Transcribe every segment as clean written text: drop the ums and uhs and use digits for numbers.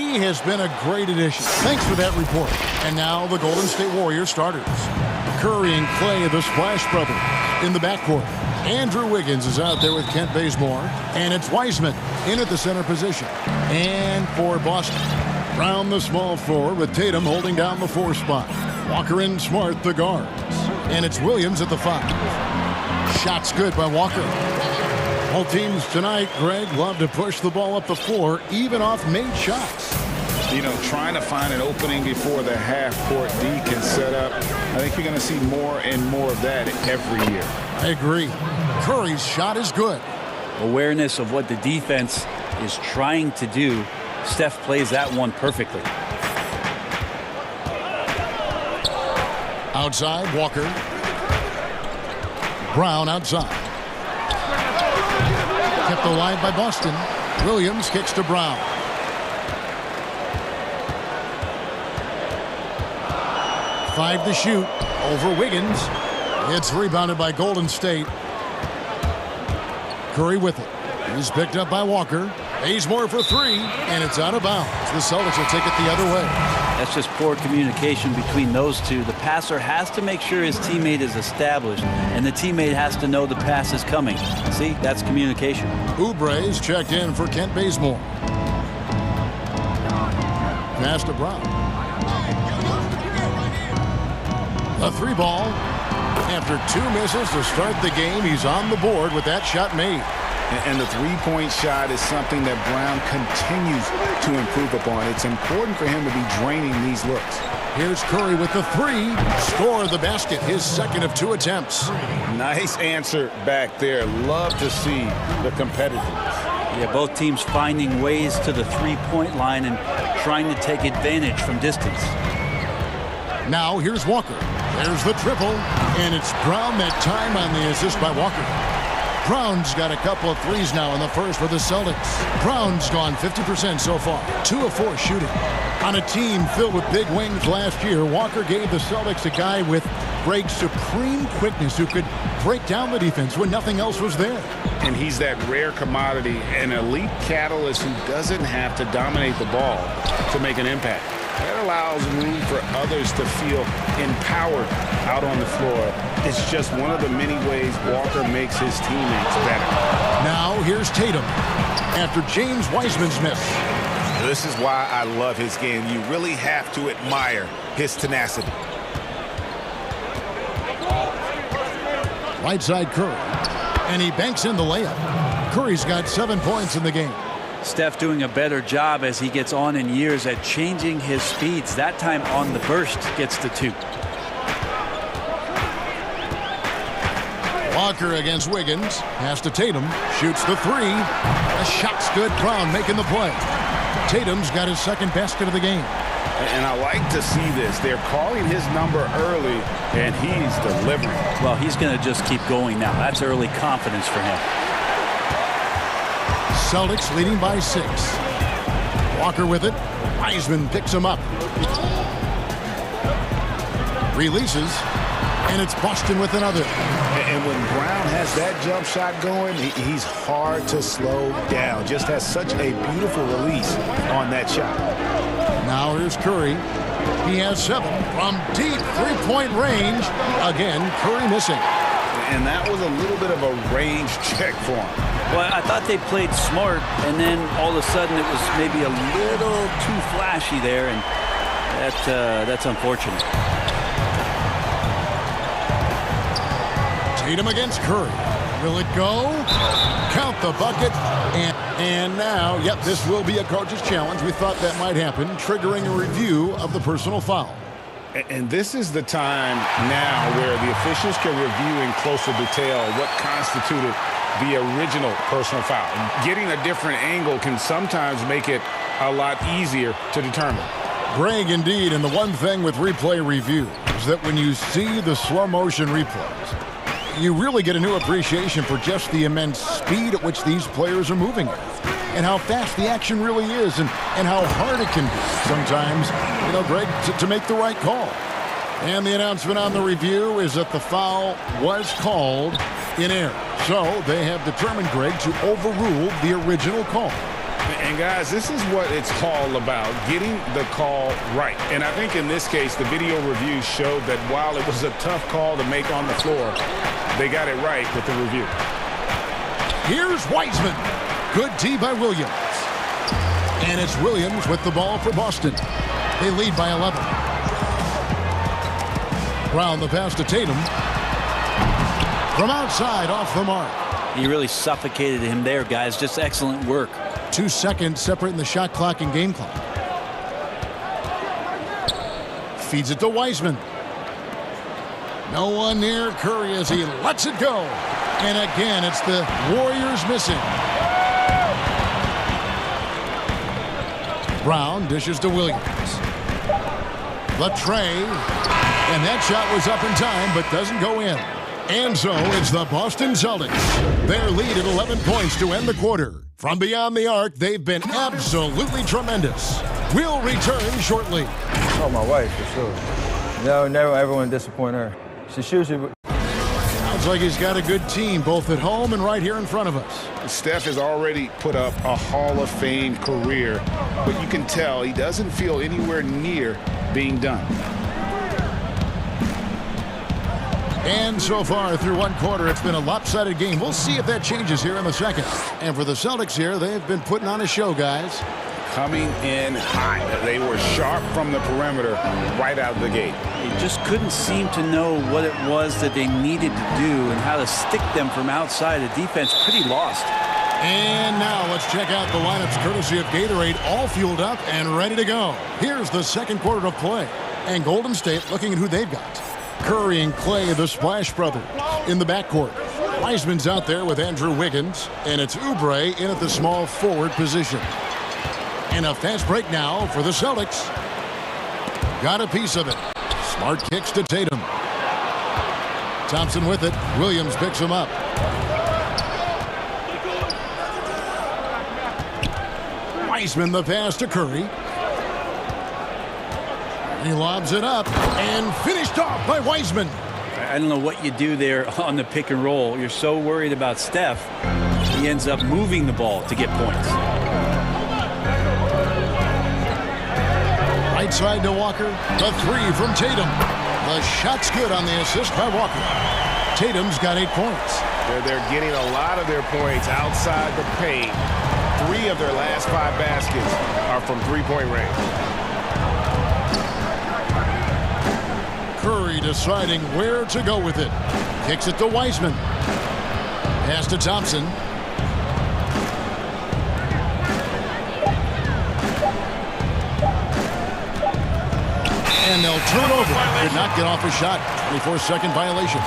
He has been a great addition. Thanks for that report. And now the Golden State Warriors starters. Curry and Clay, the Splash Brothers, in the backcourt. Andrew Wiggins is out there with Kent Bazemore. And it's Wiseman in at the center position. And for Boston, round the small floor with Tatum holding down the 4 spot. Walker and Smart, the guards. And it's Williams at the 5. Shots good by Walker. Both teams tonight, Greg, love to push the ball up the floor, even off made shots. You know, trying to find an opening before the half-court D can set up. I think you're going to see more and more of that every year. I agree. Curry's shot is good. Awareness of what the defense is trying to do. Steph plays that one perfectly. Outside, Walker. Brown outside. Kept alive by Boston. Williams kicks to Brown. Five to shoot over Wiggins. It's rebounded by Golden State. Curry with it. He's picked up by Walker. Bazemore for 3, and it's out of bounds. The Celtics will take it the other way. That's just poor communication between those two. The passer has to make sure his teammate is established, and the teammate has to know the pass is coming. See, that's communication. Oubre's checked in for Kent Bazemore. Pass to Brown. A 3 ball. After 2 misses to start the game, he's on the board with that shot made. And the three-point shot is something that Brown continues to improve upon. It's important for him to be draining these looks. Here's Curry with the 3. Score the basket, his second of 2 attempts. Nice answer back there. Love to see the competitiveness. Yeah, both teams finding ways to the three-point line and trying to take advantage from distance. Now here's Walker. There's the triple, and it's Brown that time on the assist by Walker. Brown's got a couple of threes now in the first for the Celtics. Brown's gone 50% so far, 2 of 4 shooting. On a team filled with big wings last year, Walker gave the Celtics a guy with Greg's supreme quickness who could break down the defense when nothing else was there. And he's that rare commodity, an elite catalyst who doesn't have to dominate the ball to make an impact. That allows room for others to feel empowered out on the floor. It's just one of the many ways Walker makes his teammates better. Now here's Tatum after James Wiseman's miss. This is why I love his game. You really have to admire his tenacity. Right side Curry, and he banks in the layup. Curry's got 7 points in the game. Steph doing a better job as he gets on in years at changing his speeds. That time on the burst gets the 2. Walker against Wiggins. Pass to Tatum. Shoots the 3. The shot's good. Brown making the play. Tatum's got his second basket of the game. And I like to see this. They're calling his number early, and he's delivering. Well, he's going to just keep going now. That's early confidence for him. Celtics leading by 6. Walker with it. Wiseman picks him up. Releases. And it's Boston with another. And when Brown has that jump shot going, he's hard to slow down. Just has such a beautiful release on that shot. Now here's Curry. He has 7 from deep three-point range. Again, Curry missing. And that was a little bit of a range check for him. Well, I thought they played smart, and then all of a sudden it was maybe a little too flashy there, and that's unfortunate. Tatum against Curry. Will it go? Count the bucket. And now, yep, this will be a coach's challenge. We thought that might happen, triggering a review of the personal foul. And this is the time now where the officials can review in closer detail what constituted the original personal foul. And getting a different angle can sometimes make it a lot easier to determine. Greg, indeed, and the one thing with replay review is that when you see the slow motion replays, you really get a new appreciation for just the immense speed at which these players are moving at, and how fast the action really is, and how hard it can be sometimes, you know, Greg, to make the right call. And the announcement on the review is that the foul was called in error. So they have determined, Greg, to overrule the original call. And guys, this is what it's all about, getting the call right. And I think in this case, the video review showed that while it was a tough call to make on the floor, they got it right with the review. Here's Wiseman. Good D by Williams. And it's Williams with the ball for Boston. They lead by 11. Brown the pass to Tatum. From outside, off the mark. He really suffocated him there, guys. Just excellent work. 2 seconds separating the shot clock and game clock. Feeds it to Wiseman. No one near Curry as he lets it go. And again, it's the Warriors missing. Brown dishes to Williams. The tray. And that shot was up in time, but doesn't go in. And so it's the Boston Celtics. Their lead at 11 points to end the quarter. From beyond the arc, they've been absolutely tremendous. We'll return shortly. Oh, my wife, for sure. No, never ever want to disappoint her. She shoots you. Sounds like he's got a good team, both at home and right here in front of us. Steph has already put up a Hall of Fame career, but you can tell he doesn't feel anywhere near being done. And so far through one quarter, it's been a lopsided game. We'll see if that changes here in the second. And for the Celtics here, they've been putting on a show, guys. Coming in high. They were sharp from the perimeter right out of the gate. They just couldn't seem to know what it was that they needed to do and how to stick them from outside. The defense pretty lost. And now let's check out the lineups courtesy of Gatorade, all fueled up and ready to go. Here's the second quarter of play. And Golden State looking at who they've got. Curry and Clay, the Splash Brothers, in the backcourt. Wiseman's out there with Andrew Wiggins, and it's Oubre in at the small forward position. And a fast break now for the Celtics. Got a piece of it. Smart kicks to Tatum. Thompson with it. Williams picks him up. Wiseman the pass to Curry. He lobs it up and finished off by Wiseman. I don't know what you do there on the pick and roll. You're so worried about Steph. He ends up moving the ball to get points. Right side to Walker. The three from Tatum. The shot's good on the assist by Walker. Tatum's got 8 points. They're getting a lot of their points outside the paint. 3 of their last 5 baskets are from three-point range. Curry deciding where to go with it. Kicks it to Wiseman. Pass to Thompson. And they'll turn over. Did not get off a shot. 24-second violation.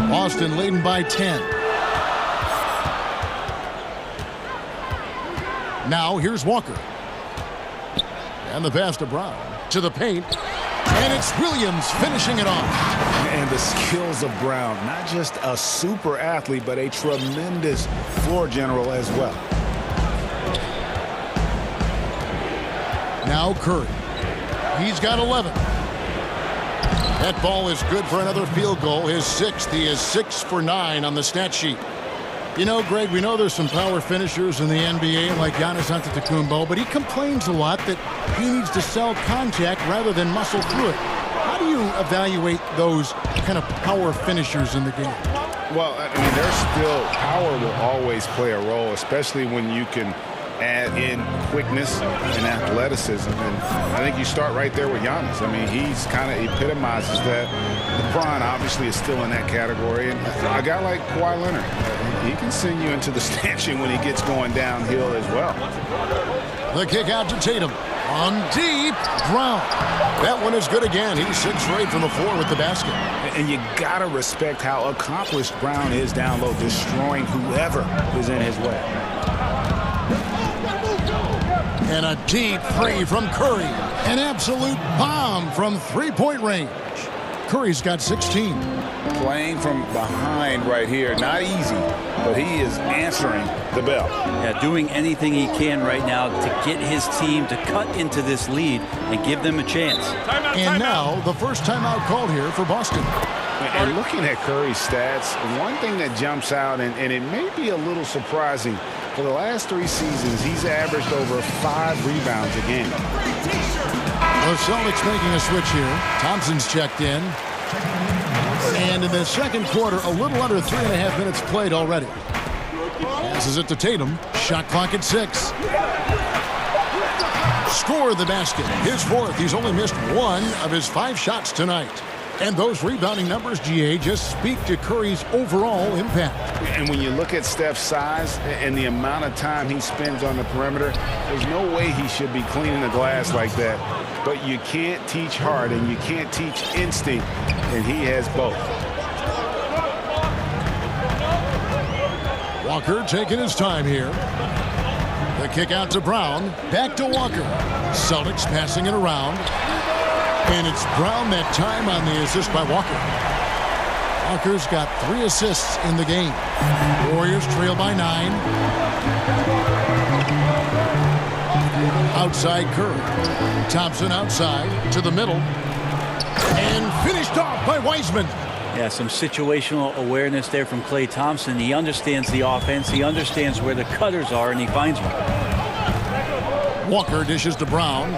Boston leading by 10. Now here's Walker. And the pass to Brown. To the paint. And it's Williams finishing it off. And the skills of Brown. Not just a super athlete, but a tremendous floor general as well. Now Curry. He's got 11. That ball is good for another field goal. His 6th. He is 6 for 9 on the stat sheet. You know, Greg, we know there's some power finishers in the NBA like Giannis Antetokounmpo, but he complains a lot that he needs to sell contact rather than muscle through it. How do you evaluate those kind of power finishers in the game? Well, I mean, there's still power will always play a role, especially when you can add in quickness and athleticism. And I think you start right there with Giannis. I mean, he's kind of epitomizes that. LeBron obviously is still in that category. And a guy like Kawhi Leonard, he can send you into the stanchion when he gets going downhill as well. The kick out to Tatum. On deep, Brown. That one is good again. He's 6 for 8 from the floor with the basket. And you got to respect how accomplished Brown is down low, destroying whoever is in his way. And a deep three from Curry. An absolute bomb from three-point range. Curry's got 16. Playing from behind right here, not easy, but he is answering the bell. Yeah, doing anything he can right now to get his team to cut into this lead and give them a chance. And now the first timeout called here for Boston. And looking at Curry's stats, one thing that jumps out, and it may be a little surprising, for the last 3 seasons, he's averaged over 5 rebounds a game. The Celtics making a switch here. Thompson's checked in. And in the second quarter, a little under 3.5 minutes played already. Passes it to Tatum. Shot clock at 6. Score the basket. His 4th. He's only missed 1 of his 5 shots tonight. And those rebounding numbers, GA, just speak to Curry's overall impact. And when you look at Steph's size and the amount of time he spends on the perimeter, there's no way he should be cleaning the glass like that. But you can't teach heart and you can't teach instinct, and he has both. Walker taking his time here. The kick out to Brown. Back to Walker. Celtics passing it around. And it's Brown that time on the assist by Walker. Walker's got 3 assists in the game. Warriors trail by 9. Outside Curry. Thompson outside to the middle. And finished off by Wiseman. Yeah, some situational awareness there from Klay Thompson. He understands the offense. He understands where the cutters are, and he finds one. Walker dishes to Brown.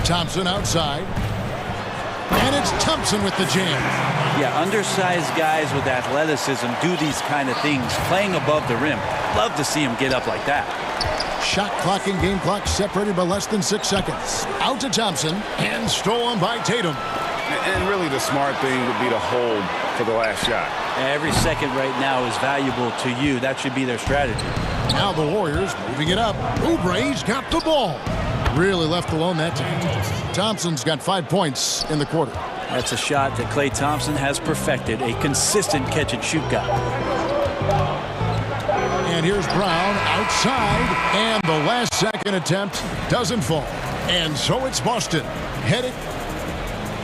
Thompson outside. And it's Thompson with the jam. Yeah, undersized guys with athleticism do these kind of things, playing above the rim. Love to see him get up like that. Shot clock and game clock separated by less than 6 seconds. Out to Thompson and stolen by Tatum. And really the smart thing would be to hold for the last shot. Every second right now is valuable to you. That should be their strategy. Now the Warriors moving it up. Oubre's got the ball. Really left alone that time. Thompson's got 5 points in the quarter. That's a shot that Klay Thompson has perfected. A consistent catch-and-shoot guy. And here's Brown outside. And the last second attempt doesn't fall. And so it's Boston headed.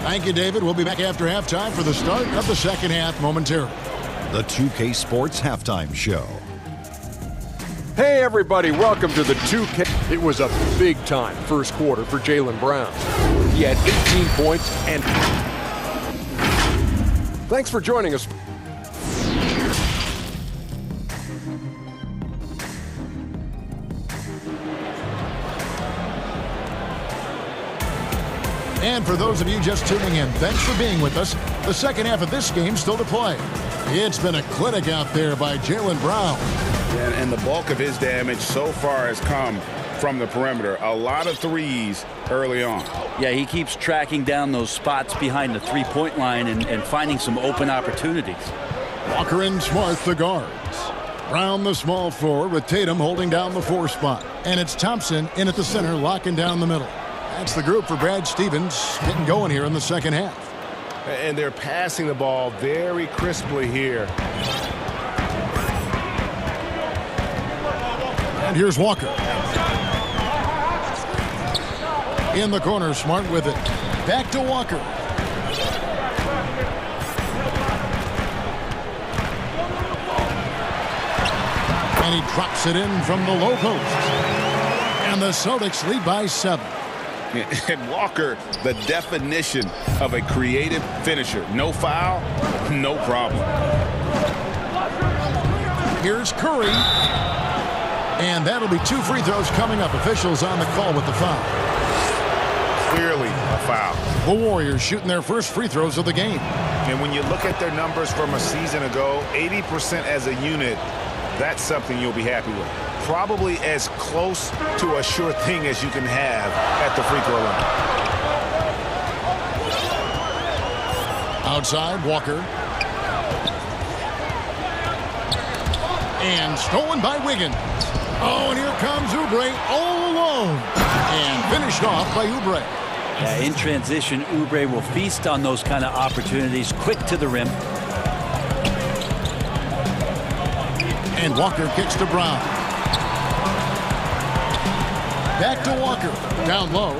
Thank you, David. We'll be back after halftime for the start of the second half momentarily. The 2K Sports Halftime Show. Hey everybody, welcome to the 2K. It was a big-time first quarter for Jaylen Brown. He had 18 points and... Thanks for joining us. And for those of you just tuning in, thanks for being with us. The second half of this game still to play. It's been a clinic out there by Jaylen Brown. And the bulk of his damage so far has come from the perimeter. A lot of threes early on. Yeah, he keeps tracking down those spots behind the three-point line and finding some open opportunities. Walker and Smart, the guards. Brown, the small forward, with Tatum holding down the 4 spot. And it's Thompson in at the center, locking down the middle. That's the group for Brad Stevens getting going here in the second half. And they're passing the ball very crisply here. And here's Walker. In the corner, Smart with it. Back to Walker. And he drops it in from the low post. And the Celtics lead by 7. And Walker, the definition of a creative finisher. No foul, no problem. Here's Curry. And that'll be 2 free throws coming up. Officials on the call with the foul. Clearly a foul. The Warriors shooting their first free throws of the game. And when you look at their numbers from a season ago, 80% as a unit, that's something you'll be happy with. Probably as close to a sure thing as you can have at the free throw line. Outside, Walker. And stolen by Wiggins. Oh, and here comes Oubre all alone. And finished off by Oubre. Yeah, in transition, Oubre will feast on those kind of opportunities. Quick to the rim. And Walker kicks to Brown. Back to Walker. Down low.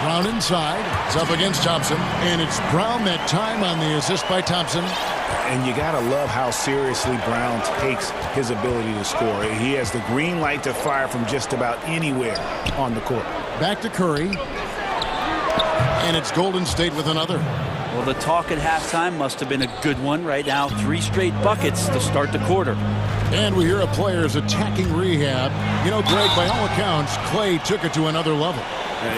Brown inside. It's up against Thompson. And it's Brown that time on the assist by Thompson. And you got to love how seriously Brown takes his ability to score. He has the green light to fire from just about anywhere on the court. Back to Curry. And it's Golden State with another. Well, the talk at halftime must have been a good one. Right now, 3 straight buckets to start the quarter. And we hear of players attacking rehab. You know, Greg, by all accounts, Clay took it to another level.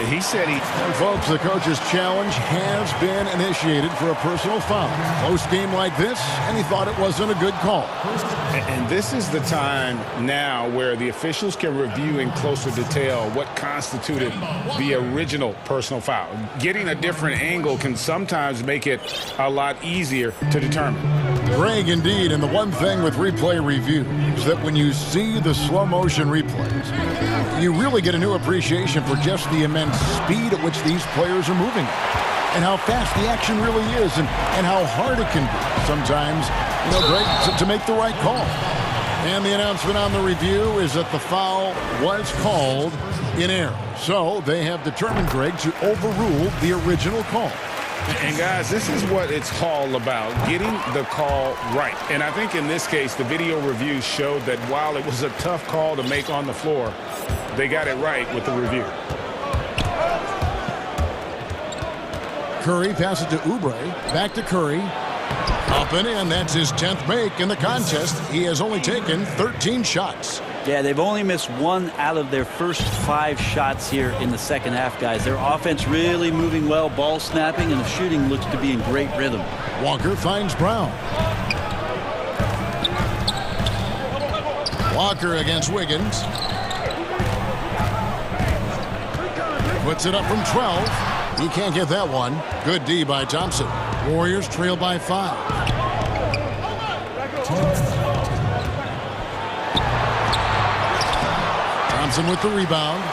He said he... And folks, the coach's challenge has been initiated for a personal foul. Close game like this, and he thought it wasn't a good call. And this is the time now where the officials can review in closer detail what constituted the original personal foul. Getting a different angle can sometimes make it a lot easier to determine. Greg, indeed, and the one thing with replay review is that when you see the slow motion replays, you really get a new appreciation for just the immense speed at which these players are moving and how fast the action really is and how hard it can be sometimes, you know, Greg, to make the right call. And the announcement on the review is that the foul was called in error. So they have determined, Greg, to overrule the original call. And guys, this is what it's all about, getting the call right. And I think in this case, the video review showed that while it was a tough call to make on the floor, they got it right with the review. Curry passes to Oubre. Back to Curry. Up and in. That's his 10th make in the contest. He has only taken 13 shots. Yeah, they've only missed 1 out of their first 5 shots here in the second half, guys. Their offense really moving well, ball snapping, and the shooting looks to be in great rhythm. Walker finds Brown. Walker against Wiggins. Puts it up from 12. He can't get that one. Good D by Thompson. Warriors trail by 5. Thompson with the rebound.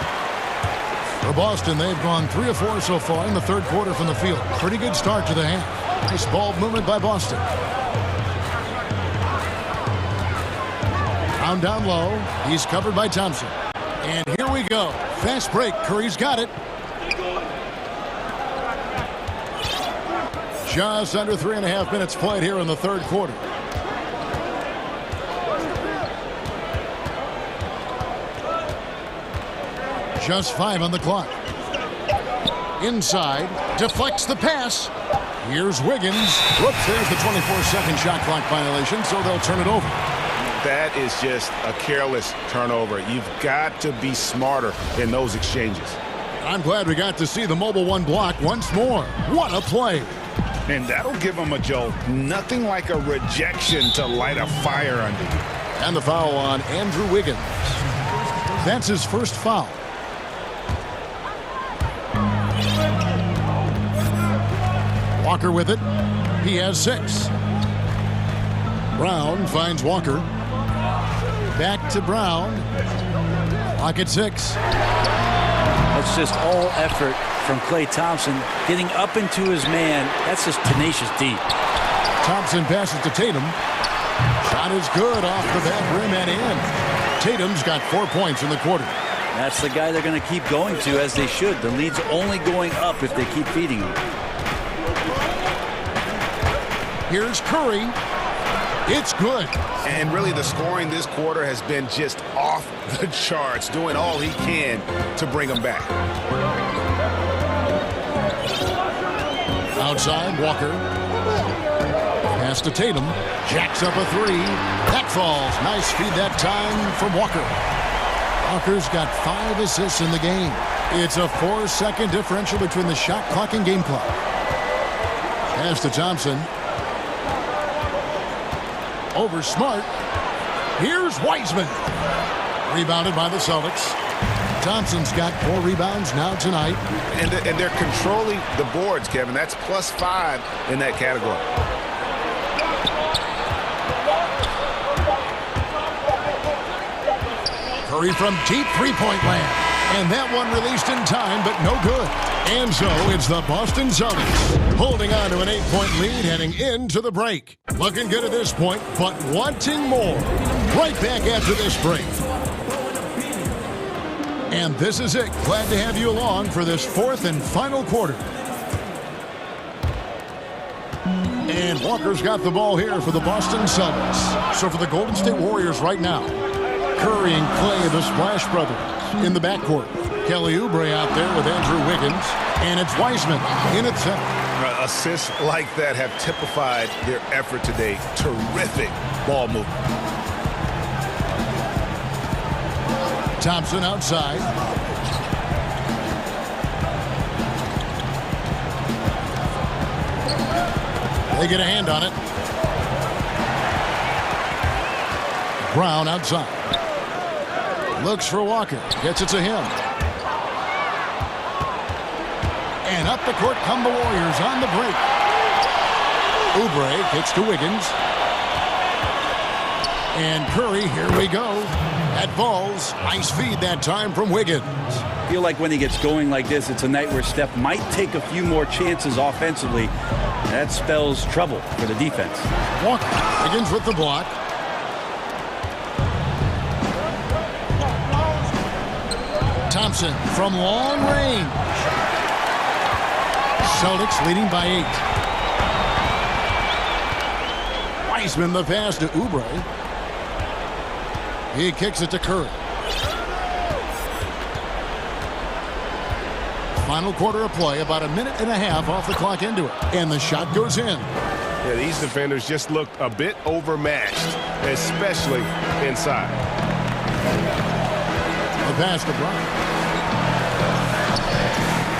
For Boston, they've gone 3 of 4 so far in the third quarter from the field. Pretty good start to the half. Nice ball movement by Boston. Brown down low. He's covered by Thompson. And here we go. Fast break. Curry's got it. Just under 3.5 minutes played here in the third quarter. Just 5 on the clock. Inside, deflects the pass. Here's Wiggins. Whoops, there's the 24-second shot clock violation, so they'll turn it over. That is just a careless turnover. You've got to be smarter in those exchanges. I'm glad we got to see the mobile one block once more. What a play. And that'll give them a jolt. Nothing like a rejection to light a fire under you. And the foul on Andrew Wiggins. That's his first foul. Walker with it. He has 6. Brown finds Walker. Back to Brown. Clock at 6. That's just all effort from Klay Thompson. Getting up into his man, that's just tenacious D. Thompson passes to Tatum. Shot is good off the back rim and in. Tatum's got 4 points in the quarter. That's the guy they're going to keep going to, as they should. The lead's only going up if they keep feeding him. Here's Curry. It's good. And really the scoring this quarter has been just off the charts, doing all he can to bring them back. Outside, Walker. Pass to Tatum. Jacks up a 3. That falls. Nice feed that time from Walker. Walker's got 5 assists in the game. It's a 4-second differential between the shot clock and game clock. Pass to Thompson. Over Smart. Here's Wiseman. Rebounded by the Celtics. Thompson's got 4 rebounds now tonight. And they're controlling the boards, Kevin. That's +5 in that category. Curry from deep three-point land. And that one released in time, but no good. And so it's the Boston Celtics holding on to an 8-point lead heading into the break. Looking good at this point, but wanting more. Right back after this break. And this is it. Glad to have you along for this 4th and final quarter. And Walker's got the ball here for the Boston Celtics. So for the Golden State Warriors right now, Curry and Clay, the Splash Brothers, in the backcourt. Kelly Oubre out there with Andrew Wiggins. And it's Wiseman in at center. Assists like that have typified their effort today. Terrific ball movement. Thompson outside. They get a hand on it. Brown outside. Looks for Walker. Gets it to him. And up the court come the Warriors on the break. Oubre kicks to Wiggins. And Curry, here we go. At balls. Nice feed that time from Wiggins. I feel like when he gets going like this, it's a night where Steph might take a few more chances offensively. That spells trouble for the defense. Walker. Wiggins with the block. Thompson from long range. Celtics leading by 8. Wiseman the pass to Oubre. He kicks it to Curry. Final quarter of play, about a minute and a half off the clock into it. And the shot goes in. Yeah, these defenders just looked a bit overmatched, especially inside. The pass to Brown.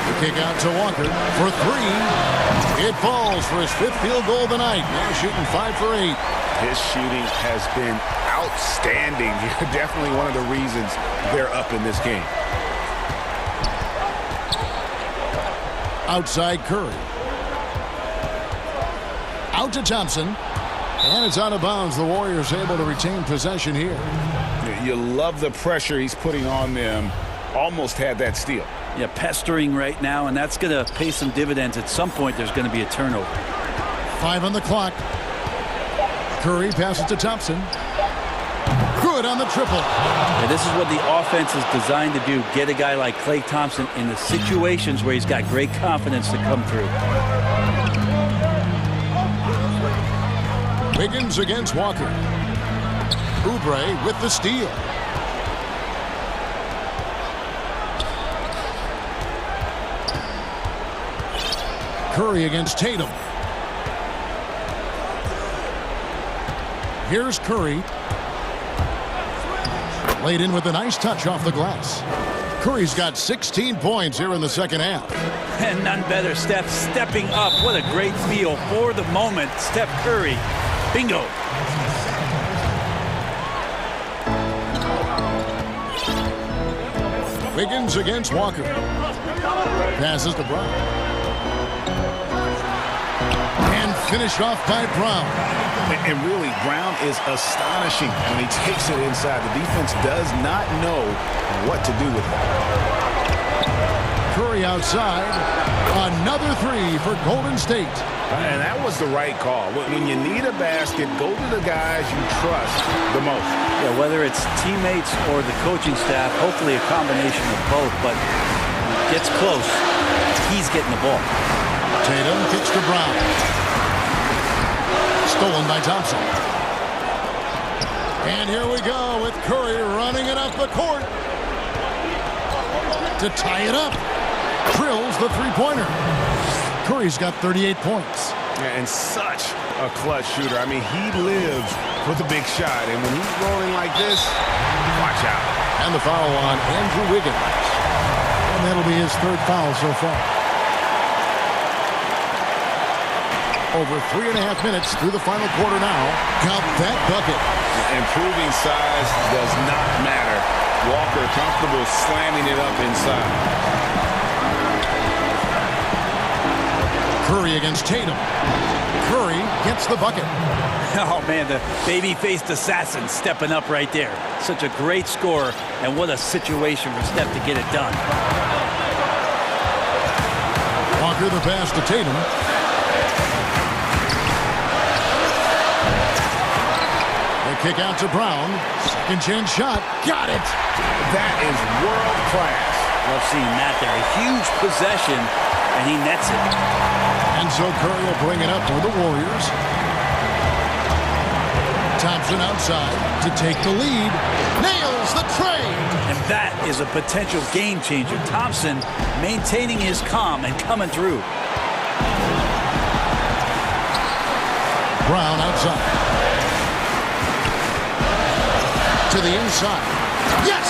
The kick out to Walker for 3. It falls for his 5th field goal of the night. Now shooting 5 for 8. His shooting has been outstanding. Definitely one of the reasons they're up in this game. Outside Curry. Out to Thompson. And it's out of bounds. The Warriors able to retain possession here. You love the pressure he's putting on them. Almost had that steal. Yeah, pestering right now, and that's going to pay some dividends. At some point, there's going to be a turnover. 5 on the clock. Curry passes to Thompson. Good on the triple. Yeah, this is what the offense is designed to do. Get a guy like Klay Thompson in the situations where he's got great confidence to come through. Wiggins against Walker. Oubre with the steal. Curry against Tatum. Here's Curry. Laid in with a nice touch off the glass. Curry's got 16 points here in the second half. And none better. Steph stepping up. What a great feel for the moment. Steph Curry. Bingo. Wiggins against Walker. Passes to Brown. And finished off by Brown. And really, Brown is astonishing when he takes it inside. The defense does not know what to do with it. Curry outside. Another 3 for Golden State. And that was the right call. When you need a basket, go to the guys you trust the most. Yeah, whether it's teammates or the coaching staff, hopefully a combination of both, but when it gets close, he's getting the ball. Tatum kicks to Brown. Stolen by Thompson. And here we go with Curry running it up the court. To tie it up. Drills the three-pointer. Curry's got 38 points. And such a clutch shooter. I mean, he lives for the big shot. And when he's rolling like this, watch out. And the foul on Andrew Wiggins. And that'll be his 3rd foul so far. Over 3.5 minutes through the final quarter now. Count that bucket. Improving size does not matter. Walker comfortable slamming it up inside. Curry against Tatum. Curry gets the bucket. Oh, man, the baby-faced assassin stepping up right there. Such a great scorer, and what a situation for Steph to get it done. Walker the pass to Tatum. The kick out to Brown. Second chance shot. Got it. That is world class. Love seeing that there. A huge possession, and he nets it. And so Curry will bring it up for the Warriors. Thompson outside to take the lead. Nails the tray. And that is a potential game changer. Thompson maintaining his calm and coming through. Brown outside. To the inside. Yes!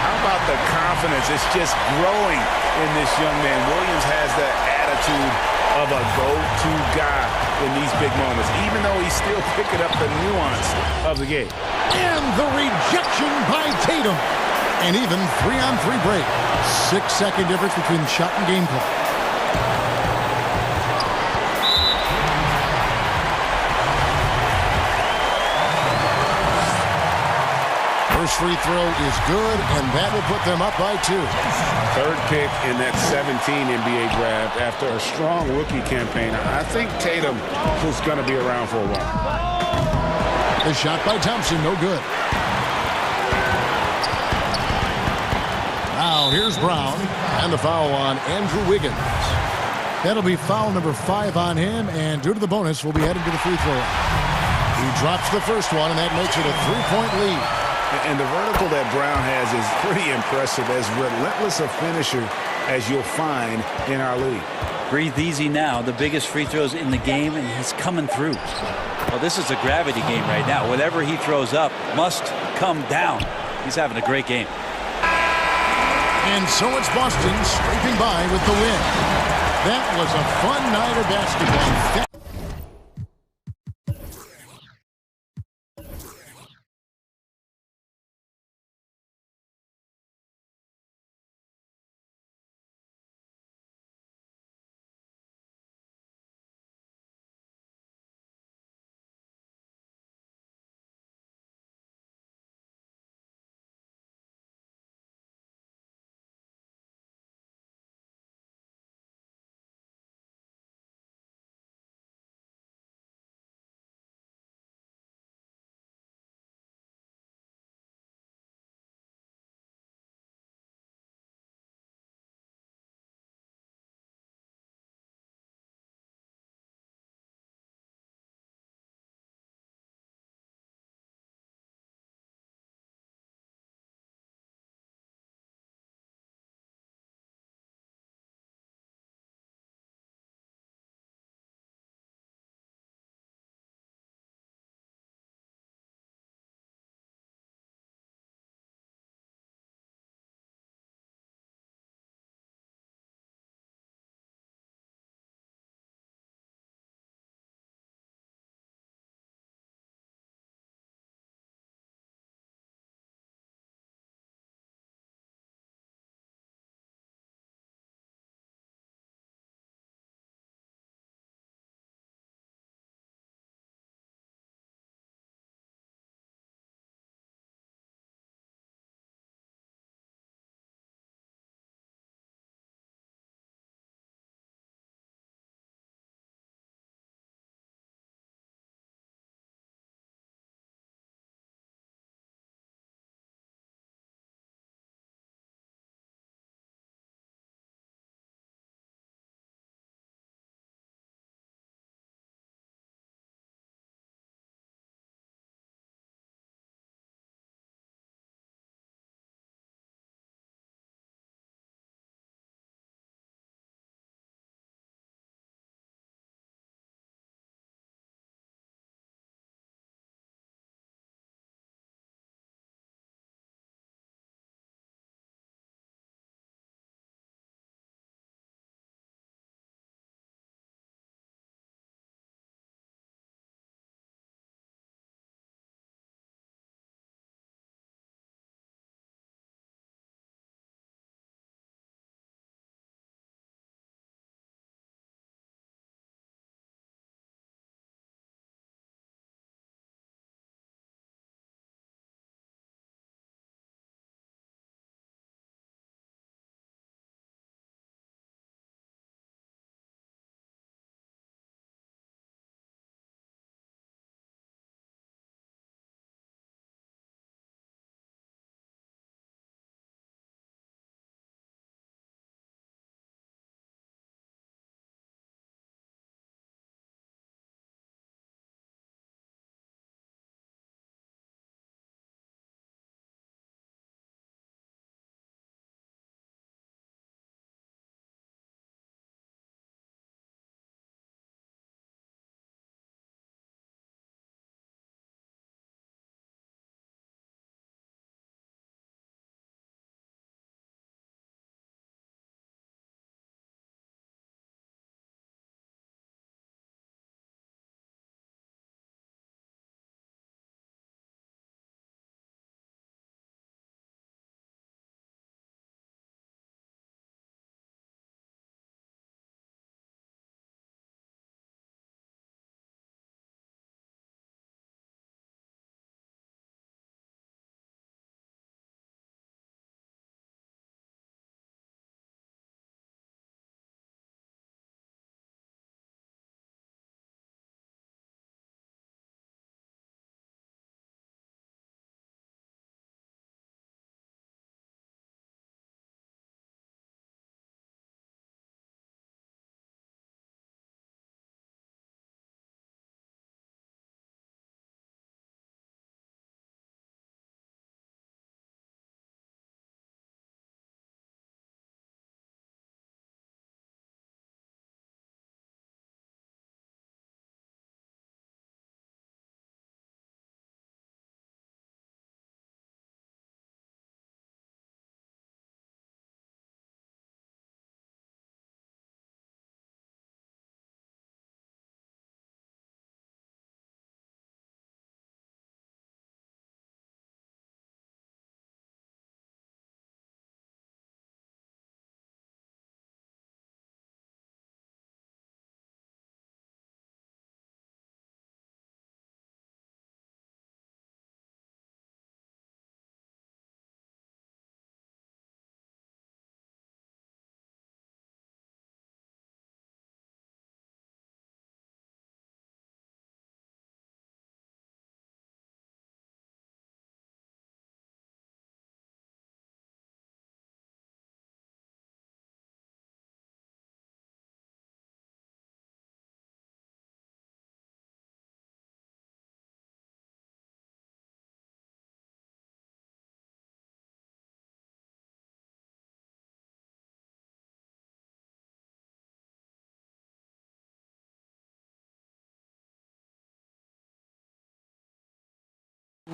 How about the confidence? It's just growing in this young man. Williams has that attitude of a go-to guy in these big moments, even though he's still picking up the nuance of the game. And the rejection by Tatum. And even 3-on-3 break. 6-second difference between the shot and game clock. First free throw is good, and that will put them up by 2. Third pick in that 17 NBA draft after a strong rookie campaign. I think Tatum is going to be around for a while. The shot by Thompson, no good. Now here's Brown, and the foul on Andrew Wiggins. That'll be foul number 5 on him, and due to the bonus, we'll be heading to the free throw line. He drops the first one, and that makes it a 3-point lead. And the vertical that Brown has is pretty impressive, as relentless a finisher as you'll find in our league. Breathe easy now. The biggest free throws in the game, and he's coming through. Well, this is a gravity game right now. Whatever he throws up must come down. He's having a great game. And so it's Boston scraping by with the win. That was a fun night of basketball.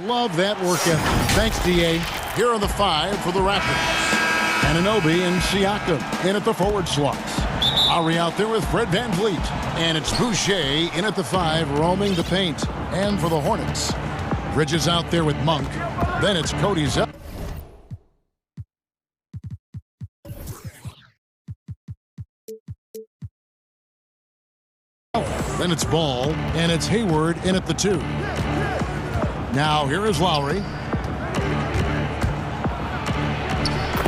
Love that work ethic. Thanks, D.A. Here are the 5 for the Raptors. Anunoby and Siakam in at the forward slots. Lowry out there with Fred VanVleet. And it's Boucher in at the 5, roaming the paint. And for the Hornets, Bridges out there with Monk. Then it's Cody's up. Then it's Ball, and it's Hayward in at the 2. Now here is Lowry.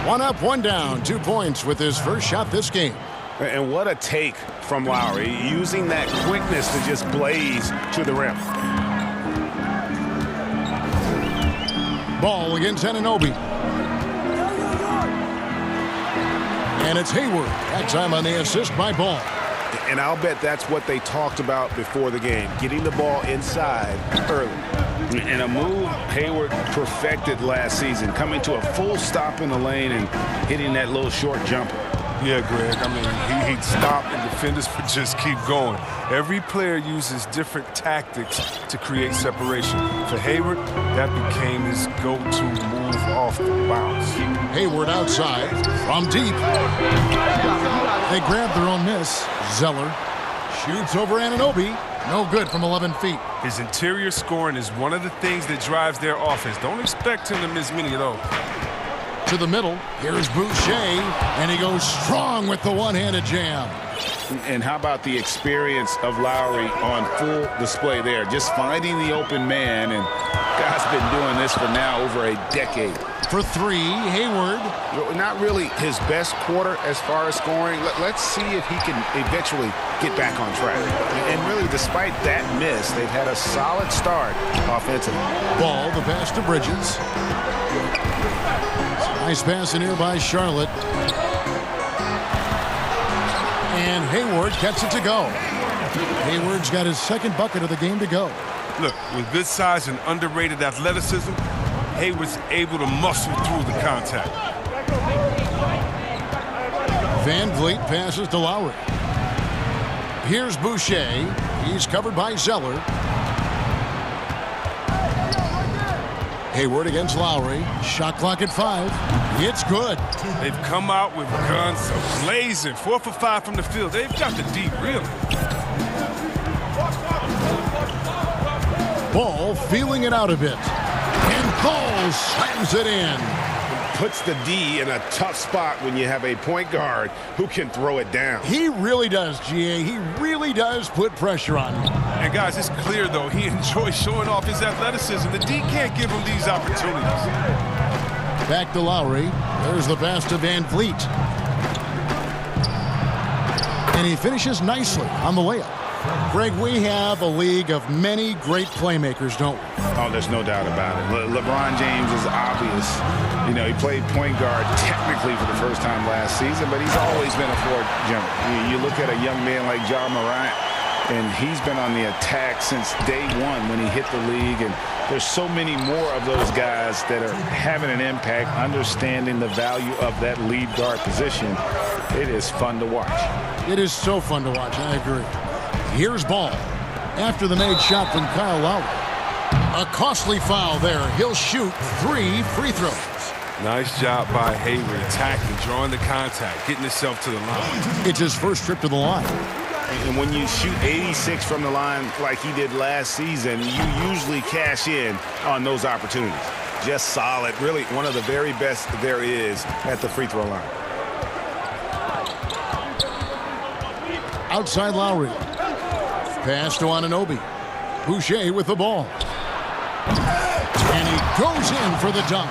1 up, 1 down, 2 points with his first shot this game. And what a take from Lowry, using that quickness to just blaze to the rim. Ball against Anunoby. And it's Hayward. That time on the assist by Ball. And I'll bet that's what they talked about before the game, getting the ball inside early. And a move Hayward perfected last season, coming to a full stop in the lane and hitting that little short jumper. Yeah, Greg, I mean, he'd stop and defenders would just keep going. Every player uses different tactics to create separation. For Hayward, that became his go-to move off the bounce. Hayward outside from deep. They grab their own miss. Zeller shoots over Anunoby. No good from 11 feet. His interior scoring is one of the things that drives their offense. Don't expect him to miss many of those. To the middle, here's Boucher, and he goes strong with the one-handed jam. And how about the experience of Lowry on full display there, just finding the open man, and guy's been doing this for now over a decade. For 3, Hayward. Not really his best quarter as far as scoring. Let's see if he can eventually get back on track. And really, despite that miss, they've had a solid start offensively. Ball, the pass to Bridges. Nice pass in here by Charlotte. And Hayward gets it to go. Hayward's got his second bucket of the game to go. Look, with good size and underrated athleticism, Hayward's able to muscle through the contact. VanVleet passes to Lowry. Here's Boucher. He's covered by Zeller. Hayward against Lowry. Shot clock at 5. It's good. They've come out with guns blazing. 4 for 5 from the field. They've got the D really. Ball feeling it out a bit. And Ball slams it in. Puts the D in a tough spot when you have a point guard who can throw it down. He really does, GA. He really does put pressure on him. And guys, it's clear, though, he enjoys showing off his athleticism. The D can't give him these opportunities. Back to Lowry. There's the pass to VanVleet. And he finishes nicely on the layup. Greg, we have a league of many great playmakers, don't we? Oh, there's no doubt about it. LeBron James is obvious. You know, he played point guard technically for the first time last season, but he's always been a floor jumper. You look at a young man like Ja Morant, and he's been on the attack since day one when he hit the league. And there's so many more of those guys that are having an impact, understanding the value of that lead guard position. It is fun to watch. It is so fun to watch, I agree. Here's Ball. After the made shot from Kyle Lowry. A costly foul there. He'll shoot 3 free throws. Nice job by Hayward, attacking, drawing the contact, getting himself to the line. It's his first trip to the line. And when you shoot 86 from the line like he did last season, you usually cash in on those opportunities. Just solid. Really one of the very best there is at the free throw line. Outside Lowry. Pass to Anunoby. Boucher with the ball. And he goes in for the dunk.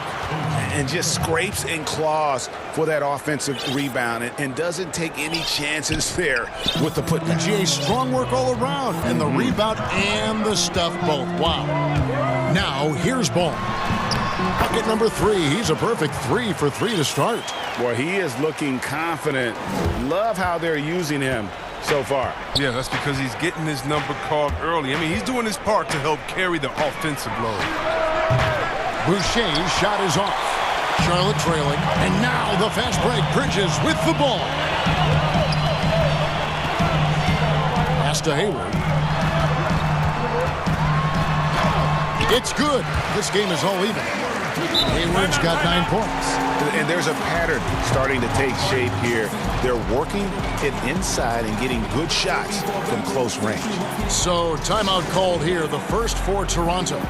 And just scrapes and claws for that offensive rebound and doesn't take any chances there with the putback. GA, strong work all around. And the rebound and the stuff both. Wow. Now here's Ball. Bucket number 3. He's a perfect 3 for 3 to start. Boy, he is looking confident. Love how they're using him so far. Yeah, that's because he's getting his number called early. I mean, he's doing his part to help carry the offensive load. Boucher's shot is off. Charlotte trailing. And now the fast break. Bridges with the ball. Pass to Hayward. It's good. This game is all even. Hayward's got 9 points. And there's a pattern starting to take shape here. They're working it inside and getting good shots from close range. So timeout called here, the first for Toronto.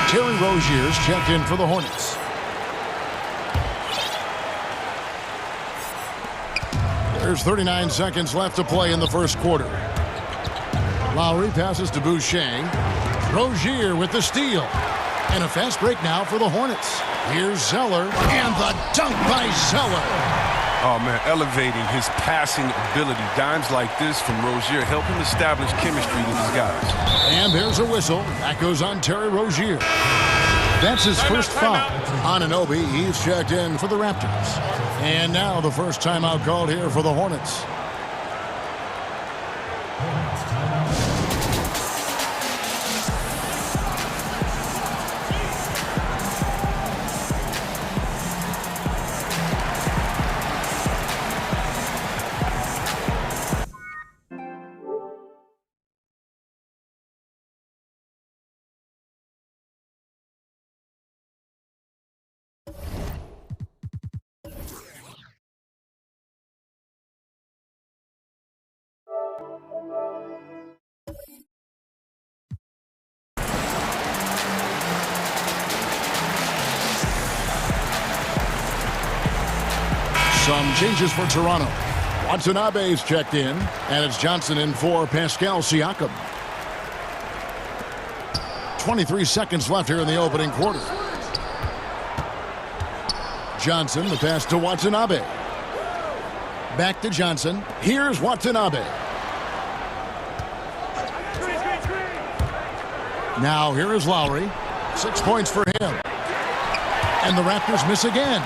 Terry Rozier's checked in for the Hornets. There's 39 seconds left to play in the first quarter. Lowry passes to Boucher. Rozier with the steal. And a fast break now for the Hornets. Here's Zeller, and the dunk by Zeller. Oh, man, elevating his passing ability. Dimes like this from Rozier help him establish chemistry with his guys. And there's a whistle. That goes on Terry Rozier. That's his first foul. Anunoby, he's checked in for the Raptors. And now the first timeout called here for the Hornets. Some changes for Toronto. Watanabe's checked in, and it's Johnson in for Pascal Siakam. 23 seconds left here in the opening quarter. Johnson, the pass to Watanabe. Back to Johnson. Here's Watanabe. Now here is Lowry. 6 points for him. And the Raptors miss again.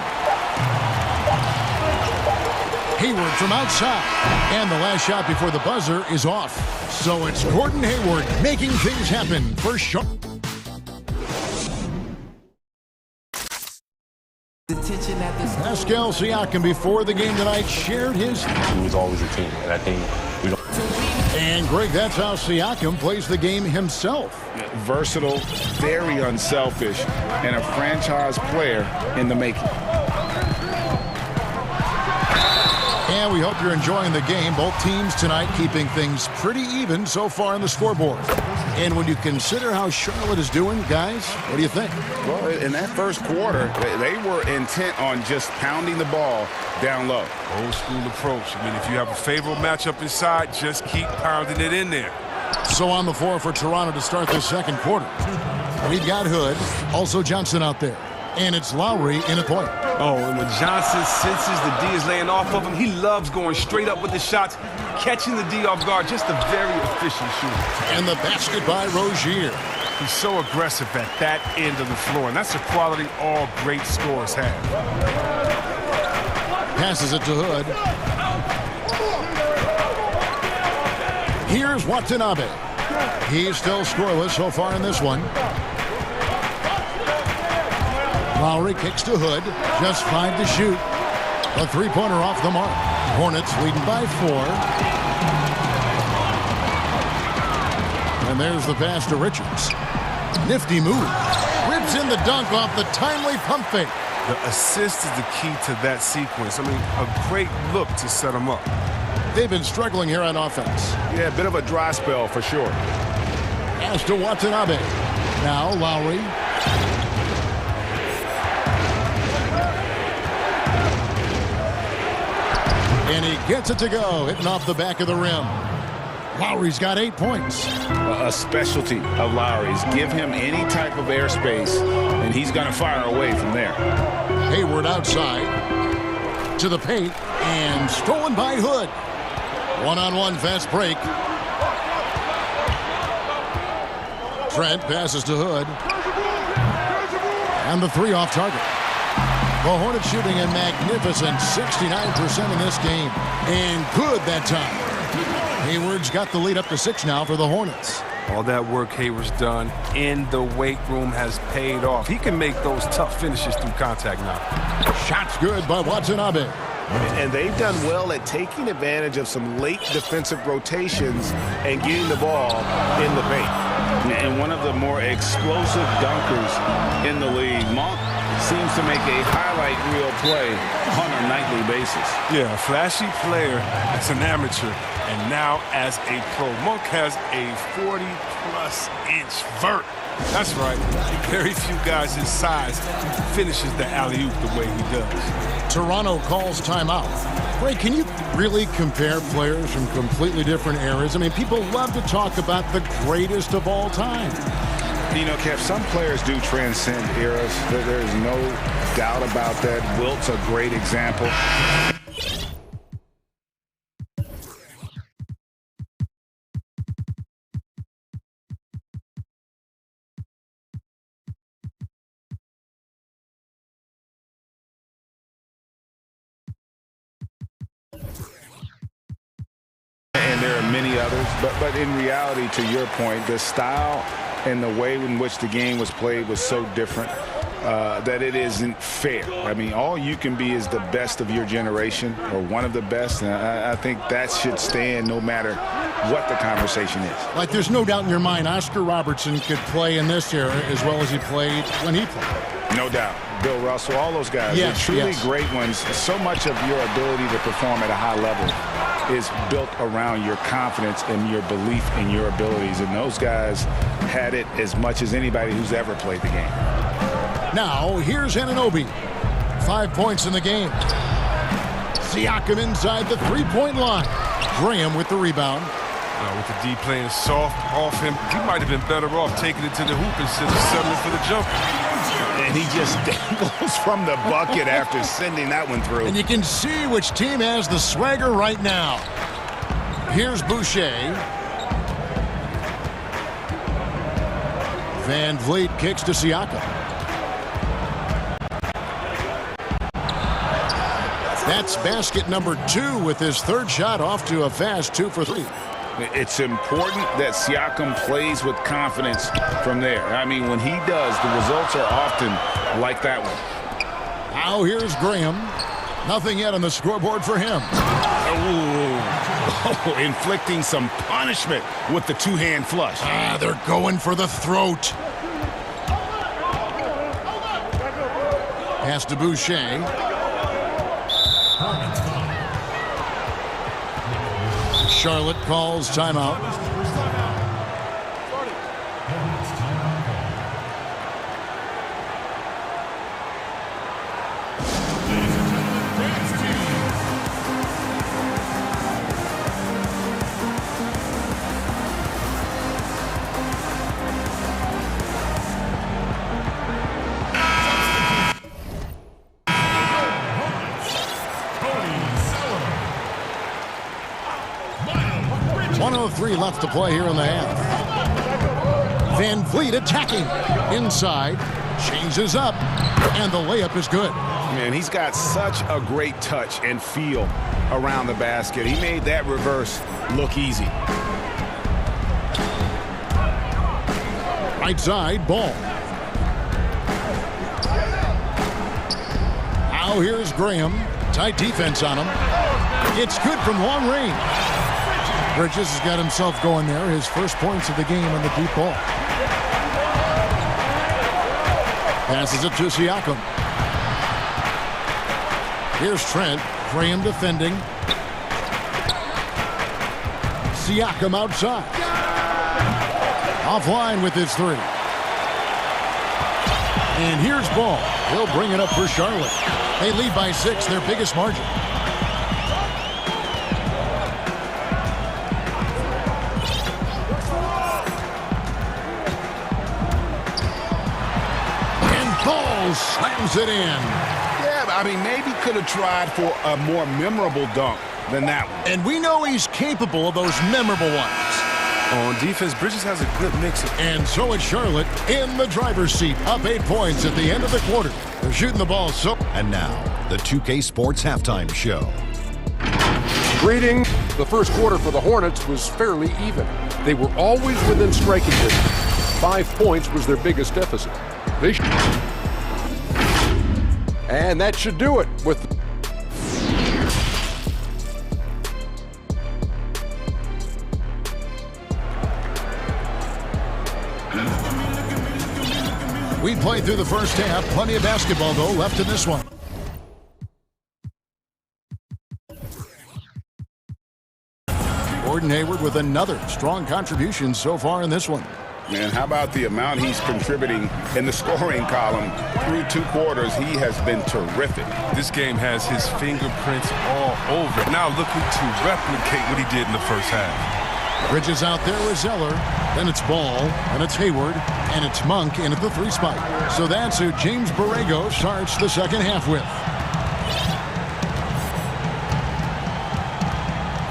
Hayward from outside. And the last shot before the buzzer is off. So it's Gordon Hayward making things happen for sure. Pascal Siakam before the game tonight shared his... He was always a team, and I think we don't... And Greg, that's how Siakam plays the game himself. Versatile, very unselfish, and a franchise player in the making. And we hope you're enjoying the game. Both teams tonight keeping things pretty even so far on the scoreboard. And when you consider how Charlotte is doing, guys, what do you think? Well, in that first quarter, they were intent on just pounding the ball down low. Old school approach. I mean, if you have a favorable matchup inside, just keep pounding it in there. So on the floor for Toronto to start this second quarter. We've got Hood, also Johnson out there. And it's Lowry in a point. Oh, and when Johnson senses the D is laying off of him, he loves going straight up with the shots, catching the D off guard, just a very efficient shooter. And the basket by Rozier. He's so aggressive at that end of the floor, and that's a quality all great scorers have. Passes it to Hood. Here's Watanabe. He's still scoreless so far in this one. Lowry kicks to Hood. Just 5 to shoot. A three-pointer off the mark. Hornets leading by 4. And there's the pass to Richards. Nifty move. Rips in the dunk off the timely pump fake. The assist is the key to that sequence. I mean, a great look to set them up. They've been struggling here on offense. Yeah, a bit of a dry spell for sure. Pass to Watanabe. Now Lowry. And he gets it to go, hitting off the back of the rim. Lowry's got 8 points. A specialty of Lowry's. Give him any type of airspace, and he's going to fire away from there. Hayward outside to the paint, and stolen by Hood. One-on-one fast break. Trent passes to Hood. And the three off target. The Hornets shooting a magnificent 69% in this game. And good that time. Hayward's got the lead up to 6 now for the Hornets. All that work Hayward's done in the weight room has paid off. He can make those tough finishes through contact now. Shot's good by Watanabe. And they've done well at taking advantage of some late defensive rotations and getting the ball in the paint. And one of the more explosive dunkers in the league. Monk seems to make a highlight reel play on a nightly basis. Yeah, a flashy player as an amateur, and now as a pro. Monk has a 40-plus inch vert. That's right. Very few guys his size finishes the alley-oop the way he does. Toronto calls timeout. Ray, can you really compare players from completely different eras? I mean, people love to talk about the greatest of all time. You know, Kev, some players do transcend eras. There's no doubt about that. Wilt's a great example. And there are many others, but in reality, to your point, the style and the way in which the game was played was so different that it isn't fair. I mean, all you can be is the best of your generation or one of the best, and I think that should stand no matter what the conversation is. Like, there's no doubt in your mind Oscar Robertson could play in this era as well as he played when he played. No doubt. Bill Russell, all those guys, yes, they're truly yes. great ones. So much of your ability to perform at a high level is built around your confidence and your belief in your abilities. And those guys had it as much as anybody who's ever played the game. Now, here's Anunoby. 5 points in the game. Siakam inside the three-point line. Graham with the rebound. With the D playing soft off him, he might have been better off taking it to the hoop instead of settling for the jumper. And he just dangles from the bucket after sending that one through. And you can see which team has the swagger right now. Here's Boucher. Van Vliet kicks to Siakam. That's basket number 2 with his third shot off to a fast 2 for 3. It's important that Siakam plays with confidence from there. I mean, when he does, the results are often like that one. Now here's Graham. Nothing yet on the scoreboard for him. Oh, inflicting some punishment with the two-hand flush. They're going for the throat. Pass to Boucher. Charlotte calls timeout. Left to play here in the half. Van Vliet attacking inside, changes up, and the layup is good. Man, he's got such a great touch and feel around the basket. He made that reverse look easy. Right side, Ball. Now here's Graham. Tight defense on him. It's good from long range. Bridges has got himself going there. His first points of the game on the deep ball. Passes it to Siakam. Here's Trent. Graham defending. Siakam outside. Offline with his 3. And here's Ball. He'll bring it up for Charlotte. They lead by 6, their biggest margin. Slams it in. Yeah, I mean, maybe could have tried for a more memorable dunk than that one. And we know he's capable of those memorable ones. On defense, Bridges has a good mix. And so it's Charlotte in the driver's seat, up 8 points at the end of the quarter. They're shooting the ball so... And now, the 2K Sports Halftime Show. Greetings. The first quarter for the Hornets was fairly even. They were always within striking distance. 5 points was their biggest deficit. And that should do it with play through the first half. Plenty of basketball, though, left in this one. Gordon Hayward with another strong contribution so far in this one. Man, how about the amount he's contributing in the scoring column through 2 quarters? He has been terrific. This game has his fingerprints all over it. Now looking to replicate what he did in the first half. Bridges out there with Zeller. Then it's Ball, and it's Hayward, and it's Monk in at the 3 spot. So that's who James Borrego starts the second half with.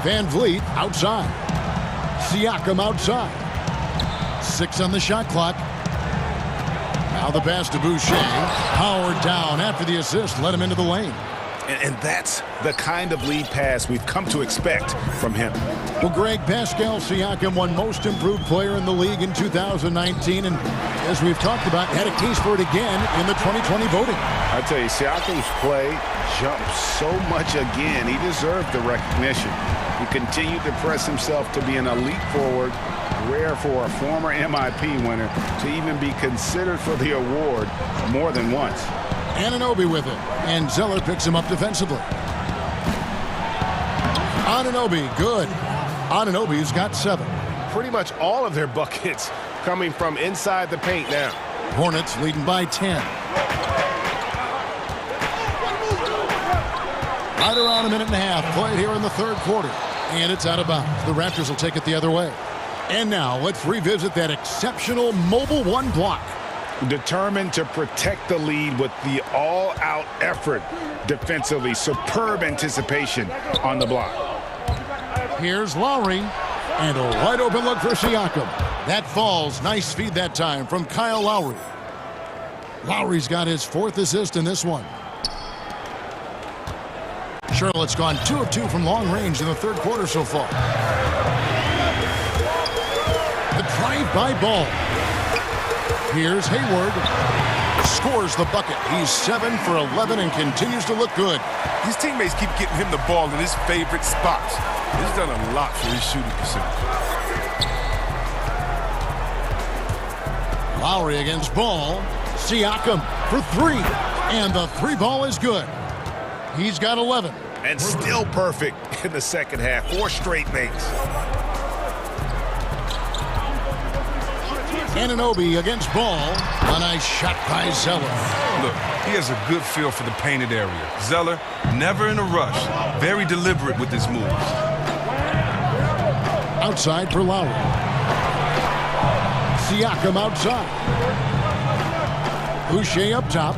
Van Vliet outside. Siakam outside. 6 on the shot clock. Now the pass to Boucher. Howard down after the assist. Let him into the lane. And that's the kind of lead pass we've come to expect from him. Well, Greg, Pascal Siakam won most improved player in the league in 2019. And as we've talked about, had a case for it again in the 2020 voting. I tell you, Siakam's play jumped so much again. He deserved the recognition. He continued to press himself to be an elite forward. Rare for a former MIP winner to even be considered for the award more than once. Anunoby with it, and Zeller picks him up defensively. Anunoby, good. Anunoby's got 7. Pretty much all of their buckets coming from inside the paint now. Hornets leading by 10. Right around a minute and a half played here in the third quarter, and it's out of bounds. The Raptors will take it the other way. And now let's revisit that exceptional mobile 1 block. Determined to protect the lead with the all-out effort defensively. Superb anticipation on the block. Here's Lowry, and a wide open look for Siakam. That falls. Nice feed that time from Kyle Lowry. Lowry's got his 4th assist in this one. Charlotte's gone 2 of 2 from long range in the third quarter so far. The drive by Ball. Here's Hayward. Scores the bucket. He's 7 for 11 and continues to look good. His teammates keep getting him the ball in his favorite spots. He's done a lot for his shooting percentage. Lowry against Ball. Siakam for 3. And the 3 ball is good. He's got 11. And still perfect in the second half. 4 straight makes. Anunoby against Ball. A nice shot by Zeller. Look, he has a good feel for the painted area. Zeller, never in a rush. Very deliberate with his moves. Outside for Lowry. Siakam outside. Boucher up top.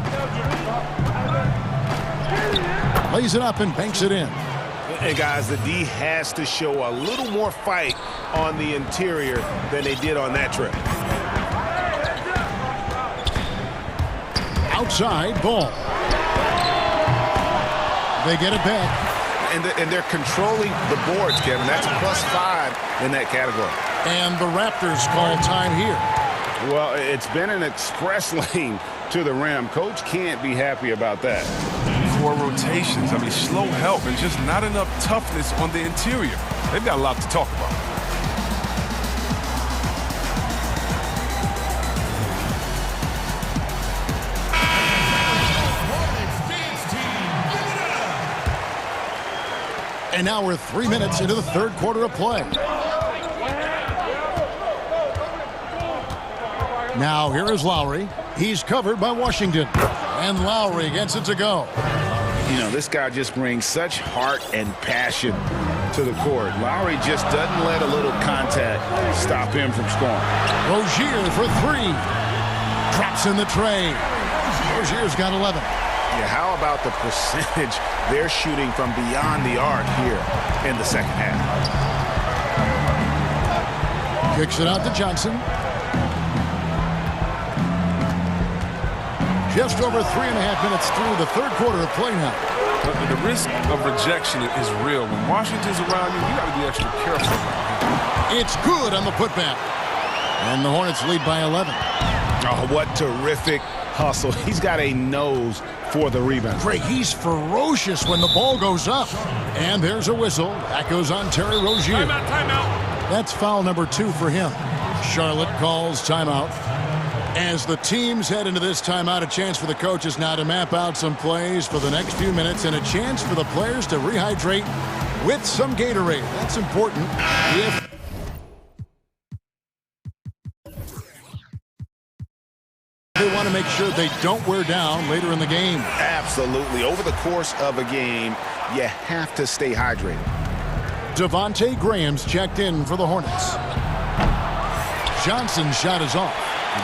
Lays it up and banks it in. Hey, guys, the D has to show a little more fight on the interior than they did on that trip. Outside, Ball. They get it back. And they're controlling the boards, Kevin. That's +5 in that category. And the Raptors call time here. Well, it's been an express lane to the rim. Coach can't be happy about that. 4 rotations. I mean, slow help and just not enough toughness on the interior. They've got a lot to talk about. And now we're 3 minutes into the third quarter of play. Now here is Lowry. He's covered by Washington. And Lowry gets it to go. You know, this guy just brings such heart and passion to the court. Lowry just doesn't let a little contact stop him from scoring. Rozier for 3. Drops in the tray. Rozier's got 11. Yeah, how about the percentage they're shooting from beyond the arc here in the second half? Kicks it out to Johnson. Just over 3.5 minutes through the third quarter of play now. The risk of rejection is real. When Washington's around you, you got to be extra careful. It's good on the putback. And the Hornets lead by 11. Oh, what terrific hustle. He's got a nose for the rebound. Greg, he's ferocious when the ball goes up. And there's a whistle. That goes on Terry Rozier. Timeout. That's foul number 2 for him. Charlotte calls timeout. As the teams head into this timeout, a chance for the coaches now to map out some plays for the next few minutes and a chance for the players to rehydrate with some Gatorade. That's important. If they want to make sure they don't wear down later in the game. Absolutely. Over the course of a game, you have to stay hydrated. Devontae Graham's checked in for the Hornets. Johnson's shot is off.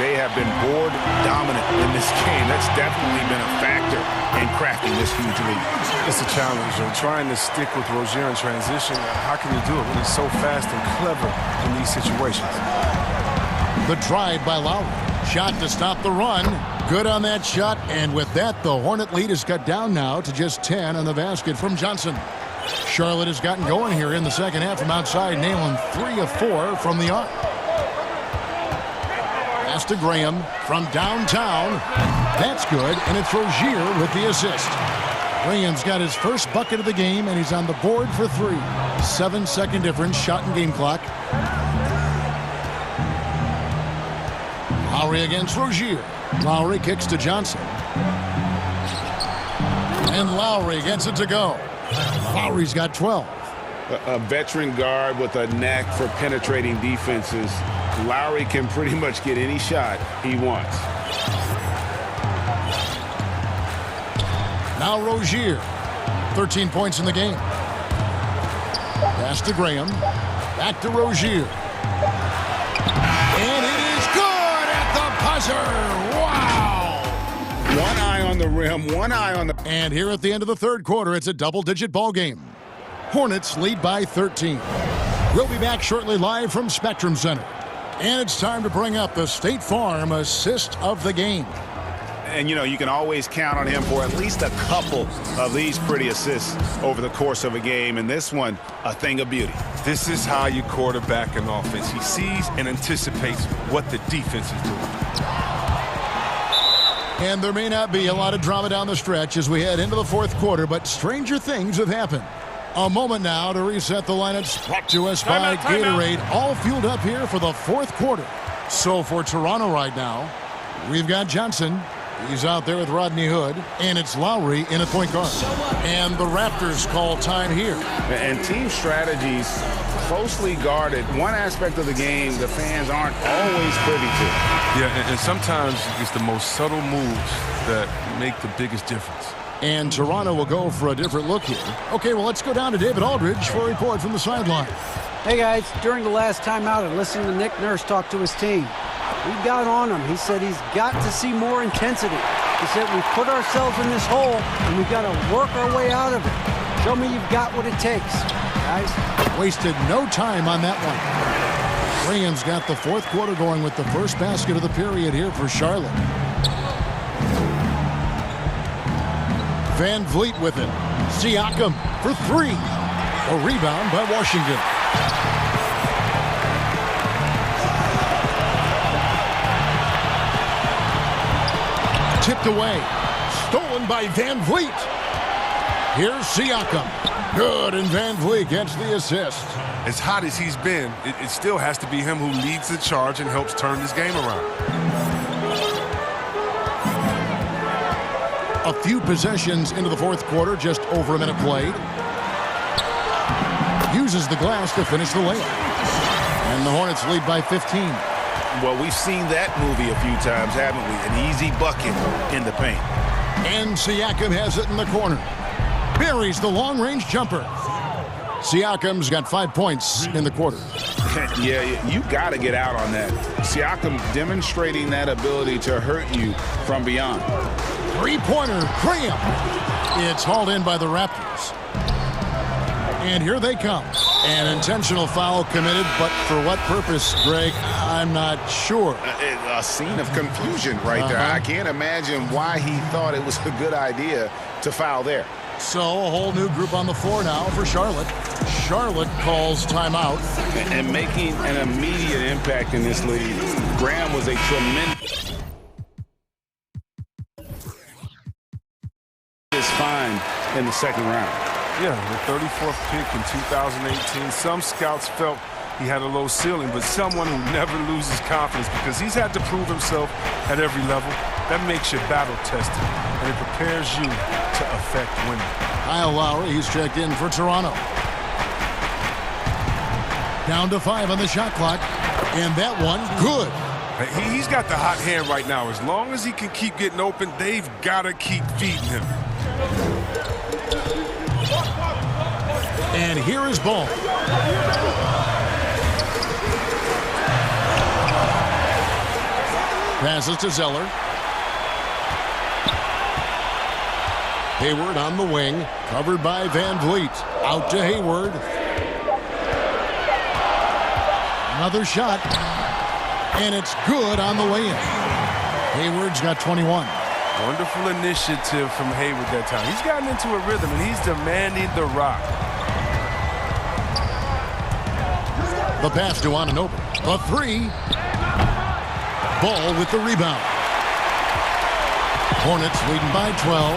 They have been board dominant in this game. That's definitely been a factor in crafting this huge lead. It's a challenge. Trying to stick with Rozier in transition. How can you do it when he's so fast and clever in these situations? The drive by Lowry. Shot to stop the run. Good on that shot. And with that, the Hornet lead is cut down now to just 10 on the basket from Johnson. Charlotte has gotten going here in the second half from outside, nailing 3 of 4 from the arc. Pass to Graham from downtown. That's good, and it's Rozier with the assist. Graham's got his first bucket of the game, and he's on the board for 3. 7-second difference, shot and game clock. Lowry against Rozier. Lowry kicks to Johnson. And Lowry gets it to go. Lowry's got 12. A veteran guard with a knack for penetrating defenses. Lowry can pretty much get any shot he wants. Now Rozier. 13 points in the game. Pass to Graham. Back to Rozier. And it is good at the buzzer. Wow! One eye on the rim, one eye on the... And here at the end of the third quarter, it's a double-digit ball game. Hornets lead by 13. We'll be back shortly live from Spectrum Center. And it's time to bring up the State Farm assist of the game. And, you know, you can always count on him for at least a couple of these pretty assists over the course of a game. And this one, a thing of beauty. This is how you quarterback an offense. He sees and anticipates what the defense is doing. And there may not be a lot of drama down the stretch as we head into the fourth quarter, but stranger things have happened. A moment now to reset the lineups, brought to us by Gatorade, all fueled up here for the fourth quarter. So for Toronto right now, we've got Johnson. He's out there with Rodney Hood, and it's Lowry in a point guard. And the Raptors call time here. And team strategies closely guarded. One aspect of the game the fans aren't always privy to. Yeah, and sometimes it's the most subtle moves that make the biggest difference. And Toronto will go for a different look here. Okay, well, let's go down to David Aldridge for a report from the sideline. Hey, guys. During the last timeout, I listened to Nick Nurse talk to his team. We got on him. He said he's got to see more intensity. He said we put ourselves in this hole, and we've got to work our way out of it. Show me you've got what it takes, guys. Wasted no time on that one. Graham's got the fourth quarter going with the first basket of the period here for Charlotte. Van Vliet with it. Siakam for 3. A rebound by Washington. Tipped away. Stolen by Van Vliet. Here's Siakam. Good, and Van Vliet gets the assist. As hot as he's been, it still has to be him who leads the charge and helps turn this game around. A few possessions into the fourth quarter, just over a minute played. Uses the glass to finish the layup. And the Hornets lead by 15. Well, we've seen that movie a few times, haven't we? An easy bucket in the paint. And Siakam has it in the corner. Buries the long-range jumper. Siakam's got 5 points in the quarter. Yeah, you got to get out on that. Siakam demonstrating that ability to hurt you from beyond. Three-pointer, Graham. It's hauled in by the Raptors. And here they come. An intentional foul committed, but for what purpose, Greg? I'm not sure. A scene of confusion right there. I can't imagine why he thought it was a good idea to foul there. So a whole new group on the floor now for Charlotte. Charlotte calls timeout. And making an immediate impact in this league. Graham was a tremendous find in the second round. Yeah, the 34th pick in 2018. Some scouts felt he had a low ceiling, but someone who never loses confidence because he's had to prove himself at every level. That makes you battle-tested, and it prepares you to affect winning. Kyle Lowry, he's checked in for Toronto. Down to 5 on the shot clock, and that one, good. He's got the hot hand right now. As long as he can keep getting open, they've got to keep feeding him. And here is Ball. Passes to Zeller. Hayward on the wing, covered by Van Vliet. Out to Hayward. Another shot, and it's good on the way in. Hayward's got 21. Wonderful initiative from Hayward that time. He's gotten into a rhythm, and he's demanding the rock. The pass to Anunoby. A three. Ball with the rebound. Hornets leading by 12.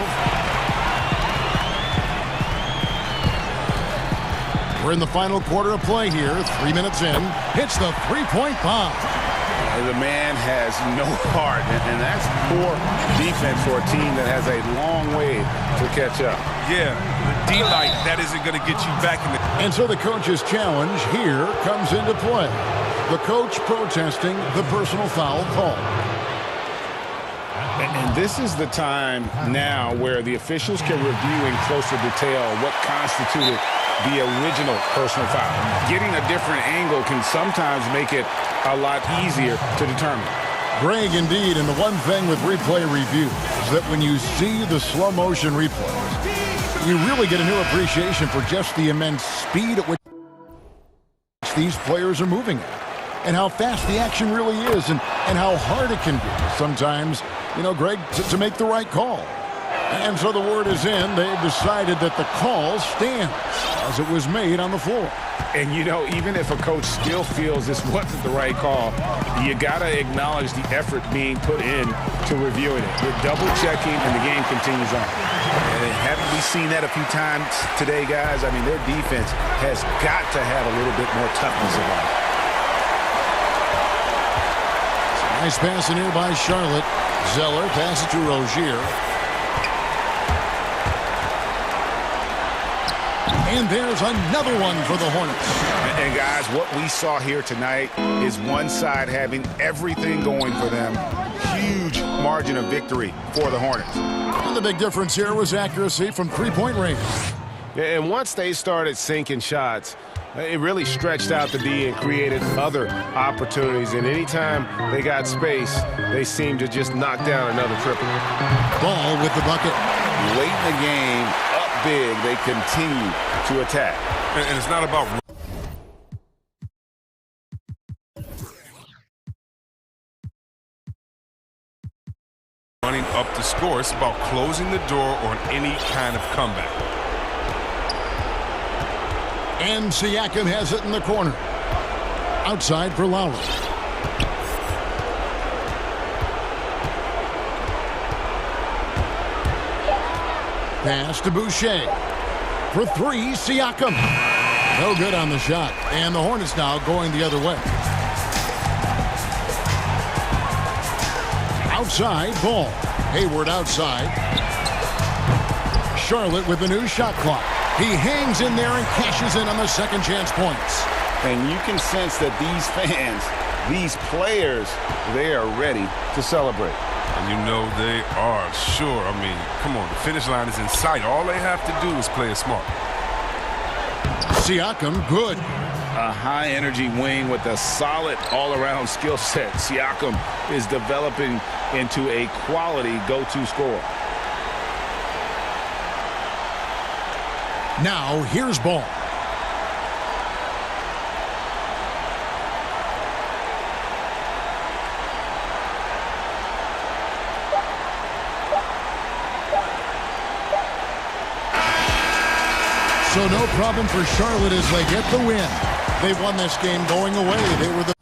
We're in the final quarter of play here. 3 minutes in. Hits the three-point bomb. The man has no heart, and that's poor defense for a team that has a long way to catch up. Yeah, the D-light, that isn't going to get you back in the... And so the coach's challenge here comes into play. The coach protesting the personal foul call. And this is the time now where the officials can review in closer detail what constituted the original personal foul. Getting a different angle can sometimes make it a lot easier to determine. Greg, indeed, and the one thing with replay review is that when you see the slow motion replays, you really get a new appreciation for just the immense speed at which these players are moving at, and how fast the action really is, and how hard it can be sometimes, you know, Greg, to make the right call. And so the word is in. They've decided that the call stands as it was made on the floor. And, you know, even if a coach still feels this wasn't the right call, you got to acknowledge the effort being put in to reviewing it. We're double-checking, and the game continues on. And haven't we seen that a few times today, guys? I mean, their defense has got to have a little bit more toughness about it. Nice pass in here by Charlotte. Zeller passes to Rozier. And there's another one for the Hornets. And guys, what we saw here tonight is one side having everything going for them. Huge margin of victory for the Hornets. And the big difference here was accuracy from three-point range. And once they started sinking shots, it really stretched out the D and created other opportunities. And anytime they got space, they seemed to just knock down another triple. Ball with the bucket. Late in the game, up big, they continue to attack. And it's not about running up the score. It's about closing the door on any kind of comeback. And Siakam has it in the corner. Outside for Lowry. Pass to Boucher. For three, Siakam. No good on the shot. And the Hornets now going the other way. Outside, Ball. Hayward outside. Charlotte with the new shot clock. He hangs in there and cashes in on the second chance points. And you can sense that these fans, these players, they are ready to celebrate. And you know they are, sure. I mean, come on, the finish line is in sight. All they have to do is play it smart. Siakam, good. A high-energy wing with a solid all-around skill set. Siakam is developing into a quality go-to scorer. Now, here's Ball. So no problem for Charlotte as they get the win. They won this game going away. They were the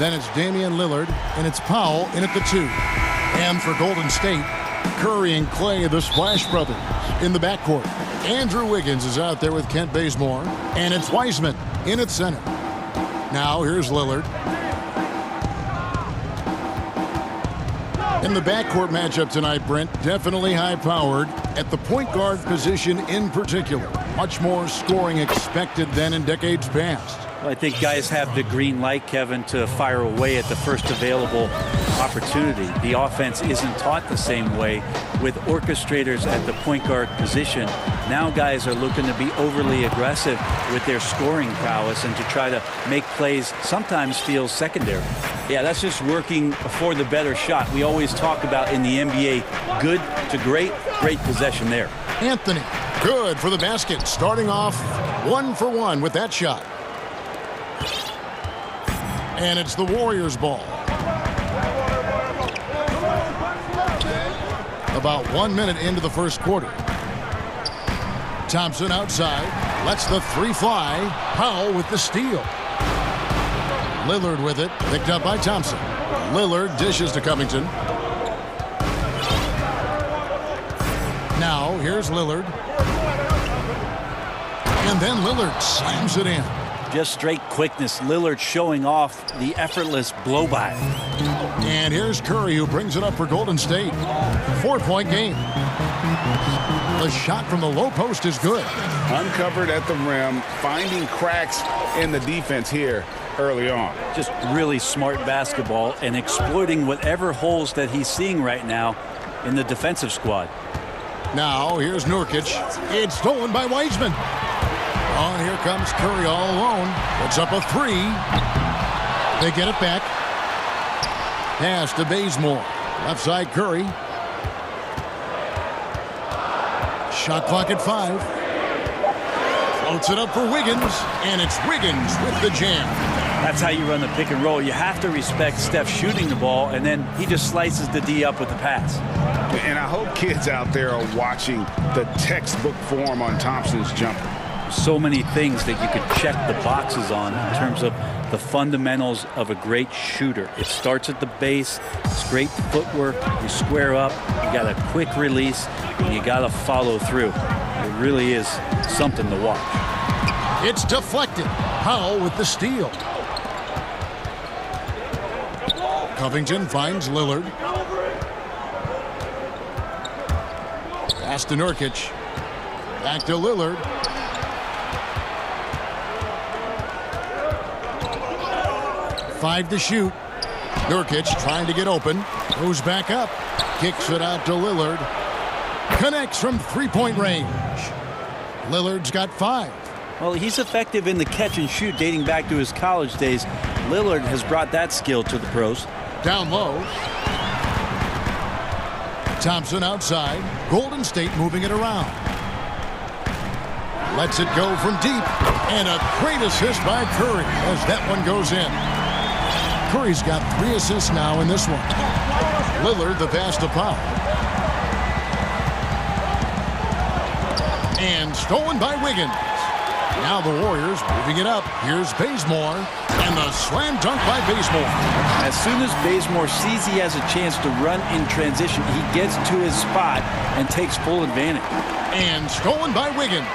Then it's Damian Lillard, and it's Powell in at the 2. And for Golden State, Curry and Clay, the Splash Brothers, in the backcourt. Andrew Wiggins is out there with Kent Bazemore, and it's Wiseman in at center. Now here's Lillard. In the backcourt matchup tonight, Brent, definitely high-powered at the point guard position in particular. Much more scoring expected than in decades past. I think guys have the green light, Kevin, to fire away at the first available opportunity. The offense isn't taught the same way with orchestrators at the point guard position. Now guys are looking to be overly aggressive with their scoring prowess and to try to make plays sometimes feel secondary. Yeah, that's just working for the better shot. We always talk about in the NBA, good to great, great possession there. Anthony, good for the basket, starting off 1 for 1 with that shot. And it's the Warriors' ball. About 1 minute into the first quarter. Thompson outside, lets the 3 fly. Powell with the steal. Lillard with it, picked up by Thompson. Lillard dishes to Covington. Now here's Lillard. And then Lillard slams it in. Just straight quickness. Lillard showing off the effortless blow-by. And here's Curry, who brings it up for Golden State. 4-point game. The shot from the low post is good. Uncovered at the rim, finding cracks in the defense here early on. Just really smart basketball and exploiting whatever holes that he's seeing right now in the defensive squad. Now here's Nurkic. It's stolen by Wiseman. Oh, and here comes Curry all alone. Puts up a 3. They get it back. Pass to Bazemore. Left side Curry. Shot clock at 5. Floats it up for Wiggins. And it's Wiggins with the jam. That's how you run the pick and roll. You have to respect Steph shooting the ball, and then he just slices the D up with the pass. And I hope kids out there are watching the textbook form on Thompson's jumper. So many things that you could check the boxes on in terms of the fundamentals of a great shooter. It starts at the base. It's great footwork. You square up. You got a quick release, and you got to follow through. It really is something to watch. It's deflected. Powell with the steal. Covington finds Lillard. Pass to Nurkic. Back to Lillard. Five to shoot. Nurkic trying to get open. Goes back up. Kicks it out to Lillard. Connects from three-point range. Lillard's got 5. Well, he's effective in the catch and shoot dating back to his college days. Lillard has brought that skill to the pros. Down low. Thompson outside. Golden State moving it around. Lets it go from deep. And a great assist by Curry as that one goes in. Curry's got 3 assists now in this one. Lillard the pass to Powell. And stolen by Wiggins. Now the Warriors moving it up. Here's Bazemore. And the slam dunk by Bazemore. As soon as Bazemore sees he has a chance to run in transition, he gets to his spot and takes full advantage. And stolen by Wiggins.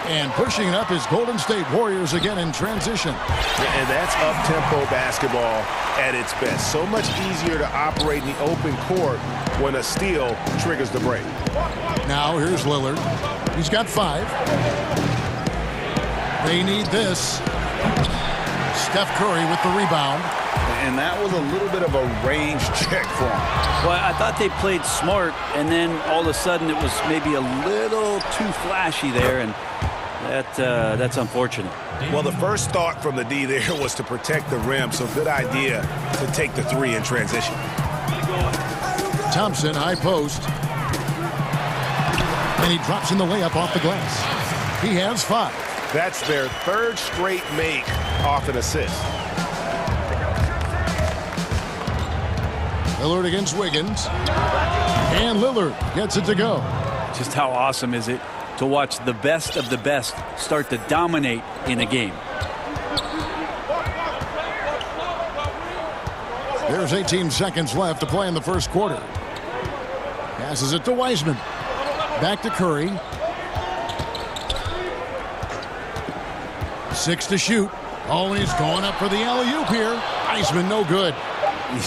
And pushing it up is Golden State Warriors again in transition. And that's up-tempo basketball at its best. So much easier to operate in the open court when a steal triggers the break. Now here's Lillard. He's got 5. They need this. Steph Curry with the rebound. And that was a little bit of a range check for him. Well, I thought they played smart, and then all of a sudden it was maybe a little too flashy there, and that's unfortunate. Well, the first thought from the D there was to protect the rim, so good idea to take the 3 in transition. Thompson, high post. And he drops in the layup off the glass. He has 5. That's their 3rd straight make off an assist. Lillard against Wiggins. And Lillard gets it to go. Just how awesome is it to watch the best of the best start to dominate in a game? There's 18 seconds left to play in the first quarter. Passes it to Wiseman. Back to Curry. 6 to shoot. Oh, he's going up for the alley-oop here. Wiseman, no good.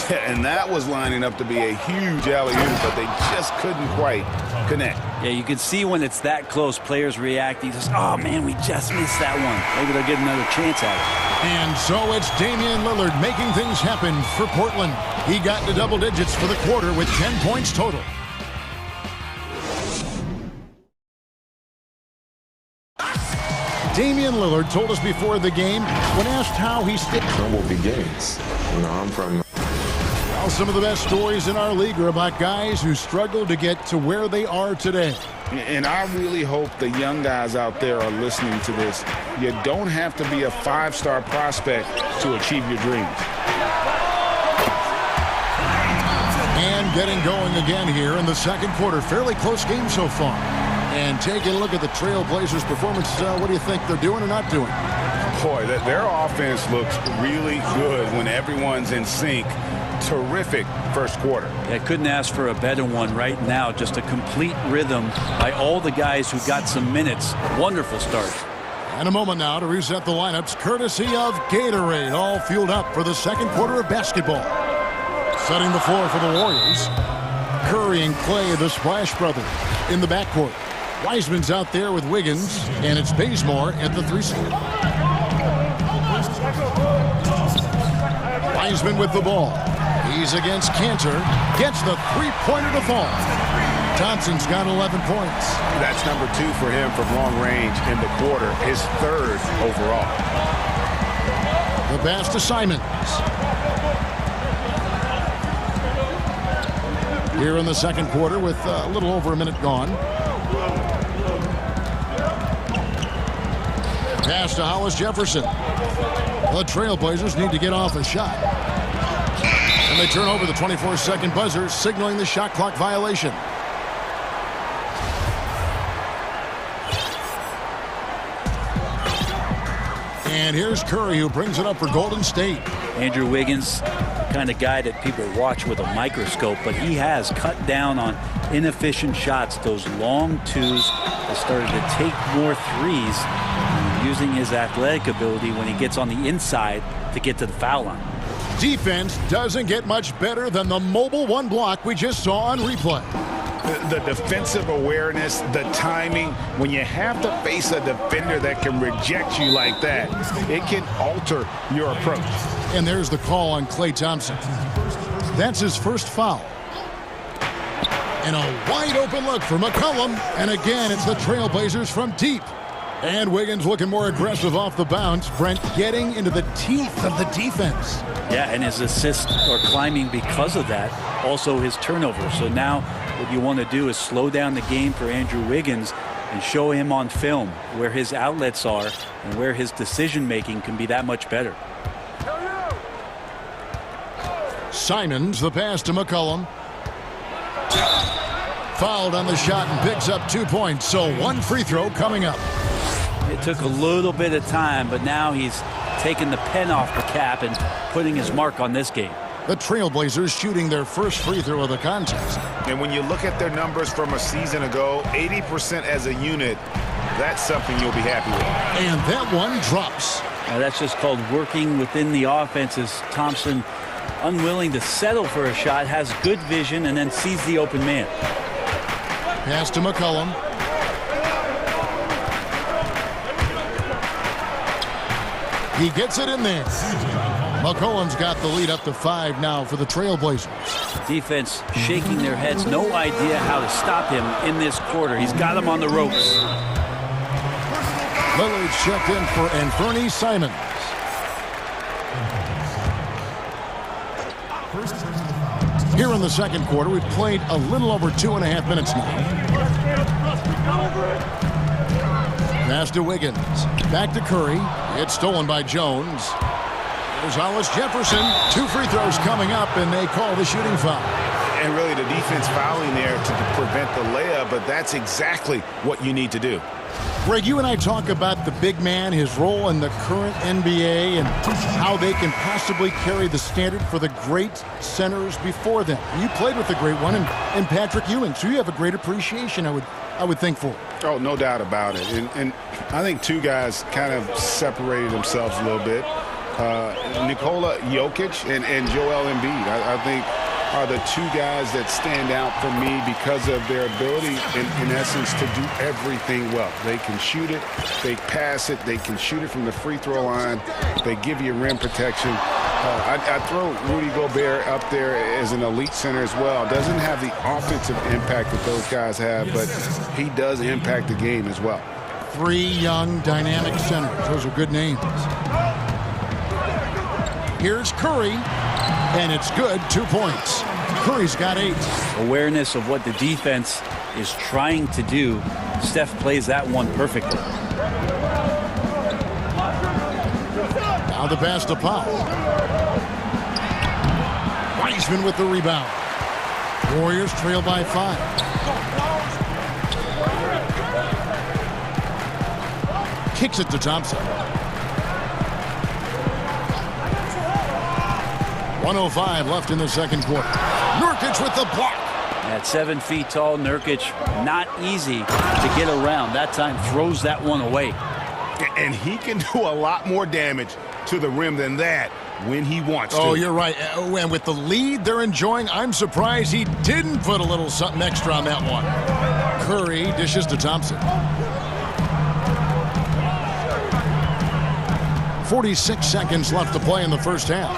Yeah, and that was lining up to be a huge alley-oop, but they just couldn't quite connect. Yeah, you can see when it's that close, players reacting. Just, oh, man, we just missed that one. Maybe they'll get another chance at it. And so it's Damian Lillard making things happen for Portland. He got to double digits for the quarter with 10 points total. Damian Lillard told us before the game, when asked how he stayed. Trouble begins. I'm from. Well, some of the best stories in our league are about guys who struggled to get to where they are today. And I really hope the young guys out there are listening to this. You don't have to be a 5-star prospect to achieve your dreams. And getting going again here in the second quarter. Fairly close game so far. And taking a look at the Trailblazers' performance, what do you think they're doing or not doing? Boy, their offense looks really good when everyone's in sync. Terrific first quarter. I couldn't ask for a better one right now. Just a complete rhythm by all the guys who got some minutes. Wonderful start. And a moment now to reset the lineups, courtesy of Gatorade, all fueled up for the second quarter of basketball. Setting the floor for the Warriors. Curry and Clay, the Splash Brothers, in the backcourt. Wiseman's out there with Wiggins, and it's Bazemore at the 3 seed. Wiseman with the ball. He's against Cantor. Gets the three-pointer to fall. Thompson's got 11 points. That's number 2 for him from long range in the quarter. His 3rd overall. The pass to Simons. Here in the second quarter with a little over a minute gone. Pass to Hollis Jefferson. The Trailblazers need to get off a shot. And they turn over the 24-second buzzer, signaling the shot clock violation. And here's Curry, who brings it up for Golden State. Andrew Wiggins, the kind of guy that people watch with a microscope, but he has cut down on inefficient shots, those long twos, that started to take more threes, using his athletic ability when he gets on the inside to get to the foul line. Defense doesn't get much better than the mobile one block we just saw on replay. The defensive awareness, the timing, when you have to face a defender that can reject you like that, it can alter your approach. And there's the call on Klay Thompson. That's his first foul. And a wide open look for McCollum. And again, it's the Trailblazers from deep. And Wiggins looking more aggressive off the bounce. Brent getting into the teeth of the defense. Yeah, and his assists are climbing because of that. Also his turnover. So now what you want to do is slow down the game for Andrew Wiggins and show him on film where his outlets are and where his decision-making can be that much better. Simons, the pass to McCollum. Fouled on the shot and picks up 2 points. So one free throw coming up. It took a little bit of time, but now he's taking the pen off the cap and putting his mark on this game. The Trailblazers shooting their first free throw of the contest. And when you look at their numbers from a season ago, 80% as a unit, that's something you'll be happy with. And that one drops. Now that's just called working within the offense, as Thompson, unwilling to settle for a shot, has good vision, and then sees the open man. Pass to McCollum. He gets it in there. McCollum's got the lead up to 5 now for the Trailblazers. Defense shaking their heads. No idea how to stop him in this quarter. He's got him on the ropes. Lillard's checked in for Anthony Simons. Here in the second quarter, we've played a little over 2.5 minutes now. Pass to Wiggins. Back to Curry. It's stolen by Jones. There's Hollis Jefferson. 2 free throws coming up, and they call the shooting foul. And really the defense fouling there to prevent the layup, but that's exactly what you need to do. Greg, you and I talk about the big man, his role in the current NBA, and how they can possibly carry the standard for the great centers before them. You played with the great one and Patrick Ewing, so you have a great appreciation, I would think, for. Oh, no doubt about it. And I think two guys kind of separated themselves a little bit. Nikola Jokic and Joel Embiid, I think, are the two guys that stand out for me because of their ability, in essence, to do everything well. They can shoot it, they pass it, they can shoot it from the free throw line, they give you rim protection. I throw Rudy Gobert up there as an elite center as well. Doesn't have the offensive impact that those guys have, but he does impact the game as well. Three young, dynamic centers. Those are good names. Here's Curry, and it's good, 2 points. Curry's got 8. Awareness of what the defense is trying to do. Steph plays that one perfectly. Now the pass to Powell. Wiseman with the rebound. Warriors trail by 5. Kicks it to Thompson. 1:05 left in the second quarter. Nurkic with the block. At 7 feet tall, Nurkic, not easy to get around. That time throws that one away. And he can do a lot more damage to the rim than that when he wants to. Oh, you're right. And with the lead they're enjoying, I'm surprised he didn't put a little something extra on that one. Curry dishes to Thompson. 46 seconds left to play in the first half.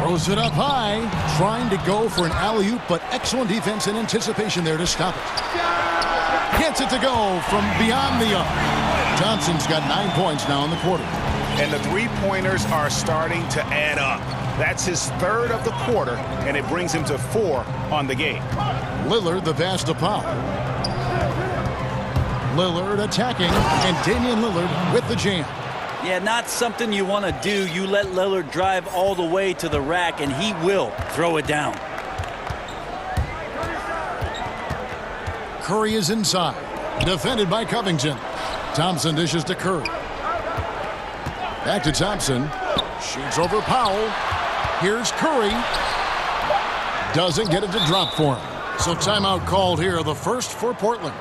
Throws it up high, trying to go for an alley-oop, but excellent defense and anticipation there to stop it. Gets it to go from beyond the arc. Thompson's got 9 points now in the quarter. And the three-pointers are starting to add up. That's his third of the quarter, and it brings him to 4 on the game. Lillard the pass to Powell. Lillard attacking, and Damian Lillard with the jam. Yeah, not something you want to do. You let Lillard drive all the way to the rack, and he will throw it down. Curry is inside. Defended by Covington. Thompson dishes to Curry. Back to Thompson. Shoots over Powell. Here's Curry. Doesn't get it to drop for him. So timeout called here, the first for Portland.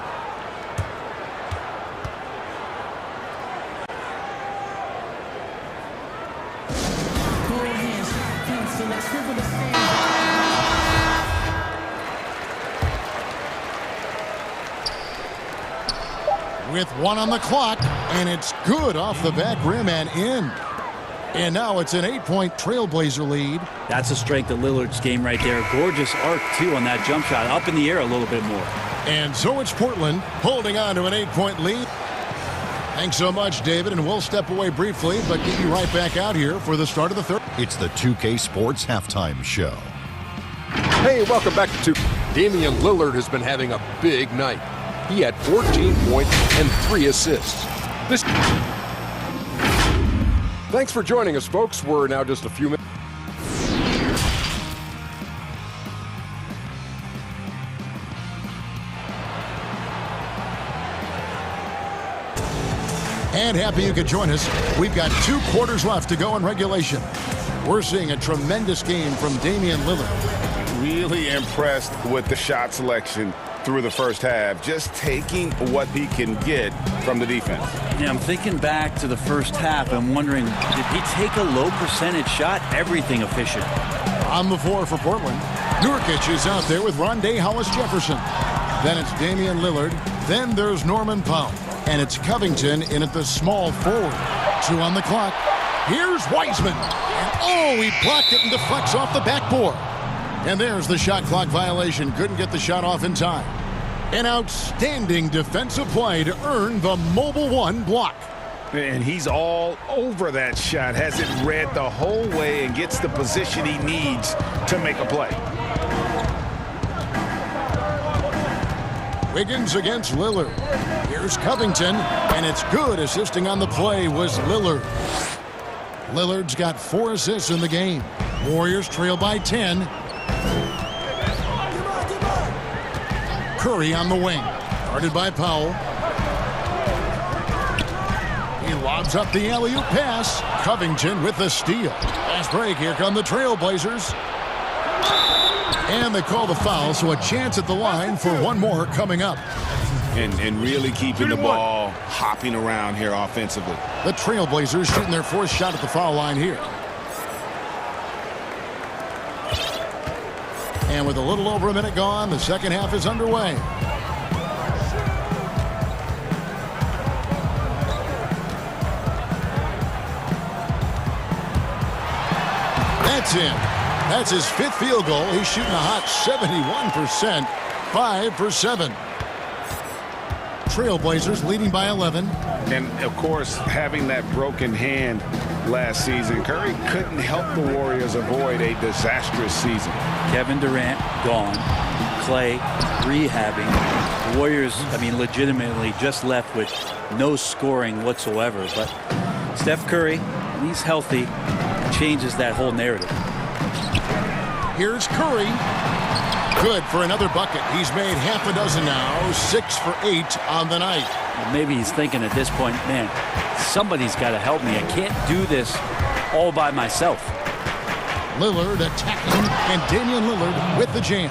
With 1 on the clock, and it's good off the back rim and in. And now it's an 8-point Trailblazer lead. That's the strength of Lillard's game right there. Gorgeous arc, too, on that jump shot. Up in the air a little bit more. And so it's Portland holding on to an 8-point lead. Thanks so much, David, and we'll step away briefly, but get you right back out here for the start of the third. It's the 2K Sports Halftime Show. Hey, welcome back to 2. Damian Lillard has been having a big night. He had 14 points and 3 assists. Thanks for joining us, folks. We're now just a few minutes. And happy you could join us. We've got 2 quarters left to go in regulation. We're seeing a tremendous game from Damian Lillard. Really impressed with the shot selection through the first half, just taking what he can get from the defense. Yeah, I'm thinking back to the first half and wondering, did he take a low percentage shot? Everything efficient. On the floor for Portland, Nurkic is out there with Rondé Hollis-Jefferson. Then it's Damian Lillard. Then there's Norman Powell. And it's Covington in at the small forward. 2 on the clock. Here's Wiseman. And he blocked it and deflects off the backboard. And there's the shot clock violation. Couldn't get the shot off in time. An outstanding defensive play to earn the Mobile 1 block. And he's all over that shot. Has it read the whole way and gets the position he needs to make a play. Wiggins against Lillard. Here's Covington, and it's good. Assisting on the play was Lillard. Lillard's got 4 assists in the game. Warriors trail by 10. Curry on the wing. Guarded by Powell. He lobs up the alley-oop pass. Covington with the steal. Fast break. Here come the Trailblazers. And they call the foul, so a chance at the line for one more coming up. And really keeping the ball hopping around here offensively. The Trailblazers shooting their fourth shot at the foul line here. And with a little over a minute gone, the second half is underway. That's in. That's his fifth field goal. He's shooting a hot 71%, 5 for 7. Trailblazers leading by 11. And, of course, having that broken hand last season, Curry couldn't help the Warriors avoid a disastrous season. Kevin Durant gone. Clay rehabbing. The Warriors, legitimately just left with no scoring whatsoever. But Steph Curry, when he's healthy, changes that whole narrative. Here's Curry. Good for another bucket. He's made half a dozen now, 6 for 8 on the night. Well, maybe he's thinking at this point, man, somebody's got to help me. I can't do this all by myself. Lillard attacking, and Damian Lillard with the jam.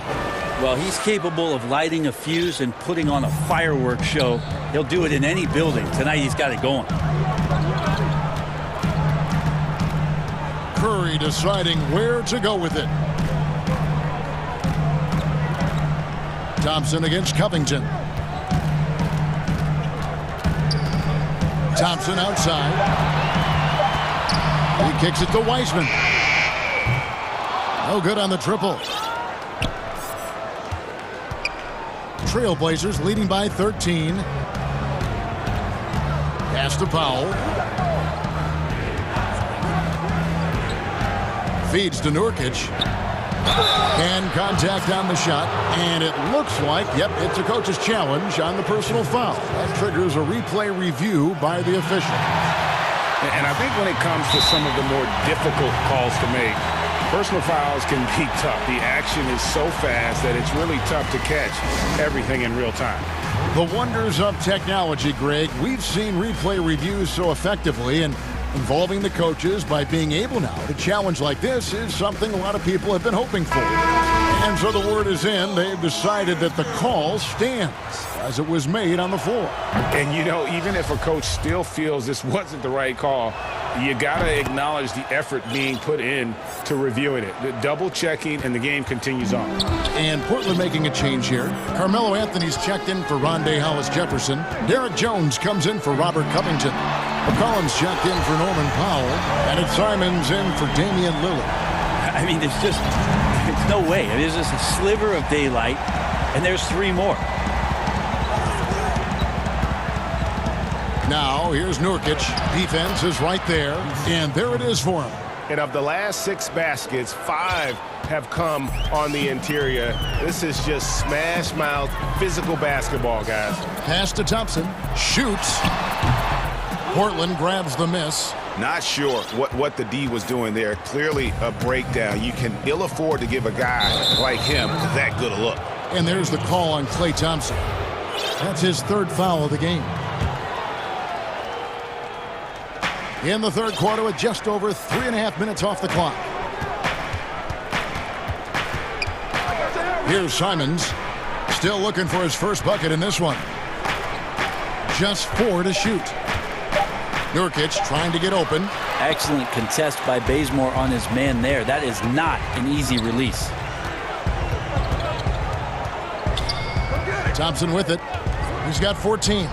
Well, he's capable of lighting a fuse and putting on a fireworks show. He'll do it in any building. Tonight he's got it going. Curry deciding where to go with it. Thompson against Covington. Thompson outside. He kicks it to Wiseman. No good on the triple. Trailblazers leading by 13. Pass to Powell. Feeds to Nurkic. And contact on the shot, and it looks like, yep, it's a coach's challenge on the personal foul. That triggers a replay review by the official. And I think when it comes to some of the more difficult calls to make, personal fouls can be tough. The action is so fast that it's really tough to catch everything in real time. The wonders of technology, Greg. We've seen replay reviews so effectively, and involving the coaches by being able now to challenge like this is something a lot of people have been hoping for. And so the word is in. They've decided that the call stands as it was made on the floor. And, even if a coach still feels this wasn't the right call, you got to acknowledge the effort being put in to reviewing it. The double checking, and the game continues on. And Portland making a change here. Carmelo Anthony's checked in for Rondé Hollis-Jefferson. Derek Jones comes in for Robert Covington. McCollum's checked in for Norman Powell. And it's Simons in for Damian Lillard. There's no way. There's just a sliver of daylight, and there's 3 more. Now, here's Nurkic. Defense is right there, and there it is for him. And of the last 6 baskets, 5 have come on the interior. This is just smash mouth physical basketball, guys. Pass to Thompson. Shoots. Portland grabs the miss. Not sure what the D was doing there. Clearly a breakdown. You can ill afford to give a guy like him that good a look. And there's the call on Klay Thompson. That's his 3rd foul of the game. In the 3rd quarter with just over 3.5 minutes off the clock. Here's Simons. Still looking for his first bucket in this one. Just 4 to shoot. Nurkic trying to get open. Excellent contest by Bazemore on his man there. That is not an easy release. Thompson with it. He's got 14.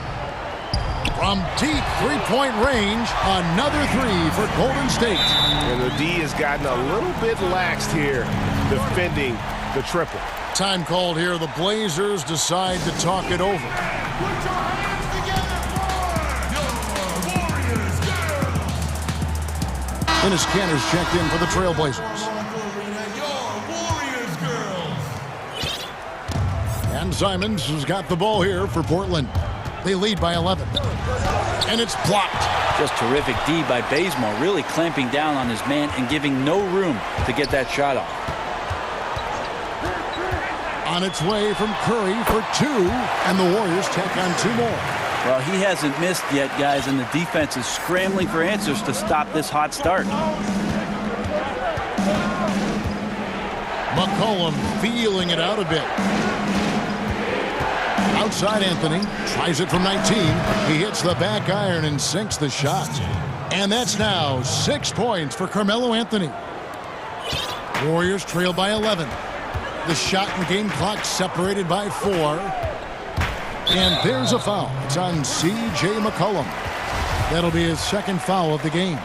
From deep three-point range, another 3 for Golden State. And the D has gotten a little bit laxed here defending the triple. Time called here. The Blazers decide to talk it over. Dennis Kanter's checked in for the Trailblazers. And Simons has got the ball here for Portland. They lead by 11. And it's blocked. Just terrific D by Bazemore, really clamping down on his man and giving no room to get that shot off. On its way from Curry for 2, and the Warriors tack on 2 more. Well, he hasn't missed yet, guys, and the defense is scrambling for answers to stop this hot start. McCollum feeling it out a bit. Outside Anthony, tries it from 19. He hits the back iron and sinks the shot. And that's now 6 points for Carmelo Anthony. Warriors trail by 11. The shot and game clock separated by 4. And there's a foul. It's on C.J. McCollum. That'll be his second foul of the game.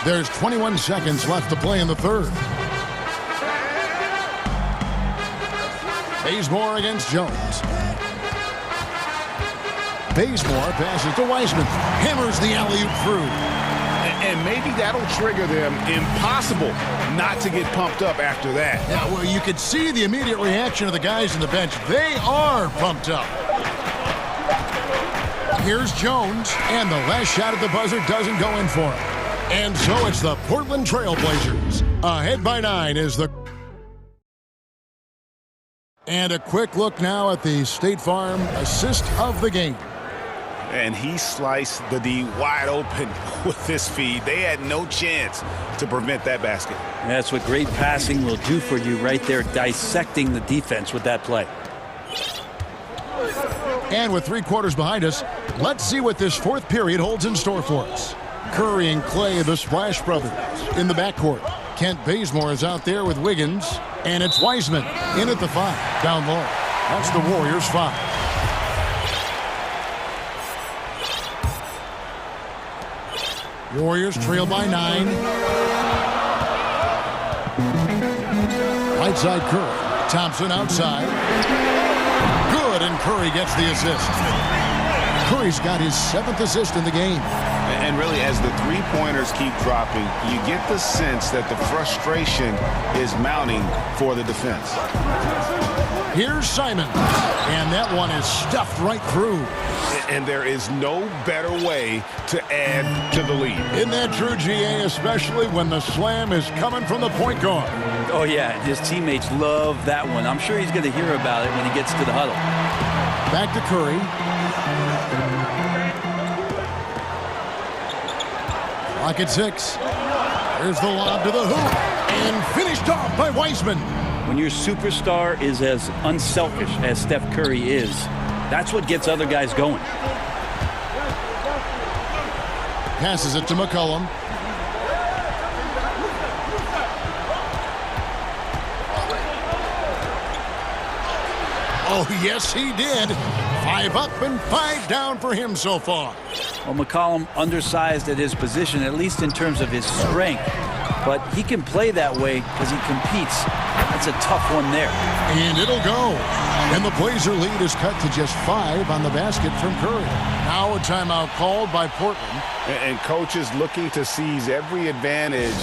There's 21 seconds left to play in the third. Bazemore against Jones. Bazemore passes to Wiseman. Hammers the alley-oop through. And maybe that'll trigger them. Impossible not to get pumped up after that. Yeah, well, you could see the immediate reaction of the guys on the bench. They are pumped up. Here's Jones, and the last shot at the buzzer doesn't go in for him. And so it's the Portland Trail Blazers. Ahead by 9 is the... And a quick look now at the State Farm assist of the game. And he sliced the D wide open with this feed. They had no chance to prevent that basket. That's what great passing will do for you right there, dissecting the defense with that play. And with 3 quarters behind us, let's see what this fourth period holds in store for us. Curry and Clay, the Splash Brothers, in the backcourt. Kent Bazemore is out there with Wiggins. And it's Wiseman in at the 5, down low. That's the Warriors' 5. Warriors trail by 9. Right side Curry. Thompson outside. Good, and Curry gets the assist. Curry's got his 7th assist in the game. And really, as the three-pointers keep dropping, you get the sense that the frustration is mounting for the defense. Here's Simon, and that one is stuffed right through. And there is no better way to add to the lead. Isn't that true, GA, especially when the slam is coming from the point guard? Oh, yeah, his teammates love that one. I'm sure he's going to hear about it when he gets to the huddle. Back to Curry. Clock at 6. There's the lob to the hoop. And finished off by Wiseman. When your superstar is as unselfish as Steph Curry is, that's what gets other guys going. Passes it to McCollum. Oh, yes, he did. 5 up and 5 down for him so far. Well, McCollum undersized at his position, at least in terms of his strength. But he can play that way because he competes. That's a tough one there. And it'll go. And the Blazer lead is cut to just 5 on the basket from Curry. Now a timeout called by Portland. And coaches looking to seize every advantage,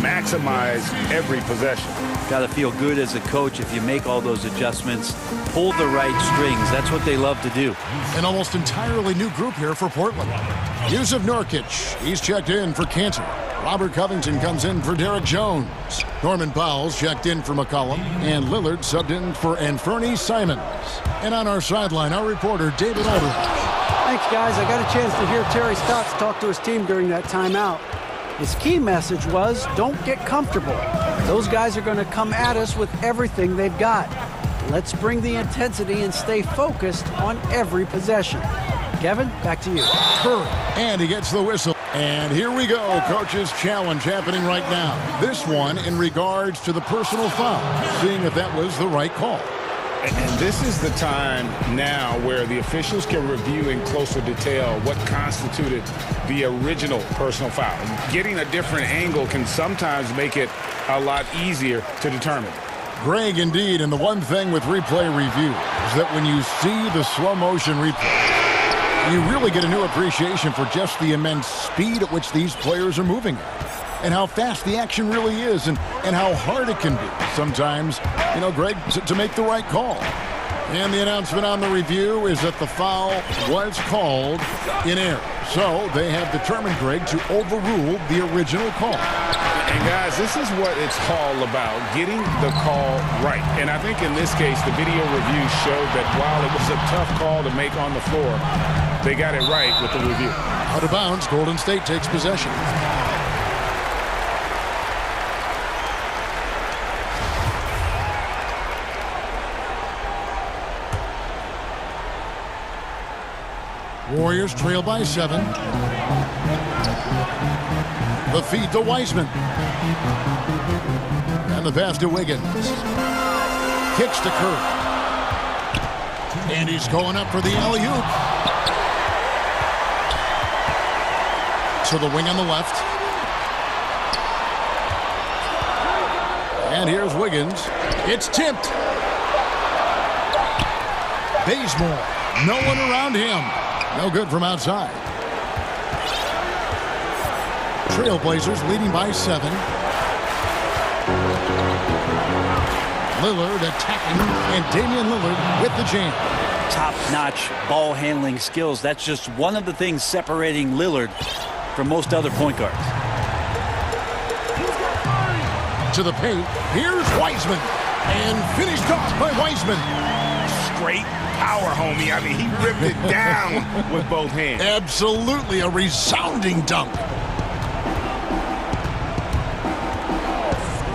maximize every possession. Got to feel good as a coach if you make all those adjustments, pull the right strings. That's what they love to do. An almost entirely new group here for Portland. Yusuf Nurkic, he's checked in for Cantor. Robert Covington comes in for Derek Jones. Norman Powell's checked in for McCollum. And Lillard subbed in for Anferny Simons. And on our sideline, our reporter, David Aldridge. Thanks, guys. I got a chance to hear Terry Stotts talk to his team during that timeout. His key message was, don't get comfortable. Those guys are going to come at us with everything they've got. Let's bring the intensity and stay focused on every possession. Kevin, back to you. Curry, and he gets the whistle. And here we go, coach's challenge happening right now. This one in regards to the personal foul, seeing if that was the right call. And this is the time now where the officials can review in closer detail what constituted the original personal foul. Getting a different angle can sometimes make it a lot easier to determine. Greg, indeed, and the one thing with replay review is that when you see the slow motion replay, you really get a new appreciation for just the immense speed at which these players are moving at. And how fast the action really is, and how hard it can be sometimes, Greg, to make the right call. And the announcement on the review is that the foul was called in error. So they have determined, Greg, to overrule the original call. And guys, this is what it's all about, getting the call right. And I think in this case, the video review showed that while it was a tough call to make on the floor, they got it right with the review. Out of bounds, Golden State takes possession. Warriors trail by 7. The feed to Wiseman. And the pass to Wiggins. Kicks to Curry. And he's going up for the alley-oop. To the wing on the left. And here's Wiggins. It's tipped. Bazemore. No one around him. No good from outside. Trailblazers leading by 7. Lillard attacking, and Damian Lillard with the jam. Top-notch ball handling skills. That's just one of the things separating Lillard from most other point guards. To the paint. Here's Wiseman. And finished off by Wiseman. Straight power, homie. I mean, he ripped it down with both hands. Absolutely a resounding dunk.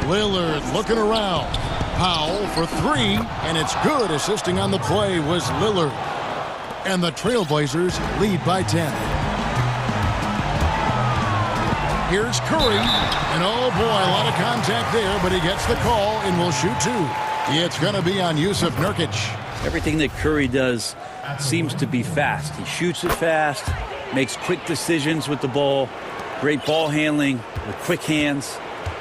Lillard looking around. Powell for 3, and it's good. Assisting on the play was Lillard. And the Trailblazers lead by 10. Here's Curry. And oh boy, a lot of contact there, but he gets the call and will shoot 2. It's going to be on Jusuf Nurkic. Everything that Curry does seems to be fast. He shoots it fast, makes quick decisions with the ball, great ball handling with quick hands.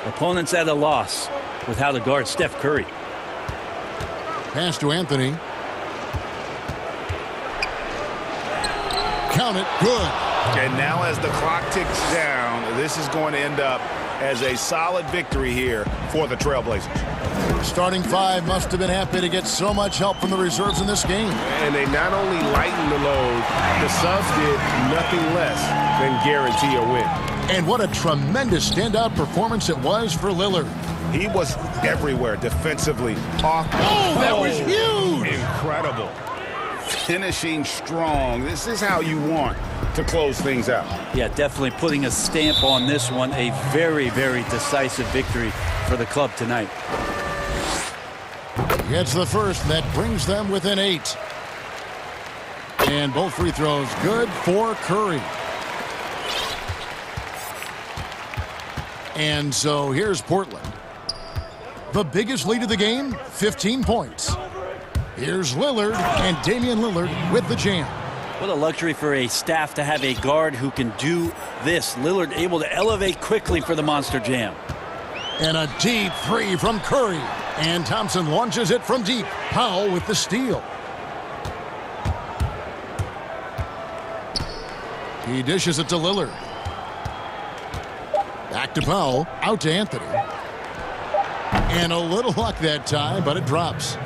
Opponents at a loss with how to guard Steph Curry. Pass to Anthony. Count it. Good. And now as the clock ticks down, this is going to end up as a solid victory here for the Trailblazers. Starting 5 must have been happy to get so much help from the reserves in this game. And they not only lightened the load, the subs did nothing less than guarantee a win. And what a tremendous standout performance it was for Lillard. He was everywhere defensively. That was huge! Incredible. Finishing strong. This is how you want to close things out. Yeah, definitely putting a stamp on this one. A very, very decisive victory for the club tonight. Gets the first, and that brings them within 8. And both free throws good for Curry. And so here's Portland. The biggest lead of the game, 15 points. Here's Lillard, and Damian Lillard with the jam. What a luxury for a staff to have a guard who can do this. Lillard able to elevate quickly for the monster jam. And a deep 3 from Curry. And Thompson launches it from deep. Powell with the steal. He dishes it to Lillard. Back to Powell. Out to Anthony. And a little luck that time, but it drops.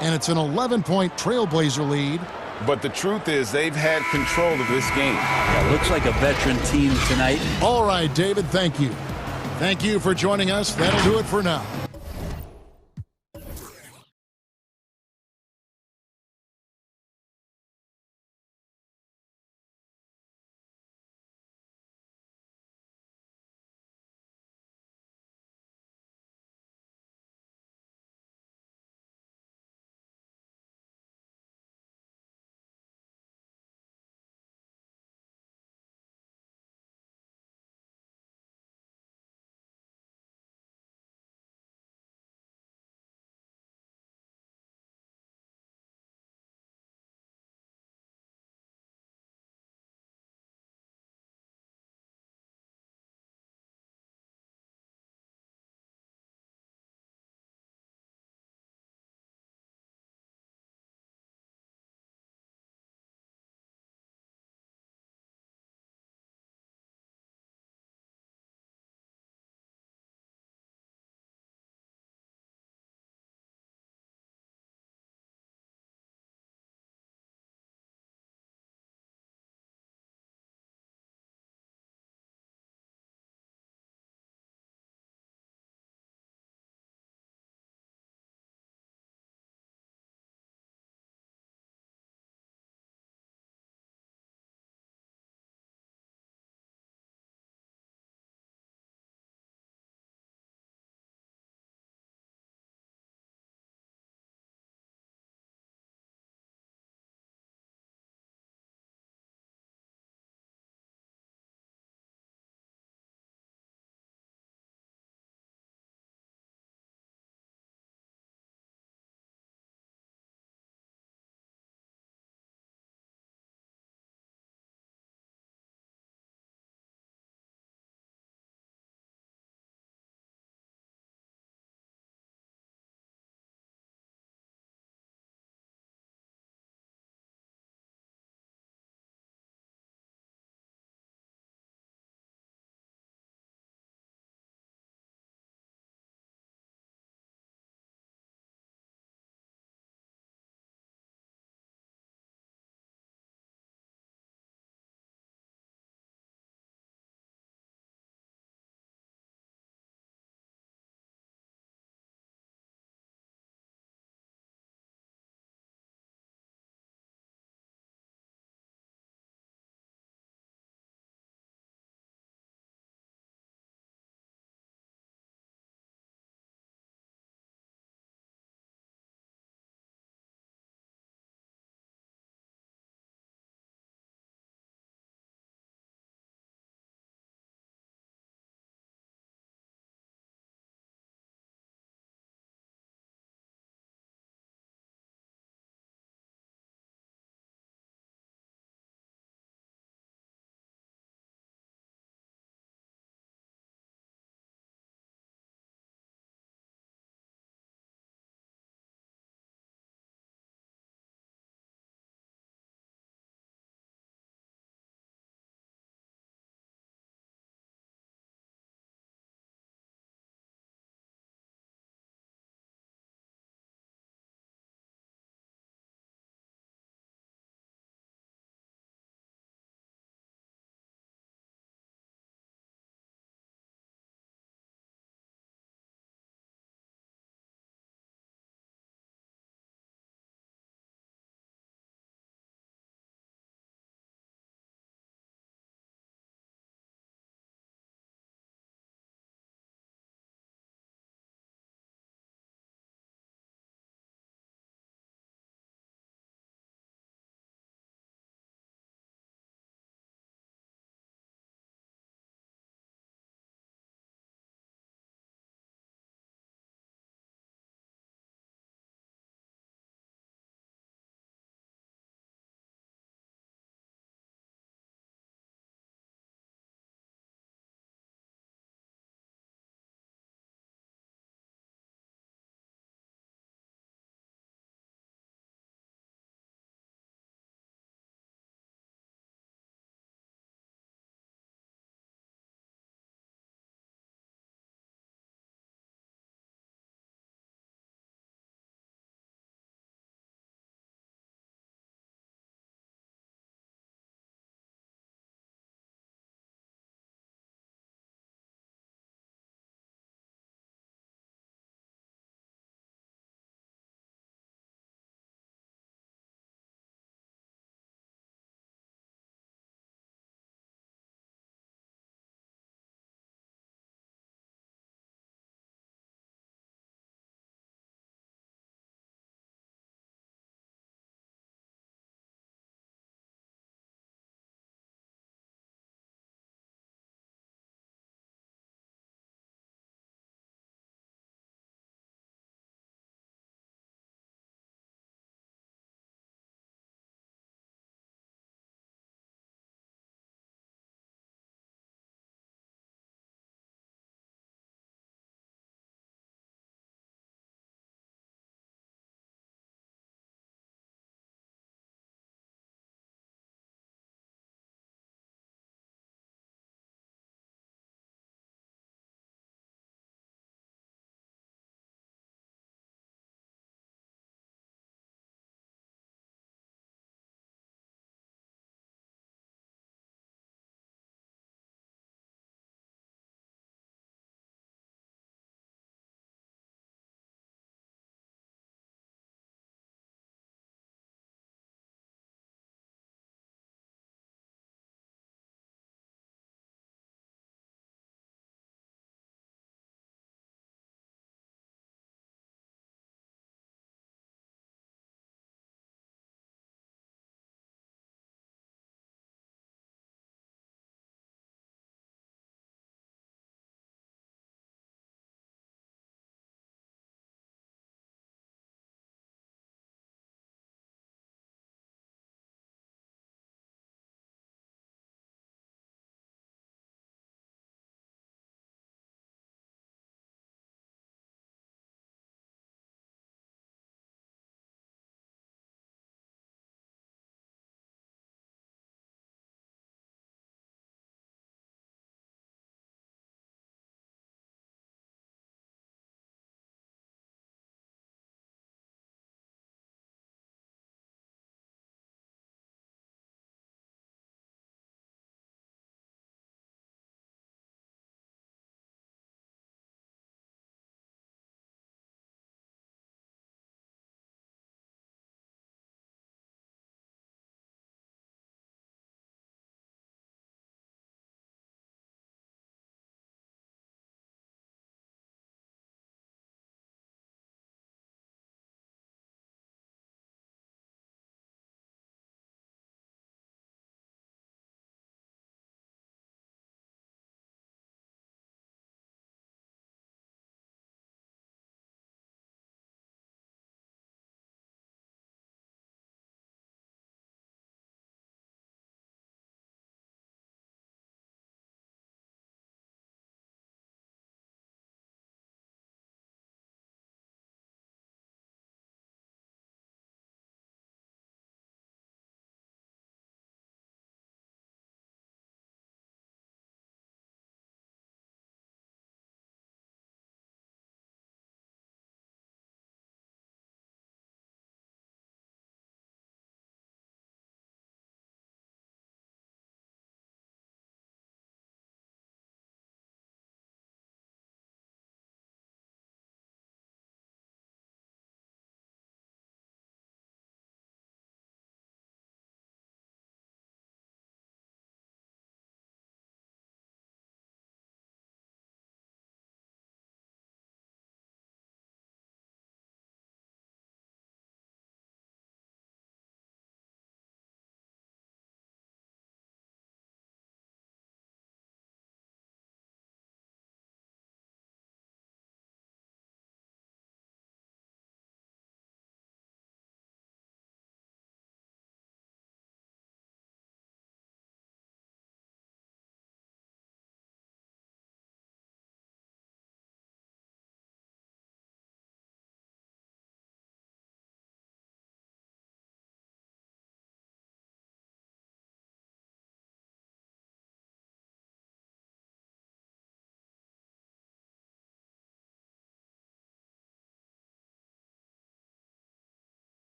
And it's an 11-point Trailblazer lead. But the truth is they've had control of this game. Yeah, looks like a veteran team tonight. All right, David, thank you. Thank you for joining us. That'll do it for now.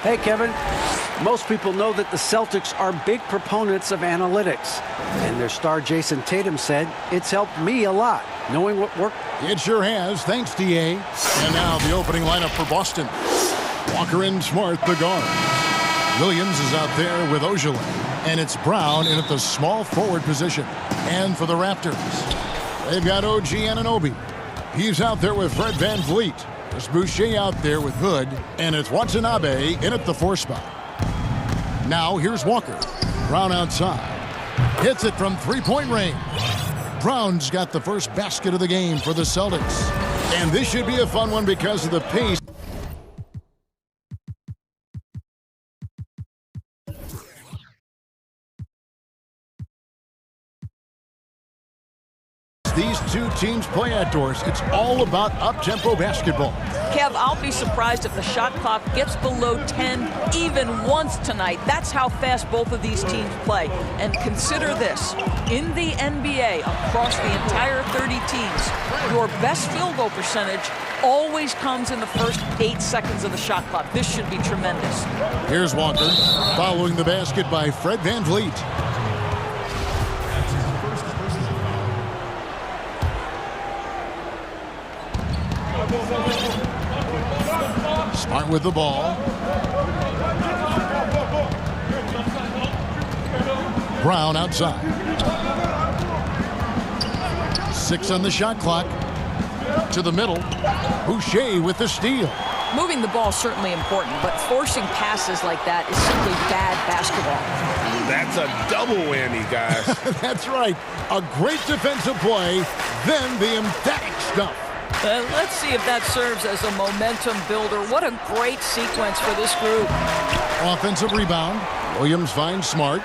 Hey, Kevin. Most people know that the Celtics are big proponents of analytics. And their star Jason Tatum said, it's helped me a lot, knowing what worked. It sure has. Thanks, DA. And now the opening lineup for Boston. Walker and Smart, the guards. Williams is out there with Ojale. And it's Brown in at the small forward position. And for the Raptors, they've got OG Anunoby. He's out there with Fred VanVleet. It's Boucher out there with Hood. And it's Watanabe in at the 4 spot. Now here's Walker. Brown outside. Hits it from three-point range. Brown's got the first basket of the game for the Celtics. And this should be a fun one because of the pace. These two teams play outdoors. It's all about up-tempo basketball. Kev, I'll be surprised if the shot clock gets below 10 even once tonight. That's how fast both of these teams play. And consider this. In the NBA, across the entire 30 teams, your best field goal percentage always comes in the first 8 seconds of the shot clock. This should be tremendous. Here's Walker, following the basket by Fred VanVleet. Smart with the ball. Brown outside. 6 on the shot clock. To the middle. Boucher with the steal. Moving the ball is certainly important, but forcing passes like that is simply bad basketball. That's a double whammy, guys. That's right. A great defensive play, then the emphatic stuff. Let's see if that serves as a momentum builder. What a great sequence for this group. Offensive rebound. Williams finds Smart.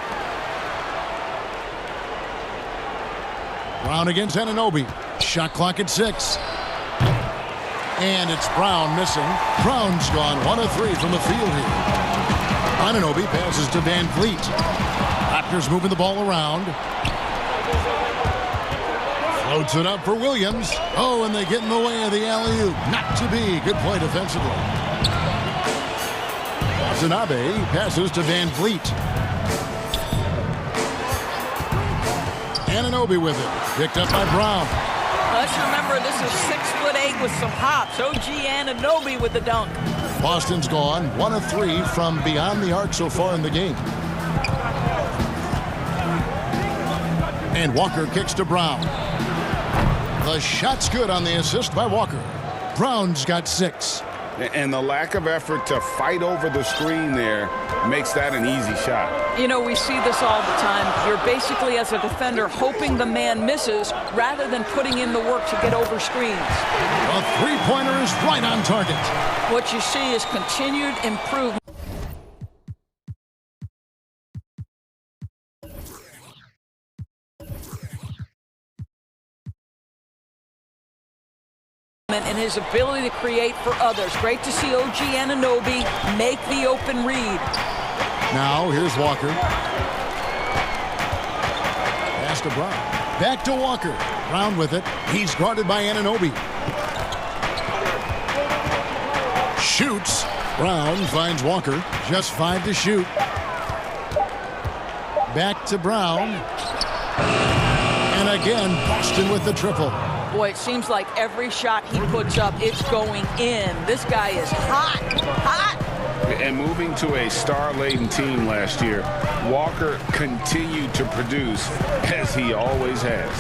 Brown against Anunoby. Shot clock at 6. And it's Brown missing. Brown's gone 1 of 3 from the field here. Anunoby passes to VanVleet. Raptors moving the ball around. Floats it up for Williams. Oh, and they get in the way of the alley-oop. Not to be. Good play defensively. Watanabe passes to VanVleet. Anunoby with it. Picked up by Brown. Let's remember this is 6'8" with some hops. OG Anunoby with the dunk. Boston's gone 1 of 3 from beyond the arc so far in the game. And Walker kicks to Brown. The shot's good on the assist by Walker. Brown's got 6. And the lack of effort to fight over the screen there makes that an easy shot. You know, we see this all the time. You're basically, as a defender, hoping the man misses rather than putting in the work to get over screens. A three-pointer is right on target. What you see is continued improvement. And his ability to create for others. Great to see OG Anunoby make the open read. Now here's Walker. Pass to Brown. Back to Walker. Brown with it. He's guarded by Anunoby. Shoots. Brown finds Walker. Just 5 to shoot. Back to Brown. And again, Boston with the triple. Boy, it seems like every shot he puts up, it's going in. This guy is hot, hot. And moving to a star-laden team last year, Walker continued to produce as he always has.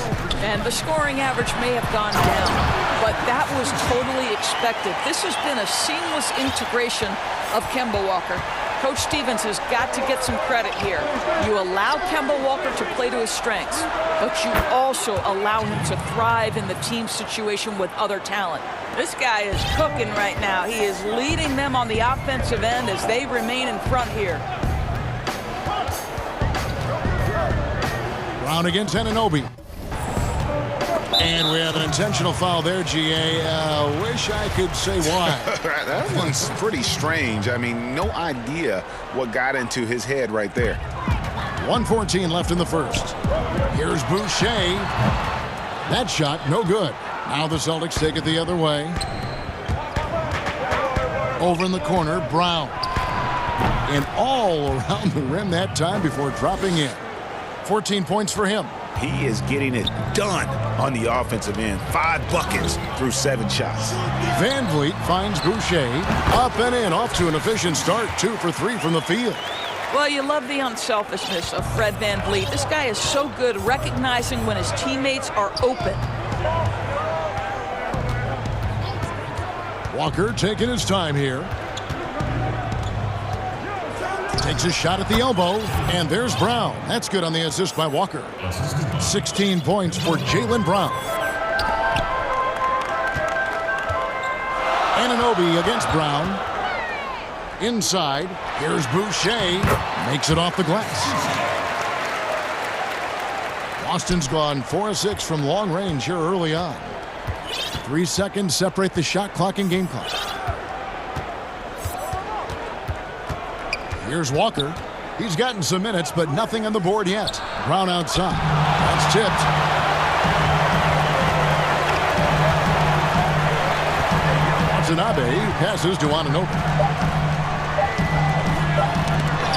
And the scoring average may have gone down, but that was totally expected. This has been a seamless integration of Kemba Walker. Coach Stevens has got to get some credit here. You allow Kemba Walker to play to his strengths, but you also allow him to thrive in the team situation with other talent. This guy is cooking right now. He is leading them on the offensive end as they remain in front here. Brown against Anunoby. And we have an intentional foul there, GA. Wish I could say why. That one's pretty strange. I mean, no idea what got into his head right there. 1:14 left in the first. Here's Boucher. That shot, no good. Now the Celtics take it the other way. Over in the corner, Brown. And all around the rim that time before dropping in. 14 points for him. He is getting it done on the offensive end. 5 buckets through 7 shots. Van Vliet finds Boucher. Up and in, off to an efficient start. 2 for 3 from the field. Well, you love the unselfishness of Fred Van Vliet. This guy is so good recognizing when his teammates are open. Walker taking his time here. Takes a shot at the elbow, and there's Brown. That's good on the assist by Walker. 16 points for Jaylen Brown. Anunoby against Brown. Inside, here's Boucher. Makes it off the glass. Boston's gone 4 of 6 from long range here early on. 3 seconds separate the shot clock and game clock. Here's Walker. He's gotten some minutes, but nothing on the board yet. Brown outside. That's tipped. Watanabe passes to Anunoby.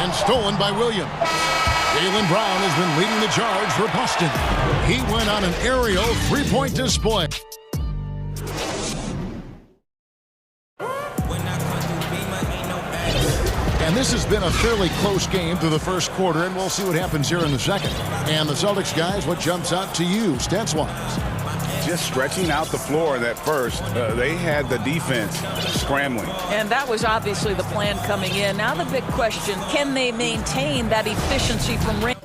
And stolen by Williams. Jaylen Brown has been leading the charge for Boston. He went on an aerial 3-point display. And this has been a fairly close game through the first quarter, and we'll see what happens here in the second. And the Celtics guys, what jumps out to you, stats-wise? Just stretching out the floor in that first. They had the defense scrambling. And that was obviously the plan coming in. Now the big question, can they maintain that efficiency from range?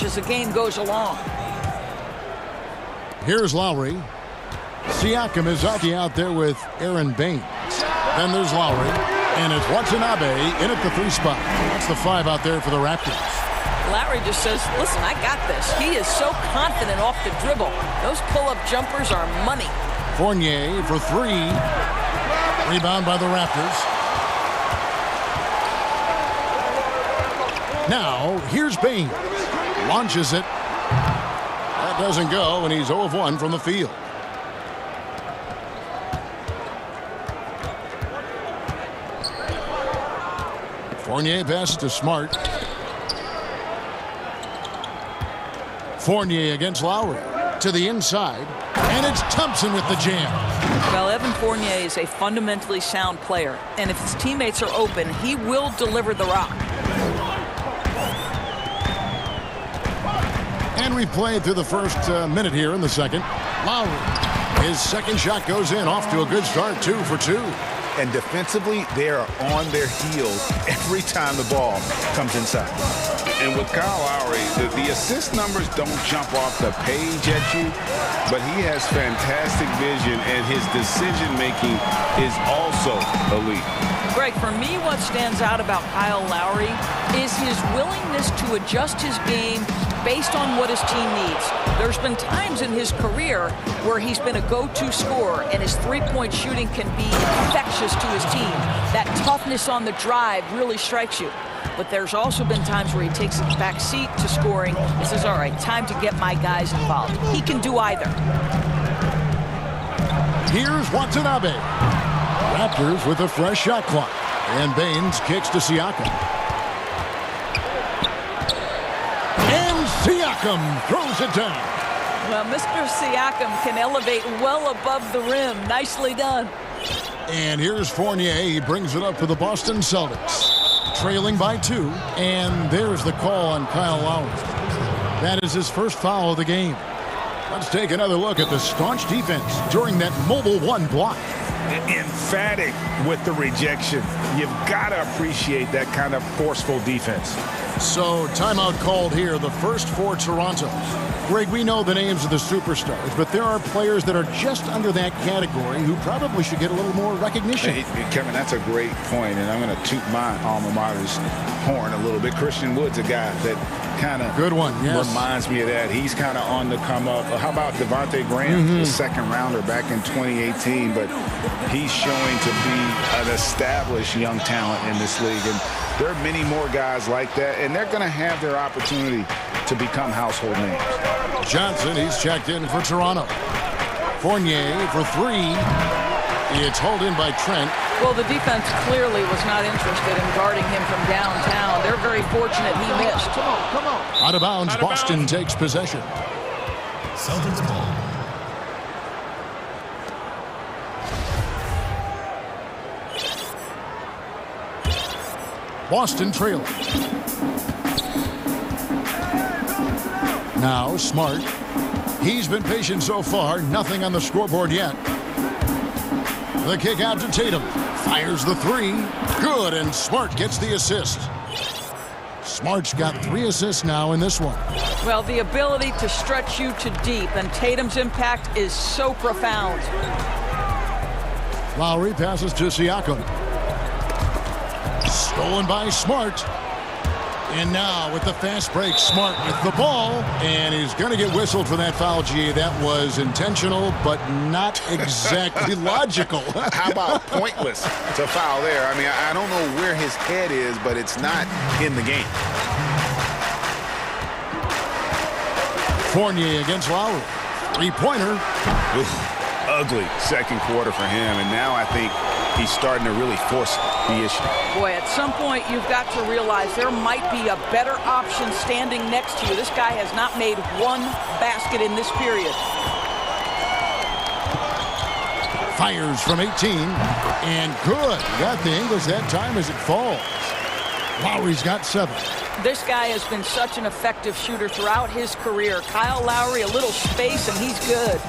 As the game goes along. Here's Lowry. Siakam is out there with Aaron Baines. Then there's Lowry. And it's Watanabe in at the 3 spot. That's the 5 out there for the Raptors. Lowry just says, listen, I got this. He is so confident off the dribble. Those pull-up jumpers are money. Fournier for 3. Rebound by the Raptors. Now, here's Baines. Launches it. That doesn't go, and he's 0 of 1 from the field. Fournier passes to Smart. Fournier against Lowry. To the inside. And it's Thompson with the jam. Well, Evan Fournier is a fundamentally sound player. And if his teammates are open, he will deliver the rock. And we played through the first minute here in the second. Lowry. His second shot goes in. Off to a good start. 2 for 2. And defensively, they are on their heels every time the ball comes inside. And with Kyle Lowry, the assist numbers don't jump off the page at you, but he has fantastic vision, and his decision-making is also elite. Greg, for me, what stands out about Kyle Lowry is his willingness to adjust his game based on what his team needs. There's been times in his career where he's been a go-to scorer, and his three-point shooting can be infectious to his team. That toughness on the drive really strikes you. But there's also been times where he takes a back seat to scoring and says, all right, time to get my guys involved. He can do either. Here's Watanabe. Raptors with a fresh shot clock. And Baines kicks to Siakam. And Siakam throws it down. Well, Mr. Siakam can elevate well above the rim. Nicely done. And here's Fournier. He brings it up for the Boston Celtics. Trailing by 2. And there's the call on Kyle Lowry. That is his first foul of the game. Let's take another look at the staunch defense during that mobile 1 block. Emphatic with the rejection. You've got to appreciate that kind of forceful defense. So timeout called here, the first for Toronto. Greg, we know the names of the superstars, but there are players that are just under that category who probably should get a little more recognition. Hey, Kevin, that's a great point, and I'm going to toot my alma mater's horn a little bit. Christian Wood's a guy that kind of good one, yes. Reminds me of that. He's kind of on the come up. How about Devontae Graham, the second rounder back in 2018, but he's showing to be an established young talent in this league, and there are many more guys like that, and they're going to have their opportunity to become household names. Johnson, he's checked in for Toronto. Fournier for three. It's hauled in by Trent. Well, the defense clearly was not interested in guarding him from downtown. They're very fortunate he missed. Come on. Out of bounds, Boston takes possession. Celtics ball. Boston trailing. Now Smart. He's been patient so far. Nothing on the scoreboard yet. The kick out to Tatum. Fires the three. Good, and Smart gets the assist. Smart's got 3 assists now in this one. Well, the ability to stretch you to deep, and Tatum's impact is so profound. Lowry passes to Siakam. Stolen by Smart. And now with the fast break, Smart with the ball. And he's going to get whistled for that foul, G. That was intentional, but not exactly logical. How about pointless to foul there? I mean, I don't know where his head is, but it's not in the game. Fournier against Lowry. Three-pointer. Ugly second quarter for him, and now I think he's starting to really force the issue. Boy, at some point you've got to realize there might be a better option standing next to you. This guy has not made one basket in this period. Fires from 18, and good. Got the English that time as it falls. Lowry's got 7. This guy has been such an effective shooter throughout his career. Kyle Lowry, a little space, and he's good.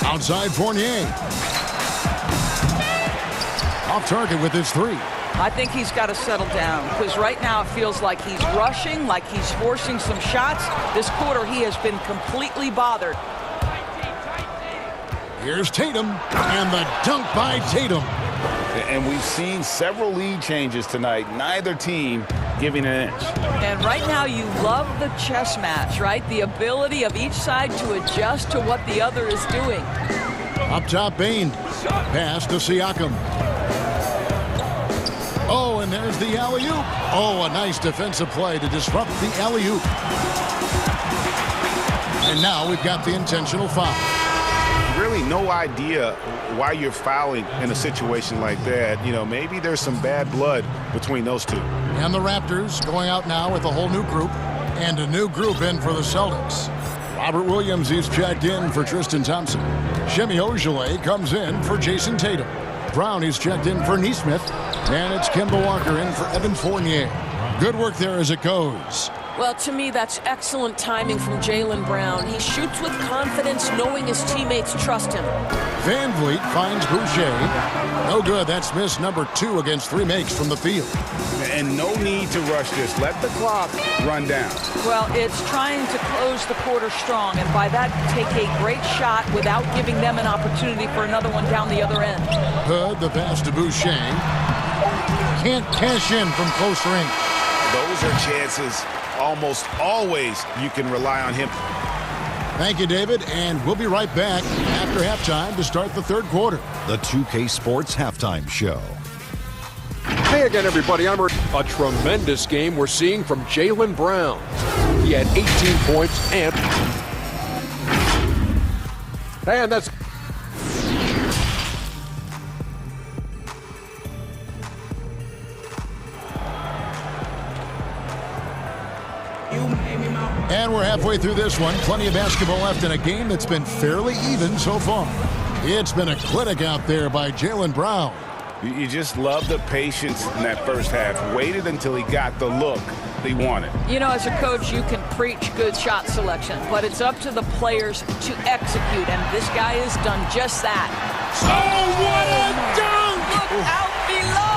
Outside Fournier. Off target with his 3. I think he's got to settle down, because right now it feels like he's rushing, like he's forcing some shots. This quarter he has been completely bothered. Here's Tatum, and the dunk by Tatum. And we've seen several lead changes tonight. Neither team giving an inch. And right now you love the chess match, right? The ability of each side to adjust to what the other is doing. Up top, Bain. Pass to Siakam. Oh, and there's the alley-oop. Oh, a nice defensive play to disrupt the alley-oop. And now we've got the intentional foul. Really no idea why you're fouling in a situation like that. You know, maybe there's some bad blood between those two. And the Raptors going out now with a whole new group. And a new group in for the Celtics. Robert Williams, he's checked in for Tristan Thompson. Shemi Ojeleye comes in for Jason Tatum. Brown, he's checked in for Neesmith. And it's Kemba Walker in for Evan Fournier. Good work there as it goes. Well, to me, that's excellent timing from Jaylen Brown. He shoots with confidence, knowing his teammates trust him. Van Vliet finds Boucher. No good. That's miss number 2 against 3 makes from the field. And no need to rush this. Let the clock run down. Well, it's trying to close the quarter strong, and by that, take a great shot without giving them an opportunity for another one down the other end. Hood, the pass to Boucher. Can't cash in from close range. Those are chances almost always you can rely on him. Thank you, David, and we'll be right back after halftime to start the third quarter. The 2K Sports Halftime Show. Hey again, everybody. A tremendous game we're seeing from Jaylen Brown. He had 18 points and that's... And we're halfway through this one. Plenty of basketball left in a game that's been fairly even so far. It's been a clinic out there by Jaylen Brown. You just love the patience in that first half. Waited until he got the look he wanted. You know, as a coach, you can preach good shot selection, but it's up to the players to execute, and this guy has done just that. Oh, what a dunk! Look out below!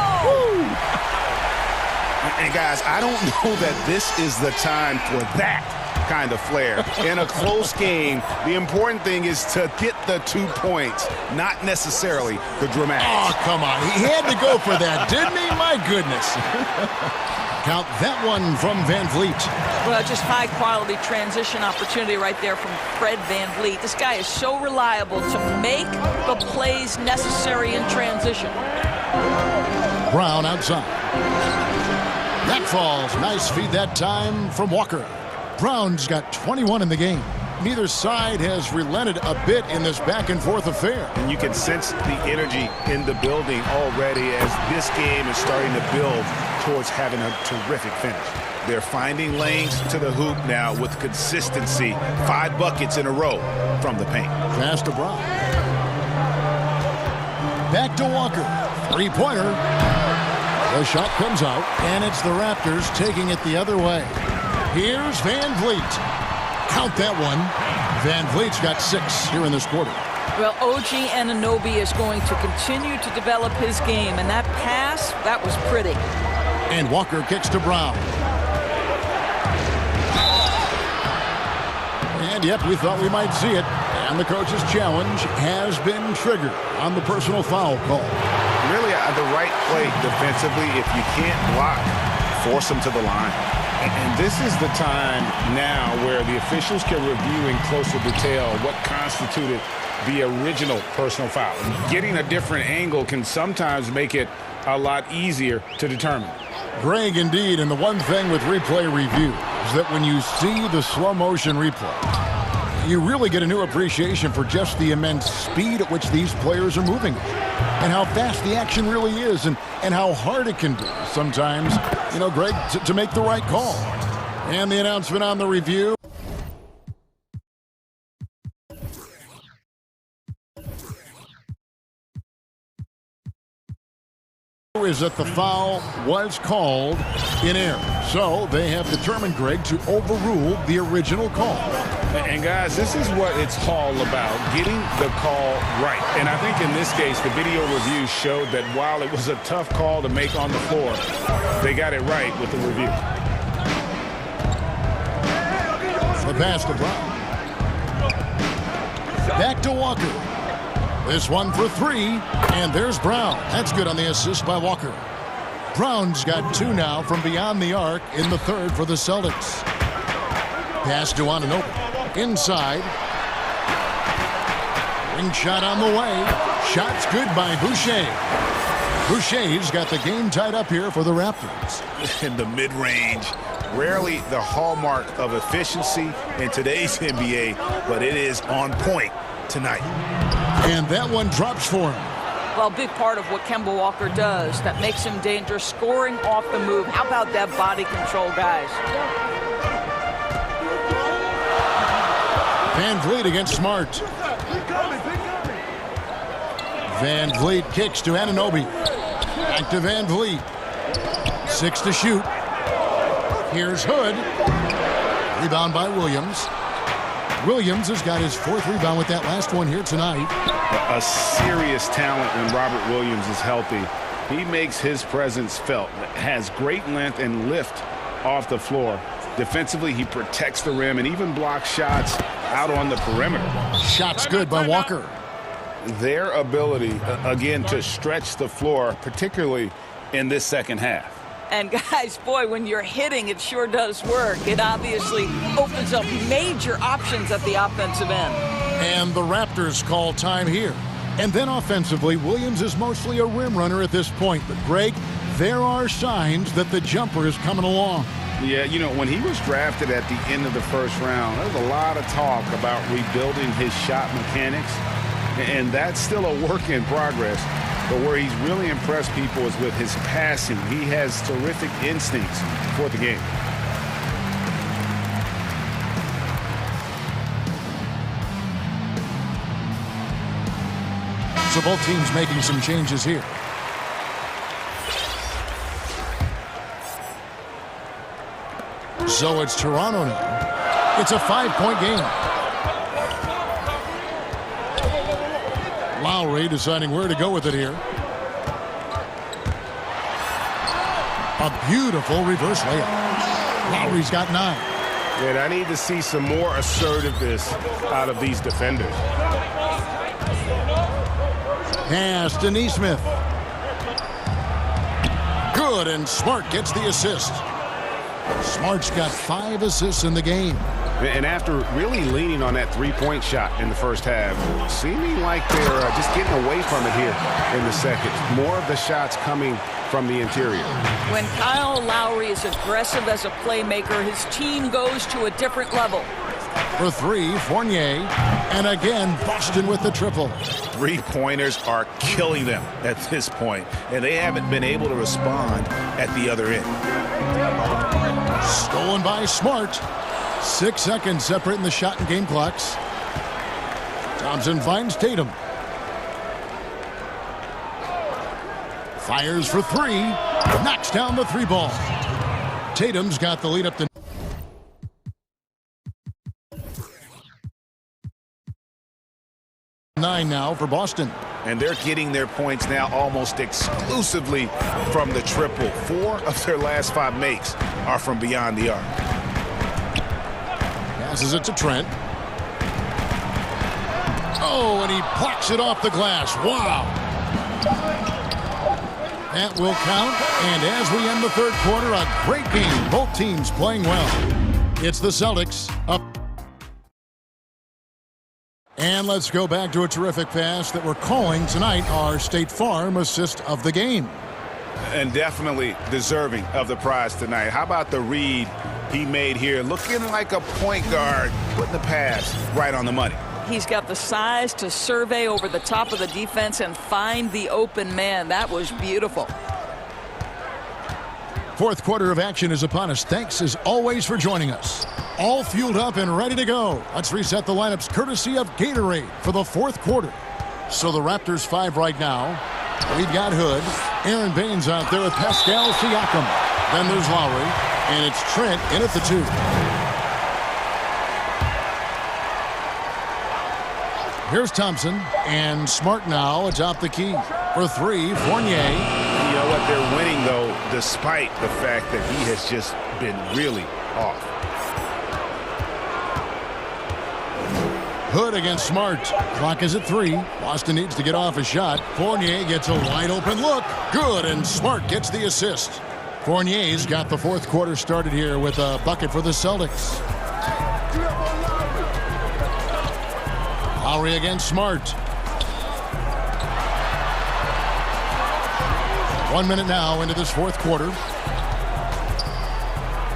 And guys, I don't know that this is the time for that kind of flair. In a close game, the important thing is to get the 2 points, not necessarily the dramatics. Oh, come on. He had to go for that, didn't he? My goodness. Count that one from Van Vliet. Well, just high-quality transition opportunity right there from Fred Van Vliet. This guy is so reliable to make the plays necessary in transition. Brown outside. That falls. Nice feed that time from Walker. Brown's got 21 in the game. Neither side has relented a bit in this back-and-forth affair. And you can sense the energy in the building already as this game is starting to build towards having a terrific finish. They're finding lanes to the hoop now with consistency. 5 buckets in a row from the paint. Pass to Brown. Back to Walker. Three-pointer. The shot comes out, and it's the Raptors taking it the other way. Here's Van Vliet. Count that one. Van Vliet's got 6 here in this quarter. Well, OG Anunoby is going to continue to develop his game, and that pass, that was pretty. And Walker kicks to Brown. And yep, we thought we might see it. And the coach's challenge has been triggered on the personal foul call. Really the right play defensively. If you can't block, force them to the line. And this is the time now where the officials can review in closer detail what constituted the original personal foul. Getting a different angle can sometimes make it a lot easier to determine. Greg, indeed, and the one thing with replay review is that when you see the slow motion replay, you really get a new appreciation for just the immense speed at which these players are moving and how fast the action really is and how hard it can be sometimes, you know, Greg, to make the right call. And the announcement on the review. Is that the foul was called in error. So they have determined, Greg, to overrule the original call. And guys, this is what it's all about, getting the call right. And I think in this case, the video review showed that while it was a tough call to make on the floor, they got it right with the review. The pass to Brown. Back to Walker. This one for 3, and there's Brown. That's good on the assist by Walker. Brown's got 2 now from beyond the arc in the third for the Celtics. Pass to Anunoby. Inside. Ring shot on the way. Shot's good by Boucher. Boucher's got the game tied up here for the Raptors. In the mid-range, rarely the hallmark of efficiency in today's NBA, but it is on point tonight. And that one drops for him. Well, big part of what Kemba Walker does that makes him dangerous, scoring off the move. How about that body control, guys? Van Vliet against Smart. Van Vliet kicks to Anunoby. Back to Van Vliet. 6 to shoot. Here's Hood. Rebound by Williams. Williams has got his 4th rebound with that last one here tonight. A serious talent when Robert Williams is healthy. He makes his presence felt. Has great length and lift off the floor. Defensively, he protects the rim and even blocks shots out on the perimeter. Shots good by Walker. Their ability, again, to stretch the floor, particularly in this second half. And guys, boy, when you're hitting, it sure does work. It obviously opens up major options at the offensive end. And the Raptors call time here. And then offensively, Williams is mostly a rim runner at this point. But Greg, there are signs that the jumper is coming along. Yeah, you know, when he was drafted at the end of the first round, there was a lot of talk about rebuilding his shot mechanics. And that's still a work in progress. But where he's really impressed people is with his passing. He has terrific instincts for the game. So both teams making some changes here. So it's Toronto now. It's a 5-point game. Lowry deciding where to go with it here. A beautiful reverse layup. Lowry's got 9. And I need to see some more assertiveness out of these defenders. Pass to Nesmith. Good, and Smart gets the assist. Smart's got 5 assists in the game. And after really leaning on that three-point shot in the first half, seeming like they're just getting away from it here in the second. More of the shots coming from the interior. When Kyle Lowry is aggressive as a playmaker, his team goes to a different level. For three, Fournier. And again, Boston with the triple. Three-pointers are killing them at this point, and they haven't been able to respond at the other end. Stolen by Smart. 6 seconds separating the shot and game clocks. Thompson finds Tatum. Fires for three. Knocks down the three ball. Tatum's got the lead up to 9 now for Boston. And they're getting their points now almost exclusively from the triple. 4 of their last 5 makes are from beyond the arc. Passes it to Trent. Oh, and he blocks it off the glass. Wow. That will count. And as we end the third quarter, a great game. Both teams playing well. It's the Celtics up. And let's go back to a terrific pass that we're calling tonight our State Farm assist of the game. And definitely deserving of the prize tonight. How about the read he made here? Looking like a point guard, putting the pass right on the money. He's got the size to survey over the top of the defense and find the open man. That was beautiful. Fourth quarter of action is upon us. Thanks as always for joining us. All fueled up and ready to go. Let's reset the lineups courtesy of Gatorade for the fourth quarter. So the Raptors 5 right now. We've got Hood. Aaron Baines out there with Pascal Siakam. Then there's Lowry. And it's Trent in at the 2. Here's Thompson. And Smart now atop the key. For 3, Fournier. You know what? They're winning, though, despite the fact that he has just been really off. Hood against Smart. Clock is at 3. Boston needs to get off a shot. Fournier gets a wide open look. Good, and Smart gets the assist. Fournier's got the fourth quarter started here with a bucket for the Celtics. Lowry against Smart. 1 minute now into this fourth quarter.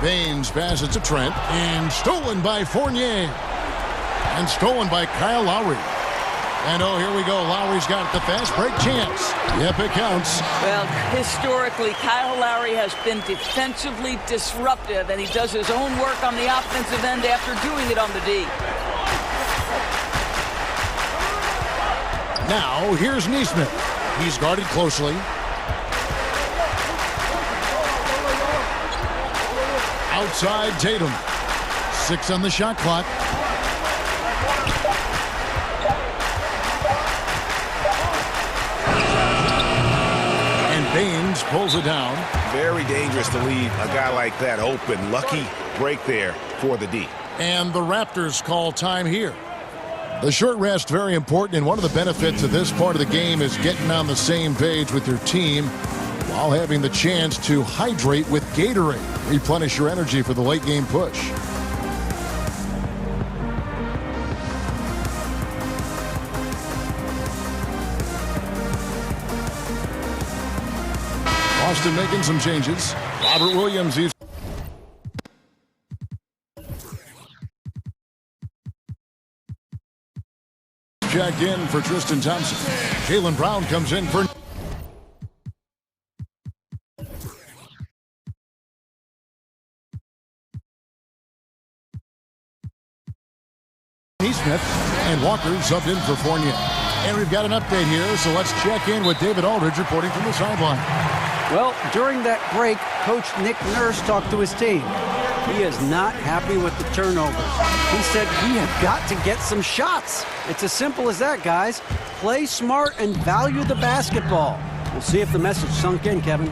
Baines passes to Trent, and stolen by Fournier. And stolen by Kyle Lowry. And oh, here we go. Lowry's got the fast break chance. Yep, it counts. Well, historically, Kyle Lowry has been defensively disruptive, and he does his own work on the offensive end after doing it on the D. Now, here's Neesmith. He's guarded closely. Outside Tatum. 6 on the shot clock. Baines pulls it down. Very dangerous to leave a guy like that open. Lucky break there for the D. And the Raptors call time here. The short rest, very important, and one of the benefits of this part of the game is getting on the same page with your team while having the chance to hydrate with Gatorade. Replenish your energy for the late game push. Boston making some changes. Robert Williams, he's checked in for Tristan Thompson. Jaylen Brown comes in for Neesmith, and Walker subbed in for Fournier. And we've got an update here, so let's check in with David Aldridge reporting from the sideline. Well, during that break, Coach Nick Nurse talked to his team. He is not happy with the turnovers. He said, we have got to get some shots. It's as simple as that, guys. Play smart and value the basketball. We'll see if the message sunk in, Kevin.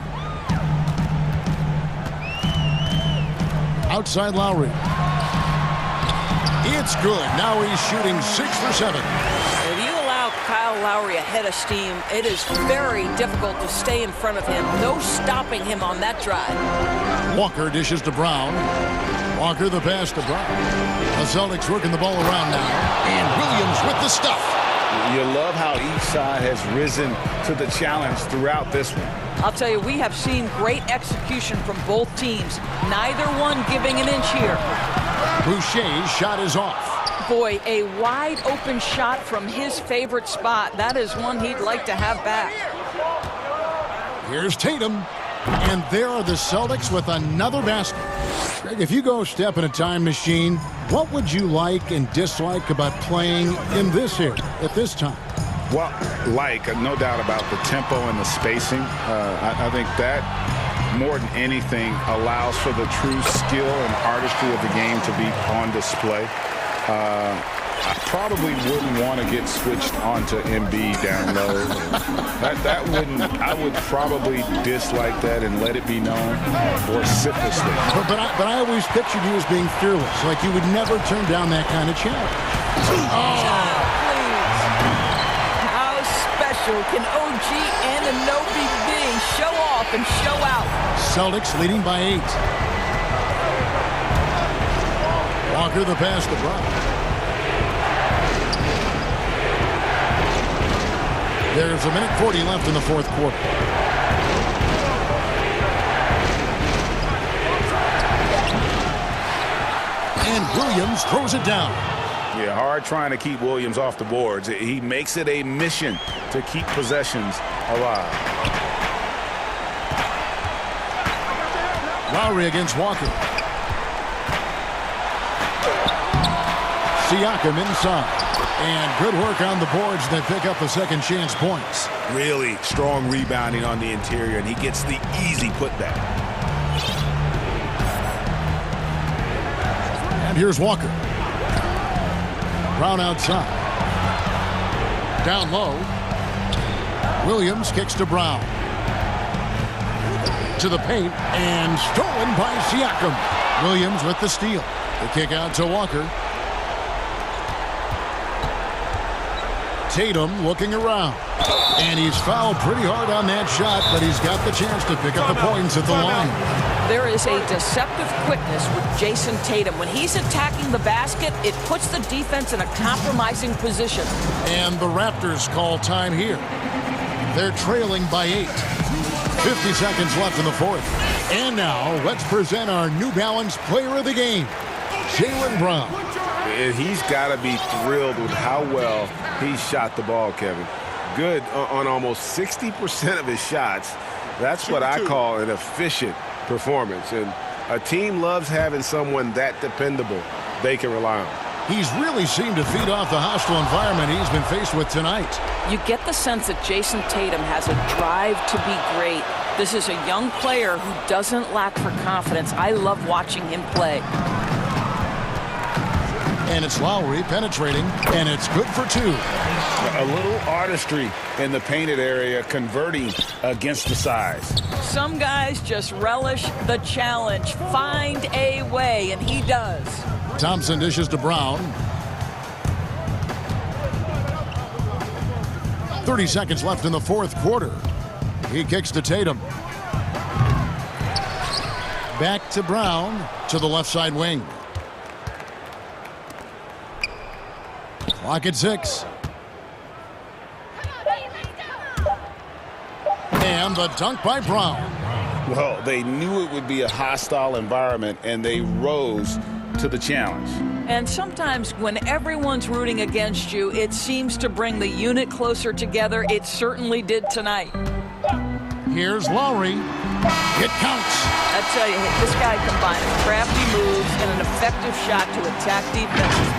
Outside Lowry. It's good. Now he's shooting 6 for 7. If you allow Kyle Lowry ahead of steam, it is very difficult to stay in front of him. No stopping him on that drive. Walker dishes to Brown. Walker the pass to Brown. The Celtics working the ball around now. And Williams with the stuff. You love how each side has risen to the challenge throughout this one. I'll tell you, we have seen great execution from both teams. Neither one giving an inch here. Boucher's shot is off. Boy, a wide open shot from his favorite spot. That is one he'd like to have back. Here's Tatum. And there are the Celtics with another basket. Greg, if you go step in a time machine, what would you like and dislike about playing in this era at this time? Well, no doubt about the tempo and the spacing. I think that, more than anything, allows for the true skill and artistry of the game to be on display. I probably wouldn't want to get switched onto MB down low. I would probably dislike that and let it be known vociferously. But I always pictured you as being fearless, like you would never turn down that kind of challenge. How special can OG Anunoby be? Show off and show out. Celtics leading by 8. Walker the pass to Brown. There's a minute 40 left in the fourth quarter. And Williams throws it down. Yeah, hard trying to keep Williams off the boards. He makes it a mission to keep possessions alive. Lowry against Walker. Siakam inside. And good work on the boards that pick up the second chance points. Really strong rebounding on the interior, and he gets the easy putback. And here's Walker. Brown outside. Down low. Williams kicks to Brown. To the paint, and stolen by Siakam. Williams with the steal. The kick out to Walker. Tatum looking around. And he's fouled pretty hard on that shot, but he's got the chance to pick up the points at the line. There is a deceptive quickness with Jason Tatum. When he's attacking the basket, it puts the defense in a compromising position. And the Raptors call time here. They're trailing by 8. 50 seconds left in the fourth. And now, let's present our New Balance player of the game, Jaylen Brown. He's got to be thrilled with how well he shot the ball, Kevin. Good on almost 60% of his shots. That's what I call an efficient performance. And a team loves having someone that dependable they can rely on. He's really seemed to feed off the hostile environment he's been faced with tonight. You get the sense that Jason Tatum has a drive to be great. This is a young player who doesn't lack for confidence. I love watching him play. And it's Lowry penetrating, and it's good for 2. A little artistry in the painted area, converting against the size. Some guys just relish the challenge. Find a way, and he does. Thompson dishes to Brown. 30 seconds left in the fourth quarter. He kicks to Tatum. Back to Brown to the left side wing. Clock at 6. And the dunk by Brown. Well, they knew it would be a hostile environment, and they rose to the challenge. And sometimes when everyone's rooting against you, it seems to bring the unit closer together. It certainly did tonight. Here's Lowry. It counts. I tell you, this guy combines crafty moves and an effective shot to attack defense.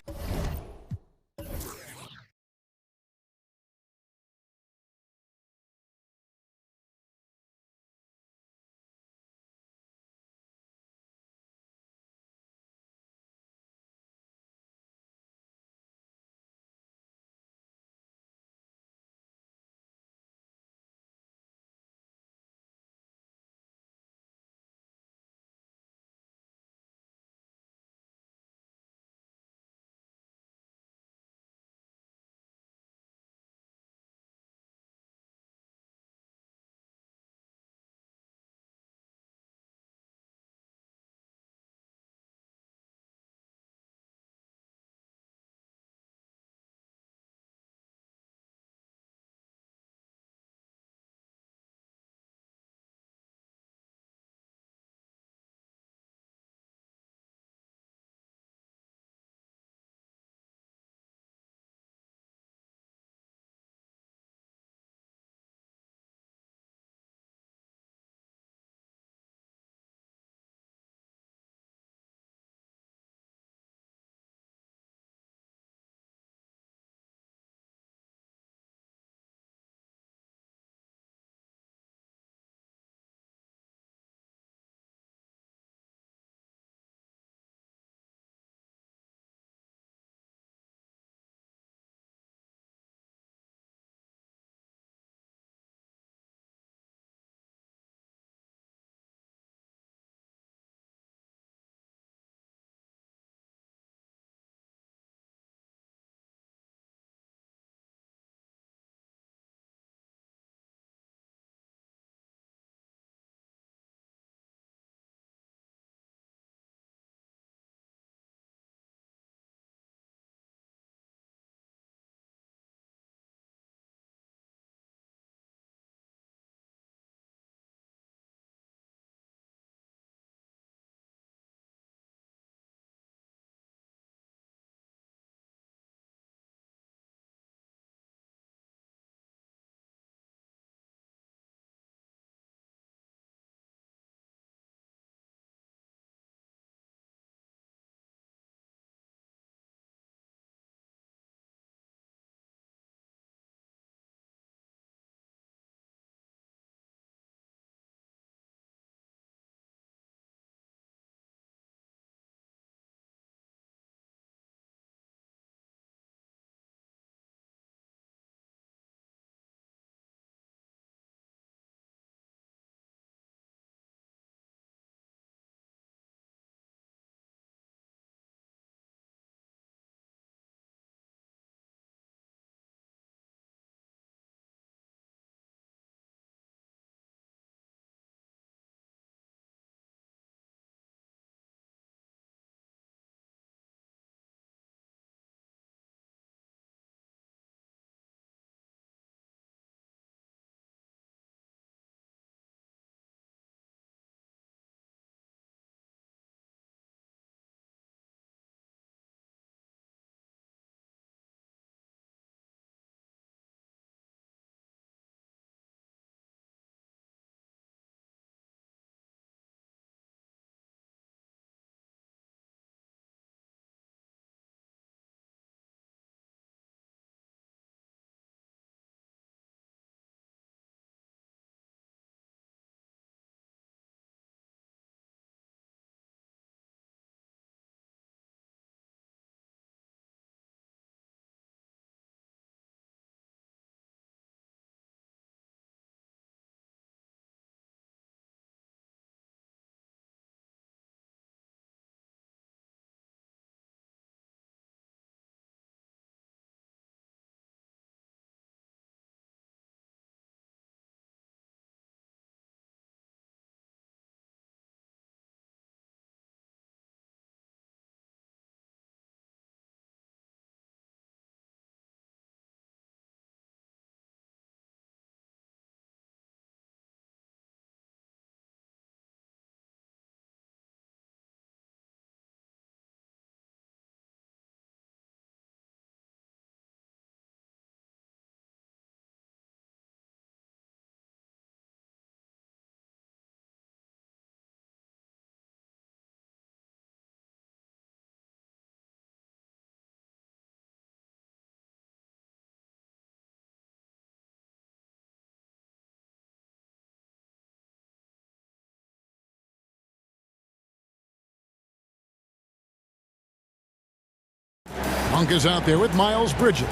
Funk is out there with Miles Bridges.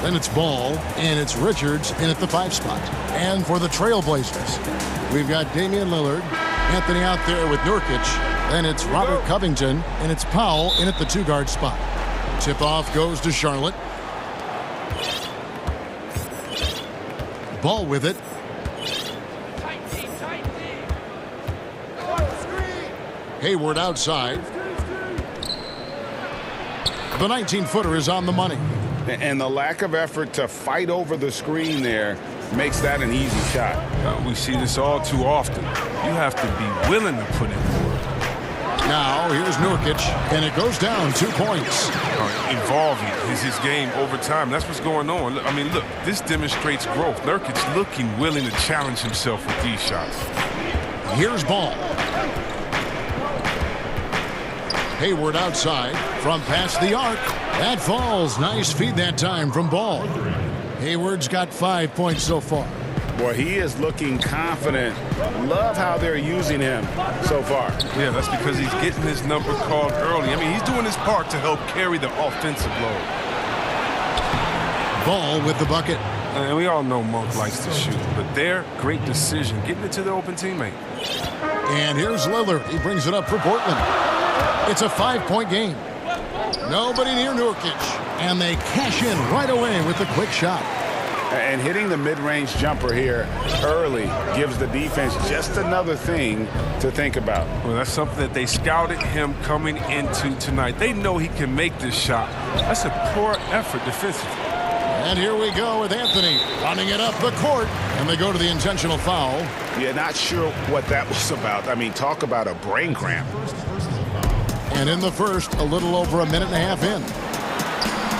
Then it's Ball, and it's Richards in at the 5 spot. And for the Trailblazers, we've got Damian Lillard, Anthony out there with Nurkic. Then it's Robert Covington, and it's Powell in at the 2-guard spot. Tip-off goes to Charlotte. Ball with it. Hayward outside. The 19-footer is on the money. And the lack of effort to fight over the screen there makes that an easy shot. We see this all too often. You have to be willing to put in work. Now, here's Nurkic, and it goes down 2 points. Evolving is his game over time. That's what's going on. I mean, look, this demonstrates growth. Nurkic looking willing to challenge himself with these shots. Here's Ball. Hayward outside from past the arc. That falls. Nice feed that time from Ball. Hayward's got 5 points so far. Boy, he is looking confident. Love how they're using him so far. Yeah, that's because he's getting his number called early. I mean, he's doing his part to help carry the offensive load. Ball with the bucket. And we all know Monk likes to shoot, but their great decision, getting it to their open teammate. And here's Lillard. He brings it up for Portland. It's a 5-point game. Nobody near Nurkic. And they cash in right away with a quick shot. And hitting the mid-range jumper here early gives the defense just another thing to think about. Well, that's something that they scouted him coming into tonight. They know he can make this shot. That's a poor effort defensively. And here we go with Anthony running it up the court. And they go to the intentional foul. Yeah, not sure what that was about. I mean, talk about a brain cramp. And in the first, a little over a minute and a half in.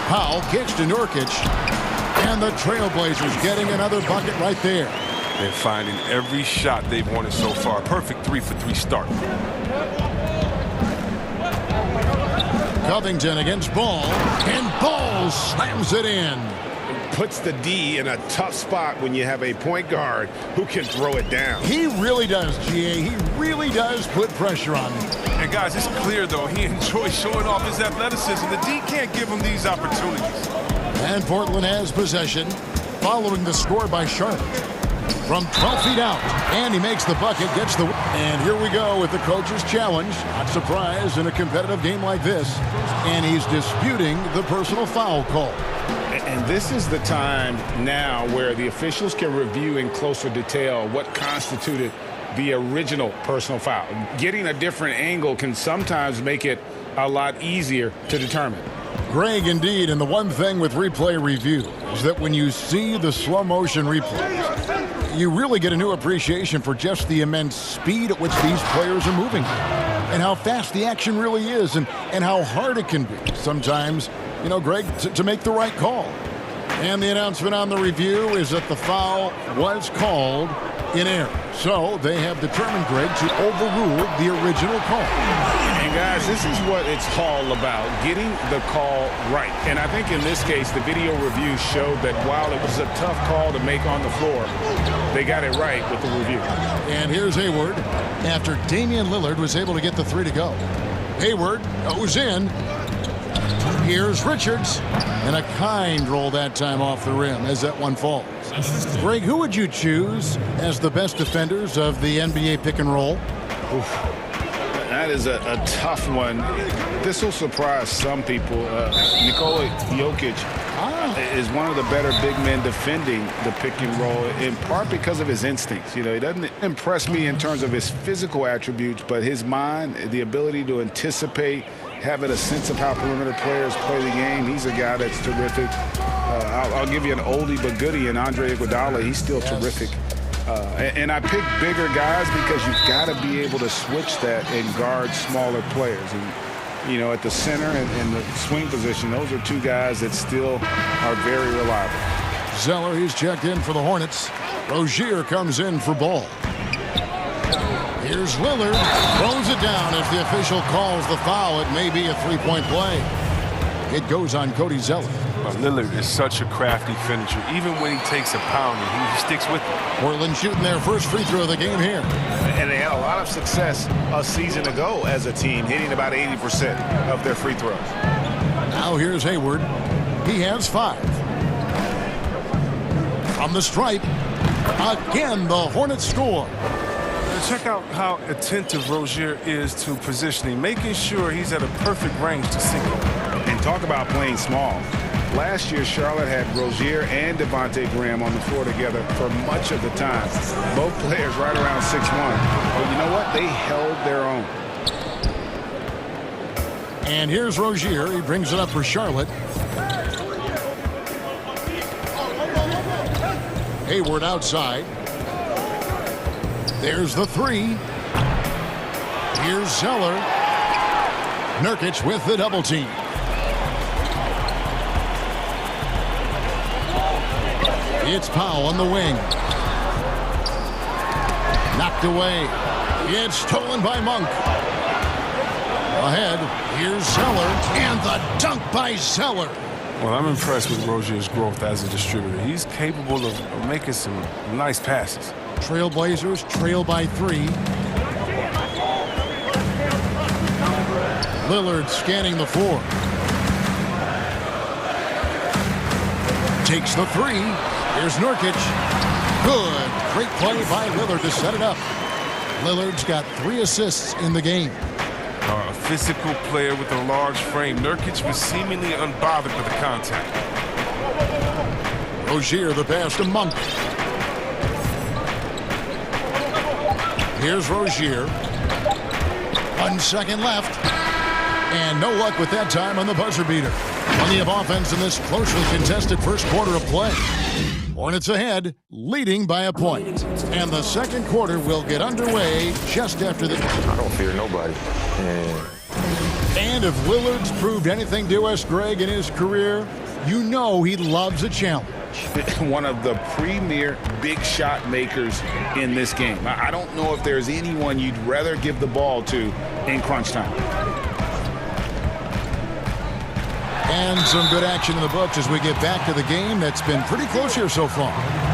Powell kicks to Nurkic. And the Trailblazers getting another bucket right there. They're finding every shot they've wanted so far. Perfect 3-for-3 start. Covington against Ball. And Ball slams it in. Puts the D in a tough spot when you have a point guard who can throw it down. He really does, GA. He really does put pressure on him. And guys, it's clear, though, he enjoys showing off his athleticism. The D can't give him these opportunities. And Portland has possession following the score by Charlotte. From 12 feet out, and he makes the bucket, gets the... And here we go with the coach's challenge. Not surprised in a competitive game like this. And he's disputing the personal foul call. And this is the time now where the officials can review in closer detail what constituted the original personal foul. Getting a different angle can sometimes make it a lot easier to determine. Greg, indeed, and the one thing with replay review is that when you see the slow motion replays, you really get a new appreciation for just the immense speed at which these players are moving and how fast the action really is and how hard it can be sometimes, you know, Greg, to make the right call. And the announcement on the review is that the foul was called in error. So they have determined, Greg, to overrule the original call. And guys, this is what it's all about, getting the call right. And I think in this case, the video review showed that while it was a tough call to make on the floor, they got it right with the review. And here's Hayward after Damian Lillard was able to get the 3 to go. Hayward goes in. Here's Richards, and a kind roll that time off the rim as that one falls. Greg, who would you choose as the best defenders of the NBA pick and roll? Oof. That is a tough one. This will surprise some people. Nikola Jokic is one of the better big men defending the pick and roll, in part because of his instincts. You know, he doesn't impress me in terms of his physical attributes, but his mind, the ability to anticipate, having a sense of how perimeter players play the game. He's a guy that's terrific. I'll give you an oldie but goodie in Andre Iguodala. He's still terrific. And I pick bigger guys because you've got to be able to switch that and guard smaller players. And, you know, at the center and the swing position, those are two guys that still are very reliable. Zeller, he's checked in for the Hornets. Rozier comes in for Ball. Here's Lillard, throws it down as the official calls the foul. It may be a three-point play. It goes on Cody Zeller. Lillard is such a crafty finisher. Even when he takes a pounding, he sticks with it. Portland shooting their first free throw of the game here. And they had a lot of success a season ago as a team, hitting about 80% of their free throws. Now here's Hayward. He has 5. From the stripe, again the Hornets score. Check out how attentive Rozier is to positioning, making sure he's at a perfect range to sink it. And talk about playing small. Last year, Charlotte had Rozier and Devontae Graham on the floor together for much of the time. Both players right around 6'1". But you know what? They held their own. And here's Rozier. He brings it up for Charlotte. Hayward outside. There's the 3. Here's Zeller. Nurkic with the double team. It's Powell on the wing. Knocked away. It's stolen by Monk. Ahead, here's Zeller, and the dunk by Zeller. Well, I'm impressed with Rozier's growth as a distributor. He's capable of making some nice passes. Trailblazers trail by 3. Lillard scanning the floor. Takes the 3. Here's Nurkic. Good. Great play by Lillard to set it up. Lillard's got 3 assists in the game. A physical player with a large frame. Nurkic was seemingly unbothered with the contact. Rozier, the pass to Monk. Here's Rozier. 1 second left. And no luck with that time on the buzzer beater. Plenty of offense in this closely contested first quarter of play. Hornets ahead, leading by a point. And the second quarter will get underway just after the... I don't fear nobody. And if Lillard's proved anything to us, Greg, in his career, you know he loves a challenge. One of the premier big shot makers in this game. I don't know if there's anyone you'd rather give the ball to in crunch time. And some good action in the books as we get back to the game that's been pretty close here so far.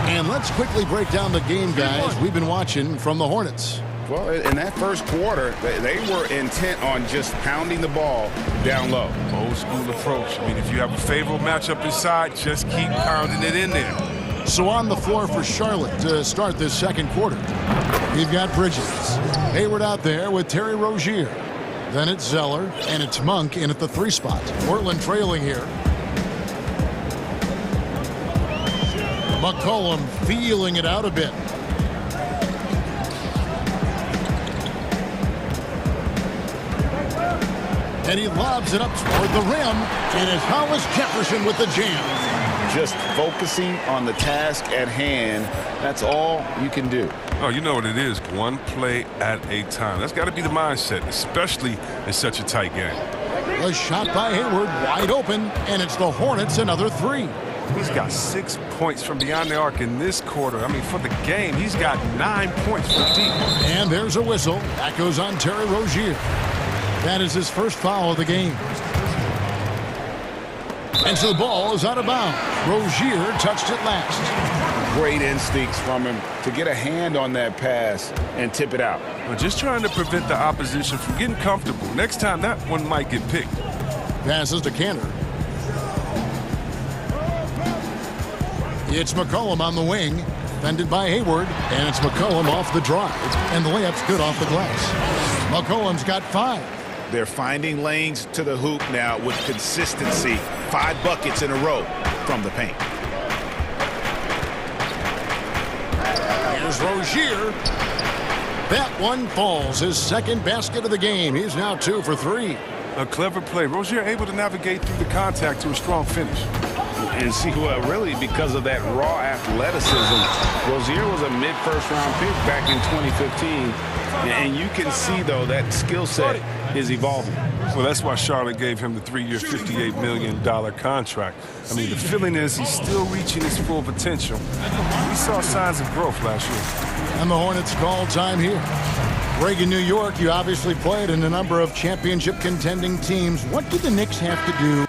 And let's quickly break down the game, guys, we've been watching from the Hornets. Well, in that first quarter, they were intent on just pounding the ball down low. Old school approach. I mean, if you have a favorable matchup inside, just keep pounding it in there. So on the floor for Charlotte to start this second quarter, we've got Bridges. Hayward out there with Terry Rozier. Then it's Zeller, and it's Monk in at the 3 spot. Portland trailing here. McCollum feeling it out a bit. And he lobs it up toward the rim, and it's Hollis Jefferson with the jam. Just focusing on the task at hand, that's all you can do. Oh, you know what it is, one play at a time. That's got to be the mindset, especially in such a tight game. A shot by Hayward, wide open, and it's the Hornets another 3. He's got 6 points from beyond the arc in this quarter. I mean, for the game, he's got 9 points from deep. And there's a whistle. That goes on Terry Rozier. That is his first foul of the game. And so the ball is out of bounds. Rozier touched it last. Great instincts from him to get a hand on that pass and tip it out. Well, just trying to prevent the opposition from getting comfortable. Next time, that one might get picked. Passes to Cantor. It's McCollum on the wing. Defended by Hayward. And it's McCollum off the drive. And the layup's good off the glass. McCollum's got 5. They're finding lanes to the hoop now with consistency. 5 buckets in a row from the paint. Here's Rozier. That one falls. His second basket of the game. He's now 2 for 3. A clever play. Rozier able to navigate through the contact to a strong finish. And see, well, really, because of that raw athleticism, Rozier was a mid-first round pick back in 2015. And you can see, though, that skill set is evolving. Well, that's why Charlotte gave him the 3-year, $58 million contract. I mean, the feeling is he's still reaching his full potential. We saw signs of growth last year. And the Hornets call time here. Greg, in New York, you obviously played in a number of championship contending teams. What do the Knicks have to do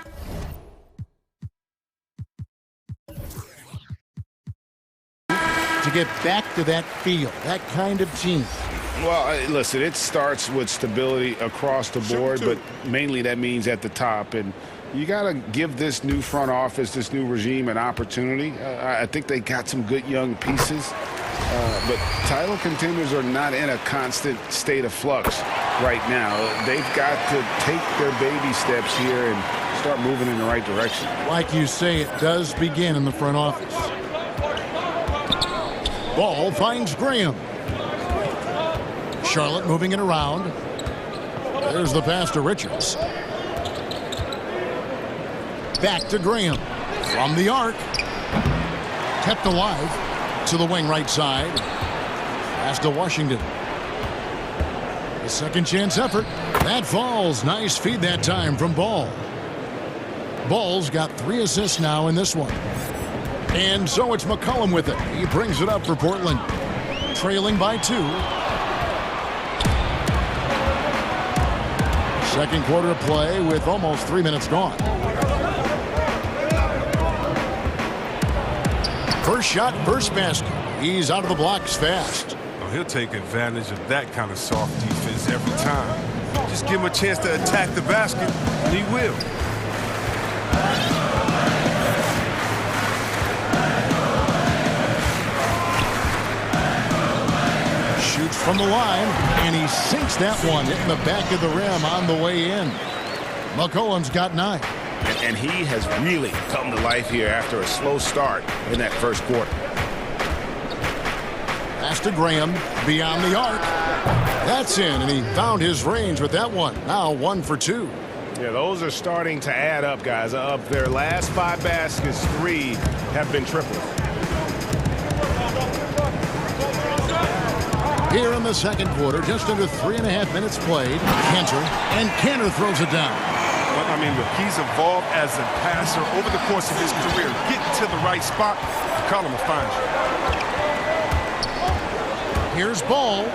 to get back to that feel, that kind of team? Well, listen, it starts with stability across the board, but mainly that means at the top. And You got to give this new front office, this new regime, an opportunity. I think they got some good young pieces, but title contenders are not in a constant state of flux right now. They've got to take their baby steps here and start moving in the right direction. Like you say, it does begin in the front office. Ball finds Graham. Charlotte moving it around. There's the pass to Richards. Back to Graham. From the arc. Kept alive to the wing right side. Pass to Washington. A second chance effort. That falls. Nice feed that time from Ball. Ball's got 3 assists now in this one. And so it's McCollum with it. He brings it up for Portland. Trailing by 2. Second quarter of play with almost 3 minutes gone. First shot, first basket. He's out of the blocks fast. Oh, he'll take advantage of that kind of soft defense every time. Just give him a chance to attack the basket, and he will. Shoots from the line, and he sinks that one, hitting the back of the rim on the way in. McCollum's got 9. And he has really come to life here after a slow start in that first quarter. Pass to Graham, beyond the arc. That's in, and he found his range with that one. Now 1 for 2. Yeah, those are starting to add up, guys. Of their last 5 baskets, 3 have been triples. Here in the second quarter, just under 3.5 minutes played. Cantor throws it down. I mean, look, he's evolved as a passer over the course of his career. Get to the right spot, McCollum will find you. Here's Ball.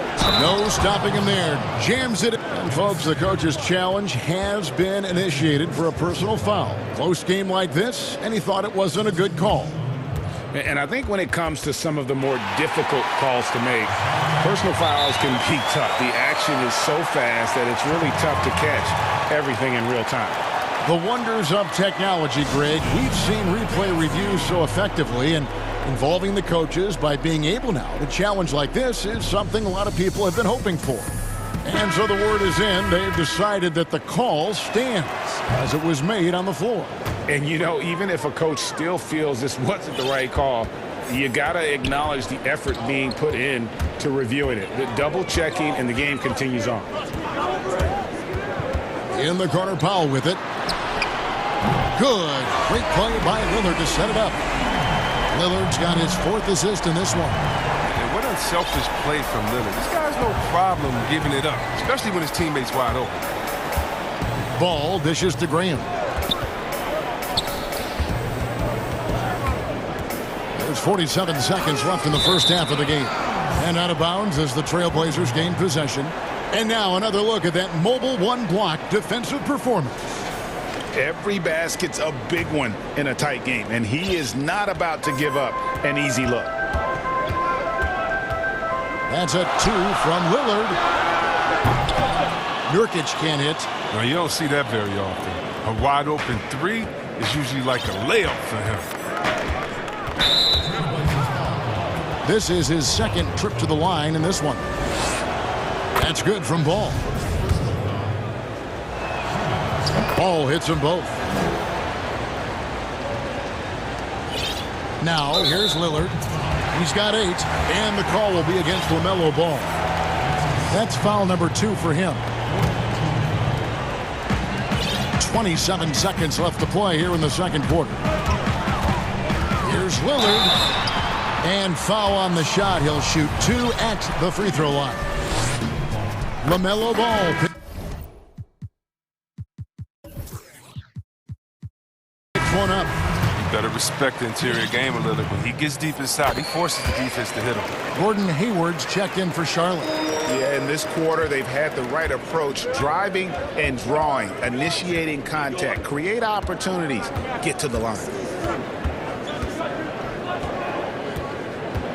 No stopping him there. Jams it. And folks, the coach's challenge has been initiated for a personal foul. Close game like this, and he thought it wasn't a good call. And I think when it comes to some of the more difficult calls to make, personal fouls can be tough. The action is so fast that it's really tough to catch everything in real time. The wonders of technology, Greg. We've seen replay reviews so effectively, and involving the coaches by being able now to challenge like this is something a lot of people have been hoping for. And so the word is in. They've decided that the call stands as it was made on the floor. And, you know, even if a coach still feels this wasn't the right call, you got to acknowledge the effort being put in to reviewing it. The double checking, and the game continues on. In the corner, Powell with it. Good. Great play by Lillard to set it up. Lillard's got his 4th assist in this one. And what unselfish play from Lillard. This guy's no problem giving it up, especially when his teammate's wide open. Ball dishes to Graham. There's 47 seconds left in the first half of the game. And out of bounds as the Trailblazers gain possession. And now another look at that mobile one-block defensive performance. Every basket's a big one in a tight game, and he is not about to give up an easy look. That's a 2 from Lillard. Nurkic can't hit. No, you don't see that very often. A wide open 3 is usually like a layup for him. This is his second trip to the line in this one. That's good from Ball. Ball hits them both. Now, here's Lillard. He's got 8, and the call will be against LaMelo Ball. That's foul number 2 for him. 27 seconds left to play here in the second quarter. Here's Lillard. And foul on the shot. He'll shoot 2 at the free throw line. LaMelo Ball. One up. You better respect the interior game a little. When he gets deep inside, he forces the defense to hit him. Gordon Hayward's checked in for Charlotte. Yeah, in this quarter, they've had the right approach, driving and drawing, initiating contact, create opportunities, get to the line.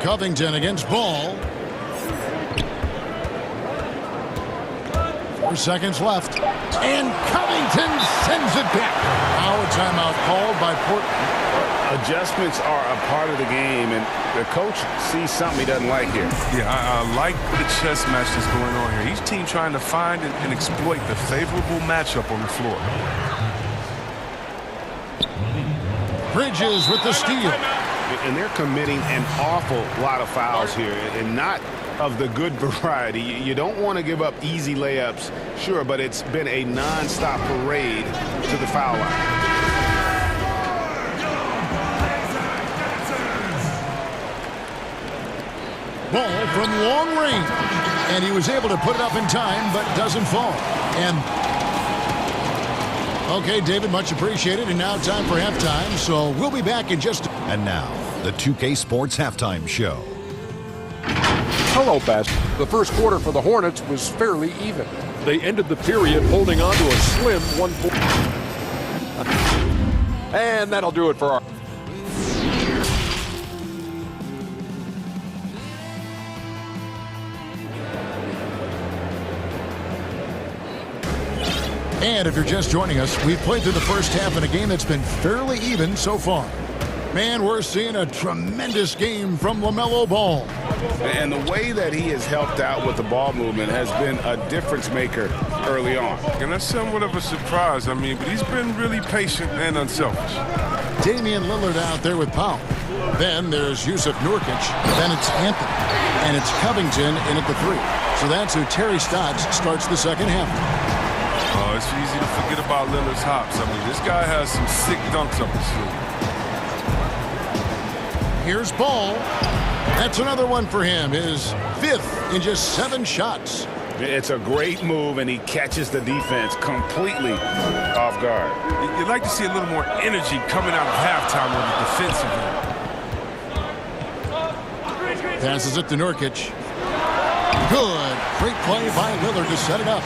Covington against Ball. 4 seconds left. And Covington sends it back. Now by Portland. Adjustments are a part of the game, and the coach sees something he doesn't like here. Yeah, I like the chess match that's going on here. Each team trying to find and exploit the favorable matchup on the floor. Bridges with the steal. And they're committing an awful lot of fouls here, and not of the good variety. You don't want to give up easy layups, sure, but it's been a non-stop parade to the foul line. Ball from long range, and he was able to put it up in time, but doesn't fall. And okay, David, much appreciated. And now time for halftime, so we'll be back in just. And now, the 2K Sports Halftime Show. Hello, Best. The first quarter for the Hornets was fairly even. They ended the period holding on to a slim 1 point. And that'll do it for our... And if you're just joining us, we've played through the first half in a game that's been fairly even so far. Man, we're seeing a tremendous game from LaMelo Ball. And the way that he has helped out with the ball movement has been a difference maker early on. And that's somewhat of a surprise, but he's been really patient and unselfish. Damian Lillard out there with Powell. Then there's Yusuf Nurkic. Then it's Anthony. And it's Covington in at the 3. So that's who Terry Stotts starts the second half. Oh, it's easy to forget about Lillard's hops. This guy has some sick dunks up his sleeve. Here's Ball. That's another one for him. His 5th in just 7 shots. It's a great move, and he catches the defense completely off guard. You'd like to see a little more energy coming out of halftime on the defensive end. Passes it to Nurkic. Good. Great play by Lillard to set it up.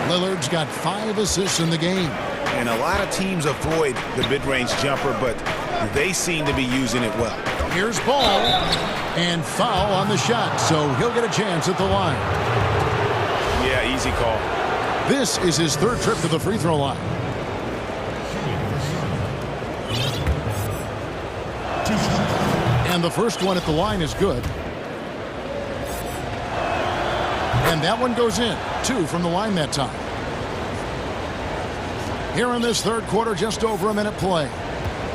Lillard's got 5 assists in the game. And a lot of teams avoid the mid-range jumper, but they seem to be using it well. Here's Ball. And foul on the shot, so he'll get a chance at the line. Yeah, easy call. This is his 3rd trip to the free throw line. And the first one at the line is good. And that one goes in. 2 from the line that time. Here in this 3rd quarter, just over a minute play.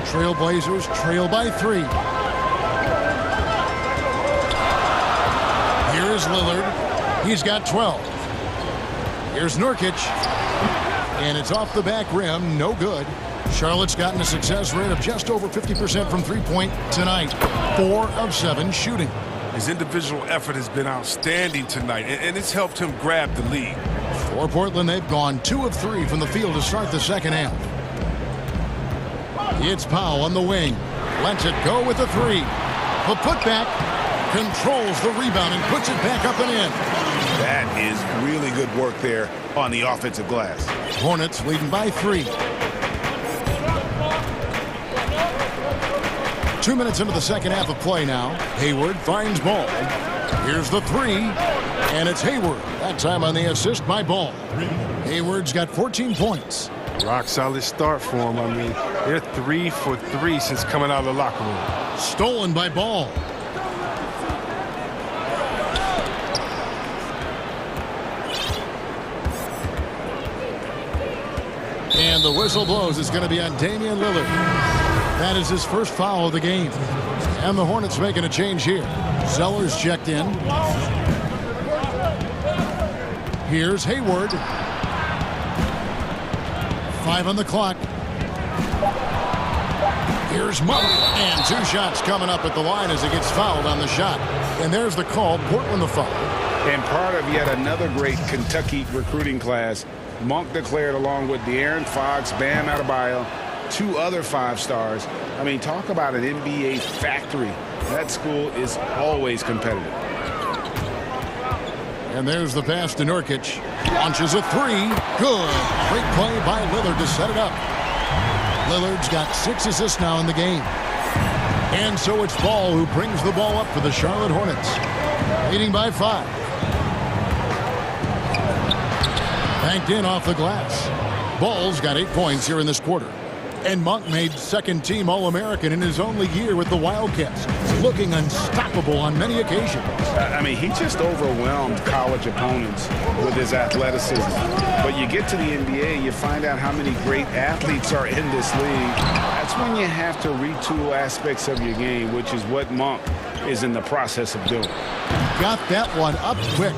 Trailblazers trail by 3. Here's Lillard. He's got 12. Here's Nurkic. And it's off the back rim. No good. Charlotte's gotten a success rate of just over 50% from three-point tonight. 4 of 7 shooting. His individual effort has been outstanding tonight, and it's helped him grab the lead. For Portland, they've gone 2 of 3 from the field to start the second half. It's Powell on the wing. Lets it go with the 3. The putback controls the rebound and puts it back up and in. That is really good work there on the offensive glass. Hornets leading by 3. 2 minutes into the second half of play now. Hayward finds Ball. Here's the 3. And it's Hayward. That time on the assist by Ball. Hayward's got 14 points. Rock solid start for him. They're 3 for 3 since coming out of the locker room. Stolen by Ball. And the whistle blows. It's going to be on Damian Lillard. That is his first foul of the game. And the Hornets making a change here. Zeller's checked in. Here's Hayward. 5 on the clock. Here's Monk. And 2 shots coming up at the line as he gets fouled on the shot. And there's the call. Portland the foul. And part of yet another great Kentucky recruiting class. Monk declared along with De'Aaron Fox, Bam Adebayo, 2 other 5-stars. Talk about an NBA factory. That school is always competitive. And there's the pass to Nurkic. Launches a 3. Good. Great play by Lillard to set it up. Lillard's got 6 assists now in the game. And so it's Ball who brings the ball up for the Charlotte Hornets. Leading by 5. Banked in off the glass. Ball's got 8 points here in this quarter. And Monk made second-team All-American in his only year with the Wildcats, looking unstoppable on many occasions. I mean, he just overwhelmed college opponents with his athleticism. But you get to the NBA, you find out how many great athletes are in this league. That's when you have to retool aspects of your game, which is what Monk is in the process of doing. Got that one up quick.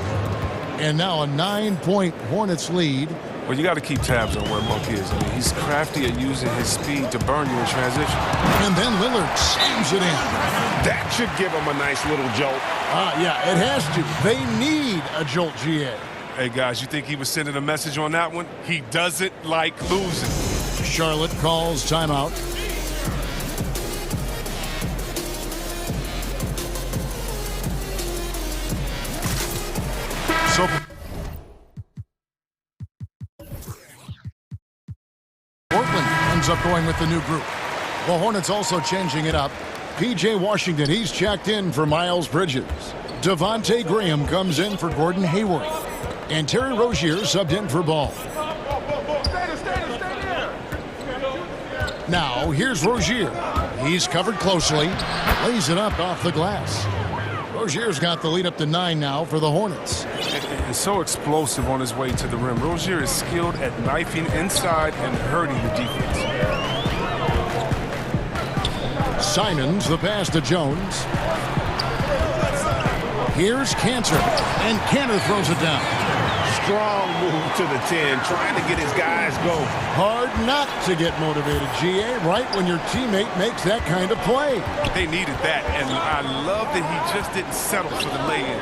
And now a 9-point Hornets lead. Well, you got to keep tabs on where Monk is. I mean, he's crafty at using his speed to burn you in transition. And then Lillard slams it in. That should give him a nice little jolt. Yeah, it has to. They need a jolt, GA. Hey, guys, you think he was sending a message on that one? He doesn't like losing. Charlotte calls timeout. So Portland ends up going with the new group. The Hornets also changing it up. P.J. Washington, he's checked in for Miles Bridges. Devontae Graham comes in for Gordon Hayward. And Terry Rozier subbed in for Ball. Now, here's Rozier. He's covered closely. Lays it up off the glass. Rozier's got the lead up to 9 now for the Hornets. And so explosive on his way to the rim. Rozier is skilled at knifing inside and hurting the defense. Simons, the pass to Jones. Here's Cantor, and Cantor throws it down. Strong move to the 10, trying to get his guys going. Hard not to get motivated, GA, right when your teammate makes that kind of play. They needed that, and I love that he just didn't settle for the lay-in.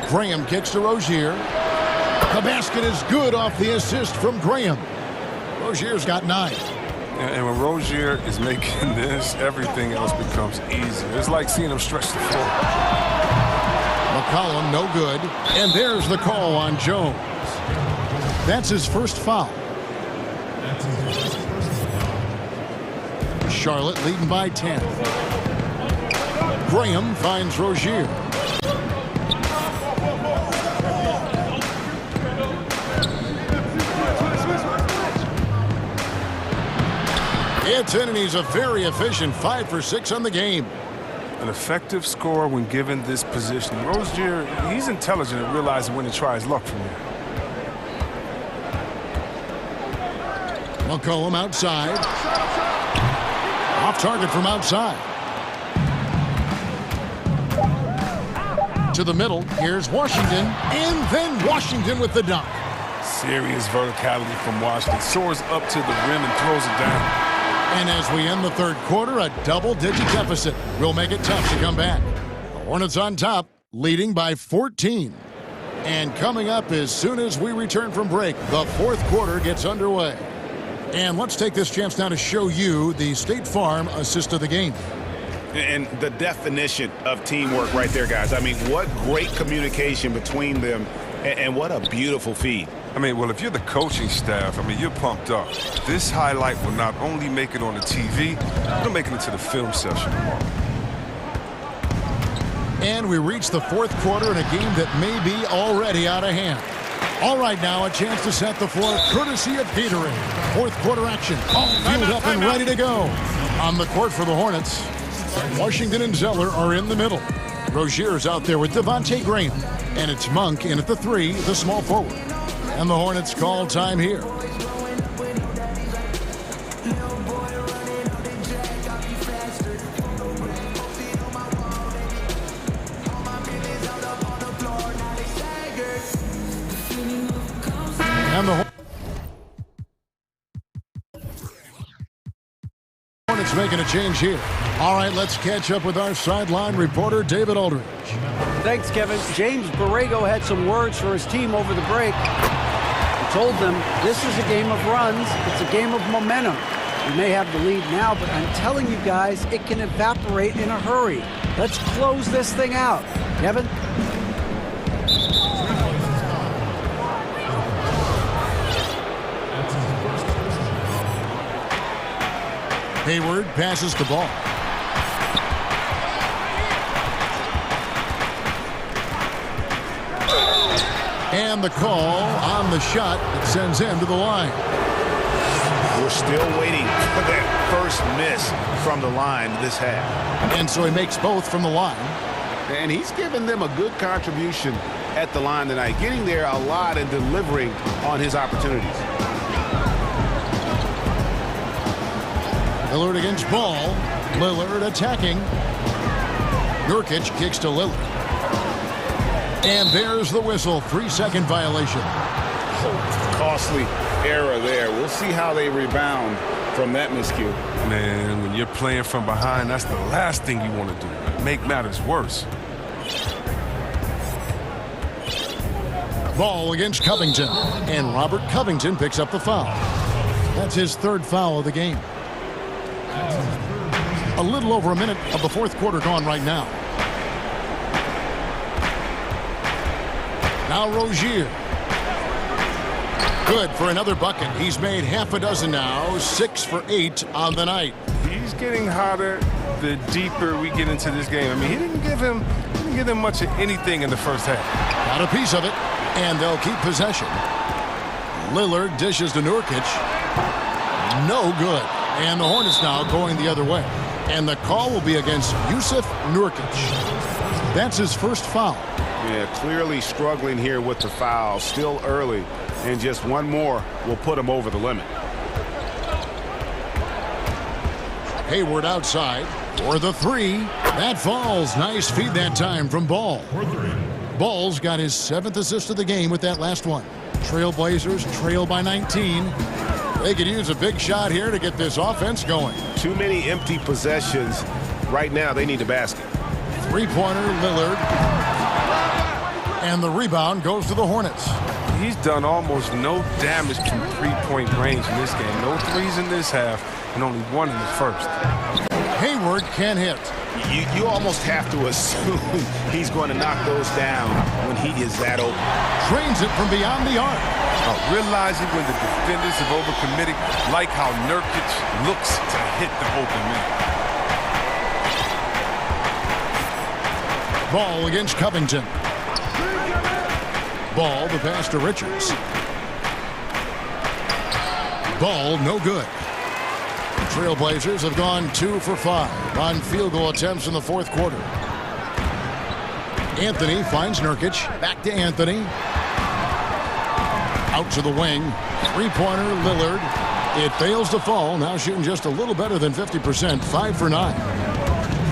Graham kicks to Rozier. The basket is good off the assist from Graham. Rozier's got 9. And when Rozier is making this, everything else becomes easier. It's like seeing him stretch the floor. McCollum, no good. And there's the call on Jones. That's his first foul. Charlotte leading by 10. Graham finds Rozier. It's in, and he's a very efficient 5 for 6 on the game. An effective scorer when given this position. Rozier, he's intelligent at realizing when to try his luck from here. McCollum outside. Off target from outside. To the middle. Here's Washington. And then Washington with the dunk. Serious verticality from Washington. Soars up to the rim and throws it down. And as we end the third quarter, a double-digit deficit will make it tough to come back. The Hornets on top, leading by 14. And coming up as soon as we return from break, the fourth quarter gets underway. And let's take this chance now to show you the State Farm assist of the game. And the definition of teamwork right there, guys. I mean, what great communication between them, and what a beautiful feed. I mean, well, if you're the coaching staff, I mean, you're pumped up. This highlight will not only make it on the TV, it'll make it into the film session tomorrow. And we reach the fourth quarter in a game that may be already out of hand. All right, now a chance to set the floor courtesy of Gatorade. Fourth quarter action, all fueled up and ready to go. On the court for the Hornets, Washington and Zeller are in the middle. Rozier's out there with Devontae Graham. And it's Monk in at the 3, the small forward. And the Hornets call time here. And the Hornets making a change here. All right, let's catch up with our sideline reporter, David Aldridge. Thanks, Kevin. James Borrego had some words for his team over the break. He told them this is a game of runs. It's a game of momentum. We may have the lead now, but I'm telling you guys, it can evaporate in a hurry. Let's close this thing out. Kevin? Hayward passes the ball. And the call on the shot that sends him to the line. We're still waiting for that first miss from the line this half. And so he makes both from the line. And he's given them a good contribution at the line tonight, getting there a lot and delivering on his opportunities. Lillard against Ball. Lillard attacking. Nurkic kicks to Lillard. And there's the whistle. 3-second violation. Costly error there. We'll see how they rebound from that miscue. Man, when you're playing from behind, that's the last thing you want to do. Make matters worse. Ball against Covington. And Robert Covington picks up the foul. That's his third foul of the game. A little over a minute of the fourth quarter gone right now. Now Rozier. Good for another bucket. He's made half a dozen now. 6 for 8 on the night. He's getting hotter the deeper we get into this game. I mean, he didn't give him much of anything in the first half. Got a piece of it, and they'll keep possession. Lillard dishes to Nurkic. No good. And the Hornets now going the other way. And the call will be against Jusuf Nurkic. That's his first foul. Yeah, clearly struggling here with the foul. Still early. And just one more will put him over the limit. Hayward outside for the three. That falls. Nice feed that time from Ball. Ball's got his 7th assist of the game with that last one. Trailblazers trail by 19. They could use a big shot here to get this offense going. Too many empty possessions. Right now, they need a basket. Three-pointer, Lillard. And the rebound goes to the Hornets. He's done almost no damage from three-point range in this game. No threes in this half, and only one in the first. Hayward can hit. You almost have to assume he's going to knock those down when he is that open. Trains it from beyond the arc. Realizing when the defenders have overcommitted, like how Nurkic looks to hit the open man. Ball against Covington. Ball, the pass to Richards. Ball, no good. The Trailblazers have gone 2 for 5 on field goal attempts in the fourth quarter. Anthony finds Nurkic. Back to Anthony. Out to the wing. Three-pointer, Lillard. It fails to fall. Now shooting just a little better than 50%. 5 for 9.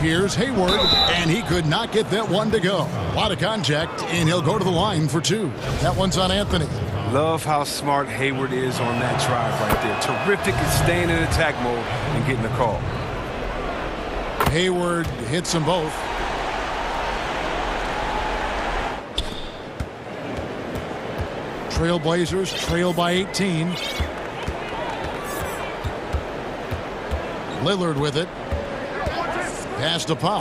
Here's Hayward, and he could not get that one to go. A lot of contact, and he'll go to the line for 2. That one's on Anthony. Love how smart Hayward is on that drive right there. Terrific at staying in attack mode and getting the call. Hayward hits them both. Trailblazers trail by 18. Lillard with it. Pass to Powell.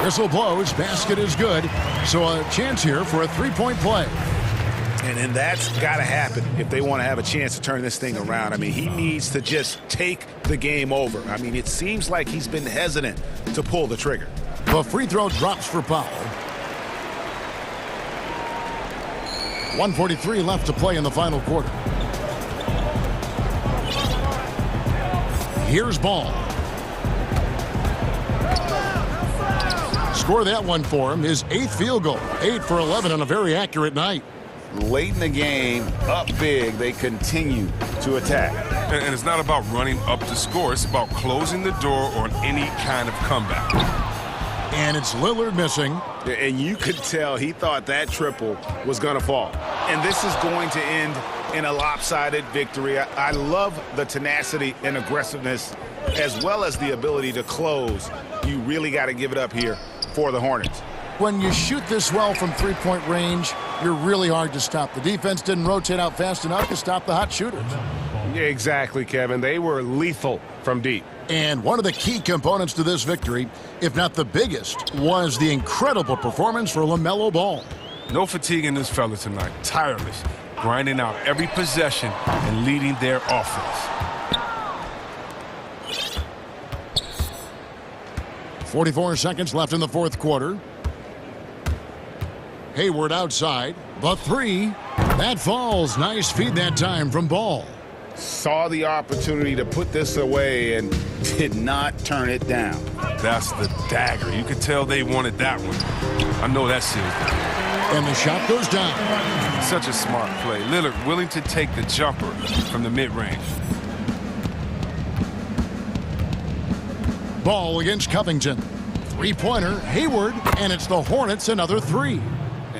Whistle blows. Basket is good. So a chance here for a three-point play. And that's got to happen if they want to have a chance to turn this thing around. I mean, he needs to just take the game over. I mean, it seems like he's been hesitant to pull the trigger. The free throw drops for Powell. 1:43 left to play in the final quarter. Here's Ball. Score that one for him. His 8th field goal. 8 for 11 on a very accurate night. Late in the game, up big, they continue to attack. And it's not about running up to score. It's about closing the door on any kind of comeback. And it's Lillard missing. And you could tell he thought that triple was going to fall. And this is going to end in a lopsided victory. I love the tenacity and aggressiveness as well as the ability to close. You really got to give it up here for the Hornets. When you shoot this well from three-point range, you're really hard to stop. The defense didn't rotate out fast enough to stop the hot shooters. Yeah, exactly, Kevin. They were lethal from deep. And one of the key components to this victory, if not the biggest, was the incredible performance for LaMelo Ball. No fatigue in this fella tonight. Tireless, grinding out every possession and leading their offense. 44 seconds left in the fourth quarter. Hayward outside. The three. That falls. Nice feed that time from Ball. Saw the opportunity to put this away and did not turn it down. That's the dagger. You could tell they wanted that one. I know that seals them. And the shot goes down. Such a smart play. Lillard willing to take the jumper from the mid-range. Ball against Covington. Three-pointer, Hayward, and it's the Hornets another three.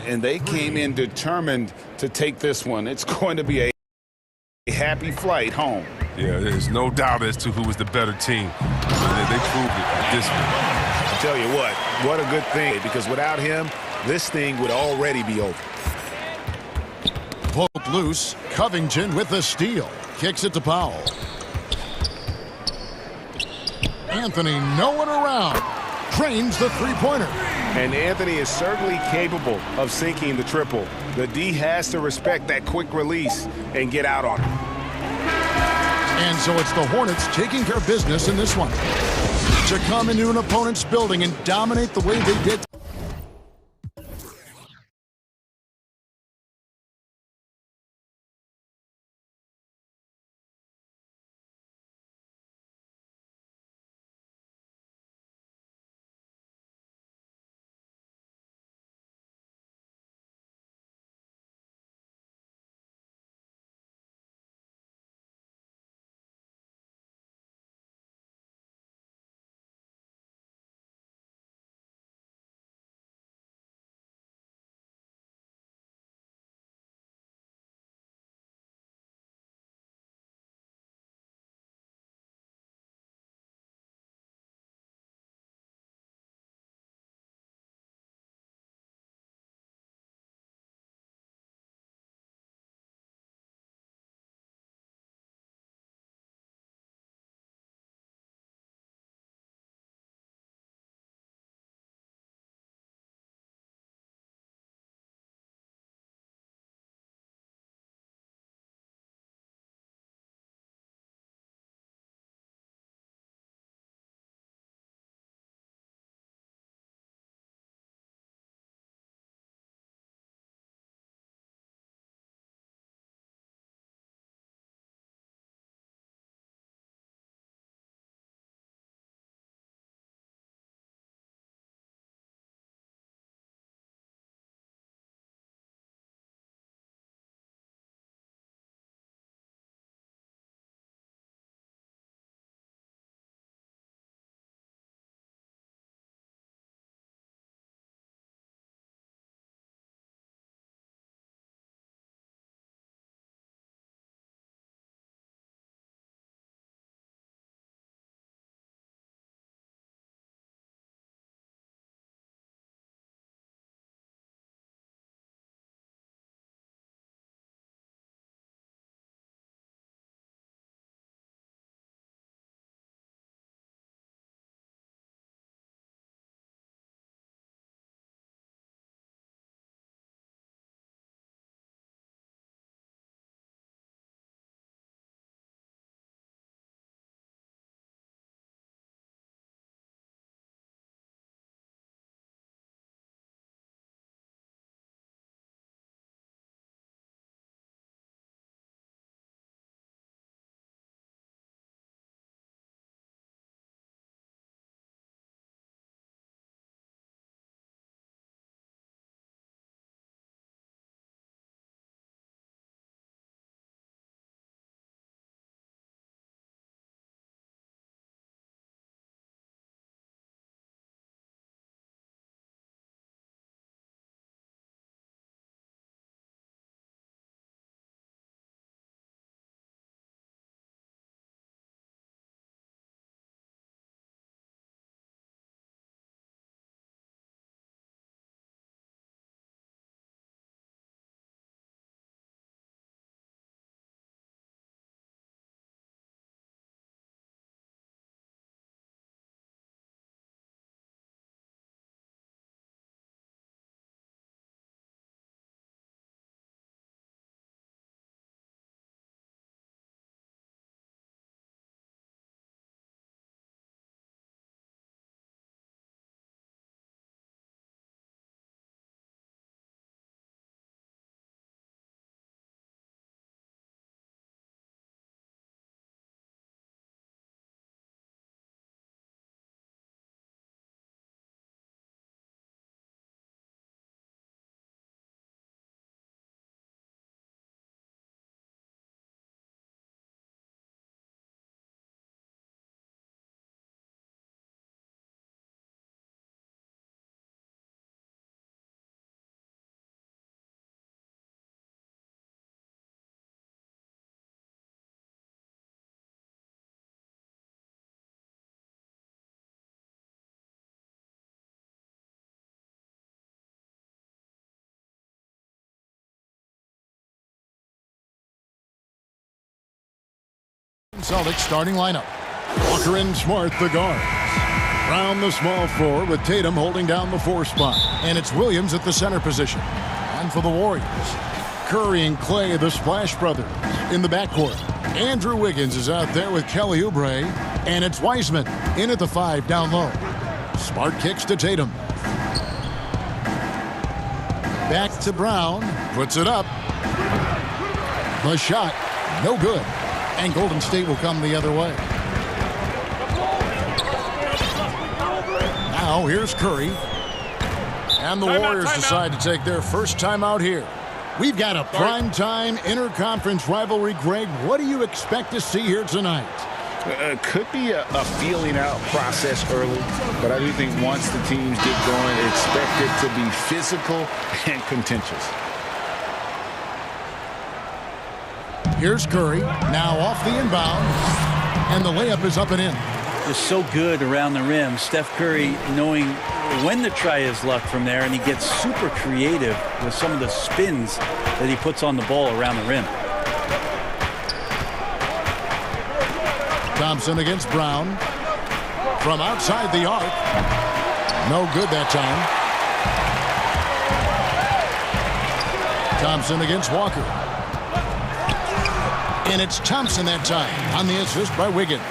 And they came in determined to take this one. It's going to be a happy flight home. Yeah, there's no doubt as to who was the better team. They proved it at this point. I tell you what a good thing, because without him, this thing would already be over. Poked loose. Covington with the steal. Kicks it to Powell. Anthony, no one around. Drains the three-pointer. And Anthony is certainly capable of sinking the triple. The D has to respect that quick release and get out on it. And so it's the Hornets taking care of business in this one. To come into an opponent's building and dominate the way they did Celtics starting lineup. Walker and Smart, the guards. Brown, the small forward, with Tatum holding down the 4 spot. And it's Williams at the center position. And for the Warriors, Curry and Clay, the Splash Brothers, in the backcourt. Andrew Wiggins is out there with Kelly Oubre. And it's Wiseman in at the 5 down low. Smart kicks to Tatum. Back to Brown. Puts it up. The shot, no good. And Golden State will come the other way. Now here's Curry. And the Warriors decide to take their first timeout here. We've got a primetime interconference rivalry, Greg. What do you expect to see here tonight? Could be a feeling out process early, but I do think once the teams get going, expect it to be physical and contentious. Here's Curry, now off the inbound, and the layup is up and in. Just so good around the rim. Steph Curry knowing when to try his luck from there, and he gets super creative with some of the spins that he puts on the ball around the rim. Thompson against Brown. From outside the arc. No good that time. Thompson against Walker. And it's Thompson that time on the assist by Wiggins.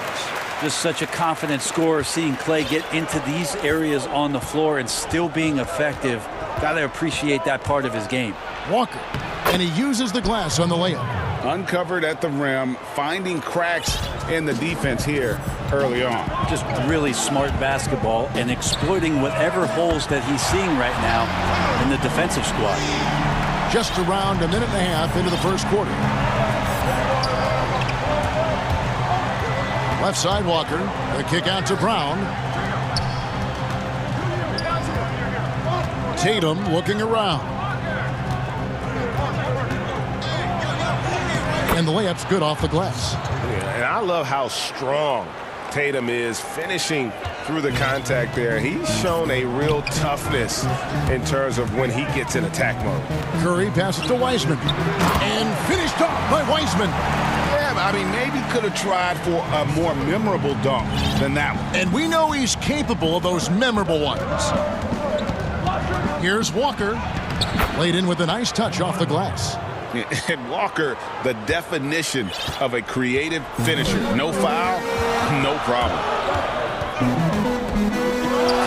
Just such a confident scorer, seeing Clay get into these areas on the floor and still being effective. Got to appreciate that part of his game. Walker, and he uses the glass on the layup. Uncovered at the rim, finding cracks in the defense here early on. Just really smart basketball and exploiting whatever holes that he's seeing right now in the defensive squad. Just around a minute and a half into the first quarter. Left side Walker, the kick out to Brown. Tatum looking around. And the layup's good off the glass. Yeah, and I love how strong Tatum is finishing through the contact there. He's shown a real toughness in terms of when he gets in attack mode. Curry passes to Wiseman. And finished off by Wiseman. Yeah, I mean, maybe could have tried for a more memorable dunk than that one. And we know he's capable of those memorable ones. Here's Walker. Laid in with a nice touch off the glass. And Walker, the definition of a creative finisher. No foul, no problem.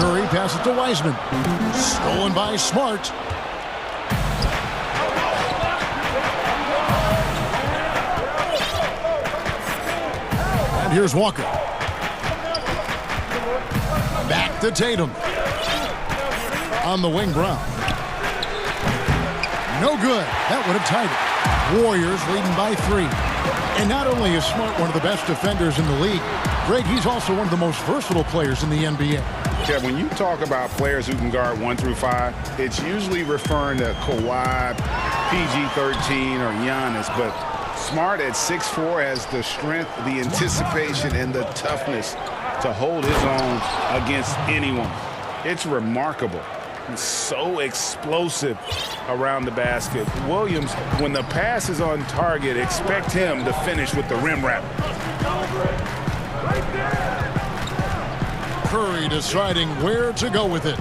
Curry passes to Wiseman. Stolen by Smart. And here's Walker. Back to Tatum. On the wing, Brown. No good. That would have tied it. Warriors leading by 3. And not only is Smart one of the best defenders in the league, Greg, he's also one of the most versatile players in the NBA. Yeah, when you talk about players who can guard 1 through 5, it's usually referring to Kawhi, PG-13, or Giannis. But Smart at 6'4" has the strength, the anticipation, and the toughness to hold his own against anyone. It's remarkable. He's so explosive around the basket. Williams, when the pass is on target, expect him to finish with the rim wrap. Curry deciding where to go with it.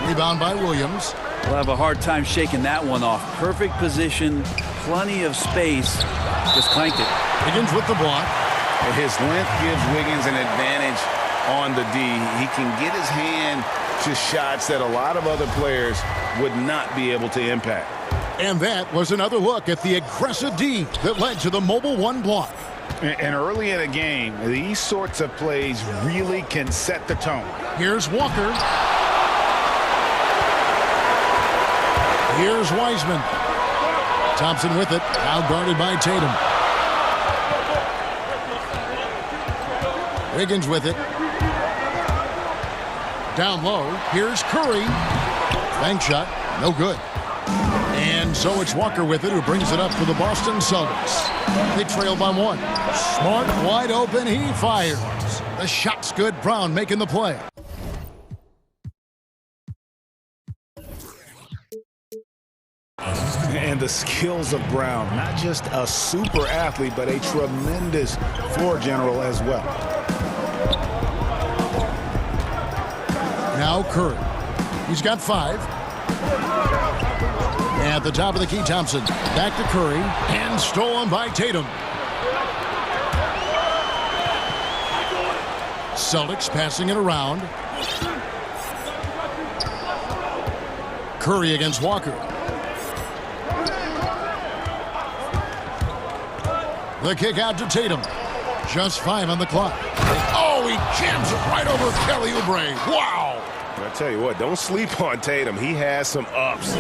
Rebound by Williams. We'll have a hard time shaking that one off. Perfect position, plenty of space. Just clanked it. Wiggins with the block. His length gives Wiggins an advantage on the D. He can get his hand to shots that a lot of other players would not be able to impact. And that was another look at the aggressive D that led to the mobile 1 block. And early in a game, these sorts of plays really can set the tone. Here's Walker. Here's Wiseman. Thompson with it, now guarded by Tatum. Wiggins with it. Down low, here's Curry. Bank shot, no good. And so it's Walker with it, who brings it up for the Boston Celtics. They trail by 1. Smart, wide open, he fires. The shot's good, Brown making the play. And the skills of Brown, not just a super athlete, but a tremendous floor general as well. Now Curry. He's got 5. At the top of the key, Thompson. Back to Curry. And stolen by Tatum. Celtics passing it around. Curry against Walker. The kick out to Tatum. Just 5 on the clock. Oh, he jams it right over Kelly Oubre. Wow. I tell you what, don't sleep on Tatum. He has some ups,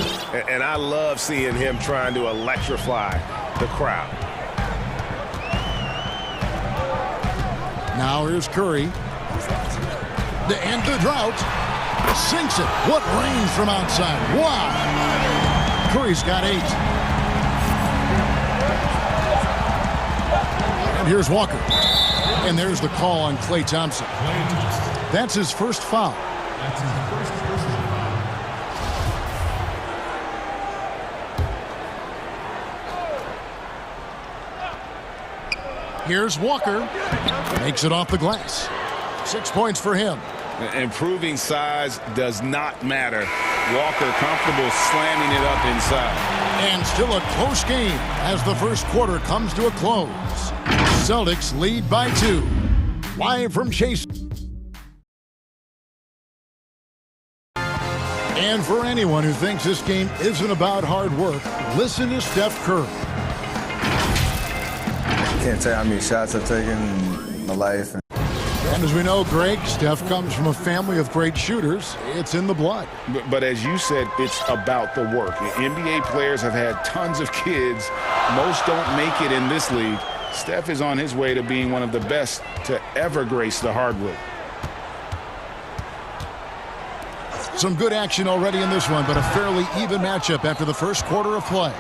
and I love seeing him trying to electrify the crowd. Now here's Curry. To end the drought. Sinks it. What range from outside. Wow. Curry's got 8. And here's Walker. And there's the call on Klay Thompson. That's his first foul. Here's Walker. Makes it off the glass. 6 points for him. Improving size does not matter. Walker comfortable slamming it up inside. And still a close game as the first quarter comes to a close. Celtics lead by 2. Live from Chase. And for anyone who thinks this game isn't about hard work, listen to Steph Curry. Can't tell you how many shots I've taken in my life. And as we know, Greg, Steph comes from a family of great shooters. It's in the blood. But as you said, it's about the work. NBA players have had tons of kids. Most don't make it in this league. Steph is on his way to being one of the best to ever grace the hardwood. Some good action already in this one, but a fairly even matchup after the first quarter of play.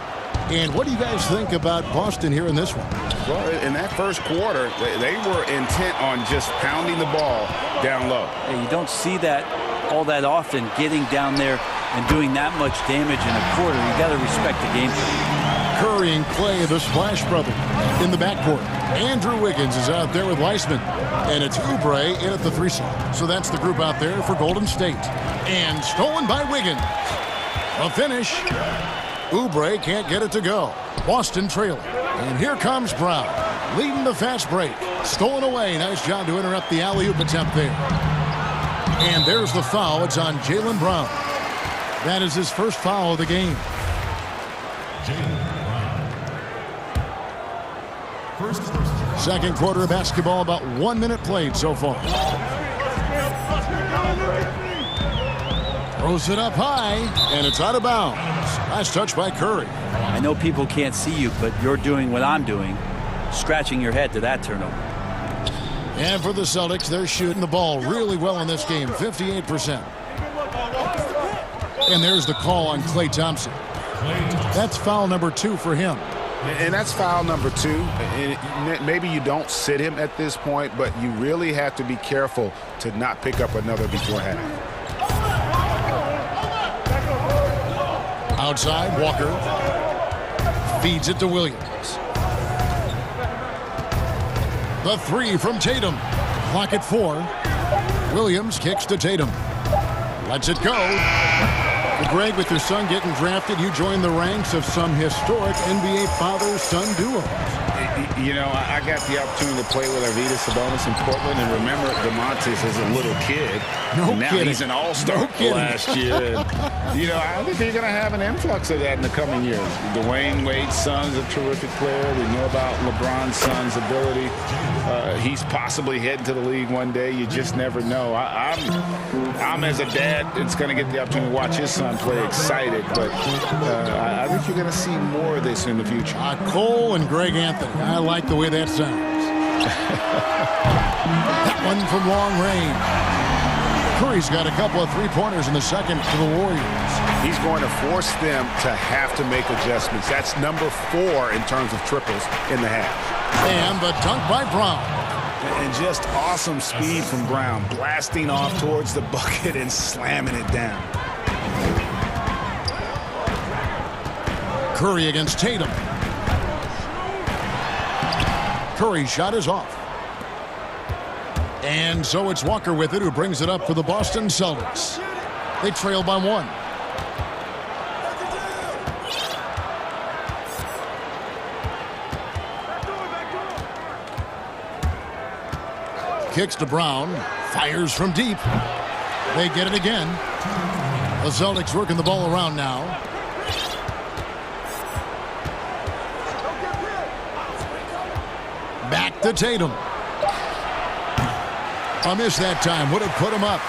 And what do you guys think about Boston here in this one? Well, in that first quarter, they were intent on just pounding the ball down low. Yeah, you don't see that all that often, getting down there and doing that much damage in a quarter. You got to respect the game. Curry and Klay, the Splash Brothers, in the backcourt. Andrew Wiggins is out there with Weissman. And it's Oubre in at the 3 slot. So that's the group out there for Golden State. And stolen by Wiggins. A finish. Oubre can't get it to go. Boston trailing. And here comes Brown, leading the fast break. Stolen away. Nice job to interrupt the alley-oop attempt there. And there's the foul. It's on Jaylen Brown. That is his first foul of the game. Second quarter of basketball, about 1 minute played so far. Throws it up high, and it's out of bounds. Nice touch by Curry. I know people can't see you, but you're doing what I'm doing, scratching your head to that turnover. And for the Celtics, they're shooting the ball really well in this game, 58%. And there's the call on Klay Thompson. That's foul number 2 for him. And that's foul number 2. And maybe you don't sit him at this point, but you really have to be careful to not pick up another before half. Outside, Walker feeds it to Williams. The 3 from Tatum. Clock at 4. Williams kicks to Tatum. Lets it go. Greg, with your son getting drafted, you joined the ranks of some historic NBA father-son duos. You know, I got the opportunity to play with Arvydas Sabonis in Portland, and remember DeMontis as a little kid. Now he's an all-star last year. And, you know, I think they're going to have an influx of that in the coming years. Dwayne Wade's son's a terrific player. We know about LeBron's son's ability. He's possibly heading to the league one day. You just never know. I'm as a dad, it's going to get the opportunity to watch his son play excited, but I think you're going to see more of this in the future. Cole and Greg Anthony. I like the way that sounds. That one from long range. Curry's got a couple of 3-pointers in the second for the Warriors. He's going to force them to have to make adjustments. That's number 4 in terms of triples in the half. And the dunk by Brown. And just awesome speed from Brown, blasting off towards the bucket and slamming it down. Curry against Tatum. Curry's shot is off. And so it's Walker with it, who brings it up for the Boston Celtics. They trail by 1. Kicks to Brown. Fires from deep. They get it again. The Celtics working the ball around now. Back to Tatum. A miss that time. Would have put him up.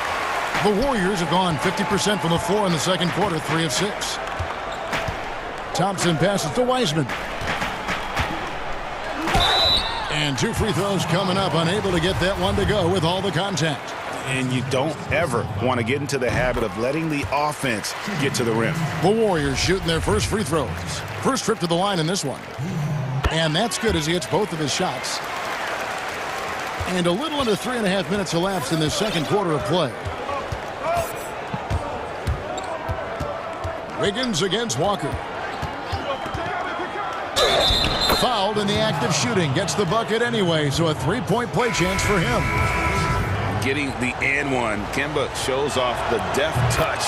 The Warriors have gone 50% from the floor in the second quarter, 3 of 6. Thompson passes to Wiseman. And 2 free throws coming up. Unable to get that one to go with all the contact. And you don't ever want to get into the habit of letting the offense get to the rim. The Warriors shooting their first free throws. First trip to the line in this one. And that's good as he hits both of his shots. And a little under 3.5 minutes elapsed in this second quarter of play. Wiggins against Walker. Fouled in the act of shooting. Gets the bucket anyway, so a 3-point play chance for him. Getting the and one. Kemba shows off the deft touch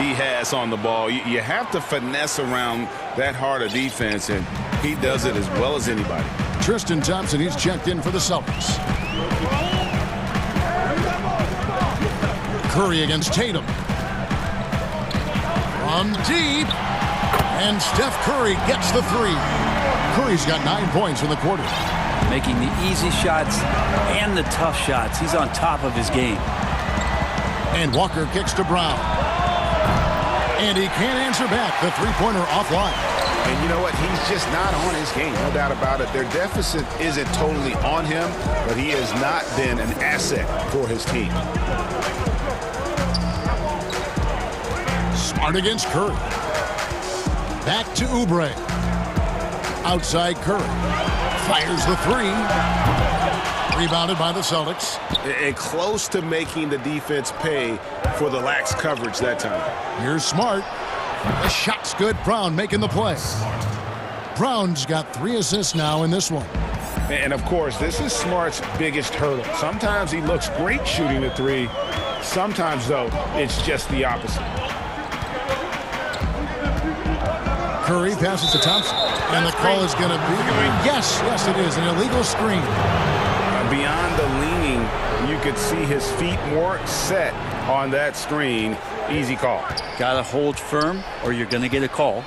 he has on the ball. You have to finesse around that hard a defense, and he does it as well as anybody. Tristan Thompson, he's checked in for the Celtics. Curry against Tatum. From deep. And Steph Curry gets the 3. Curry's got 9 points in the quarter. Making the easy shots and the tough shots. He's on top of his game. And Walker kicks to Brown. And he can't answer back. The three-pointer offline. And you know what? He's just not on his game. No doubt about it. Their deficit isn't totally on him, but he has not been an asset for his team. Smart against Curry. Back to Oubre. Outside Curry. Fires the 3. Rebounded by the Celtics. And close to making the defense pay for the lax coverage that time. Here's Smart. The shot's good. Brown making the play. Brown's got 3 assists now in this one. And, of course, this is Smart's biggest hurdle. Sometimes he looks great shooting the 3. Sometimes, though, it's just the opposite. Curry passes to Thompson. And the call is going to be... Yes, it is. An illegal screen. Beyond the leaning, you could see his feet more set on that screen. Easy call. Got to hold firm or you're going to get a call.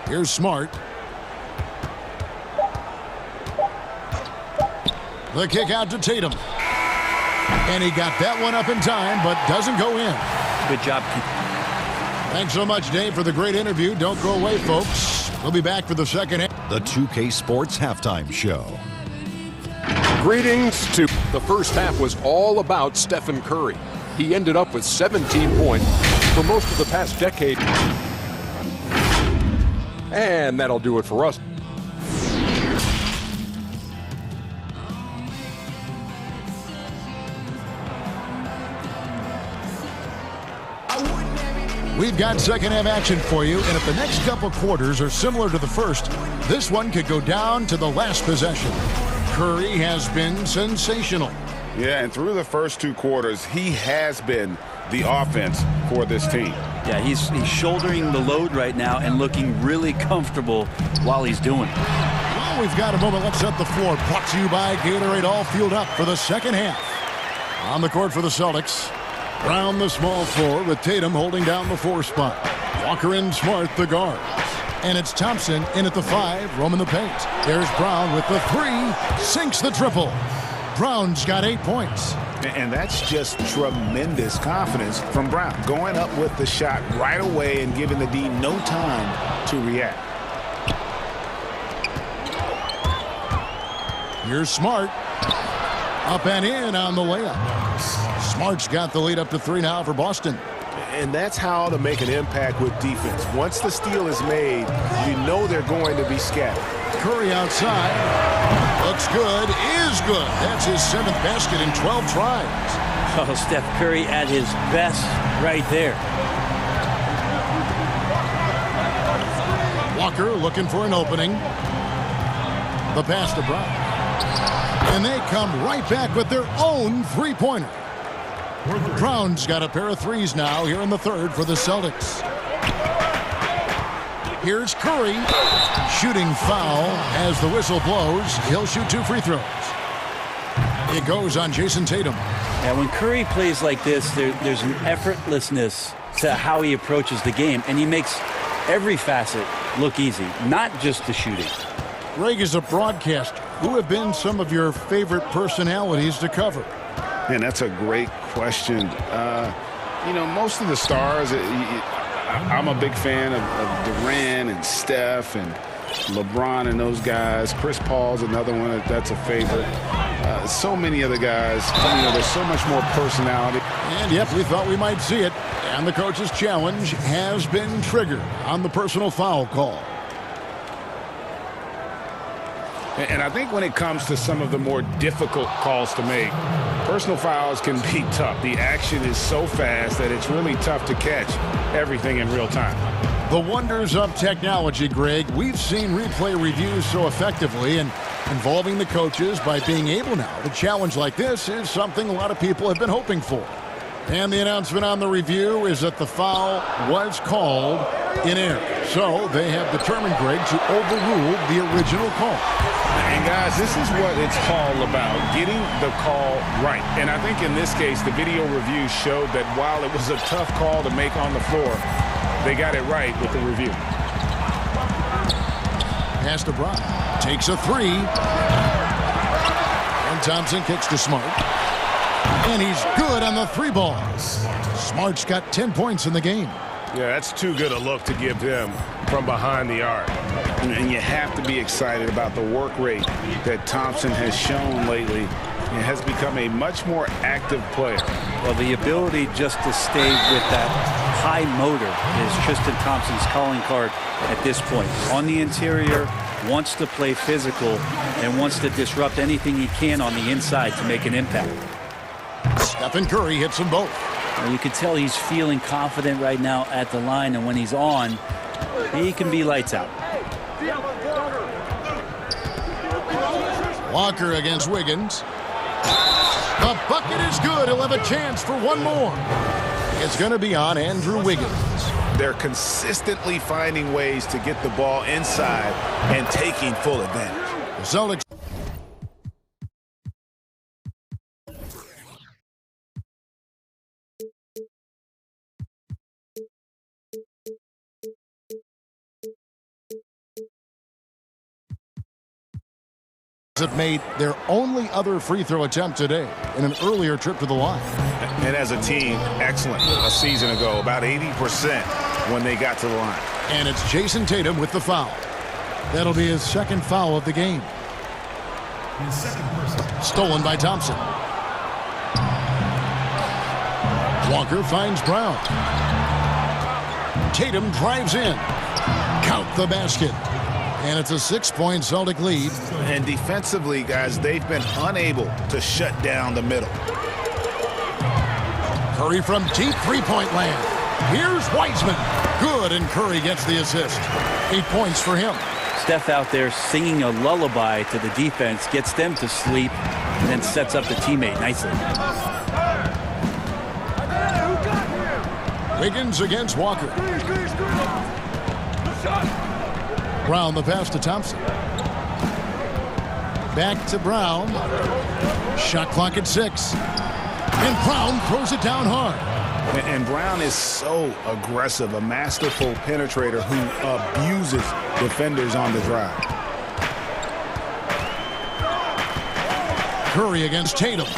Here's Smart. The kick out to Tatum. And he got that one up in time, but doesn't go in. Good job. Thanks so much, Dave, for the great interview. Don't go away, folks. We'll be back for the second half. The 2K Sports Halftime Show. Greetings to the first half was all about Stephen Curry. He ended up with 17 points for most of the past decade. And that'll do it for us. We've got second half action for you, and if the next couple quarters are similar to the first, this one could go down to the last possession. Curry has been sensational. Yeah, and through the first 2 quarters, he has been the offense for this team. Yeah, he's shouldering the load right now and looking really comfortable while he's doing it. Well, we've got a moment. Let's set the floor. Brought to you by Gatorade, all fueled up for the second half. On the court for the Celtics. Brown the small forward with Tatum holding down the 4 spot. Walker and Smart the guard. And it's Thompson in at the 5, roaming the paint. There's Brown with the 3, sinks the triple. Brown's got 8 points. And that's just tremendous confidence from Brown. Going up with the shot right away and giving the D no time to react. Here's Smart. Up and in on the layup. Smart's got the lead up to 3 now for Boston. And that's how to make an impact with defense. Once the steal is made, you know they're going to be scattered. Curry outside. Looks good. Is good. That's his 7th basket in 12 tries. Oh, Steph Curry at his best right there. Walker looking for an opening. The pass to Brown. And they come right back with their own three-pointer. Brown's got a pair of threes now here in the third for the Celtics. Here's Curry. Shooting foul as the whistle blows. He'll shoot 2 free throws. It goes on Jason Tatum. Now, when Curry plays like this, there's an effortlessness to how he approaches the game, and he makes every facet look easy, not just the shooting. Greg is a broadcaster. Who have been some of your favorite personalities to cover? Man, that's a great question. You know, most of the stars, I'm a big fan of Durant and Steph and LeBron and those guys. Chris Paul's another one that's a favorite. So many other guys, you know, there's so much more personality. And yep, we thought we might see it. And the coach's challenge has been triggered on the personal foul call. And I think when it comes to some of the more difficult calls to make, personal fouls can be tough. The action is so fast that it's really tough to catch everything in real time. The wonders of technology, Greg. We've seen replay reviews so effectively, and involving the coaches by being able now to challenge like this is something a lot of people have been hoping for. And the announcement on the review is that the foul was called in error. So they have determined, Greg, to overrule the original call. And guys, this is what it's all about, getting the call right. And I think in this case, the video review showed that while it was a tough call to make on the floor, they got it right with the review. Pass to Brown. Takes a three. And Thompson kicks to Smart. And he's good on the three ball. Smart's got 10 points in the game. Yeah, that's too good a look to give them from behind the arc. And you have to be excited about the work rate that Thompson has shown lately. He has become a much more active player. Well, the ability just to stay with that high motor is Tristan Thompson's calling card at this point. On the interior, wants to play physical and wants to disrupt anything he can on the inside to make an impact. Stephen Curry hits them both. Well, you can tell he's feeling confident right now at the line, and when he's on, he can be lights out. Walker against Wiggins. The bucket is good. He'll have a chance for one more. It's going to be on Andrew Wiggins. They're consistently finding ways to get the ball inside and taking full advantage. The Celtics have made their only other free throw attempt today in an earlier trip to the line. And as a team, excellent. A season ago, about 80% when they got to the line. And it's Jason Tatum with the foul. That'll be his second foul of the game. Stolen by Thompson. Walker finds Brown. Tatum drives in. Count the basket. And it's a 6-point Celtic lead. And defensively, guys, they've been unable to shut down the middle. Curry from deep three-point land. Here's Wiseman. Good, and Curry gets the assist. 8 points for him. Steph out there singing a lullaby to the defense, gets them to sleep, and then sets up the teammate nicely. Wiggins against Walker. Brown the pass to Thompson. Back to Brown. Shot clock at 6. And Brown throws it down hard. And Brown is so aggressive, a masterful penetrator who abuses defenders on the drive. Curry against Tatum.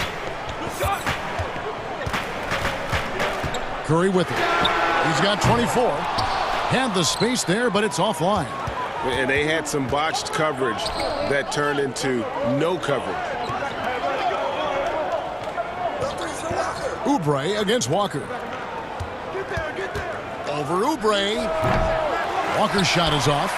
Curry with it. He's got 24. Had the space there, but it's offline. And they had some botched coverage that turned into no coverage. Oubre against Walker. Over Oubre. Walker's shot is off.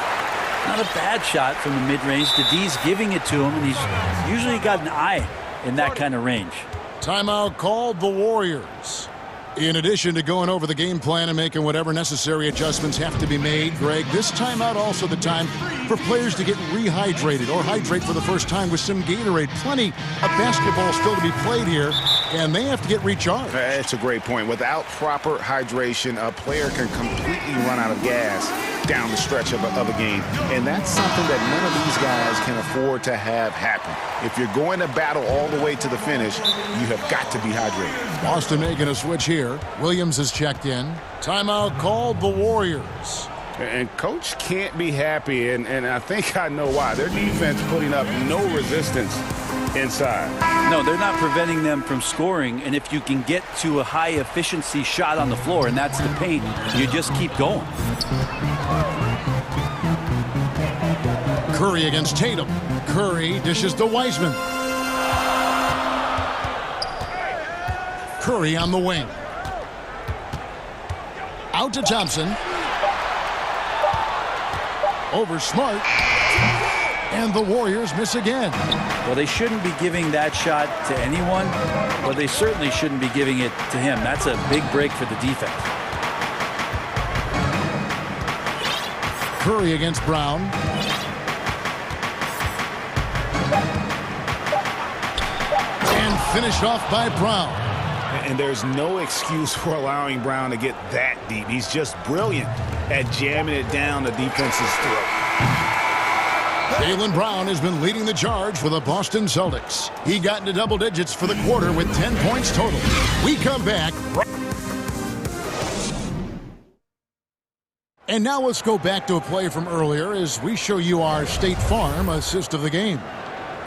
Not a bad shot from the mid-range. The D's giving it to him, and he's usually got an eye in that kind of range. Timeout called the Warriors. In addition to going over the game plan and making whatever necessary adjustments have to be made, Greg, this timeout also the time for players to get rehydrated or hydrate for the first time with some Gatorade. Plenty of basketball still to be played here, and they have to get recharged. That's a great point. Without proper hydration, a player can completely run out of gas down the stretch of a game. And that's something that none of these guys can afford to have happen. If you're going to battle all the way to the finish, you have got to be hydrated. Boston making a switch here. Williams is checked in. Timeout called the Warriors. And Coach can't be happy, and I think I know why. Their defense putting up no resistance inside. No, they're not preventing them from scoring, and if you can get to a high-efficiency shot on the floor, and that's the paint, you just keep going. Curry against Tatum. Curry dishes to Wiseman. Curry on the wing. Out to Thompson. Over Smart. And the Warriors miss again. Well, they shouldn't be giving that shot to anyone, but they certainly shouldn't be giving it to him. That's a big break for the defense. Curry against Brown. And finished off by Brown. And there's no excuse for allowing Brown to get that deep. He's just brilliant at jamming it down the defense's throat. Jaylen Brown has been leading the charge for the Boston Celtics. He got into double digits for the quarter with 10 points total. We come back. And now let's go back to a play from earlier as we show you our State Farm assist of the game.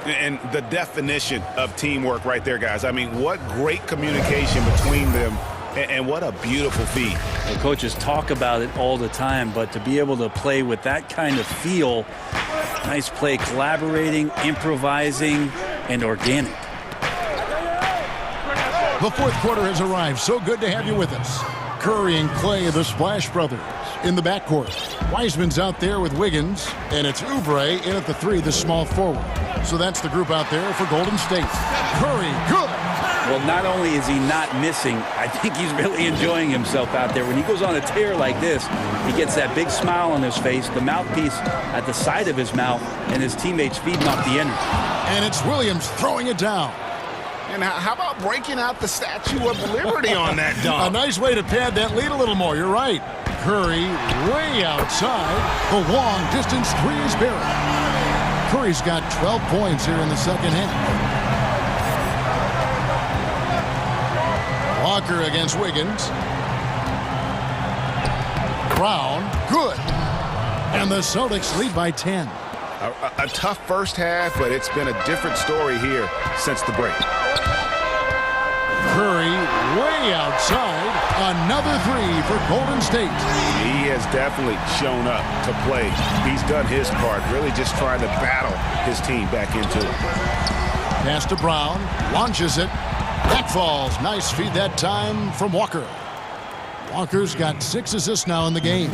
And the definition of teamwork right there, guys. I mean, what great communication between them, and what a beautiful feed. The coaches talk about it all the time, but to be able to play with that kind of feel, nice play, collaborating, improvising, and organic. The fourth quarter has arrived. So good to have you with us. Curry and Clay, the Splash Brothers, in the backcourt. Wiseman's out there with Wiggins, and it's Oubre in at the three, the small forward. So that's the group out there for Golden State. Curry, good. Well, not only is he not missing, I think he's really enjoying himself out there. When he goes on a tear like this, he gets that big smile on his face, the mouthpiece at the side of his mouth, and his teammates feeding off the energy. And it's Williams throwing it down. And how about breaking out the Statue of Liberty on that dunk? A nice way to pad that lead a little more. You're right. Curry way outside. The long distance three is buried. Curry's got 12 points here in the second half. Walker against Wiggins. Brown, good. And the Celtics lead by 10. A tough first half, but it's been a different story here since the break. Curry way outside. Another three for Golden State. He has definitely shown up to play. He's done his part, really just trying to battle his team back into it. Pass to Brown, launches it. That falls. Nice feed that time from Walker. Walker's got 6 assists now in the game.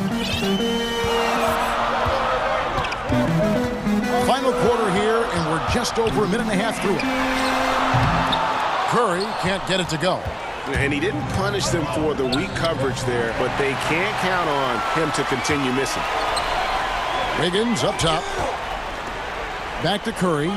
Final quarter here, and we're just over a minute and a half through it. Curry can't get it to go. And he didn't punish them for the weak coverage there, but they can't count on him to continue missing. Wiggins up top. Back to Curry.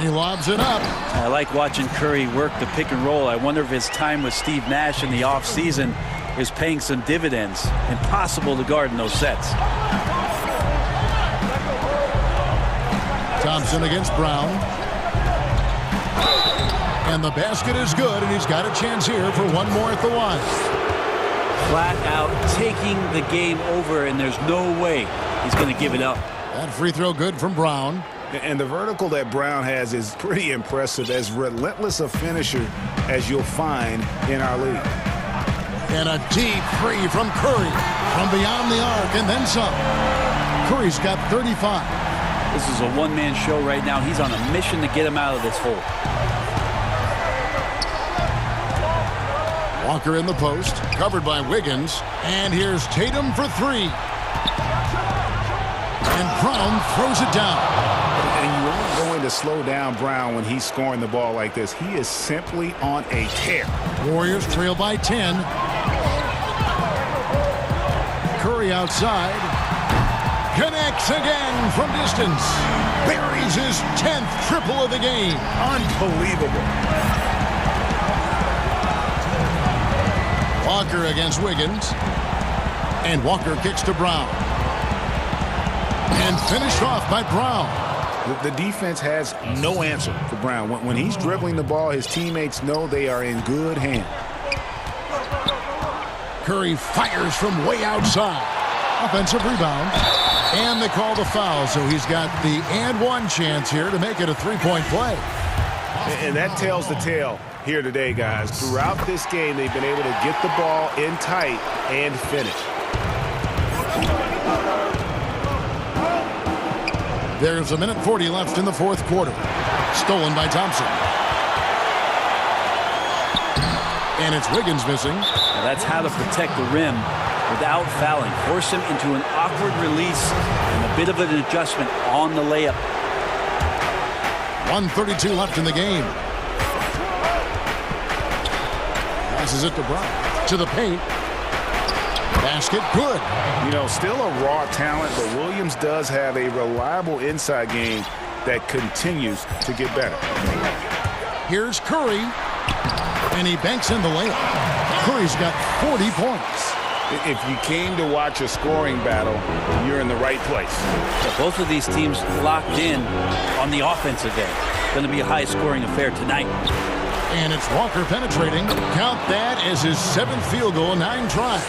He lobs it up. I like watching Curry work the pick and roll. I wonder if his time with Steve Nash in the offseason is paying some dividends. Impossible to guard in those sets. Thompson against Brown. And the basket is good, and he's got a chance here for one more at the line. Flat out taking the game over, and there's no way he's going to give it up. That free throw good from Brown. And the vertical that Brown has is pretty impressive, as relentless a finisher as you'll find in our league. And a deep three from Curry from beyond the arc, and then some. Curry's got 35. This is a one-man show right now. He's on a mission to get him out of this hole. Walker in the post, covered by Wiggins. And here's Tatum for three. And Brown throws it down. And you aren't going to slow down Brown when he's scoring the ball like this. He is simply on a tear. Warriors trail by 10. Curry outside. Connects again from distance. Buries his 10th triple of the game. Unbelievable. Walker against Wiggins. And Walker kicks to Brown. And finished off by Brown. The defense has no answer for Brown. When he's dribbling the ball, his teammates know they are in good hands. Curry fires from way outside. Offensive rebound. And they call the foul, so he's got the and one chance here to make it a three-point play. And that tells the tale here today, guys. Throughout this game, they've been able to get the ball in tight and finish. There's 1:40 left in the fourth quarter. Stolen by Thompson. And it's Wiggins missing. Now that's how to protect the rim without fouling. Force him into an awkward release and a bit of an adjustment on the layup. 1:32 left in the game. Passes it to Brown. To the paint. Basket good. You know, still a raw talent, but Williams does have a reliable inside game that continues to get better. Here's Curry. And he banks in the layup. Curry's got 40 points. If you came to watch a scoring battle, you're in the right place. So both of these teams locked in on the offensive end. Going to be a high-scoring affair tonight. And it's Walker penetrating. Count that as his 7th field goal in 9 tries.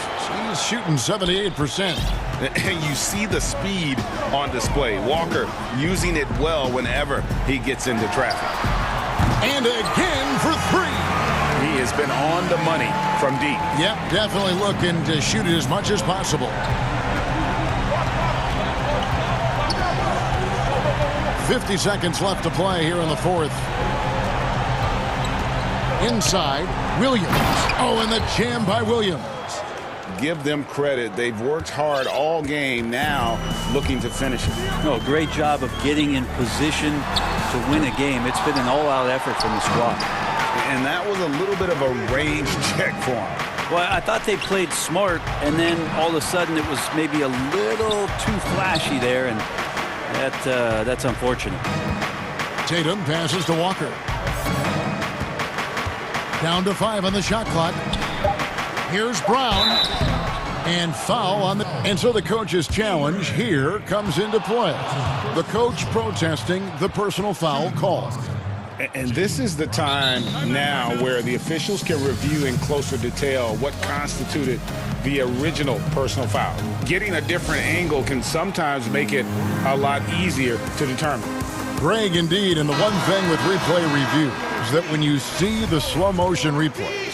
He's shooting 78%. And you see the speed on display. Walker using it well whenever he gets into traffic. And again for 3. He has been on the money from deep. Yep, definitely looking to shoot it as much as possible. 50 seconds left to play here in the fourth. Inside, Williams. Oh, and the jam by Williams. Give them credit. They've worked hard all game, now looking to finish it. No, great job of getting in position to win a game. It's been an all-out effort from the squad. And that was a little bit of a range check for him. Well, I thought they played smart, and then all of a sudden it was maybe a little too flashy there, and that's unfortunate. Tatum passes to Walker. Down to 5 on the shot clock. Here's Brown. And foul on the... And so the coach's challenge here comes into play. The coach protesting the personal foul call. And this is the time now where the officials can review in closer detail what constituted the original personal foul. Getting a different angle can sometimes make it a lot easier to determine. Greg, indeed, and the one thing with replay review is that when you see the slow motion replays,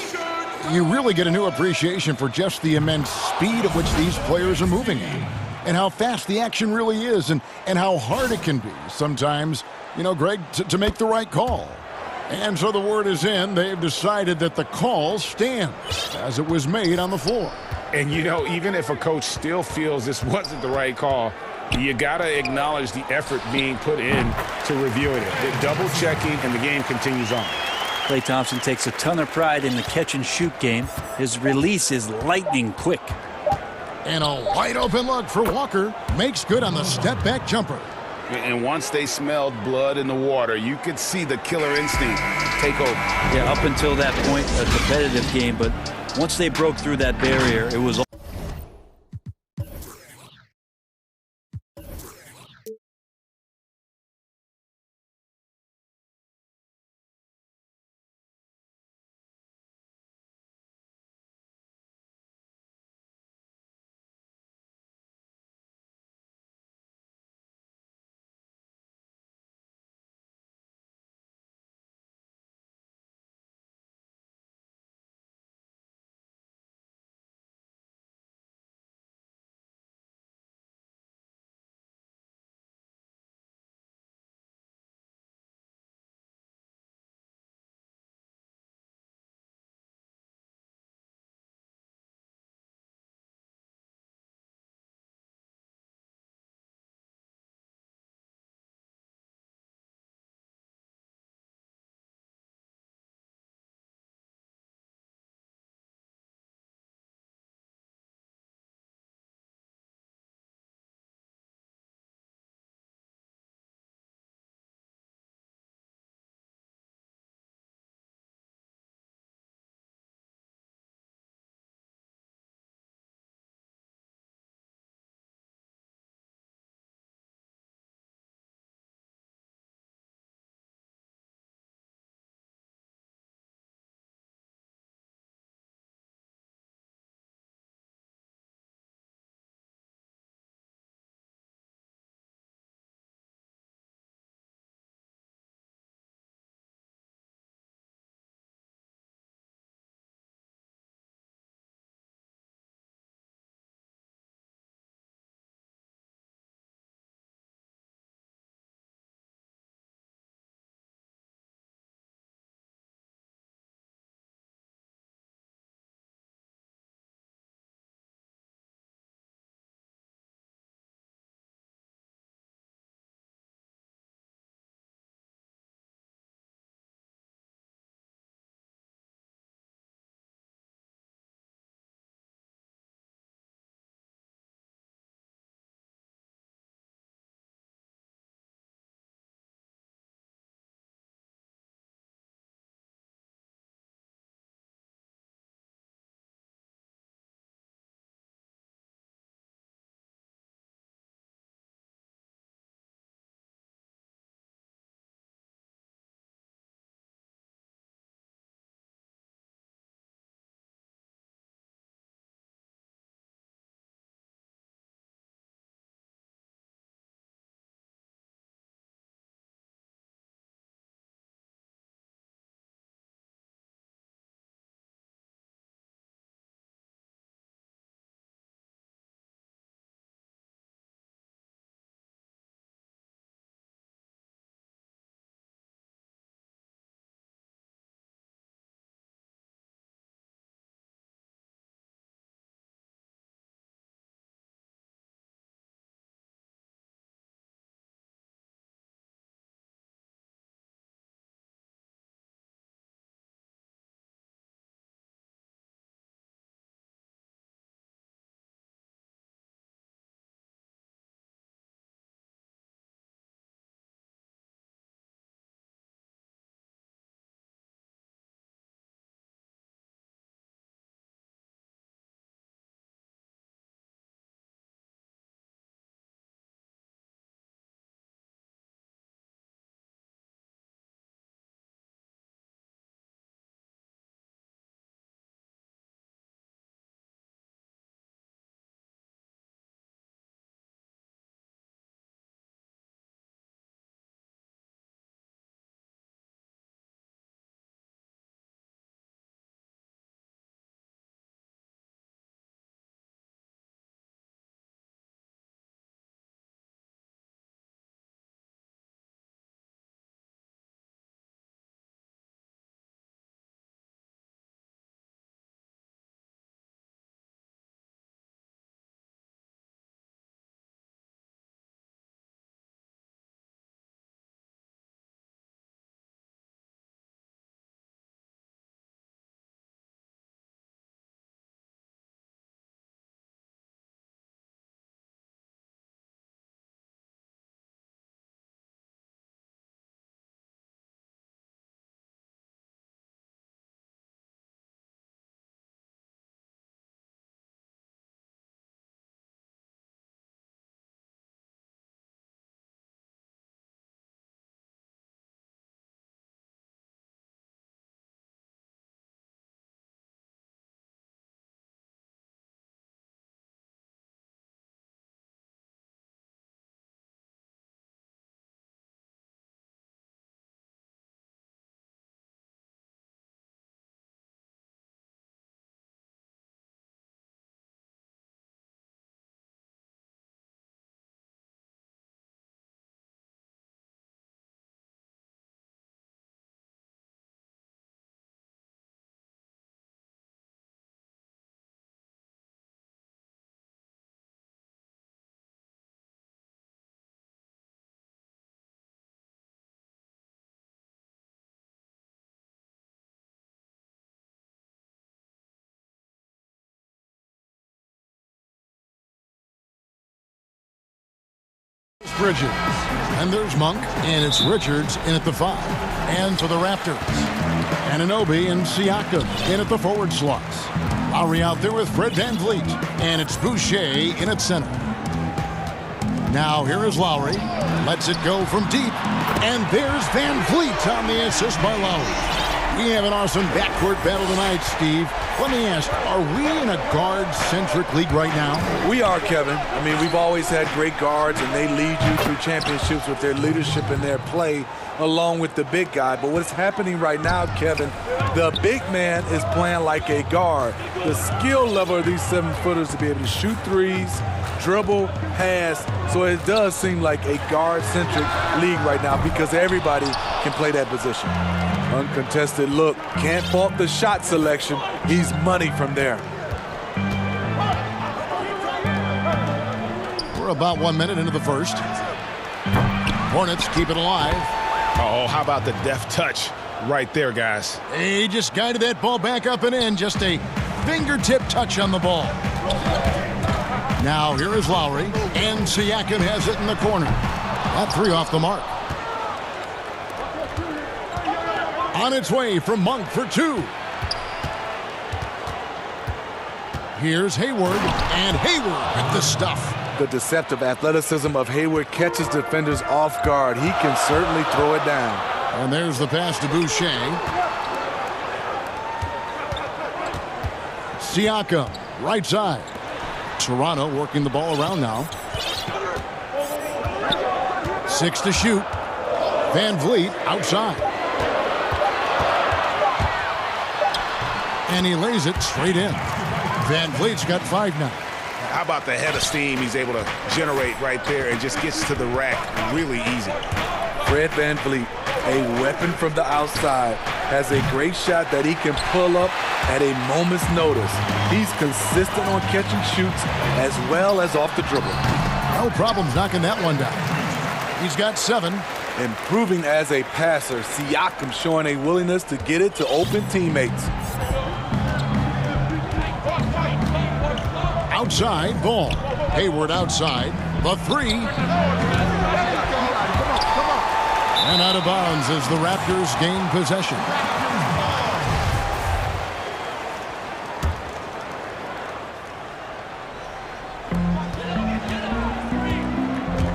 you really get a new appreciation for just the immense speed at which these players are moving at, and how fast the action really is, and how hard it can be sometimes, you know, Greg, to make the right call. And so the word is in. They've decided that the call stands as it was made on the floor. And, you know, even if a coach still feels this wasn't the right call, you got to acknowledge the effort being put in to reviewing it. They're double checking, and the game continues on. Klay Thompson takes a ton of pride in the catch-and-shoot game. His release is lightning quick. And a wide-open look for Walker. Makes good on the step-back jumper. And once they smelled blood in the water, you could see the killer instinct take over. Yeah, up until that point, a competitive game, but once they broke through that barrier, it was Bridges. And there's Monk, and it's Richards in at the 5. And to the Raptors. Anunoby and Siakam in at the forward slots. Lowry out there with Fred VanVleet. And it's Boucher in at center. Now here is Lowry. Lets it go from deep. And there's VanVleet on the assist by Lowry. We have an awesome backcourt battle tonight, Steve. Let me ask, are we in a guard-centric league right now? We are, Kevin. I mean, we've always had great guards, and they lead you through championships with their leadership and their play, along with the big guy. But what's happening right now, Kevin, the big man is playing like a guard. The skill level of these 7-footers to be able to shoot threes, dribble, pass. So it does seem like a guard-centric league right now because everybody can play that position. Uncontested look. Can't fault the shot selection. He's money from there. We're about 1 minute into the first. Hornets keep it alive. Oh, how about the deft touch right there, guys? He just guided that ball back up and in. Just a fingertip touch on the ball. Now here is Lowry. And Siakam has it in the corner. That 3 off the mark. On its way from Monk for 2. Here's Hayward, and Hayward with the stuff. The deceptive athleticism of Hayward catches defenders off guard. He can certainly throw it down. And there's the pass to Boucher. Siakam, right side. Toronto working the ball around now. 6 to shoot. VanVleet outside. And he lays it straight in. VanVleet's got 5 now. How about the head of steam he's able to generate right there and just gets to the rack really easy. Fred VanVleet, a weapon from the outside, has a great shot that he can pull up at a moment's notice. He's consistent on catching shoots as well as off the dribble. No problems knocking that one down. He's got 7. Improving as a passer, Siakam showing a willingness to get it to open teammates. Outside ball. Hayward outside. The 3. And out of bounds as the Raptors gain possession.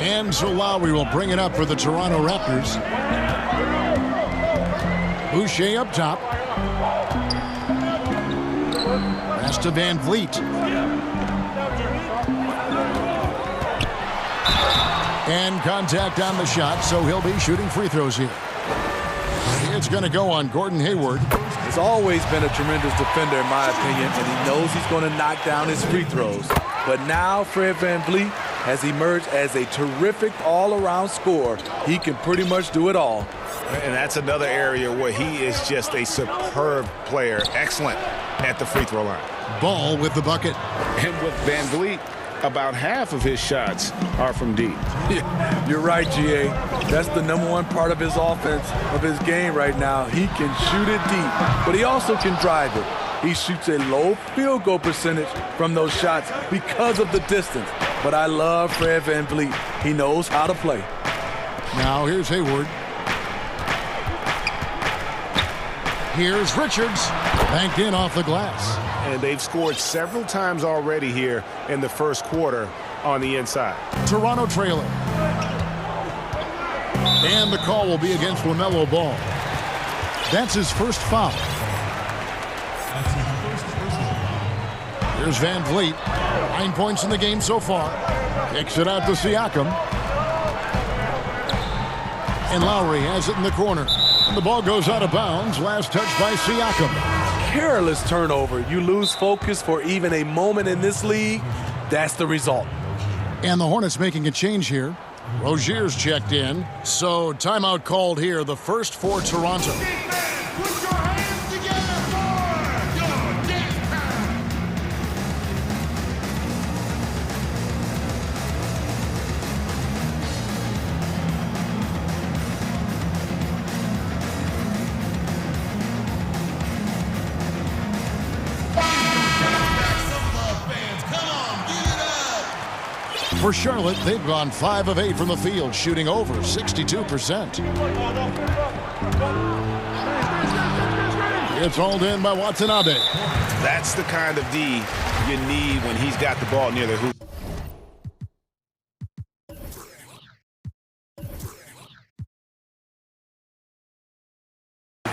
And so Lowry will bring it up for the Toronto Raptors. Boucher up top. Pass to VanVleet. And contact on the shot, so he'll be shooting free throws here. It's going to go on Gordon Hayward. He's always been a tremendous defender, in my opinion, and he knows he's going to knock down his free throws. But now Fred VanVleet has emerged as a terrific all-around scorer. He can pretty much do it all. And that's another area where he is just a superb player. Excellent at the free throw line. Ball with the bucket. And with VanVleet, about half of his shots are from deep. Yeah, you're right, GA. That's the #1 part of his offense, of his game right now. He can shoot it deep, but he also can drive it. He shoots a low field goal percentage from those shots because of the distance. But I love Fred VanVleet. He knows how to play. Now here's Hayward. Here's Richards. Banked in off the glass. And they've scored several times already here in the first quarter on the inside. Toronto trailing. And the call will be against LaMelo Ball. That's his first foul. Here's VanVleet. 9 points in the game so far. Kicks it out to Siakam. And Lowry has it in the corner. And the ball goes out of bounds. Last touch by Siakam. Careless turnover. You lose focus for even a moment in this league. That's the result. And the Hornets making a change here. Rozier's checked in. So timeout called here. The first for Toronto. For Charlotte, they've gone 5 of 8 from the field, shooting over 62%. It's hauled in by Watanabe. That's the kind of D you need when he's got the ball near the hoop.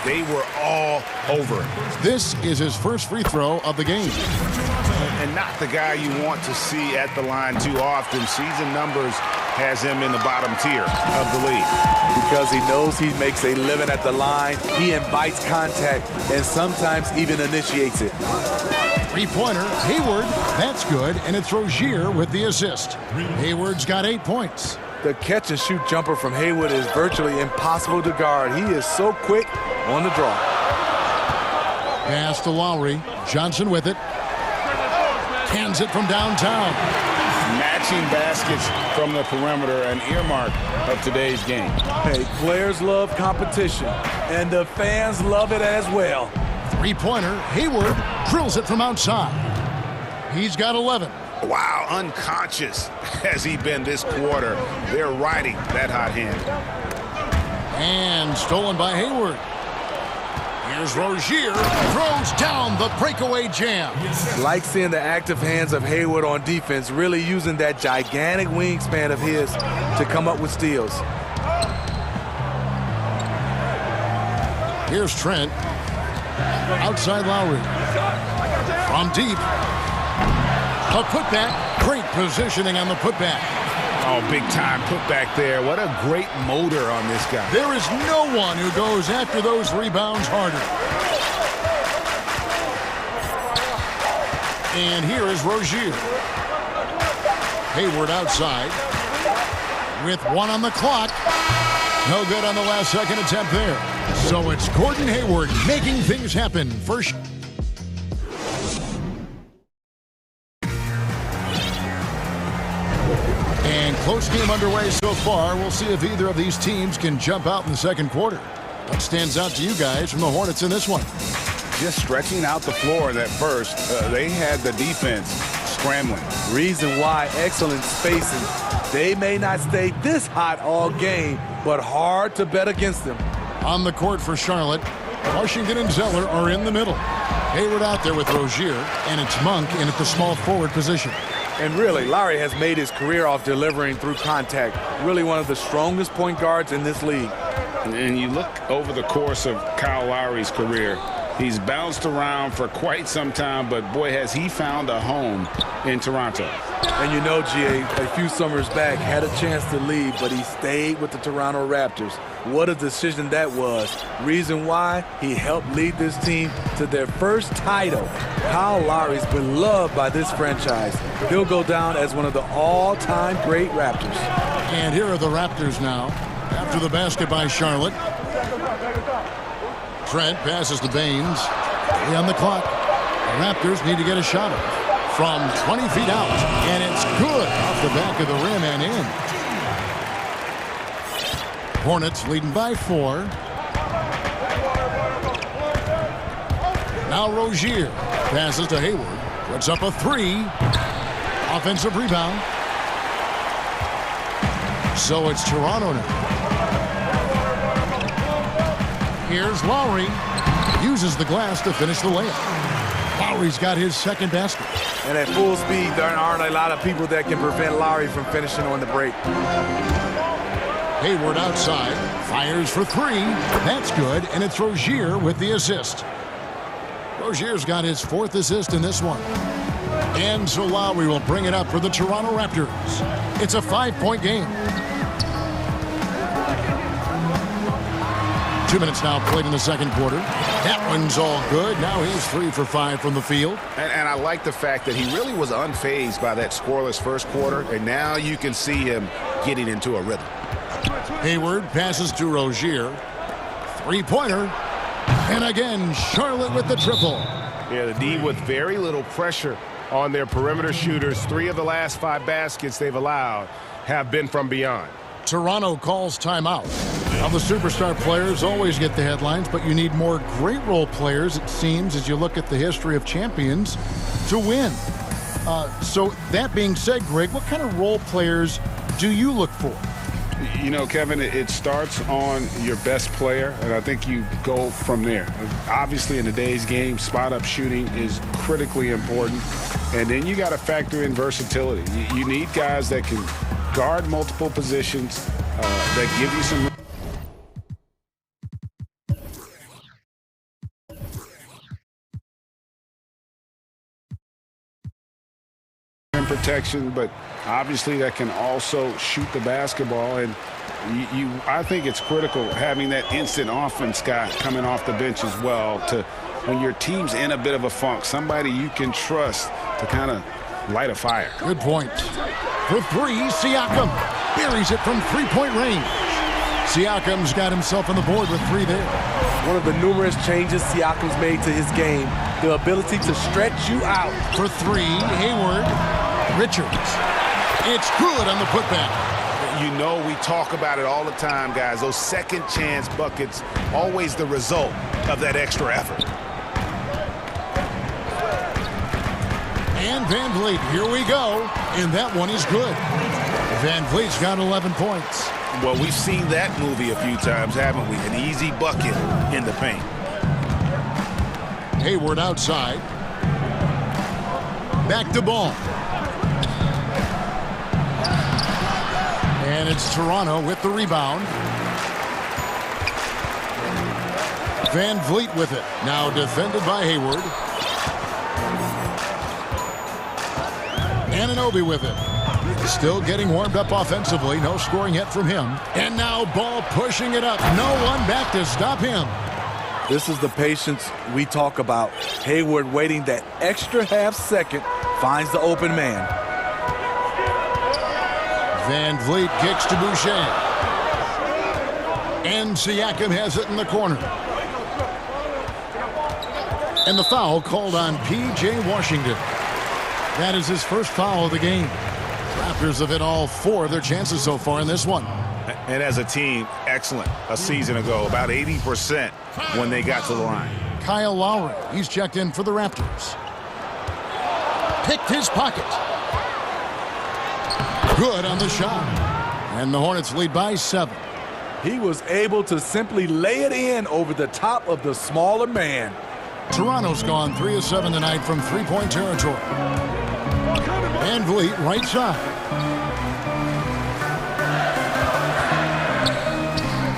They were all over it. This is his first free throw of the game. And not the guy you want to see at the line too often. Season numbers has him in the bottom tier of the league. Because he knows he makes a living at the line, he invites contact and sometimes even initiates it. Three-pointer, Hayward, that's good, and it's Rozier with the assist. Hayward's got 8 points. The catch-and-shoot jumper from Hayward is virtually impossible to guard. He is so quick on the draw. Pass to Lowry. Johnson with it. Hands it from downtown. Matching baskets from the perimeter, an earmark of today's game. Hey, players love competition, and the fans love it as well. Three-pointer, Hayward drills it from outside. He's got 11. Wow, unconscious has he been this quarter. They're riding that hot hand. And stolen by Hayward. Here's Rozier, throws down the breakaway jam. Like seeing the active hands of Hayward on defense, really using that gigantic wingspan of his to come up with steals. Here's Trent. Outside Lowry. From deep. A putback. Great positioning on the putback. Oh, big time putback there. What a great motor on this guy. There is no one who goes after those rebounds harder. And here is Rozier. Hayward outside. With 1 on the clock. No good on the last second attempt there. So it's Gordon Hayward making things happen. First. And close game underway so far. We'll see if either of these teams can jump out in the second quarter. What stands out to you guys from the Hornets in this one? Just stretching out the floor that first. They had the defense scrambling. Reason why, excellent spacing. They may not stay this hot all game, but hard to bet against them. On the court for Charlotte, Washington and Zeller are in the middle. Hayward out there with Rozier, and it's Monk in at the small forward position. And really, Lowry has made his career off delivering through contact. Really one of the strongest point guards in this league. And you look over the course of Kyle Lowry's career, he's bounced around for quite some time, but boy, has he found a home in Toronto. And you know, GA, a few summers back, had a chance to leave, but he stayed with the Toronto Raptors. What a decision that was. Reason why? He helped lead this team to their first title. Kyle Lowry's been loved by this franchise. He'll go down as one of the all-time great Raptors. And here are the Raptors now. After the basket by Charlotte. Trent passes to Baines. 3 on the clock. The Raptors need to get a shot off. From 20 feet out, and it's good off the back of the rim and in. Hornets leading by 4. Now Rozier passes to Hayward, puts up a 3. Offensive rebound. So it's Toronto now. Here's Lowry, uses the glass to finish the layup. Lowry's got his second basket. And at full speed, there aren't a lot of people that can prevent Lowry from finishing on the break. Hayward outside, fires for 3. That's good, and it's Rozier with the assist. Rozier's got his 4th assist in this one. And so Lowry will bring it up for the Toronto Raptors. It's a 5-point game. 2 minutes now played in the second quarter. That one's all good. Now he's 3 for 5 from the field. And I like the fact that he really was unfazed by that scoreless first quarter. And now you can see him getting into a rhythm. Hayward passes to Rozier. 3-pointer. And again, Charlotte with the triple. Yeah, the D with very little pressure on their perimeter shooters. 3 of the last 5 baskets they've allowed have been from beyond. Toronto calls timeout. Now the superstar players always get the headlines, but you need more great role players, it seems, as you look at the history of champions to win. So that being said, Greg, what kind of role players do you look for? You know, Kevin, it starts on your best player, and I think you go from there. Obviously, in today's game, spot-up shooting is critically important, and then you got to factor in versatility. You need guys that can guard multiple positions, that give you some protection, but obviously that can also shoot the basketball. And I think it's critical having that instant offense guy coming off the bench as well, to when your team's in a bit of a funk, somebody you can trust to kind of light a fire. Good point. For three, Siakam buries it from three-point range. Siakam's got himself on the board with three there. One of the numerous changes Siakam's made to his game, the ability to stretch you out. For three, Hayward. Richards. It's good on the putback. You know, we talk about it all the time, guys. Those second chance buckets, always the result of that extra effort. And Van Vliet, here we go. And that one is good. Van Vliet's got 11 points. Well, we've seen that movie a few times, haven't we? An easy bucket in the paint. Hayward outside. Back to ball. And it's Toronto with the rebound. Van Vliet with it. Now defended by Hayward. Anunoby with it. Still getting warmed up offensively. No scoring yet from him. And now Ball pushing it up. No one back to stop him. This is the patience we talk about. Hayward waiting that extra half second, finds the open man. Van Vliet kicks to Boucher. And Siakam has it in the corner. And the foul called on P.J. Washington. That is his first foul of the game. Raptors have hit all four of their chances so far in this one. And as a team, excellent. A season ago, about 80% when they got to the line. Kyle Lowry, he's checked in for the Raptors. Picked his pocket. Good on the shot. And the Hornets lead by 7. He was able to simply lay it in over the top of the smaller man. Toronto's gone 3 of 7 tonight from three-point territory. Van Vliet right side.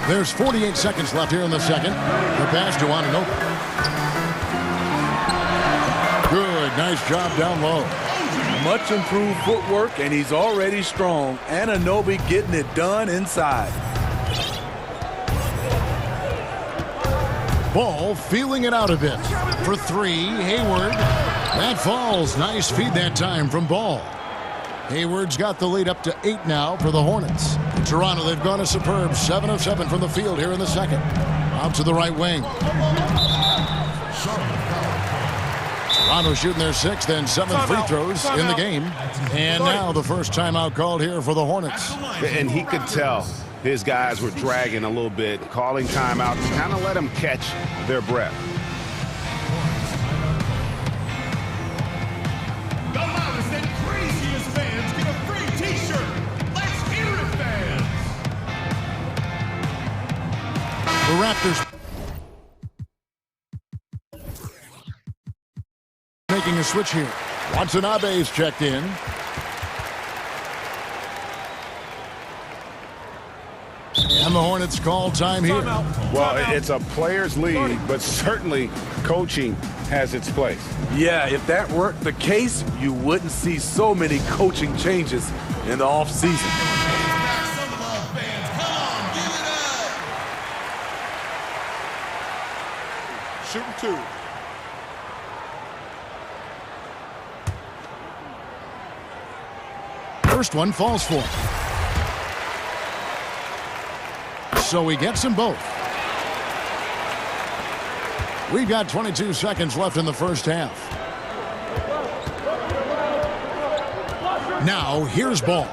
There's 48 seconds left here in the second. The pass to Anunoby. Good, nice job down low. Much improved footwork, and he's already strong. Anunoby getting it done inside. Ball feeling it out a bit. For three, Hayward. That falls. Nice feed that time from Ball. Hayward's got the lead up to 8 now for the Hornets. In Toronto, they've gone a superb 7 of 7 from the field here in the second. Out to the right wing. Toronto shooting their 6th and 7th free throws in the game. And now the first timeout called here for the Hornets. And he could tell his guys were dragging a little bit, calling timeout to kind of let them catch their breath. The loudest and craziest fans get a free t-shirt. Let's hear it, fans. The Raptors making a switch here. Watanabe's checked in. And the Hornets call time here. Well, it's a player's league, but certainly coaching has its place. Yeah, if that weren't the case, you wouldn't see so many coaching changes in the offseason. Shooting 2. First one falls for him. So he gets them both. We've got 22 seconds left in the first half. Now, here's Ball.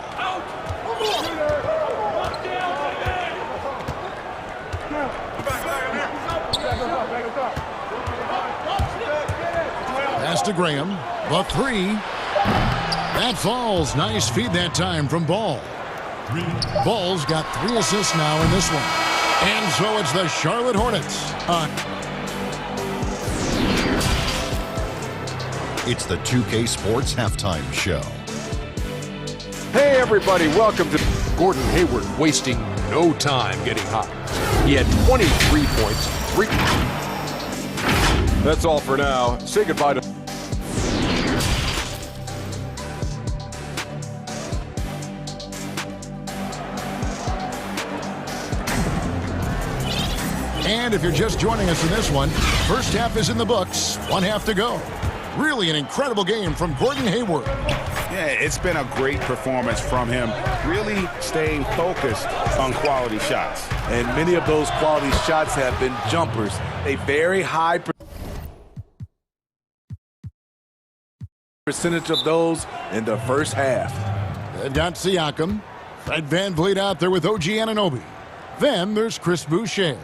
Pass to Graham. The three. That falls. Nice feed that time from Ball. Ball's got 3 assists now in this one. And so it's the Charlotte Hornets. It's the 2K Sports Halftime Show. Hey, everybody, welcome to Gordon Hayward, wasting no time getting hot. He had 23 points, 3. That's all for now. Say goodbye to... And if you're just joining us in this one, first half is in the books, 1 half to go. Really an incredible game from Gordon Hayward. Yeah, it's been a great performance from him, really staying focused on quality shots. And many of those quality shots have been jumpers. A very high percentage of those in the first half. They've got Siakam, Fred VanVleet out there with OG Anunoby. Then there's Chris Boucher.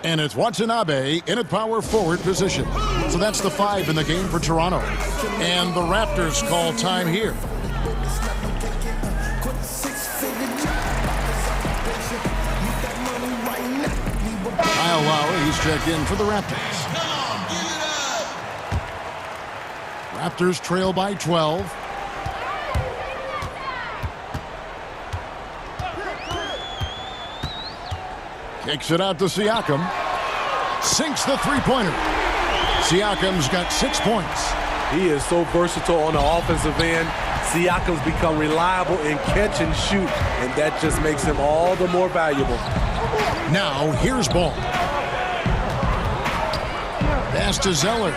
And it's Watanabe in a power forward position. So that's the 5 in the game for Toronto. And the Raptors call time here. Kyle Lowry, he's checked in for the Raptors. Raptors trail by 12. Kicks it out to Siakam. Sinks the three-pointer. Siakam's got 6 points. He is so versatile on the offensive end. Siakam's become reliable in catch and shoot, and that just makes him all the more valuable. Now, here's Ball. Pass to Zeller.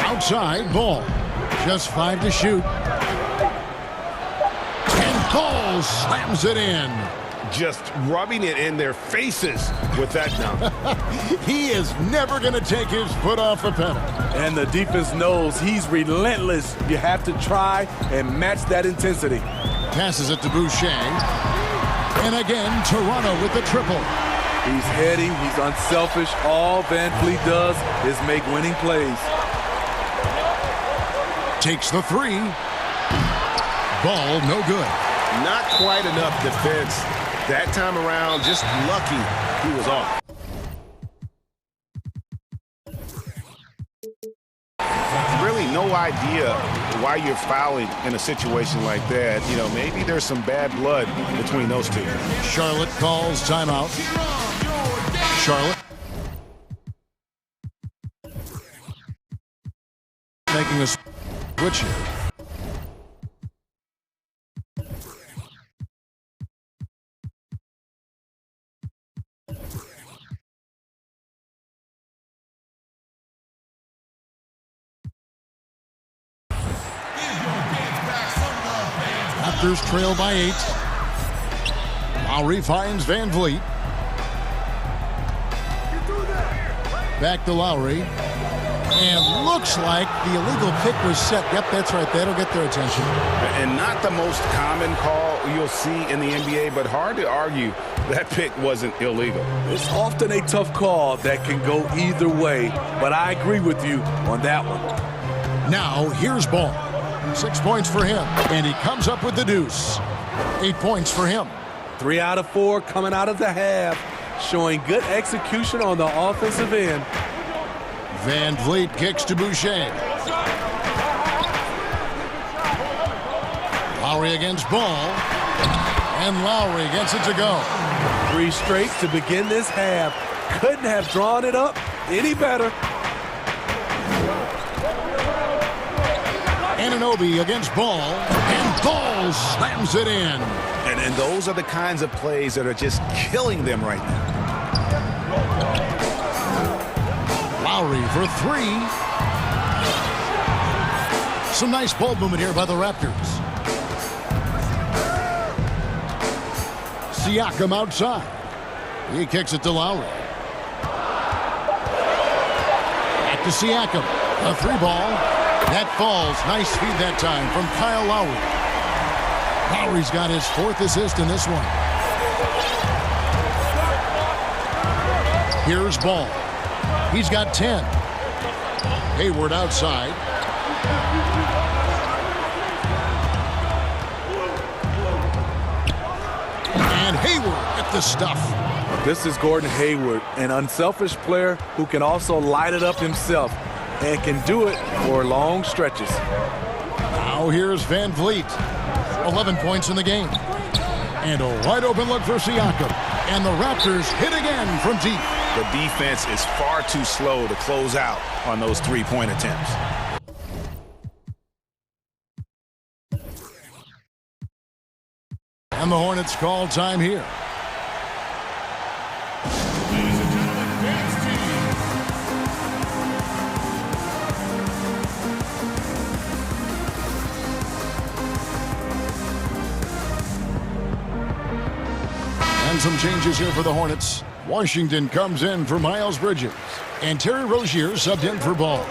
Outside, Ball. Just 5 to shoot. Ball slams it in. Just rubbing it in their faces with that dunk. He is never going to take his foot off the pedal. And the defense knows he's relentless. You have to try and match that intensity. Passes it to Boucher. And again, Toronto with the triple. He's heading. He's unselfish. All VanVleet does is make winning plays. Takes the 3. Ball no good. Not quite enough defense. That time around, just lucky he was off. Really no idea why you're fouling in a situation like that. You know, maybe there's some bad blood between those two. Charlotte calls timeout. Charlotte making a switch here. Raptors trail by 8. Lowry finds VanVleet. Back to Lowry. And looks like the illegal pick was set. Yep, that's right. That'll get their attention. And not the most common call you'll see in the NBA, but hard to argue that pick wasn't illegal. It's often a tough call that can go either way, but I agree with you on that one. Now, here's Ball. 6 points for him, and he comes up with the deuce. 8 points for him. 3 out of 4 coming out of the half, showing good execution on the offensive end. VanVleet kicks to Boucher. Lowry against Ball, and Lowry gets it to go. 3 straight to begin this half. Couldn't have drawn it up any better. Anunoby against Ball, and Ball slams it in. And those are the kinds of plays that are just killing them right now. Lowry for 3. Some nice ball movement here by the Raptors. Siakam outside. He kicks it to Lowry. Back to Siakam. A 3 ball. That falls. Nice feed that time from Kyle Lowry. Lowry's got his 4th assist in this one. Here's Ball. He's got 10. Hayward outside. And Hayward at the stuff. This is Gordon Hayward, an unselfish player who can also light it up himself and can do it for long stretches. Now here's Van Vliet. 11 points in the game. And a wide open look for Siakam. And the Raptors hit again from deep. The defense is far too slow to close out on those three-point attempts. And the Hornets call time here. And some changes here for the Hornets. Washington comes in for Miles Bridges. And Terry Rozier subbed in for Ball.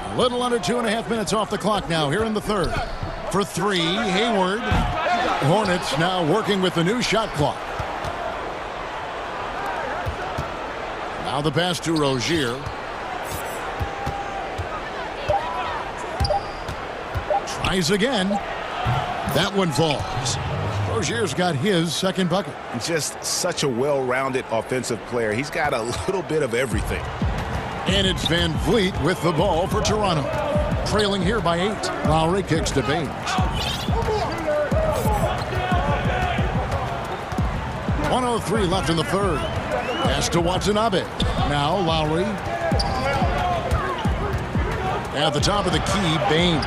A little under 2.5 minutes off the clock now here in the third. For three, Hayward. Hornets now working with the new shot clock. Now the pass to Rozier. Tries again. That one falls. Rozier's got his second bucket. Just such a well-rounded offensive player. He's got a little bit of everything. And it's Van Vliet with the ball for Toronto. Trailing here by 8. Lowry kicks to Baines. .103 left in the third. Pass to Watanabe. Now Lowry. At the top of the key, Baines.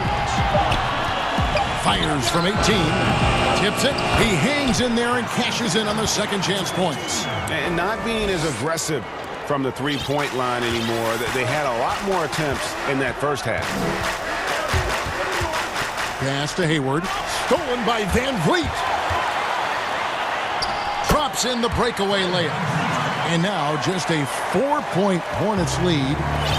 Fires from 18. Tips it. He hangs in there and cashes in on the second chance points. And not being as aggressive from the three-point line anymore. They had a lot more attempts in that first half. Pass to Hayward. Stolen by Van Vliet. Drops in the breakaway layup. And now just a 4-point Hornets lead.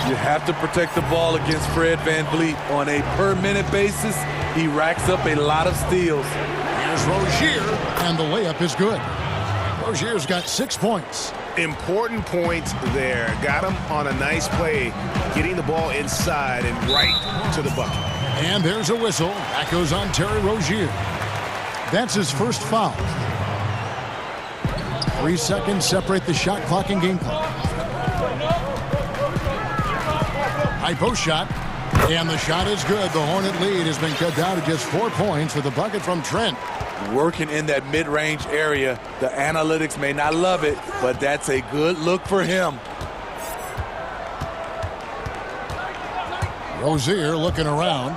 You have to protect the ball against Fred Van Vliet on a per-minute basis. He racks up a lot of steals. Here's Rozier, and the layup is good. Rozier's got 6 points. Important points there. Got him on a nice play, getting the ball inside and right to the bucket. And there's a whistle. That goes on Terry Rozier. That's his first foul. 3 seconds separate the shot clock and game clock. High post shot. And the shot is good. The Hornet lead has been cut down to just 4 points with a bucket from Trent. Working in that mid-range area. The analytics may not love it, but that's a good look for him. Rozier looking around.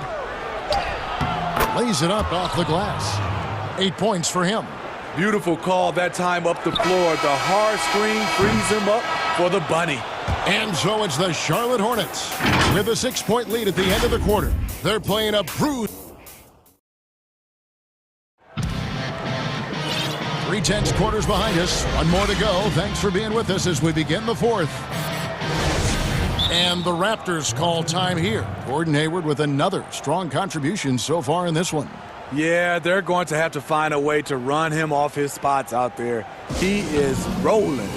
Lays it up off the glass. 8 points for him. Beautiful call that time up the floor. The hard screen frees him up for the bunny. And so it's the Charlotte Hornets with a 6-point lead at the end of the quarter. They're playing a bruise. 3/10 quarters behind us. One more to go. Thanks for being with us as we begin the fourth. And the Raptors call time here. Gordon Hayward with another strong contribution so far in this one. Yeah, they're going to have to find a way to run him off his spots out there. He is rolling.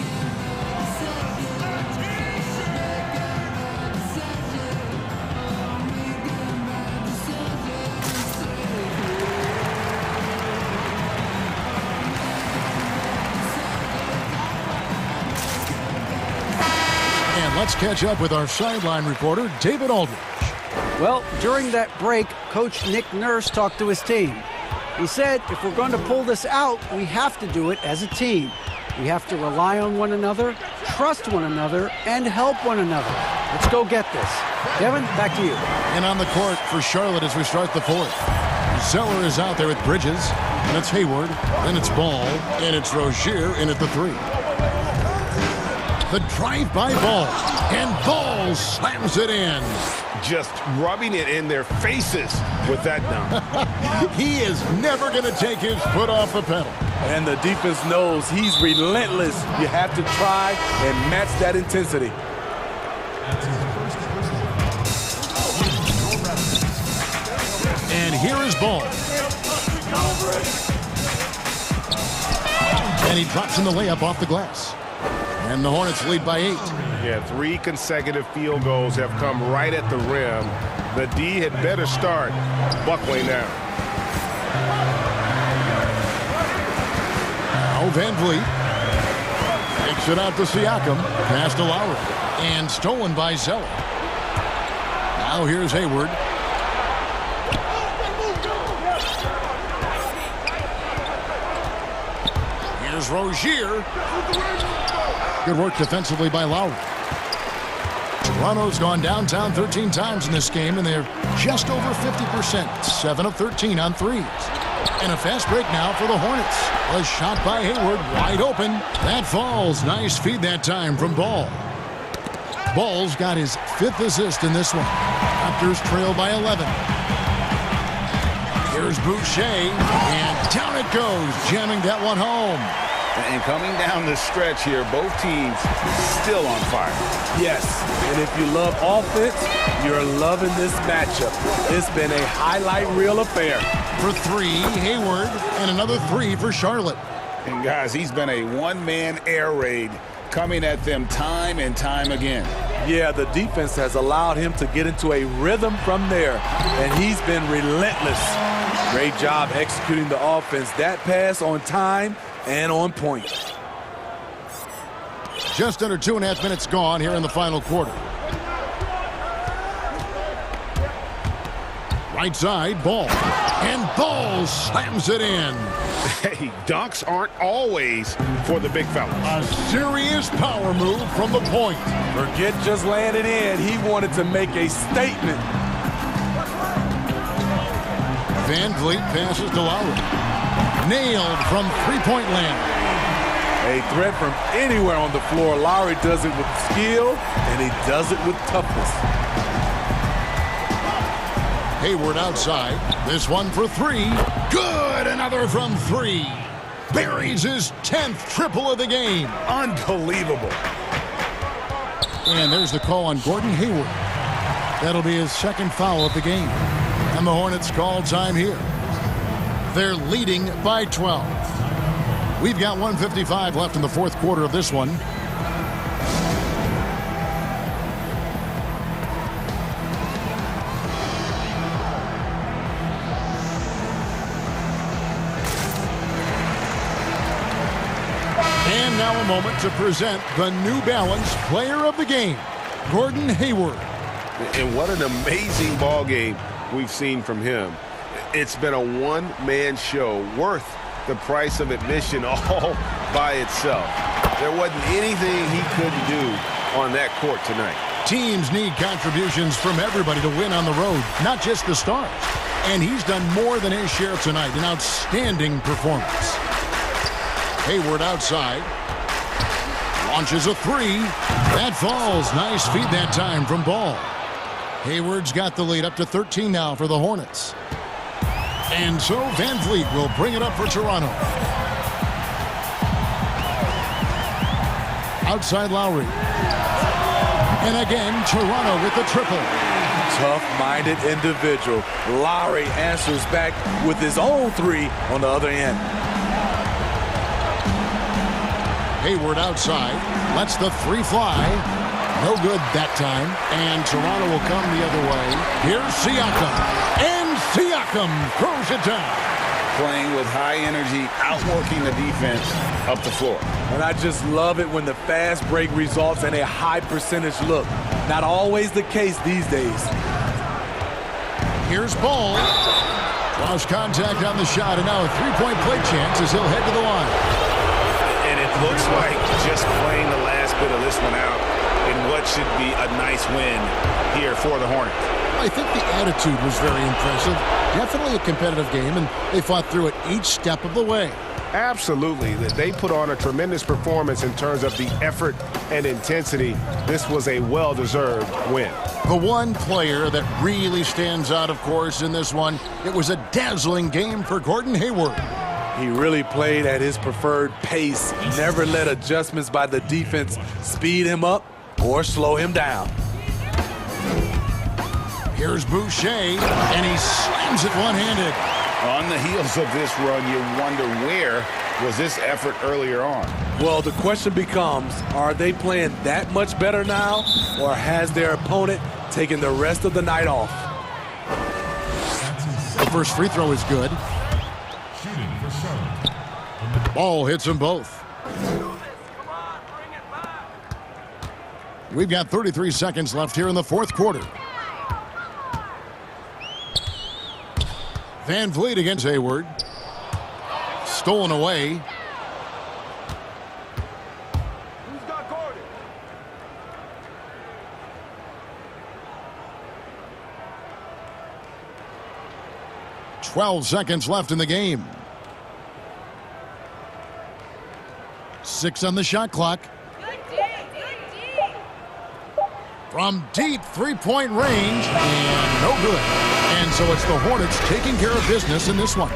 Let's catch up with our sideline reporter, David Aldridge. Well, during that break, Coach Nick Nurse talked to his team. He said, if we're going to pull this out, we have to do it as a team. We have to rely on one another, trust one another, and help one another. Let's go get this. Kevin, back to you. And on the court for Charlotte as we start the fourth. Zeller is out there with Bridges, and it's Hayward, then it's Ball, and it's Rozier in at the 3. The drive-by Ball, and Ball slams it in. Just rubbing it in their faces with that dunk. He is never going to take his foot off the pedal. And the defense knows he's relentless. You have to try and match that intensity. And here is Ball. And he drops in the layup off the glass. And the Hornets lead by 8. Yeah, 3 consecutive field goals have come right at the rim. The D had better start buckling now. Now Van Vliet takes it out to Siakam. Pass to Lowry. And stolen by Zeller. Now here's Hayward. Here's Rozier. Good work defensively by Lowry. Toronto's gone downtown 13 times in this game, and they're just over 50%. 7 of 13 on threes. And a fast break now for the Hornets. A shot by Hayward, wide open. That falls. Nice feed that time from Ball. Ball's got his 5th assist in this one. Raptors trail by 11. Here's Boucher, and down it goes, jamming that one home. And coming down the stretch here, both teams still on fire. Yes, and if you love offense, you're loving this matchup. It's been a highlight reel affair. For 3, Hayward, and another 3 for Charlotte. And guys, he's been a one-man air raid coming at them time and time again. Yeah, the defense has allowed him to get into a rhythm from there, and he's been relentless. Great job executing the offense. That pass on time and on point. Just under 2.5 minutes gone here in the final quarter. Right side, Ball. And Ball slams it in. Hey, dunks aren't always for the big fellas. A serious power move from the point. Forget just laying it in. He wanted to make a statement. Van Vliet passes to Lowry. Nailed from three-point land. A threat from anywhere on the floor. Lowry does it with skill, and he does it with toughness. Hayward outside. This one for 3. Good! Another from 3. Buries his 10th triple of the game. Unbelievable. And there's the call on Gordon Hayward. That'll be his 2nd foul of the game. And the Hornets call time here. They're leading by 12. We've got 1:55 left in the 4th quarter of this one. And now a moment to present the New Balance Player of the Game, Gordon Hayward. And what an amazing ball game we've seen from him. It's been a one-man show worth the price of admission all by itself. There wasn't anything he couldn't do on that court tonight. Teams need contributions from everybody to win on the road, not just the stars. And he's done more than his share tonight. An outstanding performance. Hayward outside. Launches a 3. That falls. Nice feed that time from Ball. Hayward's got the lead up to 13 now for the Hornets. And so Van Vliet will bring it up for Toronto. Outside Lowry. And again, Toronto with the triple. Tough-minded individual. Lowry answers back with his own 3 on the other end. Hayward outside. Lets the 3 fly. No good that time. And Toronto will come the other way. Here's Siakam. And Siakam throws it down. Playing with high energy, outworking the defense up the floor. And I just love it when the fast break results in a high percentage look. Not always the case these days. Here's Ball. Draws contact on the shot, and now a 3-point play chance as he'll head to the line. And it looks like just playing the last bit of this one out in what should be a nice win here for the Hornets. I think the attitude was very impressive. Definitely a competitive game, and they fought through it each step of the way. Absolutely. They put on a tremendous performance in terms of the effort and intensity. This was a well-deserved win. The one player that really stands out, of course, in this one, it was a dazzling game for Gordon Hayward. He really played at his preferred pace. Never let adjustments by the defense speed him up or slow him down. Here's Boucher, and he slams it one-handed. On the heels of this run, you wonder where was this effort earlier on? Well, the question becomes, are they playing that much better now, or has their opponent taken the rest of the night off? The first free throw is good. Ball hits them both. We've got 33 seconds left here in the fourth quarter. Van Vliet against Hayward. Stolen away. Who's got guarded? 12 seconds left in the game. 6 on the shot clock. From deep three-point range, and no good. And so it's the Hornets taking care of business in this one.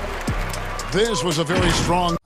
This was a very strong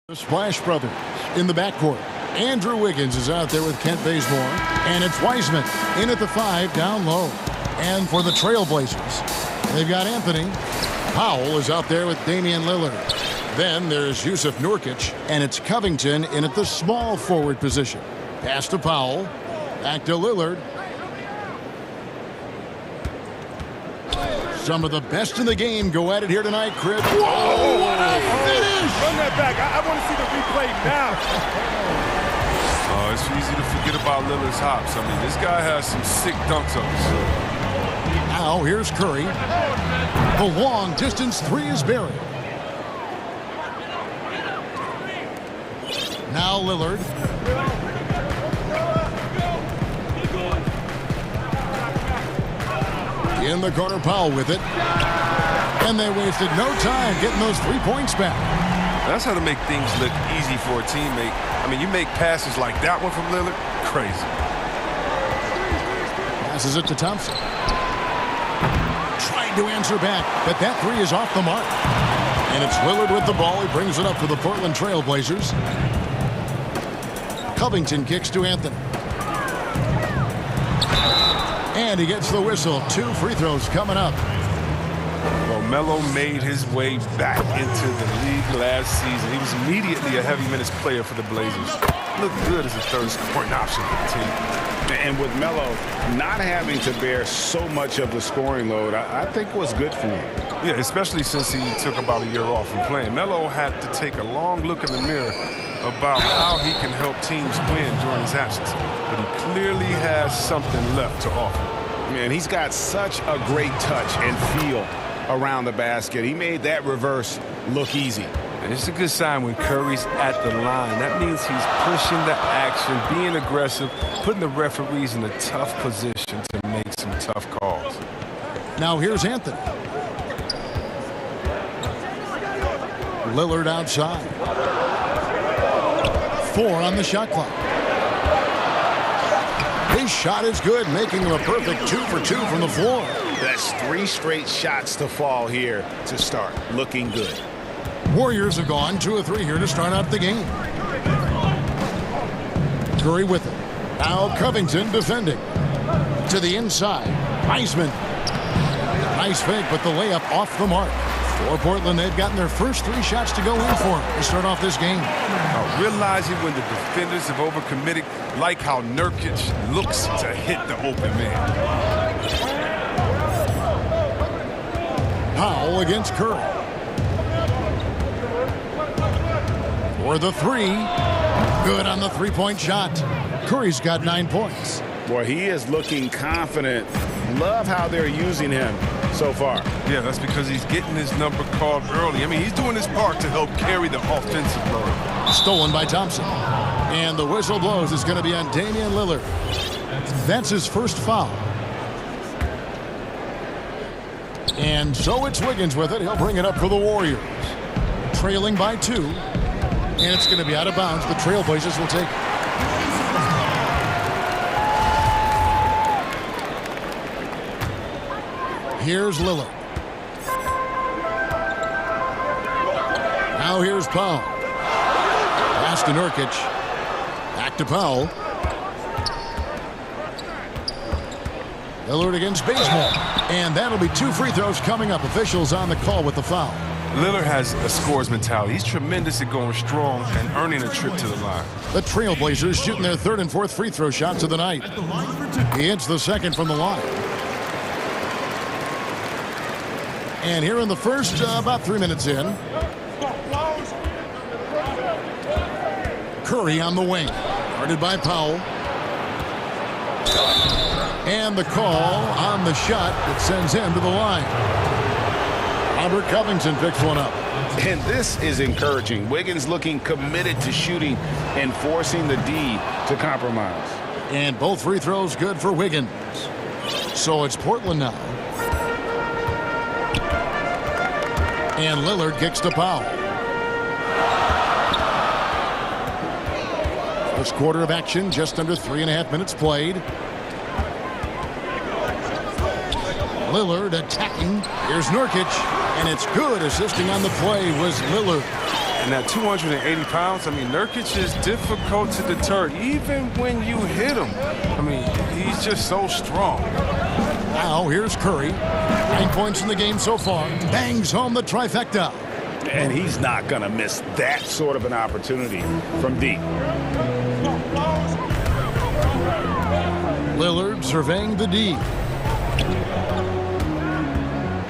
The Splash Brothers in the backcourt. Andrew Wiggins is out there with Kent Bazemore. And it's Wiseman in at the 5 down low. And for the Trailblazers, they've got Anthony. Powell is out there with Damian Lillard. Then there's Yusuf Nurkic, and it's Covington in at the small forward position. Pass to Powell. Back to Lillard. Some of the best in the game go at it here tonight, Chris. Whoa, what a finish! Run that back. I want to see the replay now. Oh, it's easy to forget about Lillard's hops. I mean, this guy has some sick dunks up his sleeve. Now here's Curry. The long distance 3 is buried. Now Lillard. In the corner, Powell with it. And they wasted no time getting those 3 points back. That's how to make things look easy for a teammate. I mean, you make passes like that one from Lillard, crazy. Passes it to Thompson. Trying to answer back, but that 3 is off the mark. And it's Lillard with the ball. He brings it up for the Portland Trailblazers. Covington kicks to Anthony. And he gets the whistle. 2 free throws coming up. Well, Melo made his way back into the league last season. He was immediately a heavy minutes player for the Blazers. Looked good as a third scoring option for the team. And with Melo not having to bear so much of the scoring load, I think was good for him. Yeah, especially since he took about a year off from playing. Melo had to take a long look in the mirror about how he can help teams win during his absence. But he clearly has something left to offer. Man, he's got such a great touch and feel around the basket. He made that reverse look easy. And it's a good sign when Curry's at the line. That means he's pushing the action, being aggressive, putting the referees in a tough position to make some tough calls. Now here's Anthony. Lillard outside. 4 on the shot clock. His shot is good, making him a perfect 2 for 2 from the floor. That's 3 straight shots to fall here to start. Looking good. Warriors have gone 2 of 3 here to start out the game. Curry with it. Now Covington defending. To the inside. Wiseman. Nice fake, but the layup off the mark. For Portland, they've gotten their first 3 shots to go in for to start off this game. Realizing when the defenders have overcommitted, like how Nurkic looks to hit the open man. Powell against Curry. For the 3. Good on the 3-point shot. Curry's got 9 points. Boy, he is looking confident. Love how they're using him so far. Yeah, that's because he's getting his number called early. I mean, he's doing his part to help carry the offensive load. Stolen by Thompson. And the whistle blows. It's going to be on Damian Lillard. That's his first foul. And so it's Wiggins with it. He'll bring it up for the Warriors. Trailing by 2. And it's going to be out of bounds. The Trailblazers will take it. Here's Lillard. Now here's Powell. Pass to Nurkic. Back to Powell. Lillard against Bazemore. And that'll be 2 free throws coming up. Officials on the call with the foul. Lillard has a scorer's mentality. He's tremendous at going strong and earning a trip to the line. The Trailblazers shooting their 3rd and 4th free throw shots of the night. He hits the 2nd from the line. And here in the first, about 3 minutes in, Curry on the wing, guarded by Powell. And the call on the shot that sends him to the line. Robert Covington picks one up. And this is encouraging. Wiggins looking committed to shooting and forcing the D to compromise. And both free throws good for Wiggins. So it's Portland now. And Lillard kicks to Powell. First quarter of action, just under 3.5 minutes played. Lillard attacking. Here's Nurkic. And it's good. Assisting on the play was Lillard. And at 280 pounds, I mean, Nurkic is difficult to deter, even when you hit him. I mean, he's just so strong. Now here's Curry. 9 points in the game so far. Bangs home the trifecta. And he's not going to miss that sort of an opportunity from deep. Lillard surveying the D.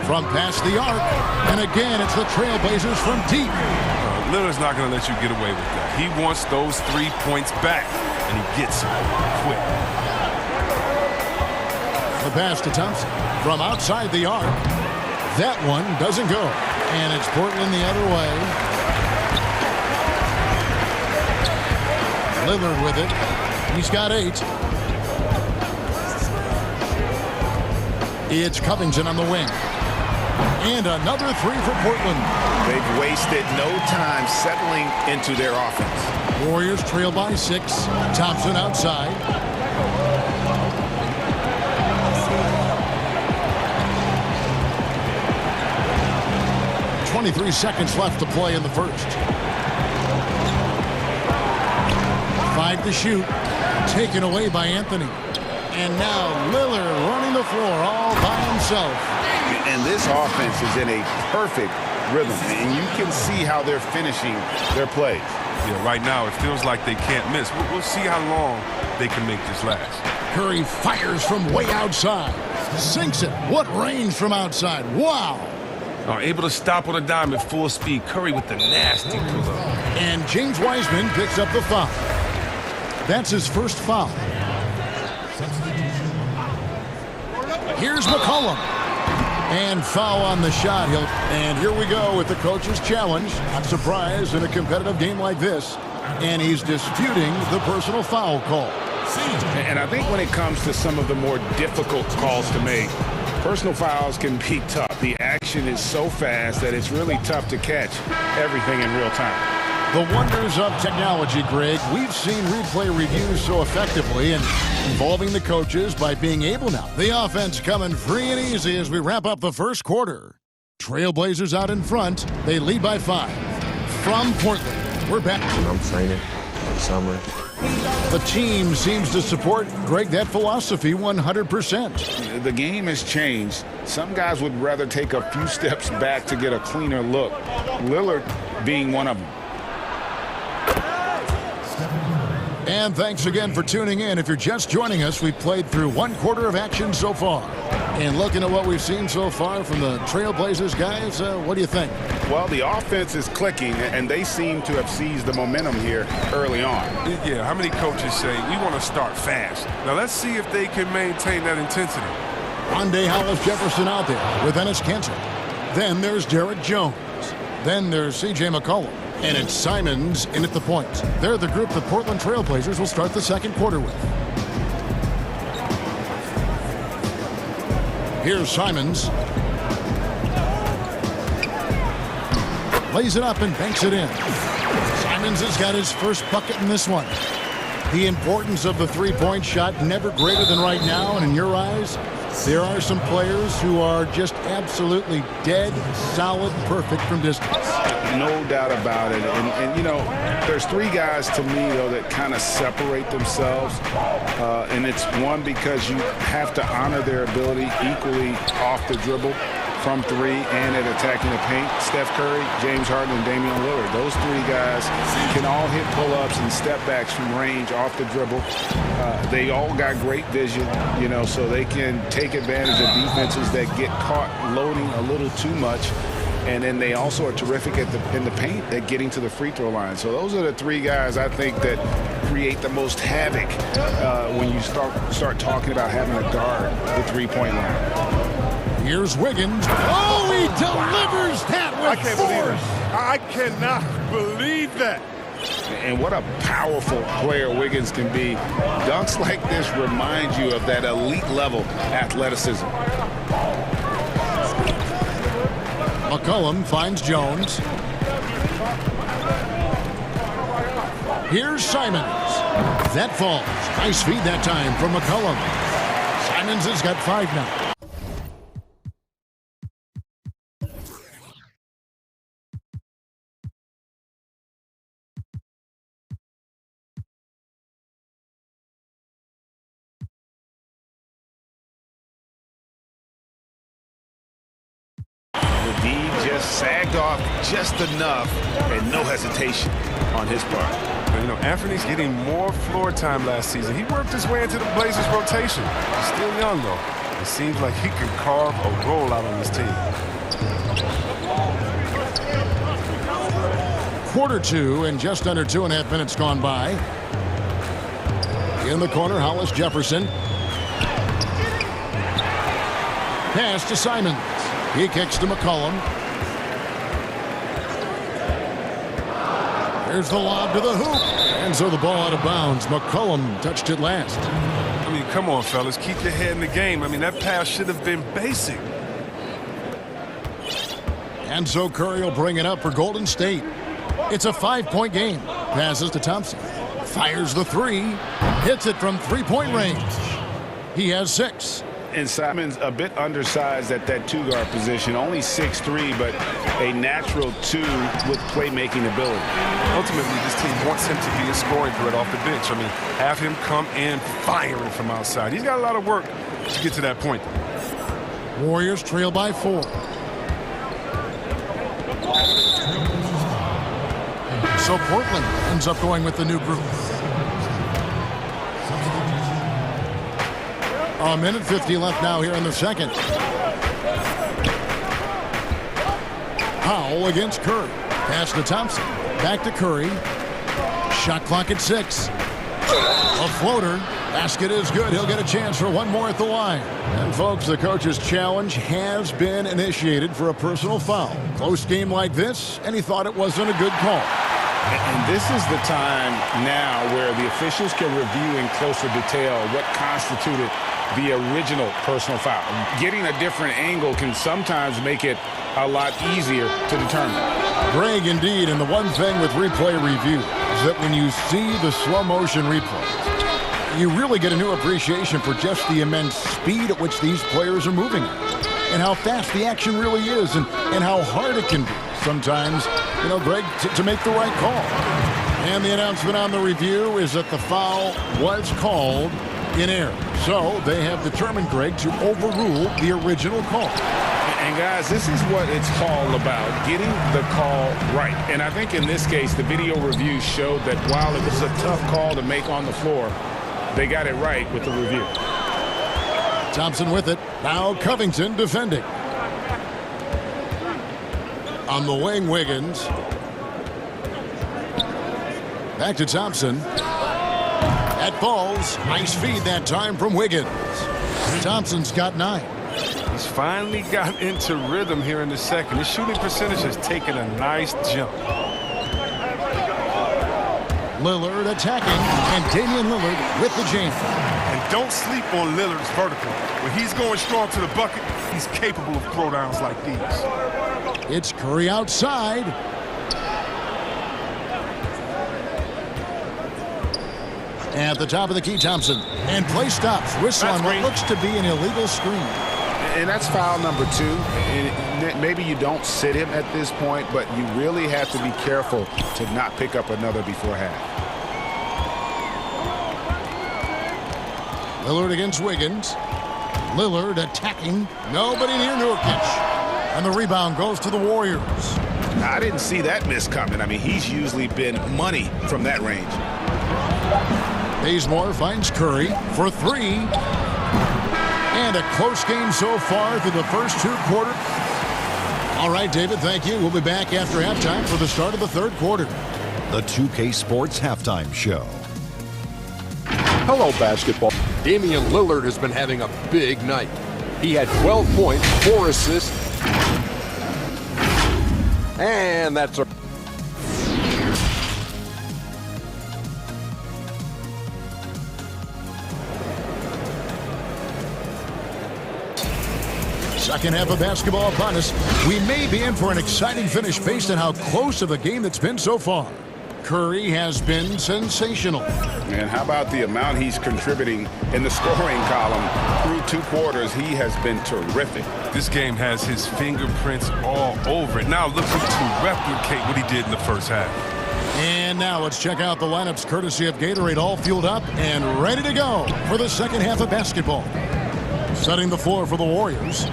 From past the arc. And again, it's the Trailblazers from deep. Lillard's not going to let you get away with that. He wants those 3 points back, and he gets them quick. The pass to Thompson from outside the arc. That one doesn't go. And it's Portland the other way. Lillard with it. He's got 8. It's Covington on the wing. And another 3 for Portland. They've wasted no time settling into their offense. Warriors trail by 6. Thompson outside. .23 seconds left to play in the first. 5 to shoot. Taken away by Anthony. And now Lillard running the floor all by himself. And this offense is in a perfect rhythm. And you can see how they're finishing their plays. Yeah, right now it feels like they can't miss. We'll see how long they can make this last. Curry fires from way outside. Sinks it. What range from outside. Wow. Able to stop on a dime at full speed. Curry with the nasty pull-up. And James Wiseman picks up the foul. That's his first foul. Here's McCollum. And foul on the shot. And here we go with the coach's challenge. I'm surprised in a competitive game like this. And he's disputing the personal foul call. And I think when it comes to some of the more difficult calls to make, personal fouls can be tough. The action is so fast that it's really tough to catch everything in real time. The wonders of technology, Greg. We've seen replay reviews so effectively and involving the coaches by being able now. The offense coming free and easy as we wrap up the first quarter. Trailblazers out in front. They lead by 5. From Portland, we're back. I'm training summer. The team seems to support, Greg, that philosophy 100%. The game has changed. Some guys would rather take a few steps back to get a cleaner look. Lillard being one of them. And thanks again for tuning in. If you're just joining us, we've played through 1 quarter of action so far. And looking at what we've seen so far from the Trailblazers, guys, what do you think? Well, the offense is clicking, and they seem to have seized the momentum here early on. Yeah, how many coaches say, we want to start fast? Now, let's see if they can maintain that intensity. Rondé Hollis-Jefferson out there with Enes Kanter. Then there's Derek Jones. Then there's C.J. McCollum. And it's Simons in at the point. They're the group the Portland Trailblazers will start the second quarter with. Here's Simons. Lays it up and banks it in. Simons has got his first bucket in this one. The importance of the three-point shot never greater than right now, and in your eyes, there are some players who are just absolutely dead, solid, perfect from distance. No doubt about it. And you know, there's 3 guys to me, though, that kind of separate themselves. And it's one, because you have to honor their ability equally off the dribble, from 3, and at attacking the paint. Steph Curry, James Harden, and Damian Lillard. Those 3 guys can all hit pull-ups and step-backs from range off the dribble. They all got great vision, you know, so they can take advantage of defenses that get caught loading a little too much. And then they also are terrific in the paint at getting to the free throw line. So those are the 3 guys I think that create the most havoc when you start talking about having to guard the three-point line. Here's Wiggins. Oh, he delivers that with force. I cannot believe that. And what a powerful player Wiggins can be. Dunks like this remind you of that elite level athleticism. McCollum finds Jones. Here's Simons. That falls. Nice feed that time from McCollum. Simons has got 5 now. sagged off just enough and no hesitation on his part. You know, Anthony's getting more floor time last season. He worked his way into the Blazers rotation. He's still young, though. It seems like he could carve a role out on this team. Quarter two and just under 2.5 minutes gone by. In the corner, Hollis Jefferson. Pass to Simons. He kicks to McCollum. Here's the lob to the hoop. And so the ball out of bounds. McCollum touched it last. I mean, come on, fellas. Keep your head in the game. I mean, that pass should have been basic. And so Curry will bring it up for Golden State. It's a 5-point game. Passes to Thompson. Fires the three. Hits it from three-point range. He has 6. And Simons a bit undersized at that two-guard position. Only 6'3", but a natural 2 with playmaking ability. Ultimately, this team wants him to be a scoring threat off the bench. I mean, have him come in firing from outside. He's got a lot of work to get to that point. Warriors trail by 4. So Portland ends up going with the new group. A minute 50 left now here in the second. Powell against Curry. Pass to Thompson. Back to Curry. Shot clock at 6. A floater. Basket is good. He'll get a chance for one more at the line. And folks, the coach's challenge has been initiated for a personal foul. Close game like this, and he thought it wasn't a good call. And this is the time now where the officials can review in closer detail what constituted the original personal foul. Getting a different angle can sometimes make it a lot easier to determine. Greg, indeed, and the one thing with replay review is that when you see the slow motion replays, you really get a new appreciation for just the immense speed at which these players are moving and how fast the action really is and how hard it can be sometimes, you know, Greg, to make the right call. And the announcement on the review is that the foul was called in error. So they have determined, Greg, to overrule the original call. And guys, this is what it's all about, getting the call right. And I think in this case, the video review showed that while it was a tough call to make on the floor, they got it right with the review. Thompson with it. Now Covington defending. On the wing, Wiggins. Back to Thompson. That falls. Nice feed that time from Wiggins. Thompson's got 9. He's finally got into rhythm here in the second. His shooting percentage has taken a nice jump. Lillard attacking, and Damian Lillard with the jam. And don't sleep on Lillard's vertical. When he's going strong to the bucket, he's capable of throwdowns like these. It's Curry outside. At the top of the key, Thompson. And play stops. Whistle on what looks to be an illegal screen. And that's foul number 2. And maybe you don't sit him at this point, but you really have to be careful to not pick up another before half. Lillard against Wiggins. Lillard attacking. Nobody near Nurkic. And the rebound goes to the Warriors. I didn't see that miss coming. I mean, he's usually been money from that range. Bazemore finds Curry for 3. And a close game so far through the first 2 quarters. All right, David, thank you. We'll be back after halftime for the start of the third quarter. The 2K Sports Halftime Show. Hello, basketball. Damian Lillard has been having a big night. He had 12 points, 4 assists, and that's a... Second half of basketball upon us. We may be in for an exciting finish based on how close of a game that's been so far. Curry has been sensational. And how about the amount he's contributing in the scoring column through 2 quarters? He has been terrific. This game has his fingerprints all over it. Now looking to replicate what he did in the first half. And now let's check out the lineups courtesy of Gatorade, all fueled up and ready to go for the second half of basketball. Setting the floor for the Warriors.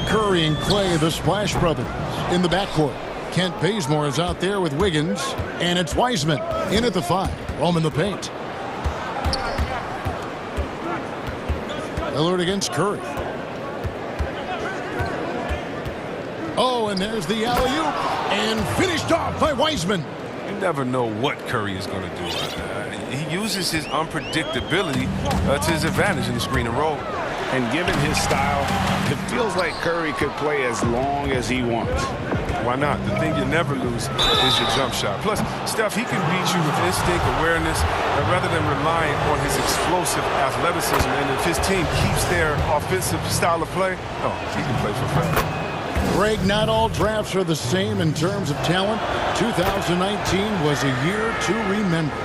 Curry and Clay, the Splash Brothers, in the backcourt. Kent Bazemore is out there with Wiggins, and it's Wiseman in at the 5, roaming the paint. Lillard against Curry. Oh, and there's the alley-oop, and finished off by Wiseman. You never know what Curry is going to do. He uses his unpredictability to his advantage in the screen and roll. And given his style, it feels like Curry could play as long as he wants. Why not? The thing you never lose is your jump shot. Plus, Steph, he can beat you with instinct, awareness, rather than relying on his explosive athleticism. And if his team keeps their offensive style of play, he can play for fun. Greg, not all drafts are the same in terms of talent. 2019 was a year to remember.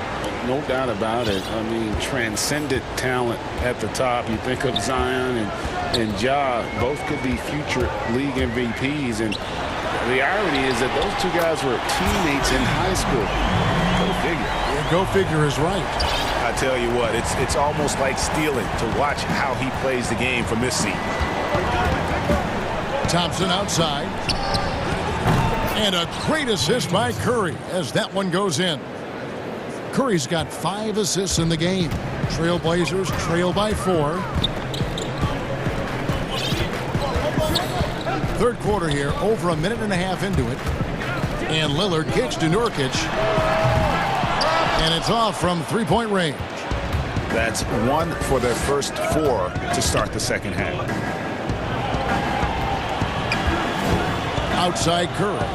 No doubt about it. I mean, transcendent talent at the top. You think of Zion and Ja, both could be future league MVPs. And the irony is that those two guys were teammates in high school. Go figure. Yeah, go figure is right. I tell you what, it's almost like stealing to watch how he plays the game from this seat. Thompson outside. And a great assist by Curry as that one goes in. Curry's got 5 assists in the game. Trailblazers trail by 4. Third quarter here, over a minute and a half into it. And Lillard kicks to Nurkic. And it's off from three-point range. That's 1 for their first 4 to start the second half. Outside Curry.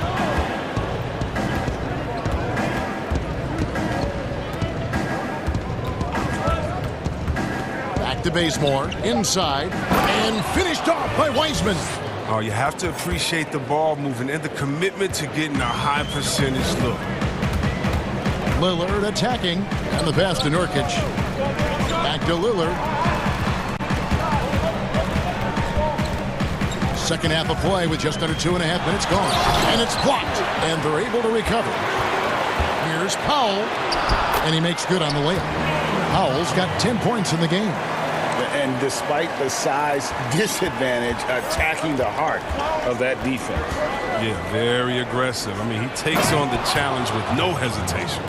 To Bazemore, inside, and finished off by Wiseman. Oh, you have to appreciate the ball moving and the commitment to getting a high percentage look. Lillard attacking, and the pass to Nurkic. Back to Lillard. Second half of play with just under 2.5 minutes gone. And it's blocked, and they're able to recover. Here's Powell, and he makes good on the layup. Powell's got 10 points in the game. And despite the size disadvantage, attacking the heart of that defense. Yeah, very aggressive. I mean, he takes on the challenge with no hesitation.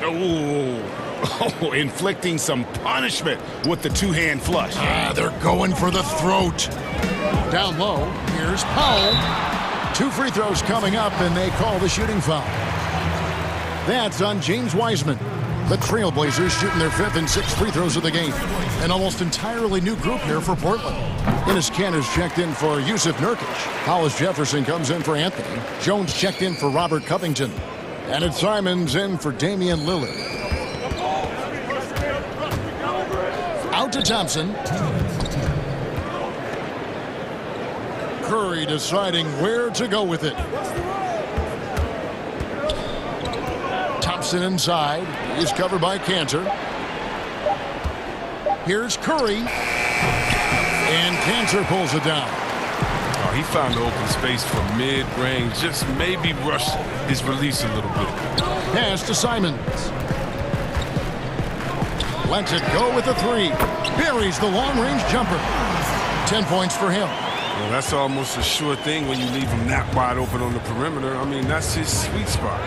Oh, inflicting some punishment with the two-hand flush. They're going for the throat. Down low, here's Powell. 2 free throws coming up, and they call the shooting foul. That's on James Wiseman. The Trailblazers shooting their 5th and 6th free throws of the game. An almost entirely new group here for Portland. Enes Kanter's checked in for Yusuf Nurkic. Hollis Jefferson comes in for Anthony. Jones checked in for Robert Covington. And it's Simons in for Damian Lillard. Out to Thompson. Curry deciding where to go with it. Thompson inside. He's covered by Kanter. Here's Curry. And Kanter pulls it down. Oh, he found the open space from mid-range. Just maybe rush his release a little bit. Pass to Simons. Lets it go with the 3. Buries the long-range jumper. 10 points for him. Well, that's almost a sure thing when you leave him that wide open on the perimeter. I mean, that's his sweet spot.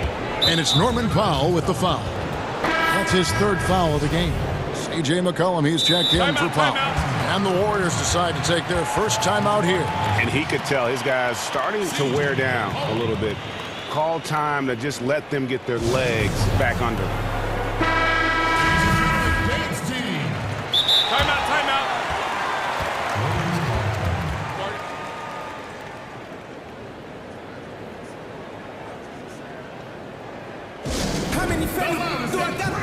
And it's Norman Powell with the foul. That's his 3rd foul of the game. C.J. McCollum, he's checked in for Powell. And the Warriors decide to take their first timeout here. And he could tell his guys starting to wear down a little bit. Call time to just let them get their legs back under. Timeout. How many fellas do I got?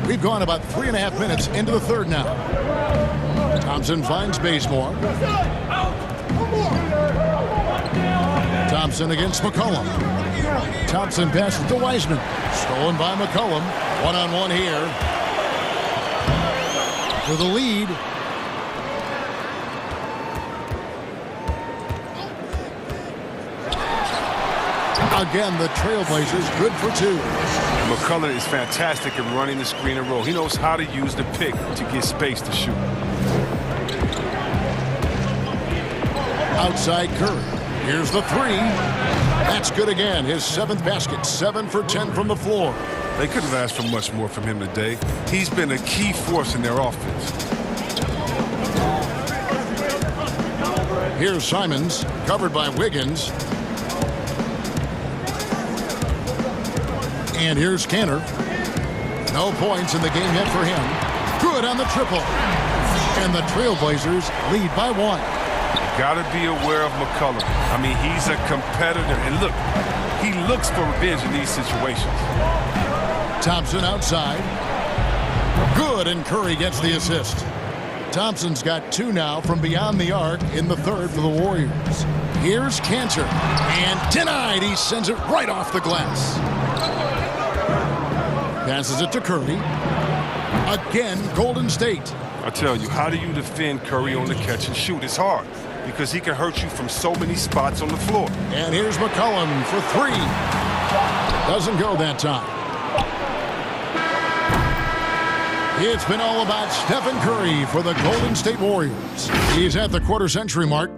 We've gone about 3.5 minutes into the 3rd now. Thompson finds Bazemore. Thompson against McCollum. Thompson passes to Wiseman. Stolen by McCollum. One-on-one here. For the lead. Again, the Trailblazers good for 2. McCullough is fantastic at running the screen and roll. He knows how to use the pick to get space to shoot. Outside Curry. Here's the three. That's good again. His 7th basket. 7 for 10 from the floor. They couldn't have asked for much more from him today. He's been a key force in their offense. Here's Simons, covered by Wiggins. And here's Cantor. No points in the game yet for him. Good on the triple. And the Trailblazers lead by 1. Got to be aware of McCullough. I mean, he's a competitor. And look, he looks for revenge in these situations. Thompson outside. Good, and Curry gets the assist. Thompson's got 2 now from beyond the arc in the 3rd for the Warriors. Here's Cantor. And denied. He sends it right off the glass. Passes it to Curry. Again, Golden State. I tell you, how do you defend Curry on the catch and shoot? It's hard because he can hurt you from so many spots on the floor. And here's McCollum for 3. Doesn't go that time. It's been all about Stephen Curry for the Golden State Warriors. He's at the quarter-century mark.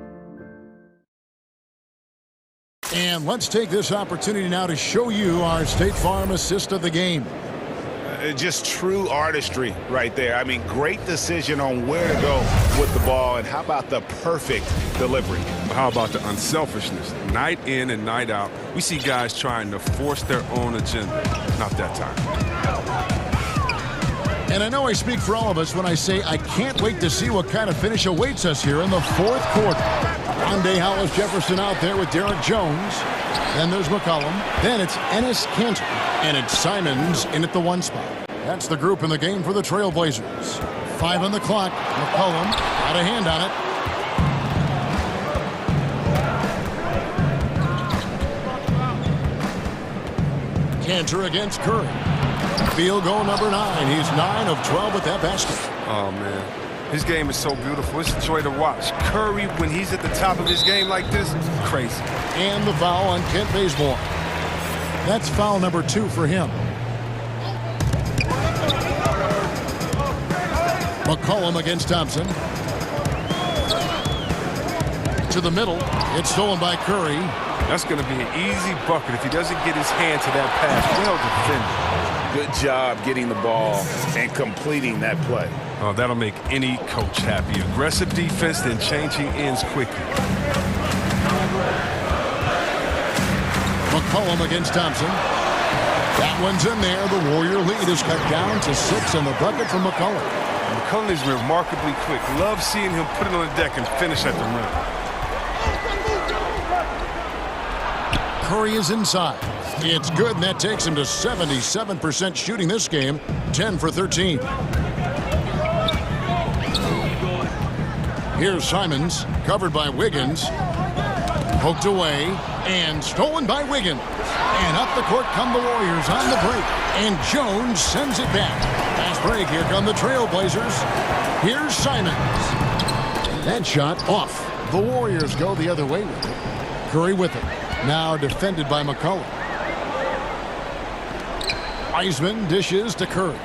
And let's take this opportunity now to show you our State Farm assist of the game. Just true artistry right there. I mean, great decision on where to go with the ball, and how about the perfect delivery? How about the unselfishness? Night in and night out, we see guys trying to force their own agenda. Not that time. And I know I speak for all of us when I say I can't wait to see what kind of finish awaits us here in the 4th quarter. Monday Hollis Jefferson out there with Derek Jones. Then there's McCollum. Then it's Enes Kanter. And it's Simons in at the 1 spot. That's the group in the game for the Trailblazers. 5 on the clock. McCollum got a hand on it. Kanter against Curry. Field goal number 9. He's 9 of 12 with that basket. Oh, man. His game is so beautiful. It's a joy to watch. Curry, when he's at the top of his game like this, crazy. And the foul on Kent Bazemore. That's foul number 2 for him. McCollum against Thompson. To the middle. It's stolen by Curry. That's going to be an easy bucket if he doesn't get his hand to that pass. Well defended. Good job getting the ball and completing that play. Oh, that'll make any coach happy. Aggressive defense, then changing ends quickly. McCollum against Thompson. That one's in there. The Warrior lead is cut down to 6 on the bucket from McCollum. McCollum is remarkably quick. Love seeing him put it on the deck and finish at the rim. Curry is inside. It's good, and that takes him to 77% shooting this game, 10 for 13. Here's Simons, covered by Wiggins. Poked away, and stolen by Wiggins. And up the court come the Warriors on the break. And Jones sends it back. Fast break, here come the Trailblazers. Here's Simons. That shot off. The Warriors go the other way with it. Curry with it. Now defended by McCullough. Wiseman dishes to Curry.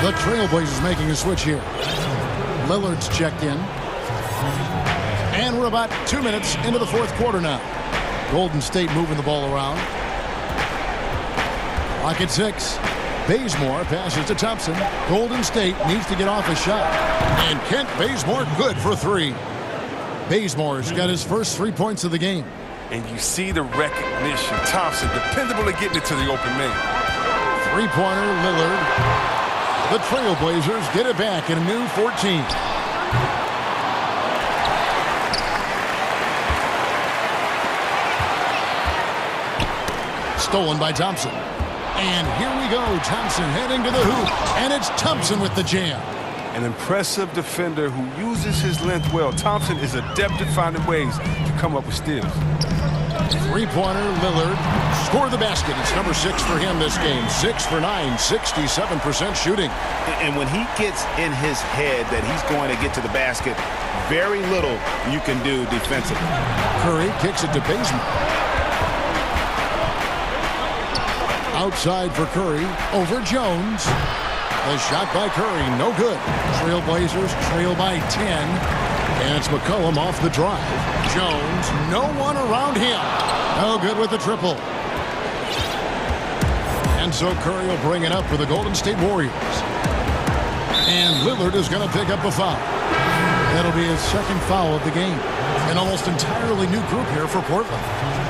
The Trailblazers making a switch here. Lillard's checked in. And we're about 2 minutes into the 4th quarter now. Golden State moving the ball around. Clock at 6. Bazemore passes to Thompson. Golden State needs to get off a shot. And Kent Bazemore good for 3. Bazemore's got his first 3 points of the game. And you see the recognition. Thompson, dependable at getting it to the open man. 3-pointer, Lillard. The Trailblazers get it back in a new 14. Stolen by Thompson. And here we go. Thompson heading to the hoop. And it's Thompson with the jam. An impressive defender who uses his length well. Thompson is adept at finding ways to come up with steals. 3-pointer, Lillard. Score the basket. It's number 6 for him this game. 6 for 9, 67% shooting. And when he gets in his head that he's going to get to the basket, very little you can do defensively. Curry kicks it to Bazemore. Outside for Curry. Over Jones. The shot by Curry, no good. Trailblazers trail by 10. And it's McCollum off the drive. Jones, no one around him. No good with the triple. And so Curry will bring it up for the Golden State Warriors. And Lillard is going to pick up a foul. That'll be his second foul of the game. An almost entirely new group here for Portland.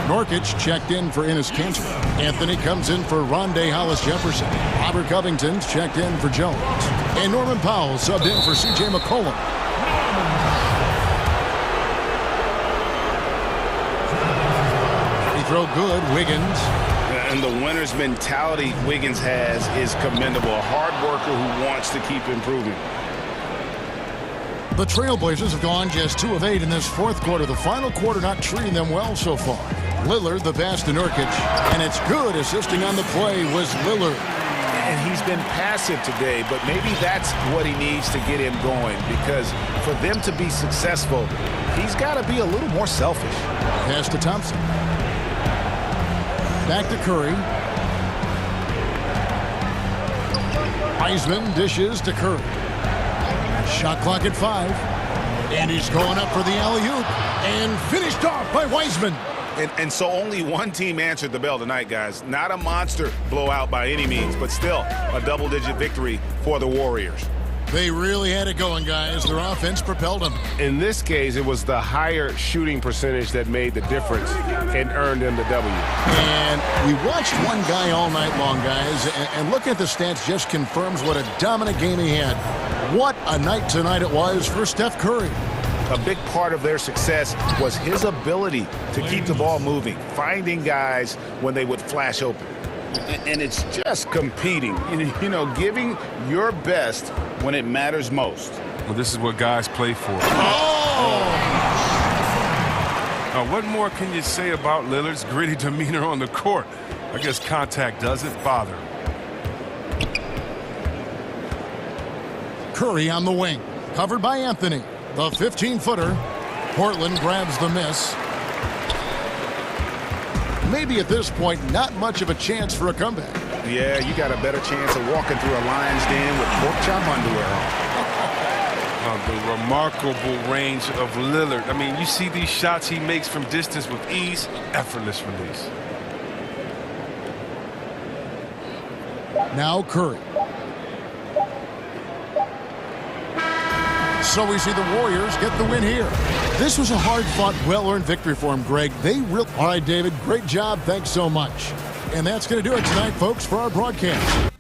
Norkic checked in for Enes Kanter. Anthony comes in for Rondé Hollis-Jefferson. Robert Covington's checked in for Jones. And Norman Powell subbed in for C.J. McCollum. Free throw good, Wiggins. And the winner's mentality Wiggins has is commendable. A hard worker who wants to keep improving. The Trailblazers have gone just 2 of 8 in this fourth quarter. The final quarter not treating them well so far. Lillard, the pass to Nurkic. And it's good. Assisting on the play was Lillard. And he's been passive today, but maybe that's what he needs to get him going, because for them to be successful, he's got to be a little more selfish. Pass to Thompson. Back to Curry. Wiseman dishes to Curry. Shot clock at 5. And he's going up for the alley-oop. And finished off by Wiseman. And so only one team answered the bell tonight, guys. Not a monster blowout by any means, but still a double-digit victory for the Warriors. They really had it going, guys. Their offense propelled them. In this case, it was the higher shooting percentage that made the difference and earned them the W. And we watched one guy all night long, guys, and looking at the stats just confirms what a dominant game he had. What a night tonight it was for Steph Curry. A big part of their success was his ability to keep the ball moving, finding guys when they would flash open. And it's just competing, you know, giving your best when it matters most. Well, this is what guys play for. What more can you say about Lillard's gritty demeanor on the court? I guess contact doesn't bother him. Curry on the wing, covered by Anthony. The 15-footer. Portland grabs the miss. Maybe at this point, not much of a chance for a comeback. Yeah, you got a better chance of walking through a lion's den with pork chop underwear on. The remarkable range of Lillard. I mean, you see these shots he makes from distance with ease, effortless release. Now Curry. So we see the Warriors get the win here. This was a hard-fought, well-earned victory for them, Greg. All right, David, great job. Thanks so much. And that's going to do it tonight, folks, for our broadcast.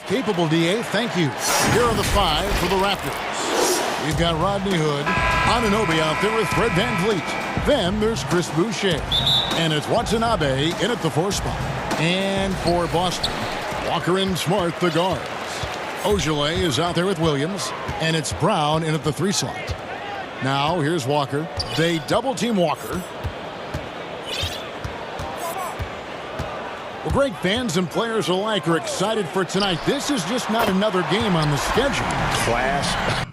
Capable DA, thank you. Here are the 5 for the Raptors. We've got Rodney Hood, Anunoby out there with Fred VanVleet. Then there's Chris Boucher. And it's Watanabe in at the 4 spot. And for Boston, Walker and Smart, the guards. Ogilvy is out there with Williams. And it's Brown in at the 3 slot. Now here's Walker. They double-team Walker. Well, great fans and players alike are excited for tonight. This is just not another game on the schedule. Clash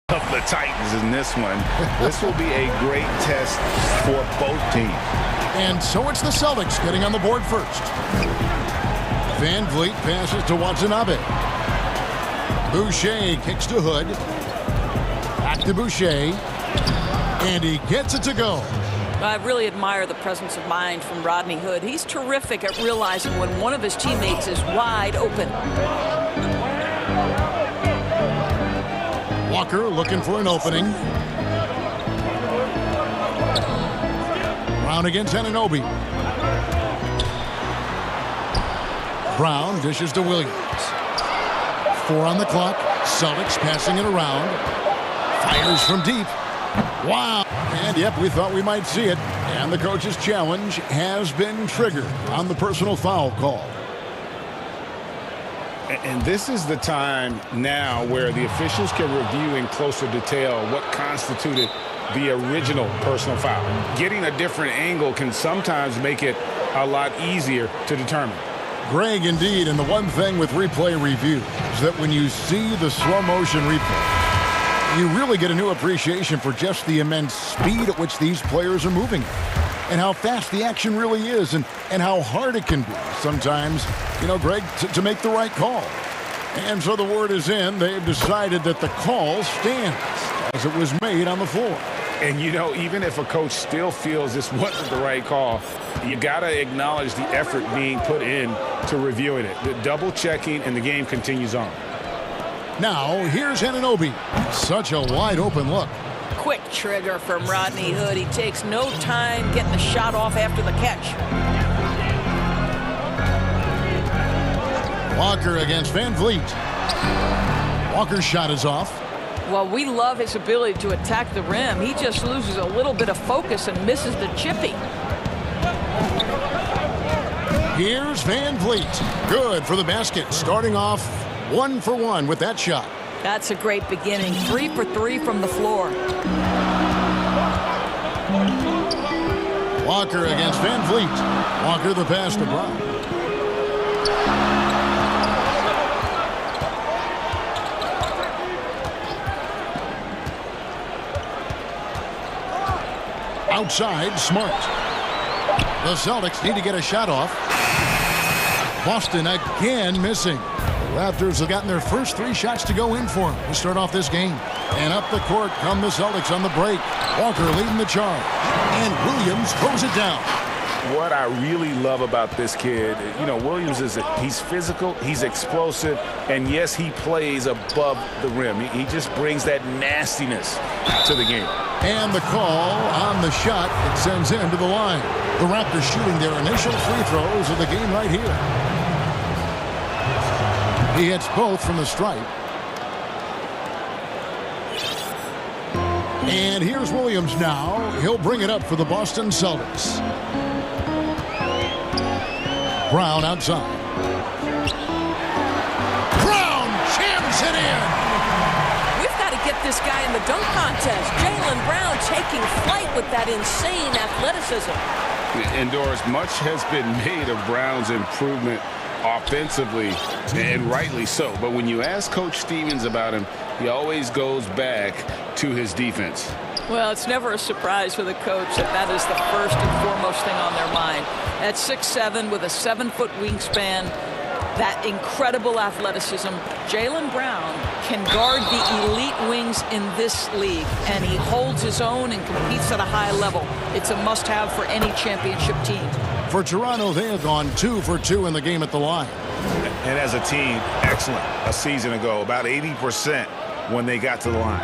of the Titans in this one. This will be a great test for both teams. And so it's the Celtics getting on the board first. VanVleet passes to Watanabe. Boucher kicks to Hood. Back to Boucher. And he gets it to go. I really admire the presence of mind from Rodney Hood. He's terrific at realizing when one of his teammates is wide open. Walker looking for an opening. Brown against Anunoby. Brown dishes to Williams. 4 on the clock. Celtics passing it around. Fires from deep. Wow. And yep, we thought we might see it. And the coach's challenge has been triggered on the personal foul call. And this is the time now where the officials can review in closer detail what constituted the original personal foul. Getting a different angle can sometimes make it a lot easier to determine. Greg, indeed, and the one thing with replay review is that when you see the slow motion replay, you really get a new appreciation for just the immense speed at which these players are moving and how fast the action really is and how hard it can be sometimes, you know, Greg, to make the right call. And so the word is in. They've decided that the call stands as it was made on the floor. And, you know, even if a coach still feels this wasn't the right call, you got to acknowledge the effort being put in to reviewing it. The double checking, and the game continues on. Now, here's Anunoby. Such a wide open look. Quick trigger from Rodney Hood. He takes no time getting the shot off after the catch. Walker against VanVleet. Walker's shot is off. Well, we love his ability to attack the rim. He just loses a little bit of focus and misses the chippy. Here's VanVleet. Good for the basket. Starting off 1 for 1 with that shot. That's a great beginning. 3 for 3 from the floor. Walker against VanVleet. Walker the pass to Brown. Outside, Smart. The Celtics need to get a shot off. Boston again missing. The Raptors have gotten their first 3 shots to go in for them to start off this game. And up the court come the Celtics on the break. Walker leading the charge. And Williams throws it down. What I really love about this kid, you know, Williams he's physical, he's explosive, and yes, he plays above the rim. He just brings that nastiness to the game. And the call on the shot that sends him to the line. The Raptors shooting their initial free throws of the game right here. He hits both from the stripe. And here's Williams now. He'll bring it up for the Boston Celtics. Brown outside. Brown jams it in. We've got to get this guy in the dunk contest. Jaylen Brown taking flight with that insane athleticism. And Doris, much has been made of Brown's improvement offensively, and rightly so. But when you ask Coach Stevens about him, he always goes back to his defense. Well, it's never a surprise for the coach that is the first and foremost thing on their mind. At 6'7" with a 7-foot wingspan, that incredible athleticism, Jaylen Brown can guard the elite wings in this league, and he holds his own and competes at a high level. It's a must-have for any championship team. For Toronto, they have gone 2 for 2 in the game at the line. And as a team, excellent. A season ago, about 80% when they got to the line.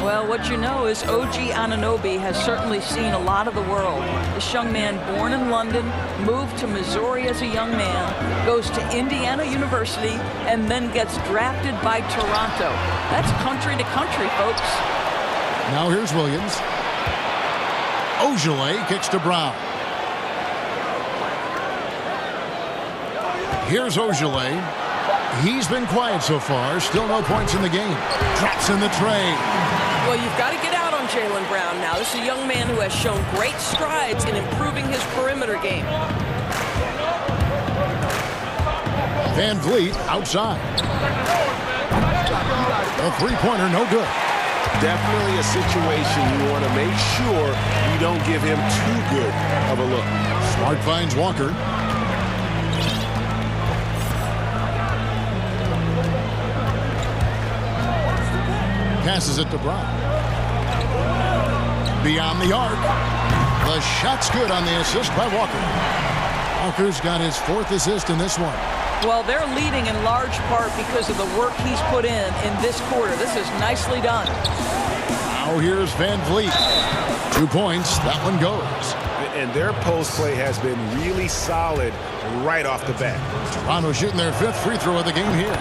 Well, what you know is OG Anunoby has certainly seen a lot of the world. This young man, born in London, moved to Missouri as a young man, goes to Indiana University, and then gets drafted by Toronto. That's country to country, folks. Now here's Williams. Ogilvy kicks to Brown. Here's Ogilvy. He's been quiet so far. Still no points in the game. Drops in the tray. Well, you've got to get out on Jaylen Brown now. This is a young man who has shown great strides in improving his perimeter game. Van Vliet outside. A three-pointer, no good. Definitely a situation you want to make sure you don't give him too good of a look. Smart finds Walker. Passes it to Brown. Beyond the arc. The shot's good on the assist by Walker. Walker's got his 4th assist in this one. Well, they're leading in large part because of the work he's put in this quarter. This is nicely done. Now here's Van Vliet. 2 points. That one goes. And their post play has been really solid right off the bat. Toronto shooting their 5th free throw of the game here.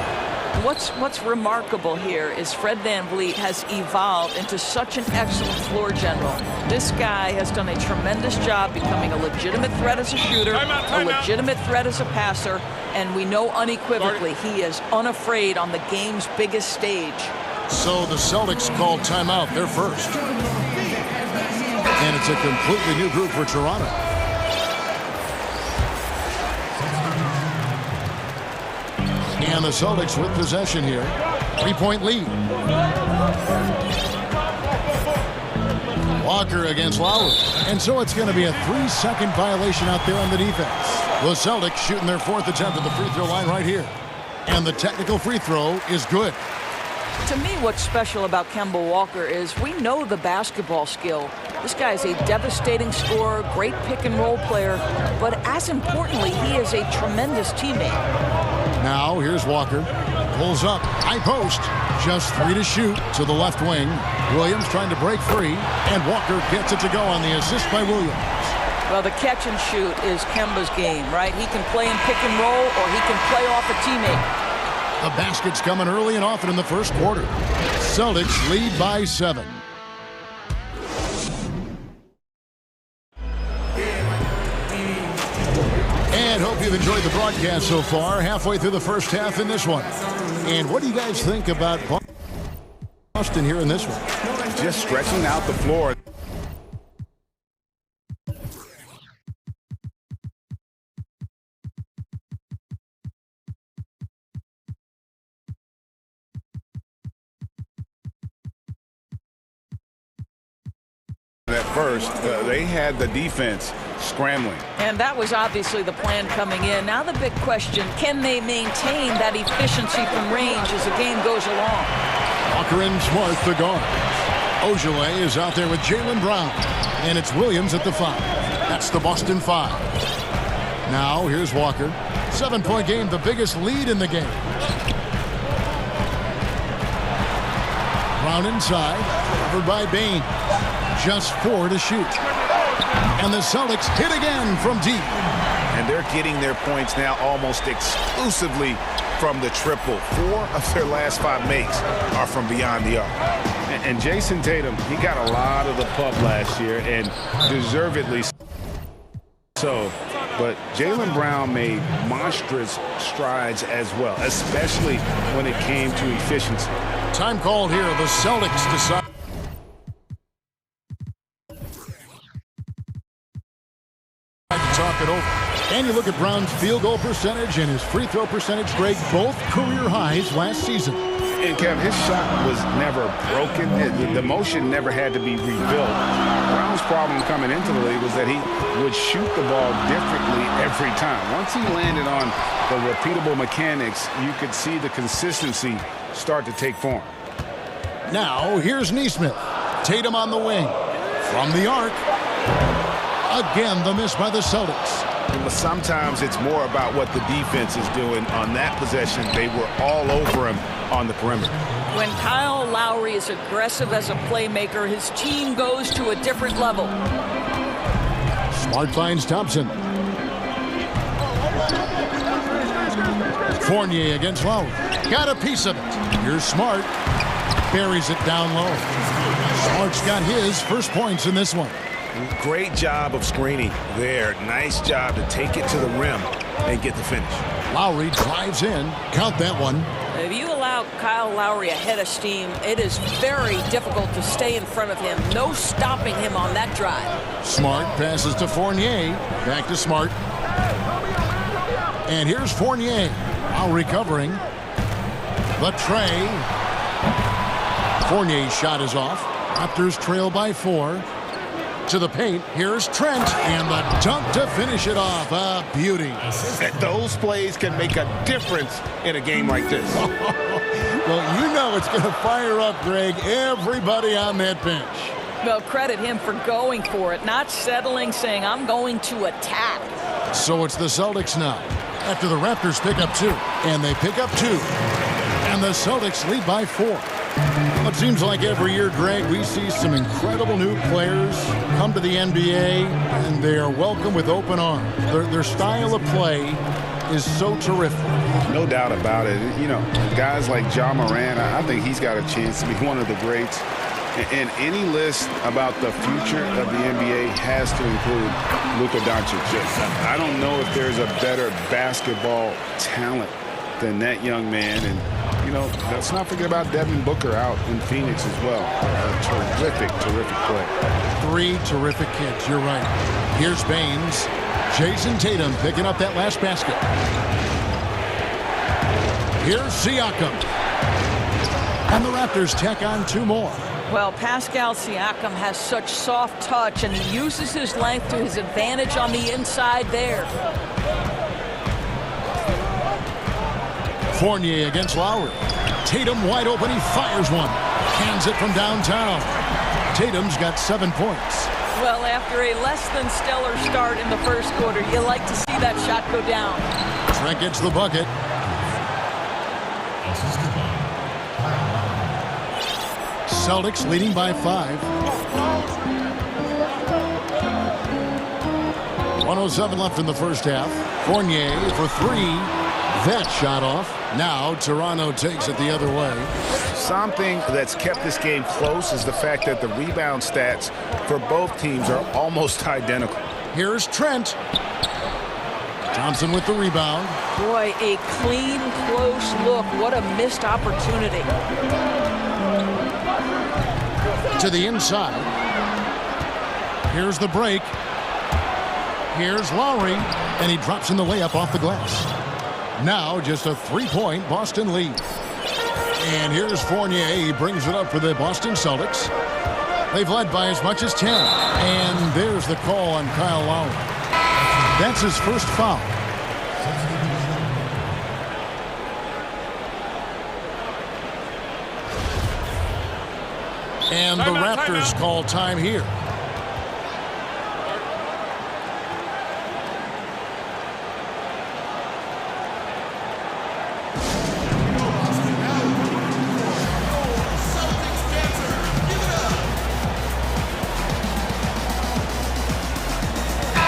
What's remarkable here is Fred VanVleet has evolved into such an excellent floor general. This guy has done a tremendous job becoming a legitimate threat as a shooter, a legitimate threat as a passer, and we know unequivocally he is unafraid on the game's biggest stage. So the Celtics called timeout, their first. And it's a completely new group for Toronto. And the Celtics with possession here. 3-point lead. Walker against Lowry. And so it's going to be a 3-second violation out there on the defense. The Celtics shooting their 4th attempt at the free throw line right here. And the technical free throw is good. To me, what's special about Kemba Walker is we know the basketball skill. This guy is a devastating scorer, great pick-and-roll player, but as importantly, he is a tremendous teammate. Now, here's Walker. Pulls up. High post. Just 3 to shoot to the left wing. Williams trying to break free. And Walker gets it to go on the assist by Williams. Well, the catch and shoot is Kemba's game, right? He can play in pick and roll or he can play off a teammate. The basket's coming early and often in the first quarter. Celtics lead by 7. And hope you've enjoyed the broadcast so far. Halfway through the first half in this one. And what do you guys think about Boston here in this one? Just stretching out the floor. At first, they had the defense scrambling. And that was obviously the plan coming in. Now the big question, can they maintain that efficiency from range as the game goes along? Walker and Smart, the guard. Ogilvy is out there with Jaylen Brown. And it's Williams at the 5. That's the Boston 5. Now here's Walker. 7-point game, the biggest lead in the game. Brown inside, covered by Bain. Just 4 to shoot. And the Celtics hit again from deep. And they're getting their points now almost exclusively from the triple. 4 of their last 5 makes are from beyond the arc. And Jason Tatum, he got a lot of the pub last year, and deservedly so. But Jaylen Brown made monstrous strides as well, especially when it came to efficiency. Time called here. The Celtics decide. Talk it over. And you look at Brown's field goal percentage and his free throw percentage, Greg, both career highs last season. And Kev, his shot was never broken. The motion never had to be rebuilt. Brown's problem coming into the league was that he would shoot the ball differently every time. Once he landed on the repeatable mechanics, you could see the consistency start to take form. Now, here's Neesmith. Tatum on the wing. From the arc. Again, the miss by the Celtics. Sometimes it's more about what the defense is doing on that possession. They were all over him on the perimeter. When Kyle Lowry is aggressive as a playmaker, his team goes to a different level. Smart finds Thompson. Fournier against Lowry. Got a piece of it. Here's Smart. Buries it down low. Smart's got his first points in this one. Great job of screening there. Nice job to take it to the rim and get the finish. Lowry drives in. Count that one. If you allow Kyle Lowry a head of steam, it is very difficult to stay in front of him. No stopping him on that drive. Smart passes to Fournier. Back to Smart. And here's Fournier. Lowry covering. The tray. Fournier's shot is off. Raptors trail by 4. To the paint. Here's Trent. And the dunk to finish it off. A beauty. Those plays can make a difference in a game like this. Well, you know it's going to fire up, Greg, everybody on that bench. Well, credit him for going for it, not settling, saying, I'm going to attack. So it's the Celtics now. After the Raptors pick up 2. And they pick up 2. And the Celtics lead by 4. Well, it seems like every year, Greg, we see some incredible new players come to the NBA, and they are welcome with open arms. Their style of play is so terrific. No doubt about it. You know, guys like Ja Morant, I think he's got a chance to be one of the greats. And any list about the future of the NBA has to include Luka Doncic. I don't know if there's a better basketball talent than that young man. And, you know, let's not forget about Devin Booker out in Phoenix as well. A terrific, terrific play. 3 terrific kids, you're right. Here's Baines. Jason Tatum picking up that last basket. Here's Siakam. And the Raptors tack on 2 more. Well, Pascal Siakam has such soft touch, and he uses his length to his advantage on the inside there. Fournier against Lowry. Tatum wide open. He fires one. Hands it from downtown. Tatum's got 7 points. Well, after a less than stellar start in the first quarter, you like to see that shot go down. Trent gets the bucket. Celtics leading by 5. 1:07 left in the first half. Fournier for 3. That shot off. Now Toronto takes it the other way. Something that's kept this game close is the fact that the rebound stats for both teams are almost identical. Here's Trent. Thompson with the rebound. Boy, a clean, close look. What a missed opportunity. To the inside. Here's the break. Here's Lowry. And he drops in the layup off the glass. Now just a 3-point Boston lead. And here's Fournier. He brings it up for the Boston Celtics. They've led by as much as 10. And there's the call on Kyle Lowry. That's his first foul. And the Raptors call time here.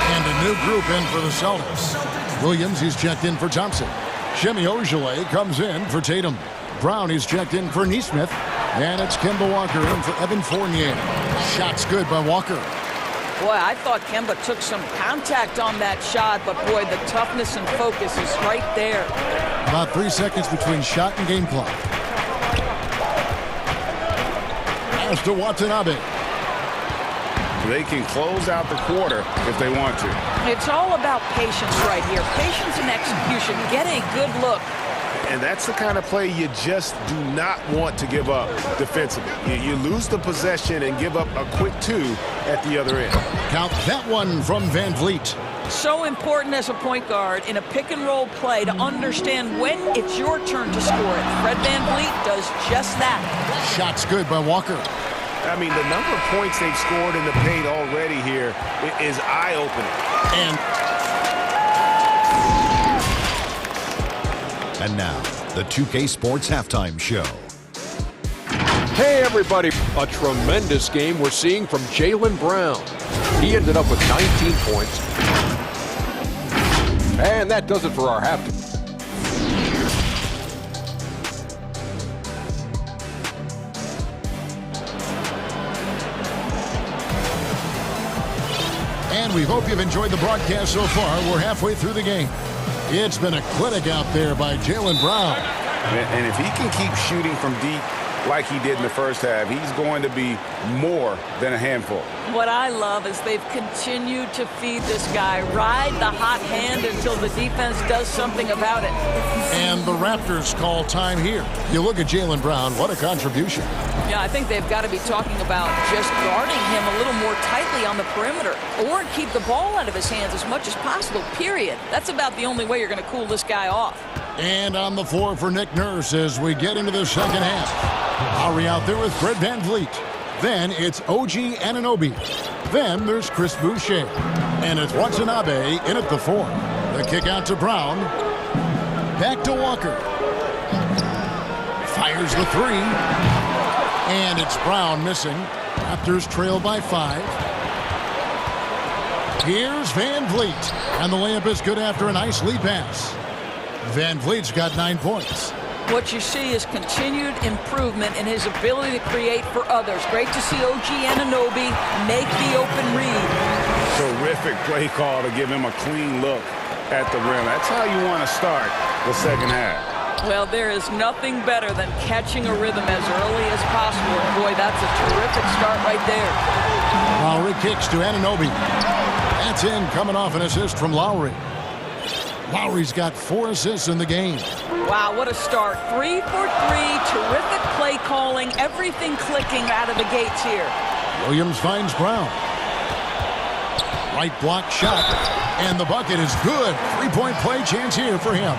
And a new group in for the Celtics. Williams, he's checked in for Thompson. Shemi Ojeleye comes in for Tatum. Brown, he's checked in for Nesmith. And it's Kemba Walker in for Evan Fournier. Shot's good by Walker. Boy, I thought Kemba took some contact on that shot, but boy, the toughness and focus is right there. About 3 seconds between shot and game clock. Pass to Watanabe. They can close out the quarter if they want to. It's all about patience right here. Patience and execution. Get a good look. And that's the kind of play you just do not want to give up defensively. You lose the possession and give up a quick 2 at the other end. Count that one from Van Vliet. So important as a point guard in a pick-and-roll play to understand when it's your turn to score it. Fred Van Vliet does just that. Shot's good by Walker. I mean, the number of points they've scored in the paint already here is eye-opening. And now, the 2K Sports Halftime Show. Hey, everybody. A tremendous game we're seeing from Jaylen Brown. He ended up with 19 points. And that does it for our halftime. And we hope you've enjoyed the broadcast so far. We're halfway through the game. It's been a clinic out there by Jaylen Brown. And if he can keep shooting from deep like he did in the first half, he's going to be more than a handful. What I love is they've continued to feed this guy, ride the hot hand until the defense does something about it. And the Raptors call time here. You look at Jaylen Brown, what a contribution. Yeah, I think they've got to be talking about just guarding him a little more tightly on the perimeter or keep the ball out of his hands as much as possible, period. That's about the only way you're going to cool this guy off. And on the floor for Nick Nurse as we get into the second half. Lowry out there with Fred VanVleet. Then it's OG Anunoby. Then there's Chris Boucher. And it's Watanabe in at the 4. The kick out to Brown. Back to Walker. Fires the 3. And it's Brown missing. Raptors trail by 5. Here's VanVleet. And the layup is good after a nice lead pass. VanVleet's got 9 points. What you see is continued improvement in his ability to create for others. Great to see OG Anunoby make the open read. Terrific play call to give him a clean look at the rim. That's how you want to start the second half. Well, there is nothing better than catching a rhythm as early as possible. And boy, that's a terrific start right there. Lowry kicks to Anunoby. That's in, coming off an assist from Lowry. Lowry's got 4 assists in the game. Wow, what a start. 3 for 3. Terrific play calling. Everything clicking out of the gates here. Williams finds Brown. Right block shot. And the bucket is good. 3-point play chance here for him.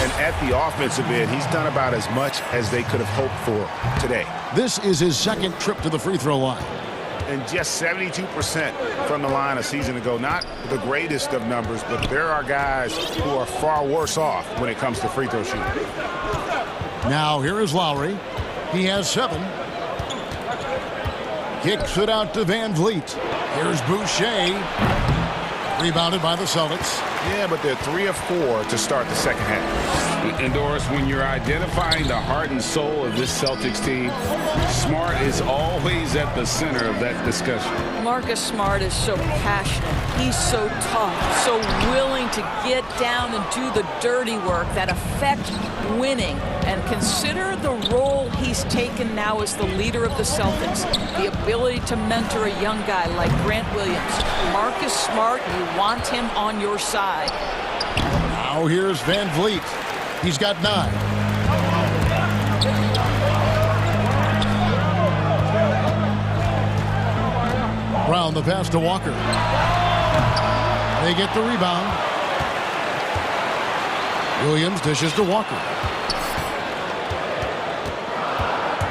And at the offensive end, he's done about as much as they could have hoped for today. This is his second trip to the free throw line. And just 72% from the line a season ago. Not the greatest of numbers, but there are guys who are far worse off when it comes to free throw shooting. Now here is Lowry. He has 7. Kicks it out to VanVleet. Here's Boucher. Rebounded by the Celtics. Yeah, but they're 3 of 4 to start the second half. And Doris, when you're identifying the heart and soul of this Celtics team, Smart is always at the center of that discussion. Marcus Smart is so passionate. He's so tough, so willing to get down and do the dirty work that affect winning. And consider the role he's taken now as the leader of the Celtics. The ability to mentor a young guy like Grant Williams. Marcus Smart, you want him on your side. Now here's VanVleet. He's got 9. Brown the pass to Walker. They get the rebound. Williams dishes to Walker.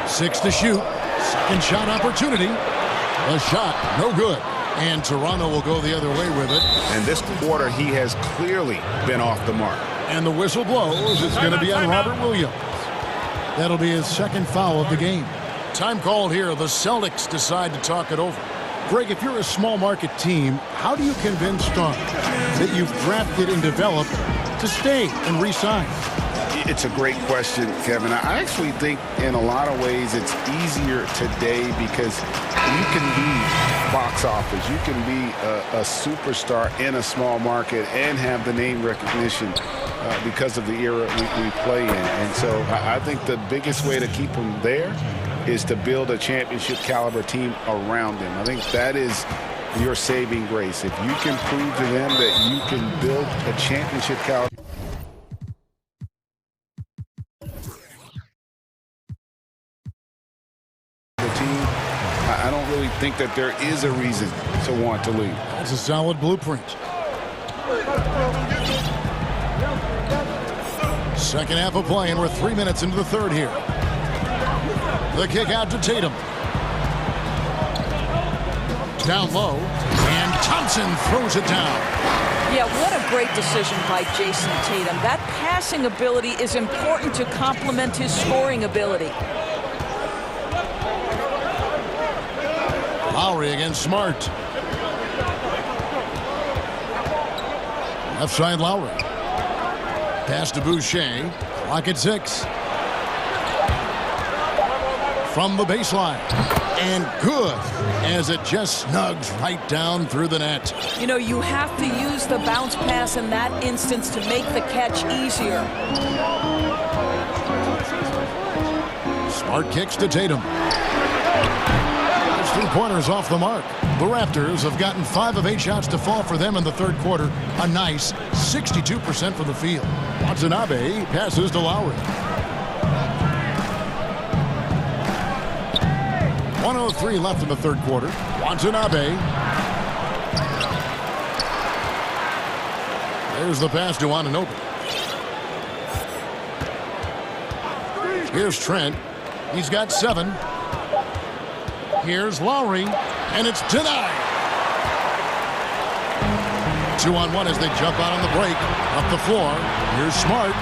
6 to shoot. Second shot opportunity. A shot, no good. And Toronto will go the other way with it. And this quarter, he has clearly been off the mark. And the whistle blows. It's going to be on Robert Williams. That'll be his second foul of the game. Time called here. The Celtics decide to talk it over. Greg, if you're a small market team, how do you convince stars that you've drafted and developed to stay and re-sign? It's a great question, Kevin. I actually think in a lot of ways it's easier today because you can be box office. You can be a superstar in a small market and have the name recognition because of the era we play in. And so I think the biggest way to keep them there is to build a championship caliber team around them. I think that is your saving grace. If you can prove to them that you can build a championship caliber team, I don't really think that there is a reason to want to leave. That's a solid blueprint. Second half of play, and we're 3 minutes into the third here. The kick out to Tatum. Down low, and Thompson throws it down. Yeah, what a great decision by Jason Tatum. That passing ability is important to complement his scoring ability. Lowry against Smart. Left side Lowry. Pass to Boucher. Clock at 6. From the baseline. And good, as it just snugs right down through the net. You know, you have to use the bounce pass in that instance to make the catch easier. Smart kicks to Tatum. There's 3 pointers off the mark. The Raptors have gotten 5 of 8 shots to fall for them in the third quarter. A nice 62% from the field. Watanabe passes to Lowry. 1:03 left in the third quarter. Watanabe. There's the pass to Anunoby. Here's Trent. He's got 7. Here's Lowry, and it's denied. 2-on-1 as they jump out on the break. Up the floor. Here's Smart.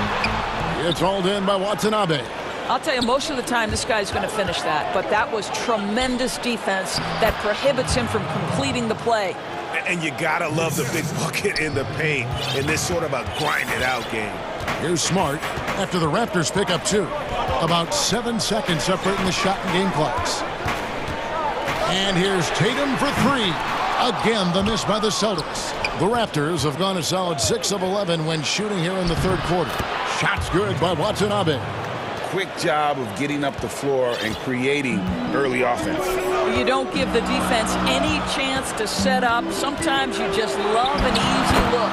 It's hauled in by Watanabe. I'll tell you, most of the time this guy's going to finish that, but that was tremendous defense that prohibits him from completing the play. And you gotta love the big bucket in the paint in this sort of a grind-it-out game. Here's Smart after the Raptors pick up 2. About 7 seconds separating the shot and game clocks. And here's Tatum for 3. Again, the miss by the Celtics. The Raptors have gone a solid 6 of 11 when shooting here in the third quarter. Shots good by Watanabe. Quick job of getting up the floor and creating early offense. You don't give the defense any chance to set up. Sometimes you just love an easy look.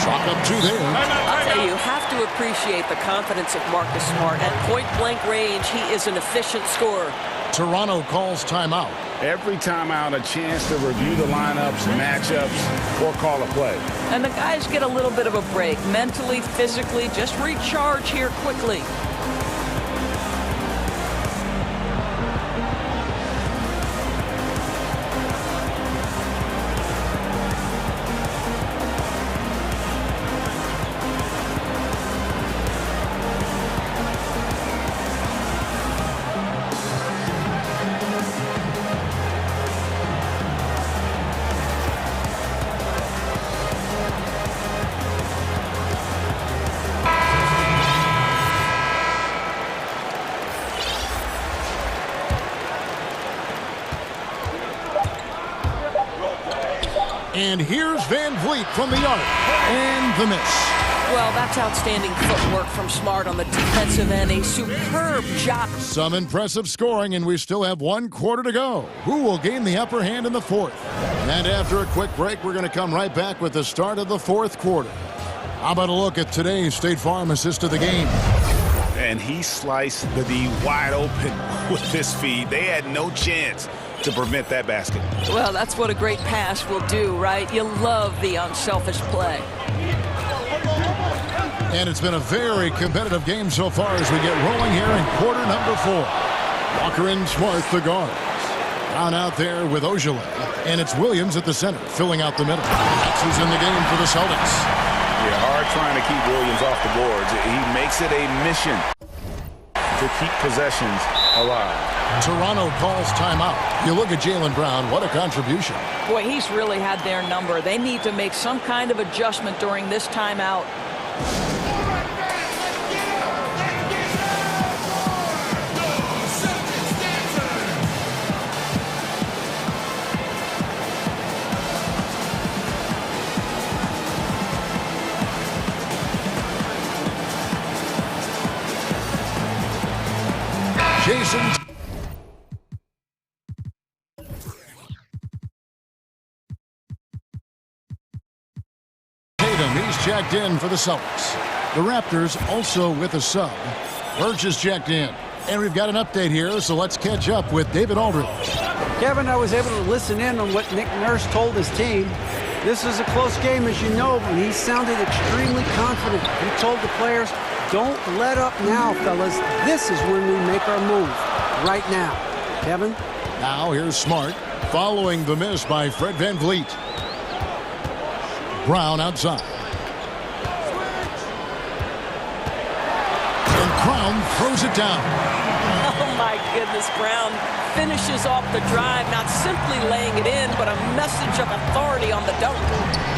Shot up 2 there. I'll tell you have to appreciate the confidence of Marcus Smart. At point-blank range, he is an efficient scorer. Toronto calls timeout. Every timeout, a chance to review the lineups, matchups, or call a play. And the guys get a little bit of a break. Mentally, physically, just recharge here quickly. And here's Van Vliet from the arc. And the miss. Well, that's outstanding footwork from Smart on the defensive end. A superb job. Some impressive scoring, and we still have 1 quarter to go. Who will gain the upper hand in the fourth? And after a quick break, we're going to come right back with the start of the fourth quarter. How about a look at today's State Farm assist of the game? And he sliced the D wide open with this feed. They had no chance to prevent that basket. Well, that's what a great pass will do, right? You love the unselfish play. And it's been a very competitive game so far as we get rolling here in quarter number 4. Walker and Smart, the guards. Down out there with Ojale. And it's Williams at the center, filling out the middle. That's who's in the game for the Celtics. Yeah, hard trying to keep Williams off the boards. He makes it a mission to keep possessions alive. Toronto calls timeout. You look at Jaylen Brown, what a contribution. Boy, he's really had their number. They need to make some kind of adjustment during this timeout. Jason Tatum, he's checked in for the Celtics. The Raptors also with a sub. Birch is checked in. And we've got an update here, so let's catch up with David Aldridge. Kevin, I was able to listen in on what Nick Nurse told his team. This is a close game, as you know, and he sounded extremely confident. He told the players, don't let up now, fellas. This is when we make our move. Right now. Kevin? Now here's Smart, following the miss by Fred Van Vliet. Brown outside. And Brown throws it down. Oh, my goodness. Brown finishes off the drive, not simply laying it in, but a message of authority on the dunk.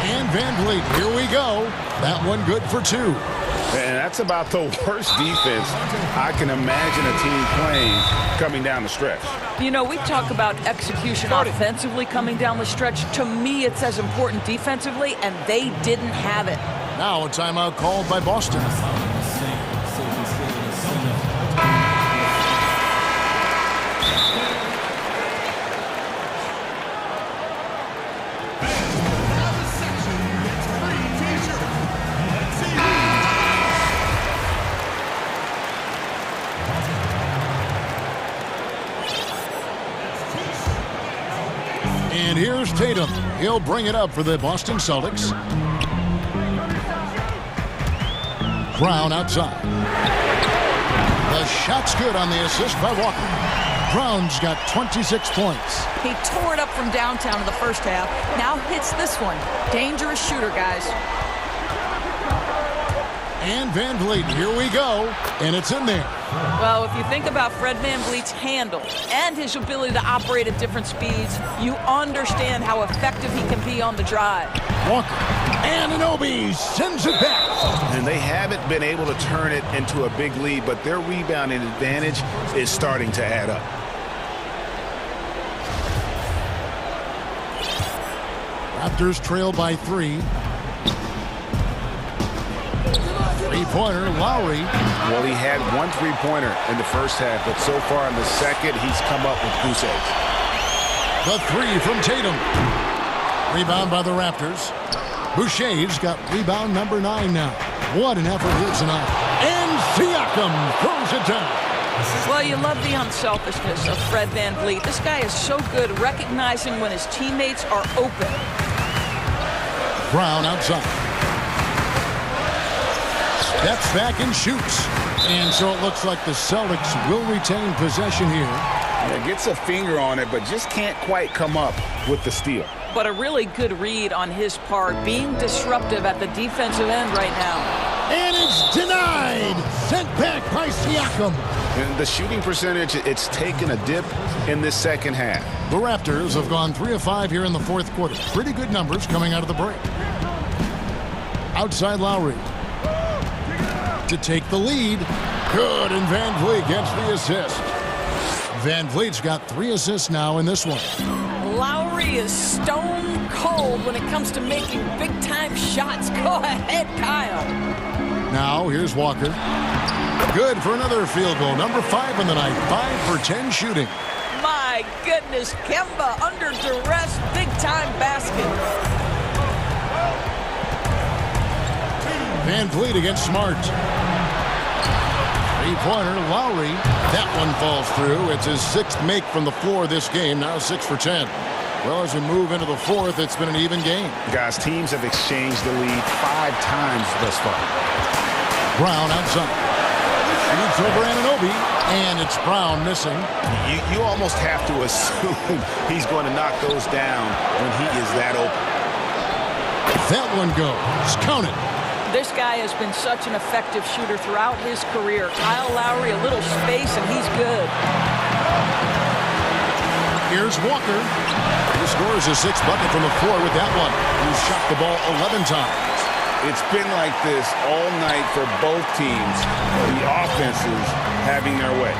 And Van Vliet, here we go. That one good for 2. And that's about the worst defense I can imagine a team playing coming down the stretch. You know, we talk about execution offensively coming down the stretch. To me, it's as important defensively, and they didn't have it. Now a timeout called by Boston. And here's Tatum. He'll bring it up for the Boston Celtics. Brown outside. The shot's good on the assist by Walker. Brown's got 26 points. He tore it up from downtown in the first half. Now hits this one. Dangerous shooter, guys. And Van Vliet, here we go. And it's in there. Well, if you think about Fred VanVleet's handle and his ability to operate at different speeds, you understand how effective he can be on the drive. Walker. And Anunoby sends it back. And they haven't been able to turn it into a big lead, but their rebounding advantage is starting to add up. Raptors trail by 3. Three-pointer, Lowry. Well, he had one three-pointer in the first half, but so far in the second, he's come up with goose eggs. The 3 from Tatum. Rebound by the Raptors. Boucher's got rebound number 9 now. What an effort here tonight. And Siakam throws it down. Well, you love the unselfishness of Fred VanVleet. This guy is so good recognizing when his teammates are open. Brown outside. Steps back and shoots. And so it looks like the Celtics will retain possession here. Yeah, gets a finger on it, but just can't quite come up with the steal. But a really good read on his part, being disruptive at the defensive end right now. And it's denied. Sent back by Siakam. And the shooting percentage, it's taken a dip in this second half. The Raptors have gone 3 of 5 here in the fourth quarter. Pretty good numbers coming out of the break. Outside Lowry. To take the lead. Good, and Van Vliet gets the assist. Van Vliet's got 3 assists now in this one. Lowry is stone cold when it comes to making big-time shots. Go ahead, Kyle. Now here's Walker. Good for another field goal. Number 5 in the night. 5 for 10 shooting. My goodness, Kemba under duress, big-time basket. Van Vliet against Smart. Three-pointer, Lowry. That one falls through. It's his 6th make from the floor this game. Now 6 for 10. Well, as we move into the 4th, it's been an even game. Guys, teams have exchanged the lead 5 times thus far. Brown outside. Shoots over Anunoby, and it's Brown missing. You almost have to assume he's going to knock those down when he is that open. That one goes. Count it. This guy has been such an effective shooter throughout his career. Kyle Lowry, a little space, and he's good. Here's Walker. He scores his 6th bucket from the floor with that one. He's shot the ball 11 times. It's been like this all night for both teams. The offenses having their way.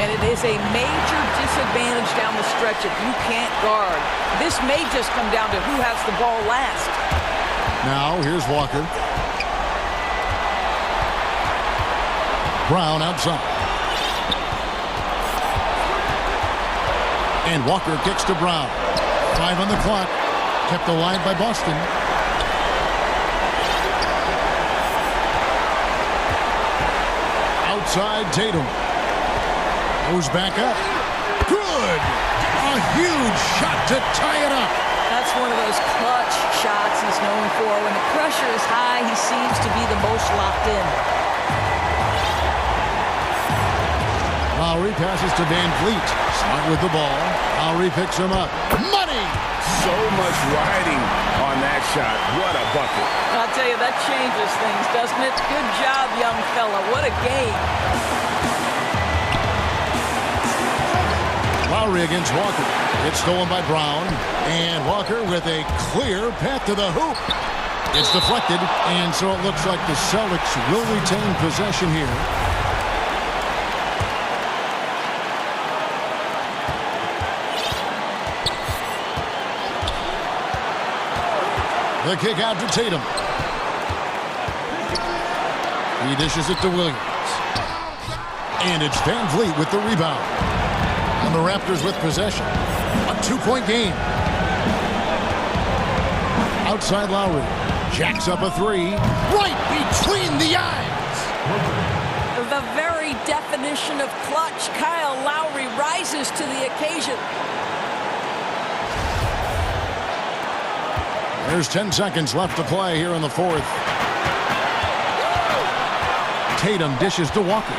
And it is a major disadvantage down the stretch if you can't guard. This may just come down to who has the ball last. Now, here's Walker. Brown outside. And Walker kicks to Brown. 5 on the clock. Kept alive by Boston. Outside Tatum. Goes back up. Good! A huge shot to tie it up. That's one of those clutch shots he's known for. When the pressure is high, he seems to be the most locked in. Lowry passes to Van Vliet. Smart with the ball. Lowry picks him up. Money! So much riding on on that shot. What a bucket. I'll tell you, that changes things, doesn't it? Good job, young fella. What a game. Lowry against Walker. It's stolen by Brown. And Walker with a clear path to the hoop. It's deflected, and so it looks like the Celtics will retain possession here. The kick out to Tatum. He dishes it to Williams. And it's Van Vliet with the rebound. And the Raptors with possession. A 2-point game. Outside Lowry. Jacks up a three. Right between the eyes. The very definition of clutch. Kyle Lowry rises to the occasion. There's 10 seconds left to play here in the fourth. Tatum dishes to Walker.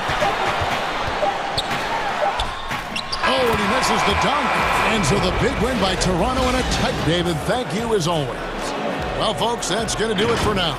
Oh, and he misses the dunk. And so the big win by Toronto in a tight, David. Thank you as always. Well, folks, that's going to do it for now.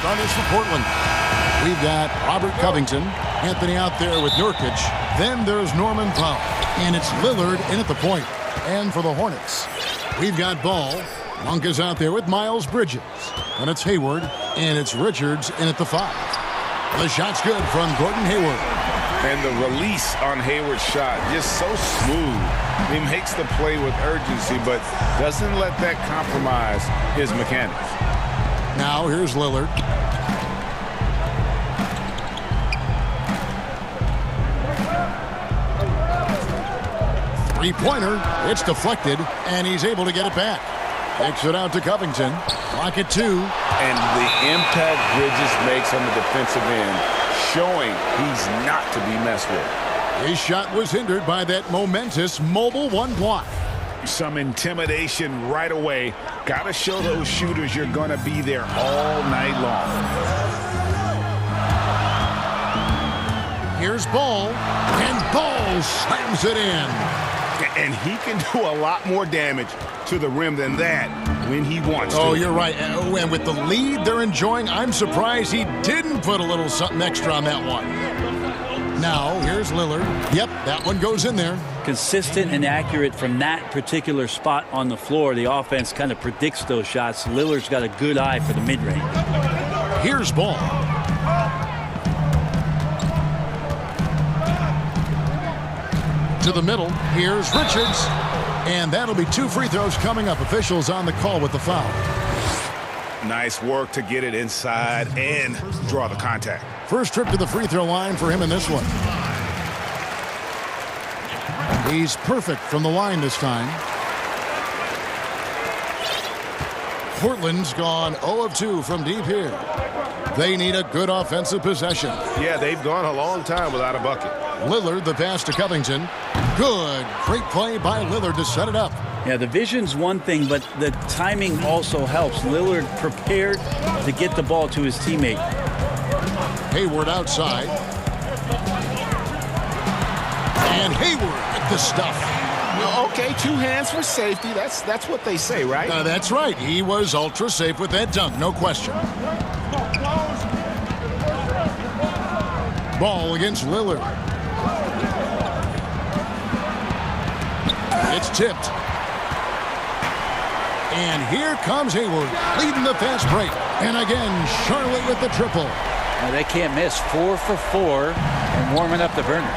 Starters for Portland. We've got Robert Covington, Anthony out there with Nurkic. Then there's Norman Powell. And it's Lillard in at the point. And for the Hornets, we've got Ball. Monk is out there with Miles Bridges. And it's Hayward. And it's Richards in at the 5. The shot's good from Gordon Hayward. And the release on Hayward's shot, just so smooth. He makes the play with urgency, but doesn't let that compromise his mechanics. Now here's Lillard. Three-pointer. It's deflected, and he's able to get it back. Takes it out to Covington. Clock at 2. And the impact Bridges makes on the defensive end, showing he's not to be messed with. His shot was hindered by that momentous mobile one block. Some intimidation right away. Got to show those shooters you're going to be there all night long. Here's Ball, and Ball slams it in. And he can do a lot more damage to the rim than that when he wants to. Oh, you're right. And with the lead they're enjoying, I'm surprised he didn't put a little something extra on that one. Now, here's Lillard. Yep, that one goes in there. Consistent and accurate from that particular spot on the floor. The offense kind of predicts those shots. Lillard's got a good eye for the mid-range. Here's Ball. To the middle. Here's Richards. And that'll be 2 free throws coming up. Officials on the call with the foul. Nice work to get it inside and draw the contact. First trip to the free throw line for him in this one. He's perfect from the line this time. Portland's gone 0 of 2 from deep here. They need a good offensive possession. Yeah, they've gone a long time without a bucket. Lillard, the pass to Covington. Good. Great play by Lillard to set it up. Yeah, the vision's one thing, but the timing also helps. Lillard prepared to get the ball to his teammate. Hayward outside. And Hayward with the stuff. Okay, 2 hands for safety. That's what they say, right? That's right. He was ultra safe with that dunk, no question. Ball against Lillard. It's tipped. And here comes Hayward, leading the fast break. And again, Charlotte with the triple. Now they can't miss. 4 for 4 and warming up the burner.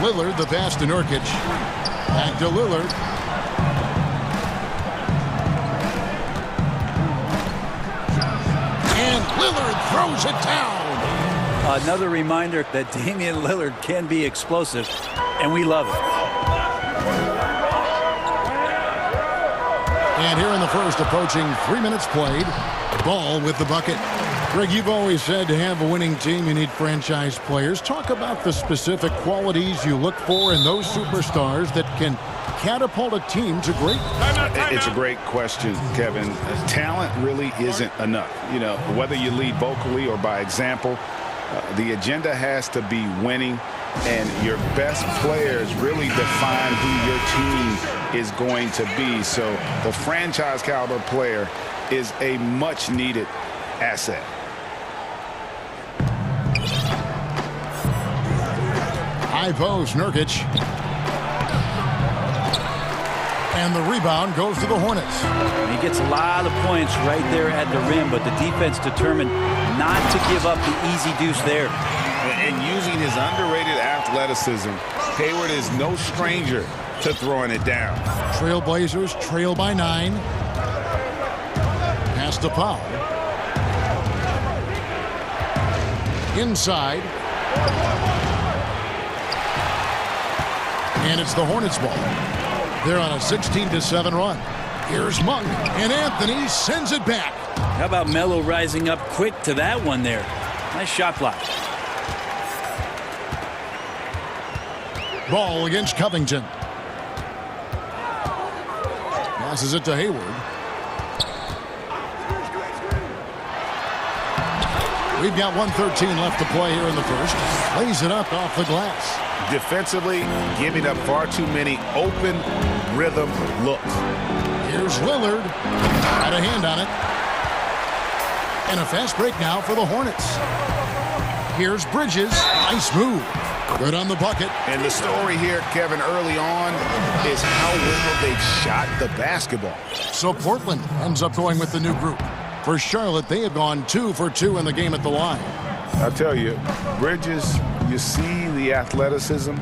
Lillard, the pass to Nurkic. Back to Lillard. And Lillard throws it down. Another reminder that Damian Lillard can be explosive, and we love it. And here in the first, approaching 3 minutes played. Ball with the bucket. Greg, you've always said to have a winning team, you need franchise players. Talk about the specific qualities you look for in those superstars that can catapult a team to great. It's a great question, Kevin. Talent really isn't enough. You know, whether you lead vocally or by example, the agenda has to be winning, and your best players really define who your team is going to be. So the franchise caliber player is a much needed asset. High post, Nurkic. And the rebound goes to the Hornets. He gets a lot of points right there at the rim, but the defense determined not to give up the easy deuce there. And using his underrated athleticism, Hayward is no stranger to throwing it down. Trailblazers trail by 9. Pass to Powell. Inside. And it's the Hornets ball. They're on a 16-7 run. Here's Monk, and Anthony sends it back. How about Melo rising up quick to that one there? Nice shot block. Ball against Covington. Passes it to Hayward. We've got 1:13 left to play here in the first. Lays it up off the glass. Defensively, giving up far too many open rhythm looks. Here's Lillard. Got a hand on it. And a fast break now for the Hornets. Here's Bridges. Nice move. Good on the bucket. And the story here, Kevin, early on is how well they've shot the basketball. So Portland ends up going with the new group. For Charlotte, they have gone 2 for 2 in the game at the line. I'll tell you, Bridges, you see the athleticism,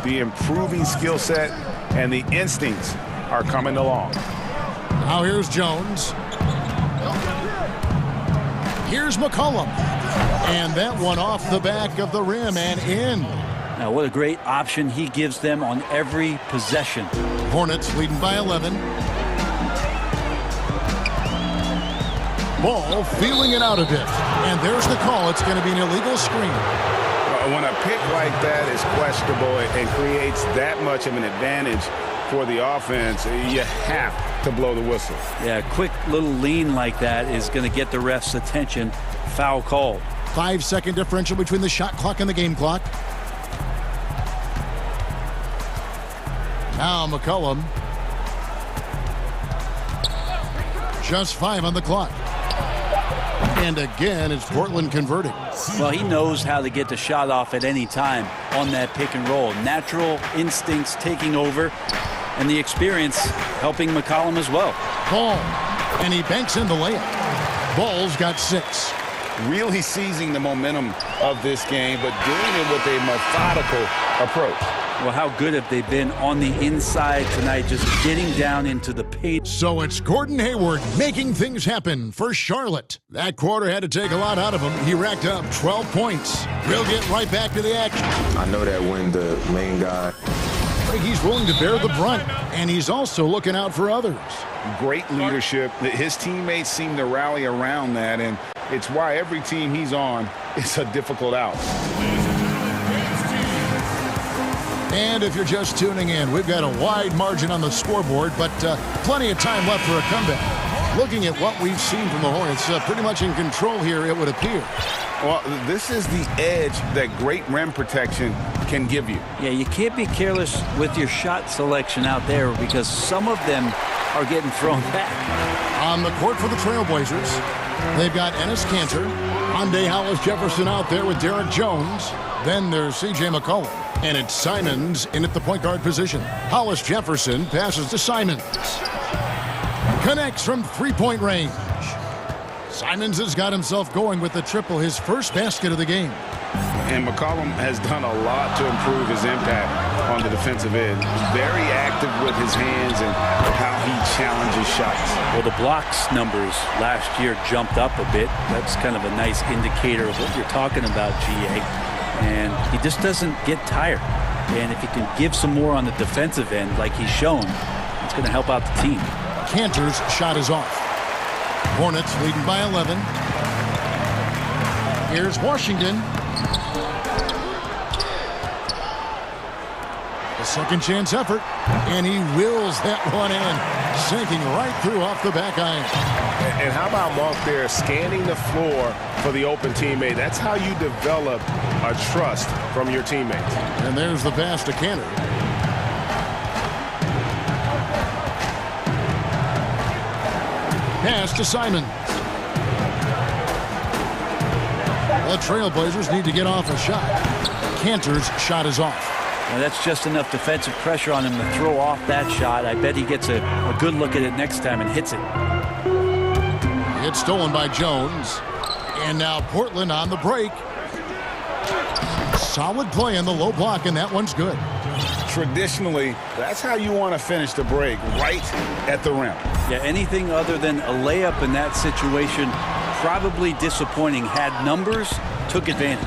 the improving skill set, and the instincts are coming along. Now here's Jones. Here's McCollum. And that one off the back of the rim and in. Now, what a great option he gives them on every possession. Hornets leading by 11. Ball feeling it out a bit. And there's the call. It's going to be an illegal screen. When a pick like that is questionable and creates that much of an advantage for the offense, you have to blow the whistle. Yeah, a quick little lean like that is going to get the ref's attention. Foul called. 5-second differential between the shot clock and the game clock. Now McCollum. Just 5 on the clock. And again, it's Portland converting. Well, he knows how to get the shot off at any time on that pick and roll. Natural instincts taking over, and the experience helping McCollum as well. Ball, and he banks in the layup. Ball's got 6. Really seizing the momentum of this game, but doing it with a methodical approach. Well, how good have they been on the inside tonight, just getting down into the paint. So it's Gordon Hayward making things happen for Charlotte. That quarter had to take a lot out of him. He racked up 12 points. We'll get right back to the action. I know that when the main guy... He's willing to bear the brunt, and he's also looking out for others. Great leadership. His teammates seem to rally around that, and it's why every team he's on is a difficult out. And if you're just tuning in, we've got a wide margin on the scoreboard, but plenty of time left for a comeback. Looking at what we've seen from the Hornets, pretty much in control here, it would appear. Well, this is the edge that great rim protection can give you. Yeah, you can't be careless with your shot selection out there because some of them are getting thrown back. On the court for the Trailblazers, they've got Enes Kanter, Hyundai Hollis-Jefferson out there with Derek Jones. Then there's C.J. McCollum, and it's Simons in at the point guard position. Hollis-Jefferson passes to Simons. Connects from three-point range. Simons has got himself going with the triple, his first basket of the game. And McCollum has done a lot to improve his impact on the defensive end. Very active with his hands and how he challenges shots. Well, the blocks numbers last year jumped up a bit. That's kind of a nice indicator of what you're talking about, GA. And he just doesn't get tired. And if he can give some more on the defensive end like he's shown, it's going to help out the team. Kanter's shot is off. Hornets leading by 11. Here's Washington. A second chance effort, and he wills that one in, sinking right through off the back iron. And how about Monk there scanning the floor for the open teammate? That's how you develop a trust from your teammates. And there's the pass to Kanter. Pass to Simons. The Trailblazers need to get off a shot. Kanter's shot is off. Now that's just enough defensive pressure on him to throw off that shot. I bet he gets a good look at it next time and hits it. It's stolen by Jones. And now Portland on the break. Solid play in the low block, and that one's good. Traditionally, that's how you want to finish the break, right at the rim. Yeah, anything other than a layup in that situation, probably disappointing. Had numbers, took advantage.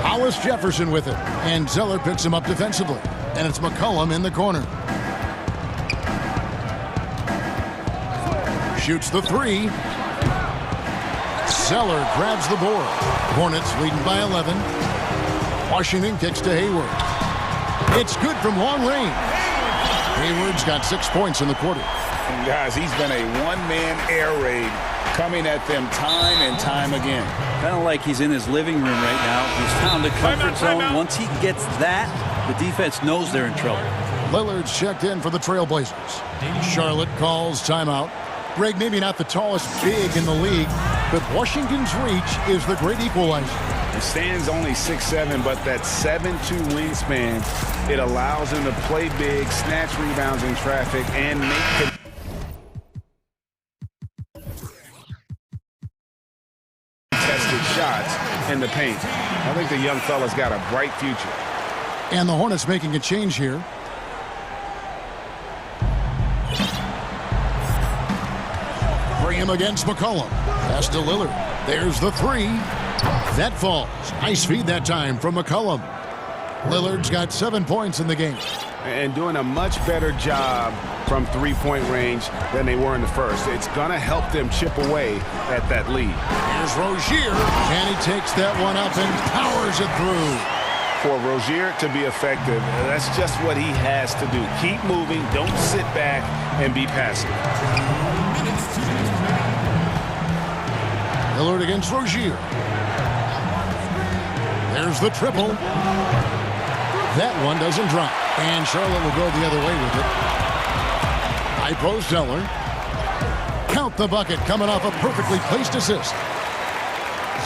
Hollis-Jefferson with it, and Zeller picks him up defensively. And it's McCollum in the corner. Shoots the three. Zeller grabs the board. Hornets leading by 11. Washington kicks to Hayward. It's good from long range. Hayward's got 6 points in the quarter. And guys, he's been a one-man air raid coming at them time and time again. Kind of like he's in his living room right now. He's found a comfort zone. Once he gets that, the defense knows they're in trouble. Lillard's checked in for the Trailblazers. Charlotte calls timeout. Greg, maybe not the tallest big in the league, but Washington's reach is the great equalizer. He stands only 6'7", but that 7'2" wingspan, it allows him to play big, snatch rebounds in traffic, and make contested shots in the paint. I think the young fella's got a bright future. And the Hornets making a change here. Bring him against McCollum. Pass to Lillard. There's the three. That falls. Nice feed that time from McCollum. Lillard's got 7 points in the game. And doing a much better job from three-point range than they were in the first. It's going to help them chip away at that lead. Here's Rozier, and he takes that one up and powers it through. For Rozier to be effective, that's just what he has to do. Keep moving, don't sit back and be passive. Lillard against Rozier. There's the triple. That one doesn't drop. And Charlotte will go the other way with it. High post Zeller. Count the bucket coming off a perfectly placed assist.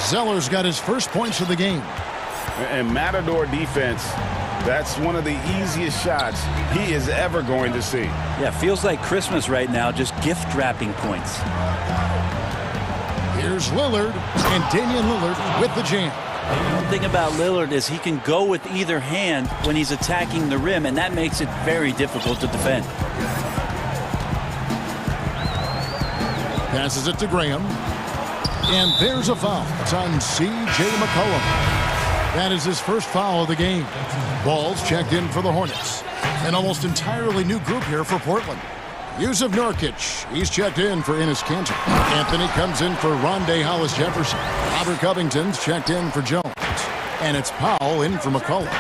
Zeller's got his first points of the game. And Matador defense, that's one of the easiest shots he is ever going to see. Yeah, feels like Christmas right now, just gift wrapping points. Here's Lillard, and Damian Lillard with the jam. One thing about Lillard is he can go with either hand when he's attacking the rim, and that makes it very difficult to defend. Passes it to Graham. And there's a foul. It's on C.J. McCollum. That is his first foul of the game. Ball's checked in for the Hornets. An almost entirely new group here for Portland. Yusuf Nurkic, he's checked in for Enes Kanter. Anthony comes in for Rondé Hollis-Jefferson. Robert Covington's checked in for Jones. And it's Powell in for McCollum.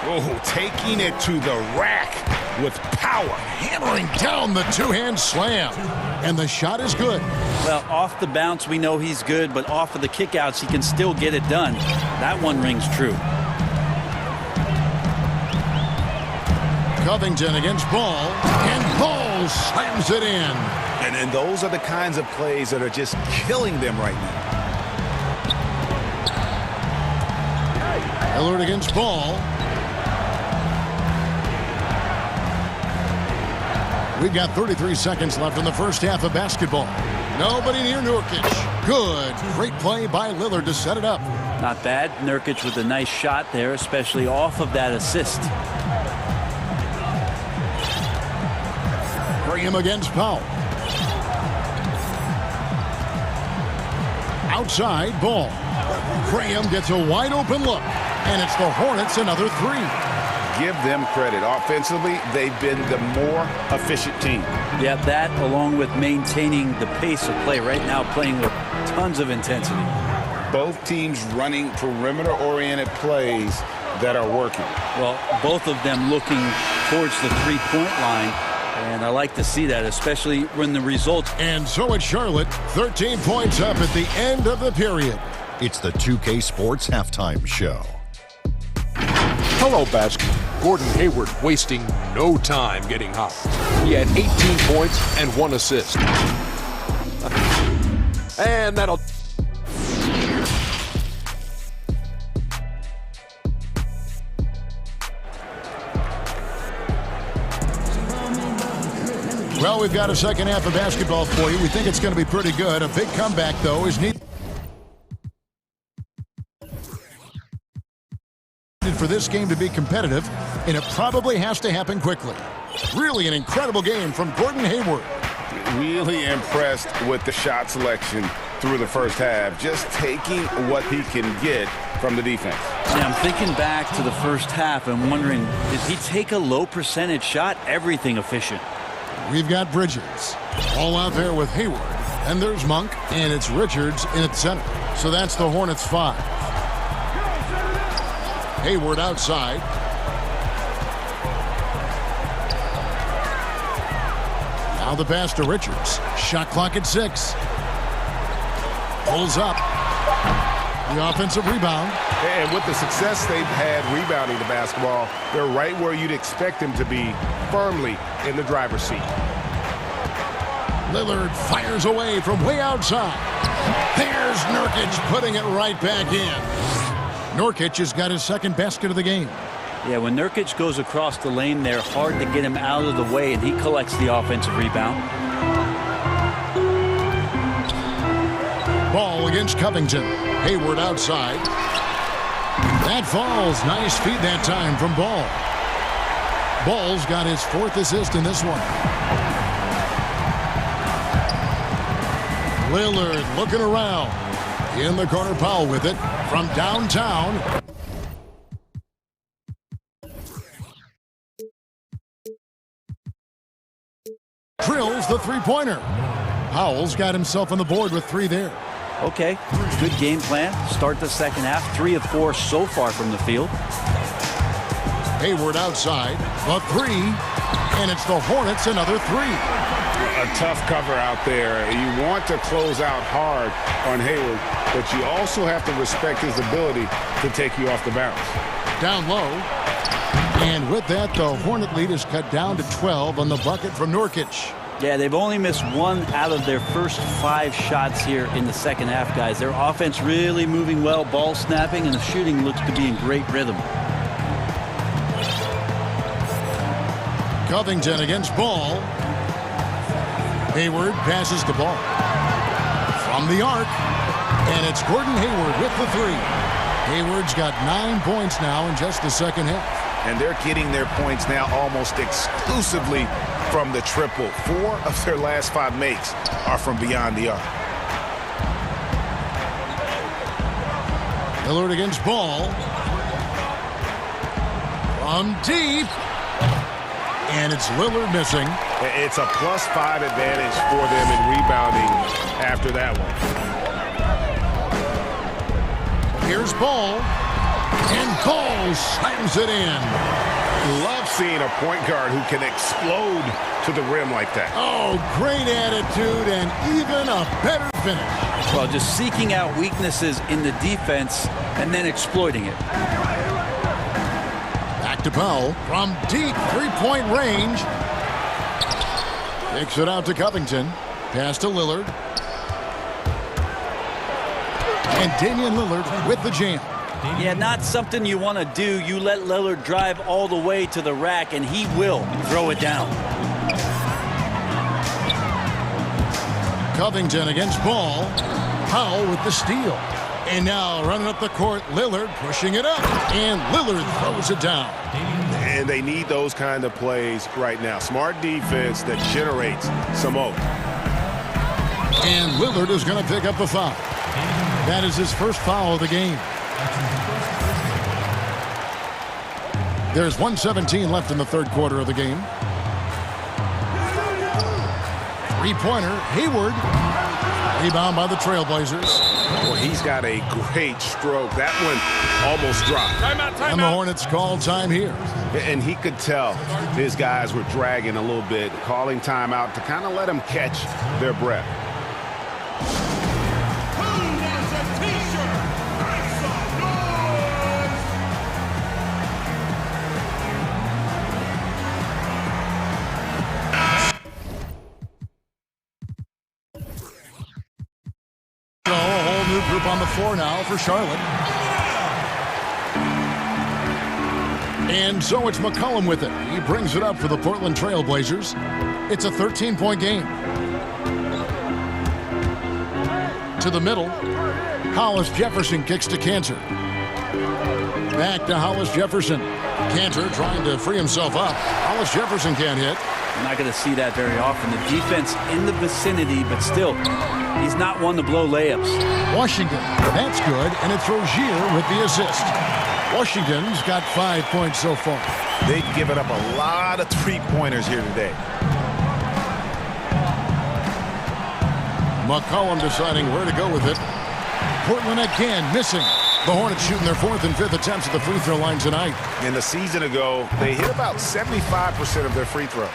Oh, taking it to the rack with power. Hammering down the two-hand slam. And the shot is good. Well, off the bounce, we know he's good, but off of the kickouts, he can still get it done. That one rings true. Covington against Ball, and Ball slams it in. And those are the kinds of plays that are just killing them right now. Lillard against Ball. We've got 33 seconds left in the first half of basketball. Nobody near Nurkic. Good. Great play by Lillard to set it up. Not bad. Nurkic with a nice shot there, especially off of that assist. Graham against Powell. Outside, Ball. Graham gets a wide open look. And it's the Hornets another three. Give them credit. Offensively, they've been the more efficient team. Yeah, that along with maintaining the pace of play right now, playing with tons of intensity. Both teams running perimeter-oriented plays that are working. Well, both of them looking towards the three-point line, and I like to see that, especially when the results. And so it's Charlotte, 13 points up at the end of the period. It's the 2K Sports Halftime Show. Hello, basketball. Gordon Hayward wasting no time getting hot. He had 18 points and 1 assist. And that'll... Well, we've got a second half of basketball for you. We think it's going to be pretty good. A big comeback, though, is needed for this game to be competitive, and it probably has to happen quickly. Really an incredible game from Gordon Hayward. Really impressed with the shot selection through the first half, just taking what he can get from the defense. Yeah, I'm thinking back to the first half and wondering, did he take a low percentage shot? Everything efficient. We've got Bridges all out there with Hayward, and there's Monk, and it's Richards in at center. So that's the Hornets 5. Hayward outside. Now the pass to Richards. Shot clock at 6. Pulls up. The offensive rebound. And with the success they've had rebounding the basketball, they're right where you'd expect them to be, firmly in the driver's seat. Lillard fires away from way outside. There's Nurkic putting it right back in. Nurkic has got his second basket of the game. Yeah, when Nurkic goes across the lane there, hard to get him out of the way, and he collects the offensive rebound. Ball against Covington. Hayward outside. That falls. Nice feed that time from Ball. Ball's got his 4th assist in this one. Lillard looking around. In the corner, Powell with it from downtown. drills the three-pointer. Howell's got himself on the board with 3 there. Okay, good game plan. Start the second half. 3 of 4 so far from the field. Hayward outside, the 3, and it's the Hornets another 3. A tough cover out there. You want to close out hard on Hayward, but you also have to respect his ability to take you off the bounce. Down low, and with that, the Hornet lead is cut down to 12 on the bucket from Nurkic. Yeah, they've only missed 1 out of their first 5 shots here in the second half, guys. Their offense really moving well, ball snapping, and the shooting looks to be in great rhythm. Covington against Ball. Hayward passes the ball from the arc, and it's Gordon Hayward with the 3. Hayward's got 9 points now in just the second half. And they're getting their points now almost exclusively from the triple. 4 of their last 5 makes are from beyond the arc. Lillard against Ball. From deep. And it's Lillard missing. It's a +5 advantage for them in rebounding after that one. Here's Ball. And Ball slams it in. Love seeing a point guard who can explode to the rim like that. Oh, great attitude and even a better finish. Well, just seeking out weaknesses in the defense and then exploiting it. Back to Powell from deep 3-point range. Takes it out to Covington. Pass to Lillard. And Damian Lillard with the jam. Yeah, not something you want to do. You let Lillard drive all the way to the rack, and he will throw it down. Covington against Ball. Powell with the steal. And now running up the court, Lillard pushing it up. And Lillard throws it down. And they need those kind of plays right now. Smart defense that generates some open. And Lillard is going to pick up a foul. That is his first foul of the game. There's 1:17 left in the third quarter of the game. 3-pointer, Hayward. Rebound by the Trailblazers. Well, he's got a great stroke. That one almost dropped. And the Hornets call time here. And he could tell his guys were dragging a little bit, calling timeout to kind of let them catch their breath. Group on the floor now for Charlotte. And so it's McCollum with it. He brings it up for the Portland Trailblazers. It's a 13-point game. To the middle. Hollis Jefferson kicks to Cantor. Back to Hollis Jefferson. Cantor trying to free himself up. Hollis Jefferson can't hit. You're not going to see that very often. The defense in the vicinity, but still, he's not one to blow layups. Washington, that's good, and it's Rozier with the assist. Washington's got 5 points so far. They've given up a lot of three-pointers here today. McCollum deciding where to go with it. Portland again missing. The Hornets shooting their 4th and 5th attempts at the free throw line tonight. In the season ago, they hit about 75% of their free throws.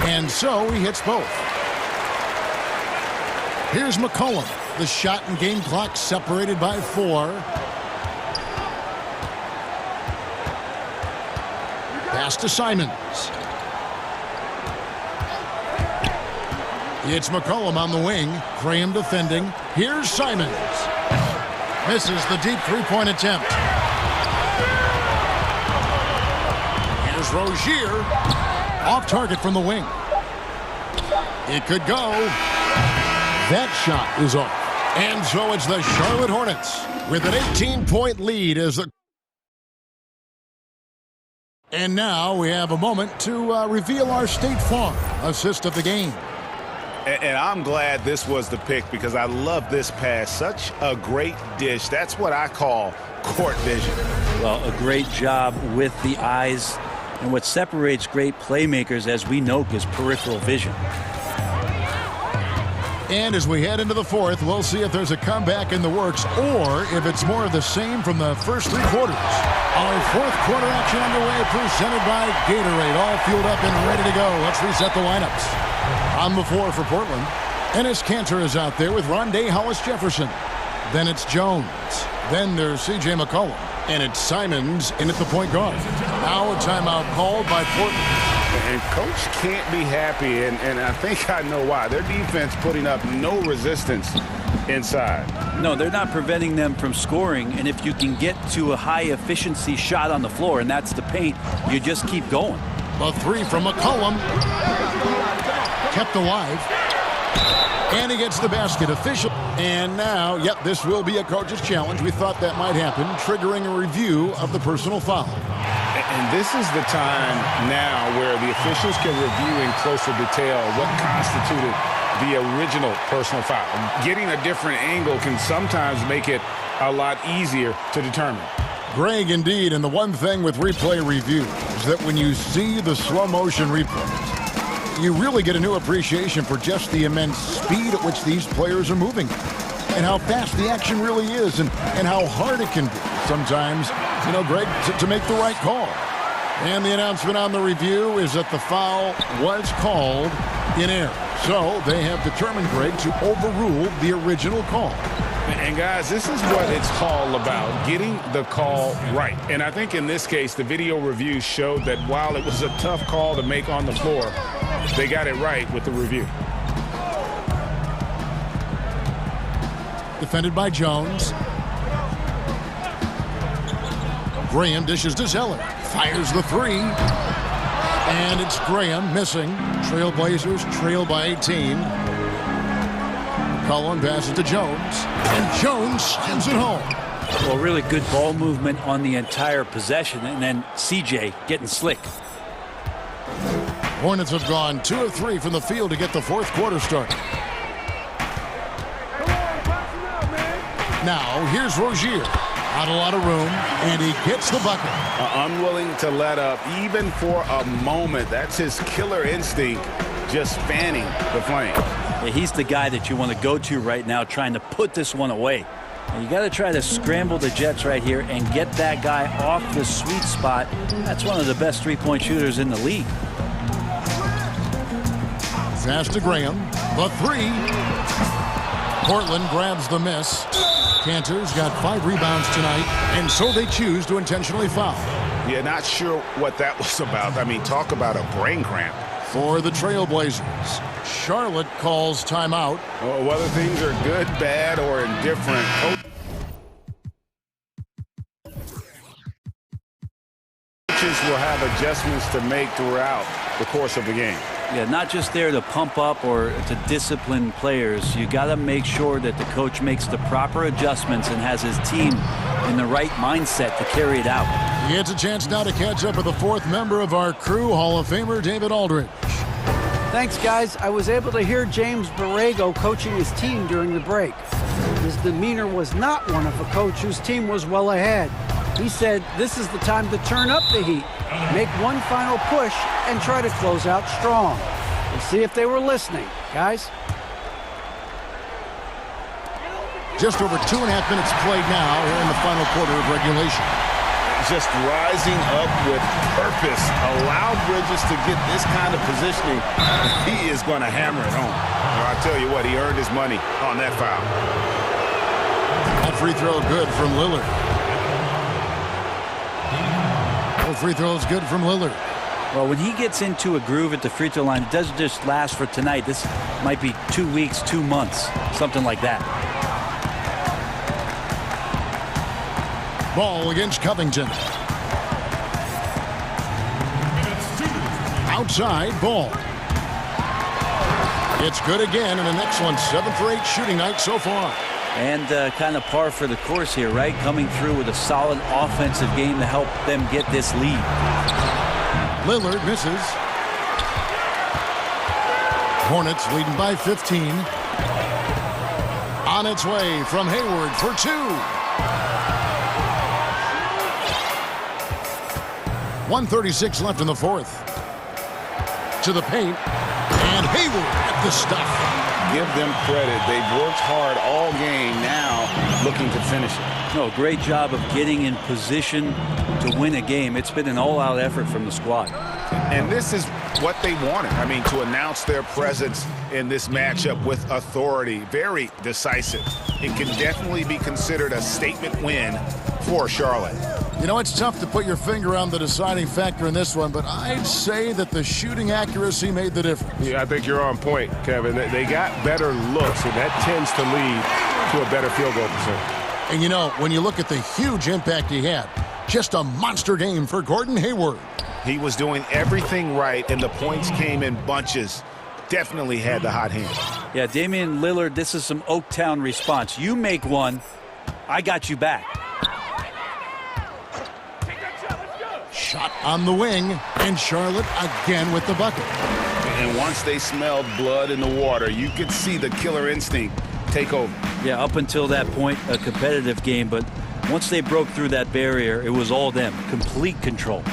And so he hits both. Here's McCollum. The shot and game clock separated by 4. Pass to Simons. It's McCollum on the wing. Graham defending. Here's Simons. Misses the deep 3-point attempt. Here's Rozier. Off target from the wing. It could go. That shot is off. And so it's the Charlotte Hornets with an 18-point lead as the... And now we have a moment to reveal our State Farm assist of the game. And I'm glad this was the pick because I love this pass. Such a great dish. That's what I call court vision. Well, a great job with the eyes And what separates great playmakers, as we know, is peripheral vision. And as we head into the fourth, we'll see if there's a comeback in the works or if it's more of the same from the first 3 quarters. Our fourth quarter action underway, presented by Gatorade. All fueled up and ready to go. Let's reset the lineups. On the floor for Portland, Enes Kanter is out there with Rondé Hollis-Jefferson. Then it's Jones. Then there's C.J. McCollum. And it's Simons in at the point guard. Now a timeout called by Portland. And Coach can't be happy, and I think I know why. Their defense putting up no resistance inside. No, they're not preventing them from scoring, and if you can get to a high-efficiency shot on the floor, and that's the paint, you just keep going. A 3 from McCollum. Kept alive. And he gets the basket. Official. And now, yep, this will be a coach's challenge. We thought that might happen, triggering a review of the personal foul. And this is the time now where the officials can review in closer detail what constituted the original personal foul. Getting a different angle can sometimes make it a lot easier to determine. Greg, indeed, and the one thing with replay review is that when you see the slow motion replays, you really get a new appreciation for just the immense speed at which these players are moving and how fast the action really is and how hard it can be sometimes, you know, Greg, to make the right call. And the announcement on the review is that the foul was called in error. So they have determined, Greg, to overrule the original call. And guys, this is what it's all about, getting the call right. And I think in this case, the video review showed that while it was a tough call to make on the floor, they got it right with the review. Defended by Jones. Graham dishes to Zeller. Fires the 3. And it's Graham missing. Trailblazers trail by 18. Cullen passes to Jones. And Jones slams it home. Well, really good ball movement on the entire possession. And then CJ getting slick. Hornets have gone 2 of 3 from the field to get the fourth quarter started. Now, here's Rozier. Not a lot of room, and he gets the bucket. Unwilling to let up, even for a moment. That's his killer instinct, just fanning the flame. Yeah, he's the guy that you want to go to right now, trying to put this one away. And you got to try to scramble the Jets right here and get that guy off the sweet spot. That's one of the best three-point shooters in the league. Pass to Graham. The 3. Portland grabs the miss. Kanter's got 5 rebounds tonight, and so they choose to intentionally foul. Yeah, not sure what that was about. I mean, talk about a brain cramp. For the Trailblazers, Charlotte calls timeout. Whether things are good, bad, or indifferent, coaches will have adjustments to make throughout the course of the game. Yeah, not just there to pump up or to discipline players. You got to make sure that the coach makes the proper adjustments and has his team in the right mindset to carry it out. He gets a chance now to catch up with the 4th member of our crew, Hall of Famer David Aldridge. Thanks, guys. I was able to hear James Borrego coaching his team during the break. His demeanor was not one of a coach whose team was well ahead. He said this is the time to turn up the heat, make one final push, and try to close out strong. We'll see if they were listening, guys. Just over 2.5 minutes played now here in the final quarter of regulation. Just rising up with purpose. Allowed Bridges to get this kind of positioning. He is going to hammer it home. Well, I tell you what, he earned his money on that foul. That free throw good from Lillard. Free throw is good from Lillard. Well, when he gets into a groove at the free throw line, it doesn't just last for tonight. This might be 2 weeks, 2 months, something like that. Ball against Covington. Outside, ball. It's good again, and an excellent 7 for 8 shooting night so far. And kind of par for the course here, right? Coming through with a solid offensive game to help them get this lead. Lillard misses. Hornets leading by 15. On its way from Hayward for 2. 1:36 left in the fourth. To the paint. And Hayward at the stuff. Give them credit. They've worked hard all game, now looking to finish it. No, great job of getting in position to win a game. It's been an all-out effort from the squad. And this is what they wanted. I mean, to announce their presence in this matchup with authority. Very decisive. It can definitely be considered a statement win for Charlotte. You know, it's tough to put your finger on the deciding factor in this one, but I'd say that the shooting accuracy made the difference. Yeah, I think you're on point, Kevin. They got better looks, and that tends to lead to a better field goal percentage. And, you know, when you look at the huge impact he had, just a monster game for Gordon Hayward. He was doing everything right, and the points came in bunches. Definitely had the hot hand. Yeah, Damian Lillard, this is some Oaktown response. You make one, I got you back. Shot on the wing, and Charlotte again with the bucket. And once they smelled blood in the water, you could see the killer instinct take over. Yeah, up until that point, a competitive game, but once they broke through that barrier, it was all them. Complete control.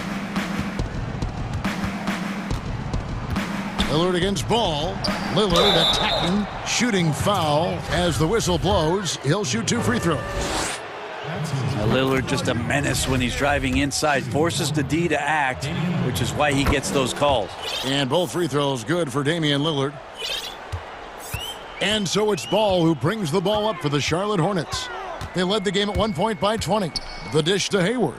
Lillard against Ball. Lillard attacking, shooting foul. As the whistle blows, he'll shoot 2 free throws. Lillard just a menace when he's driving inside, forces the D to act, which is why he gets those calls. And both free throws good for Damian Lillard. And so it's Ball who brings the ball up for the Charlotte Hornets. They led the game at 1 point by 20. The dish to Hayward.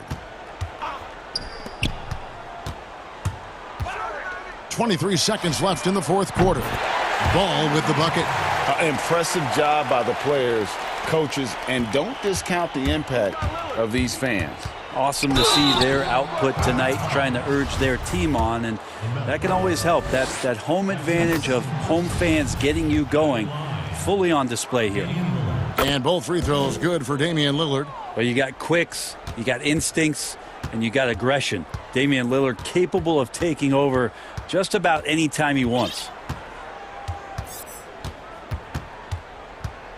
23 seconds left in the fourth quarter. Ball with the bucket. Impressive job by the players, coaches, and don't discount the impact of these fans. Awesome to see their output tonight, trying to urge their team on, and that can always help. That home advantage of home fans getting you going, fully on display here. And both free throws good for Damian Lillard. But you got quicks, you got instincts, and you got aggression. Damian Lillard capable of taking over just about any time he wants.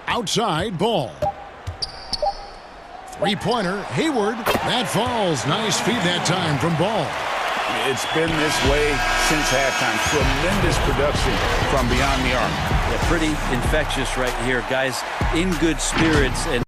Outside Ball. Three-pointer, Hayward. That falls. Nice feed that time from Ball. It's been this way since halftime. Tremendous production from beyond the arc. Yeah, pretty infectious right here. Guys in good spirits. And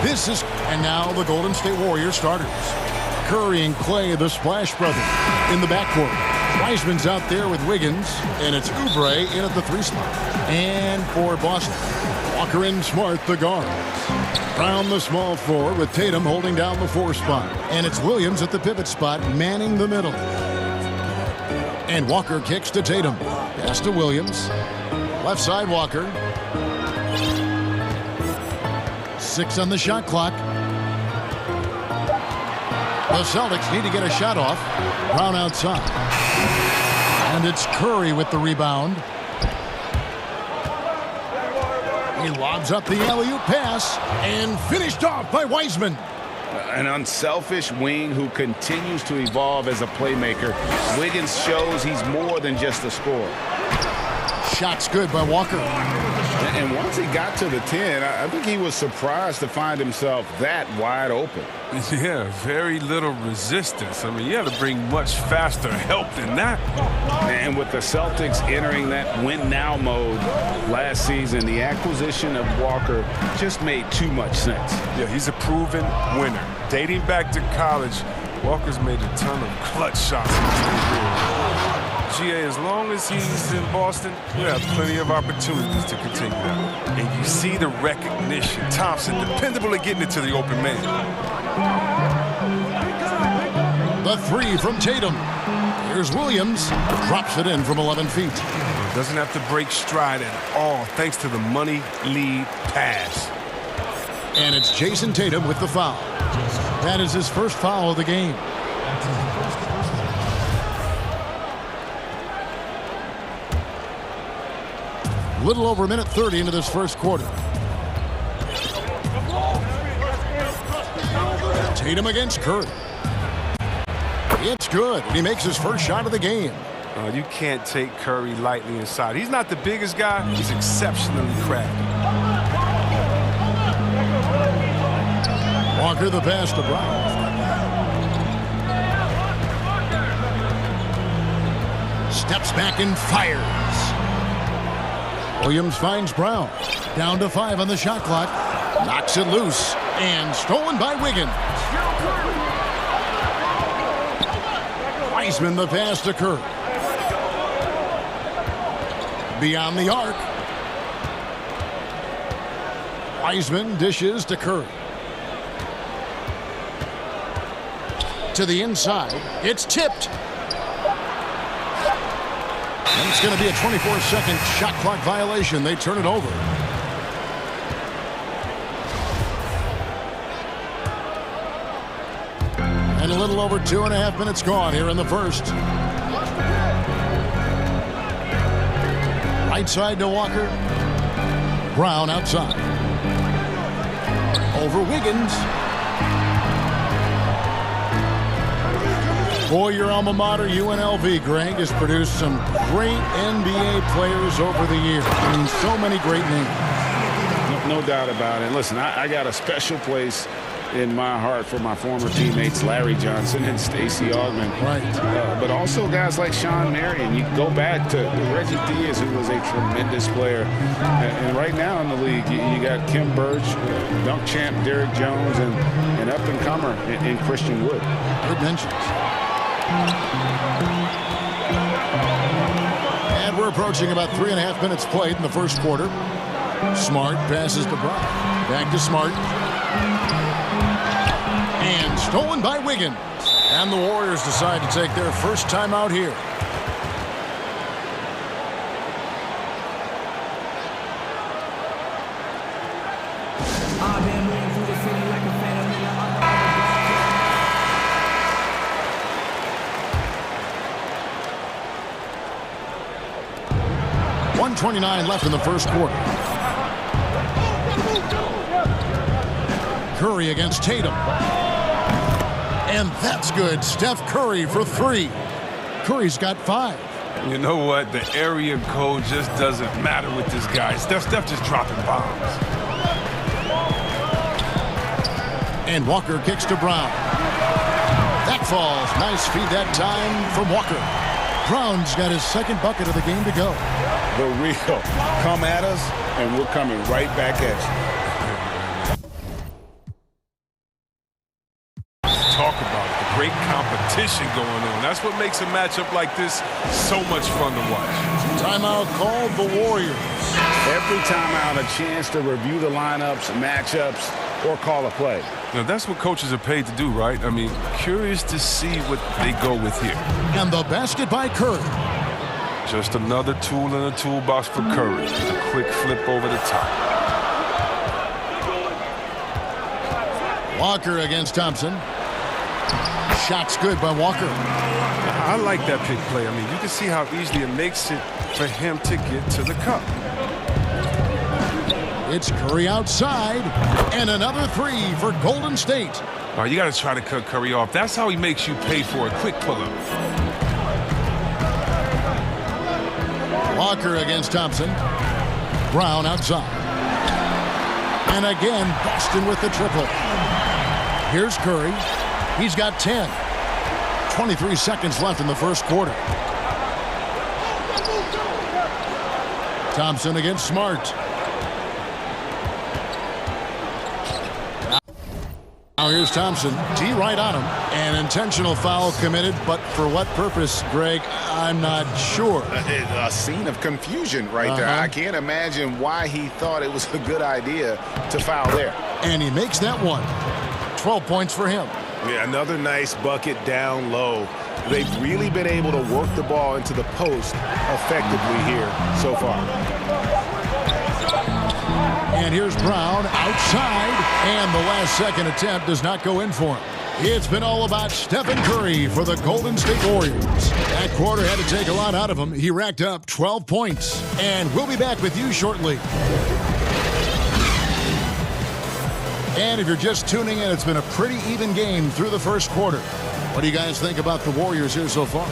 And now the Golden State Warriors starters. Curry and Clay, the Splash Brothers, in the backcourt. Wiseman's out there with Wiggins, and it's Oubre in at the 3 spot. And for Boston, Walker and Smart, the guards. Brown, the small forward, with Tatum holding down the 4 spot. And it's Williams at the pivot spot, manning the middle. And Walker kicks to Tatum. Pass to Williams. Left side, Walker. 6 on the shot clock. The Celtics need to get a shot off. Brown outside. And it's Curry with the rebound. He lobs up the alley-oop pass and finished off by Wiseman. An unselfish wing who continues to evolve as a playmaker. Wiggins shows he's more than just a scorer. Shot's good by Walker. And once he got to the 10, I think he was surprised to find himself that wide open. Yeah, very little resistance. I mean, you have to bring much faster help than that. And with the Celtics entering that win-now mode last season, the acquisition of Walker just made too much sense. Yeah, he's a proven winner. Dating back to college, Walker's made a ton of clutch shots in his career. GA, as long as he's in Boston, we have plenty of opportunities to continue that. And you see the recognition. Thompson, dependable at getting it to the open man. The 3 from Tatum. Here's Williams. Drops it in from 11 feet. Doesn't have to break stride at all, thanks to the money lead pass. And it's Jason Tatum with the foul. That is his first foul of the game. Little over a minute 30 into this first quarter. Tatum against Curry. It's good. And he makes his first shot of the game. You can't take Curry lightly inside. He's not the biggest guy. He's exceptionally crafty. Walker the pass to Brown. Steps back and fires. Williams finds Brown. Down to 5 on the shot clock. Knocks it loose. And stolen by Wiggins. Wiseman the pass to Curry. Beyond the arc. Wiseman dishes to Curry. To the inside. It's tipped. And it's going to be a 24-second shot clock violation. They turn it over. And a little over 2.5 minutes gone here in the first. Right side to Walker. Brown outside. Over Wiggins. Boy, your alma mater, UNLV, Greg, has produced some great NBA players over the years. I mean, so many great names. No doubt about it. Listen, I got a special place in my heart for my former teammates Larry Johnson and Stacey Augmon. Right. But also guys like Sean Marion. You go back to Reggie Diaz, who was a tremendous player. And right now in the league, you got Kim Birch, dunk champ Derrick Jones, and up-and-comer in Christian Wood. Good mentions. And we're approaching about 3.5 minutes played in the first quarter. Smart passes to Brown. Back to Smart. And stolen by Wiggins. And the Warriors decide to take their first time out here. .29 left in the first quarter. Curry against Tatum. And that's good. Steph Curry for 3. Curry's got 5. You know what? The area code just doesn't matter with this guy. Steph just dropping bombs. And Walker kicks to Brown. That falls. Nice feed that time from Walker. Brown's got his second bucket of the game to go. The real come at us, and we're coming right back at you. talk about it. The great competition going on. That's what makes a matchup like this so much fun to watch. Timeout called the Warriors. Every timeout, a chance to review the lineups, matchups, or call a play. Now, that's what coaches are paid to do, right? I mean, curious to see what they go with here. And the basket by Curry. Just another tool in the toolbox for Curry. A quick flip over the top. Walker against Thompson. Shot's good by Walker. I like that pick play. I mean, you can see how easily it makes it for him to get to the cup. It's Curry outside, and another three for Golden State. Oh, you got to try to cut Curry off. That's how he makes you pay for a quick pull-up. Walker against Thompson. Brown outside. And again, Boston with the triple. Here's Curry. He's got 10. 23 seconds left in the first quarter. Thompson against Smart. Now here's Thompson. D right on him. An intentional foul committed, but for what purpose, Greg? I'm not sure. A scene of confusion right there. I can't imagine why he thought it was a good idea to foul there. And he makes that one. 12 points for him. Yeah, another nice bucket down low. They've really been able to work the ball into the post effectively here so far. And here's Brown outside, and the last second attempt does not go in for him. It's been all about Stephen Curry for the Golden State Warriors. That quarter had to take a lot out of him. He racked up 12 points. And we'll be back with you shortly. And if you're just tuning in, it's been a pretty even game through the first quarter. What do you guys think about the Warriors here so far?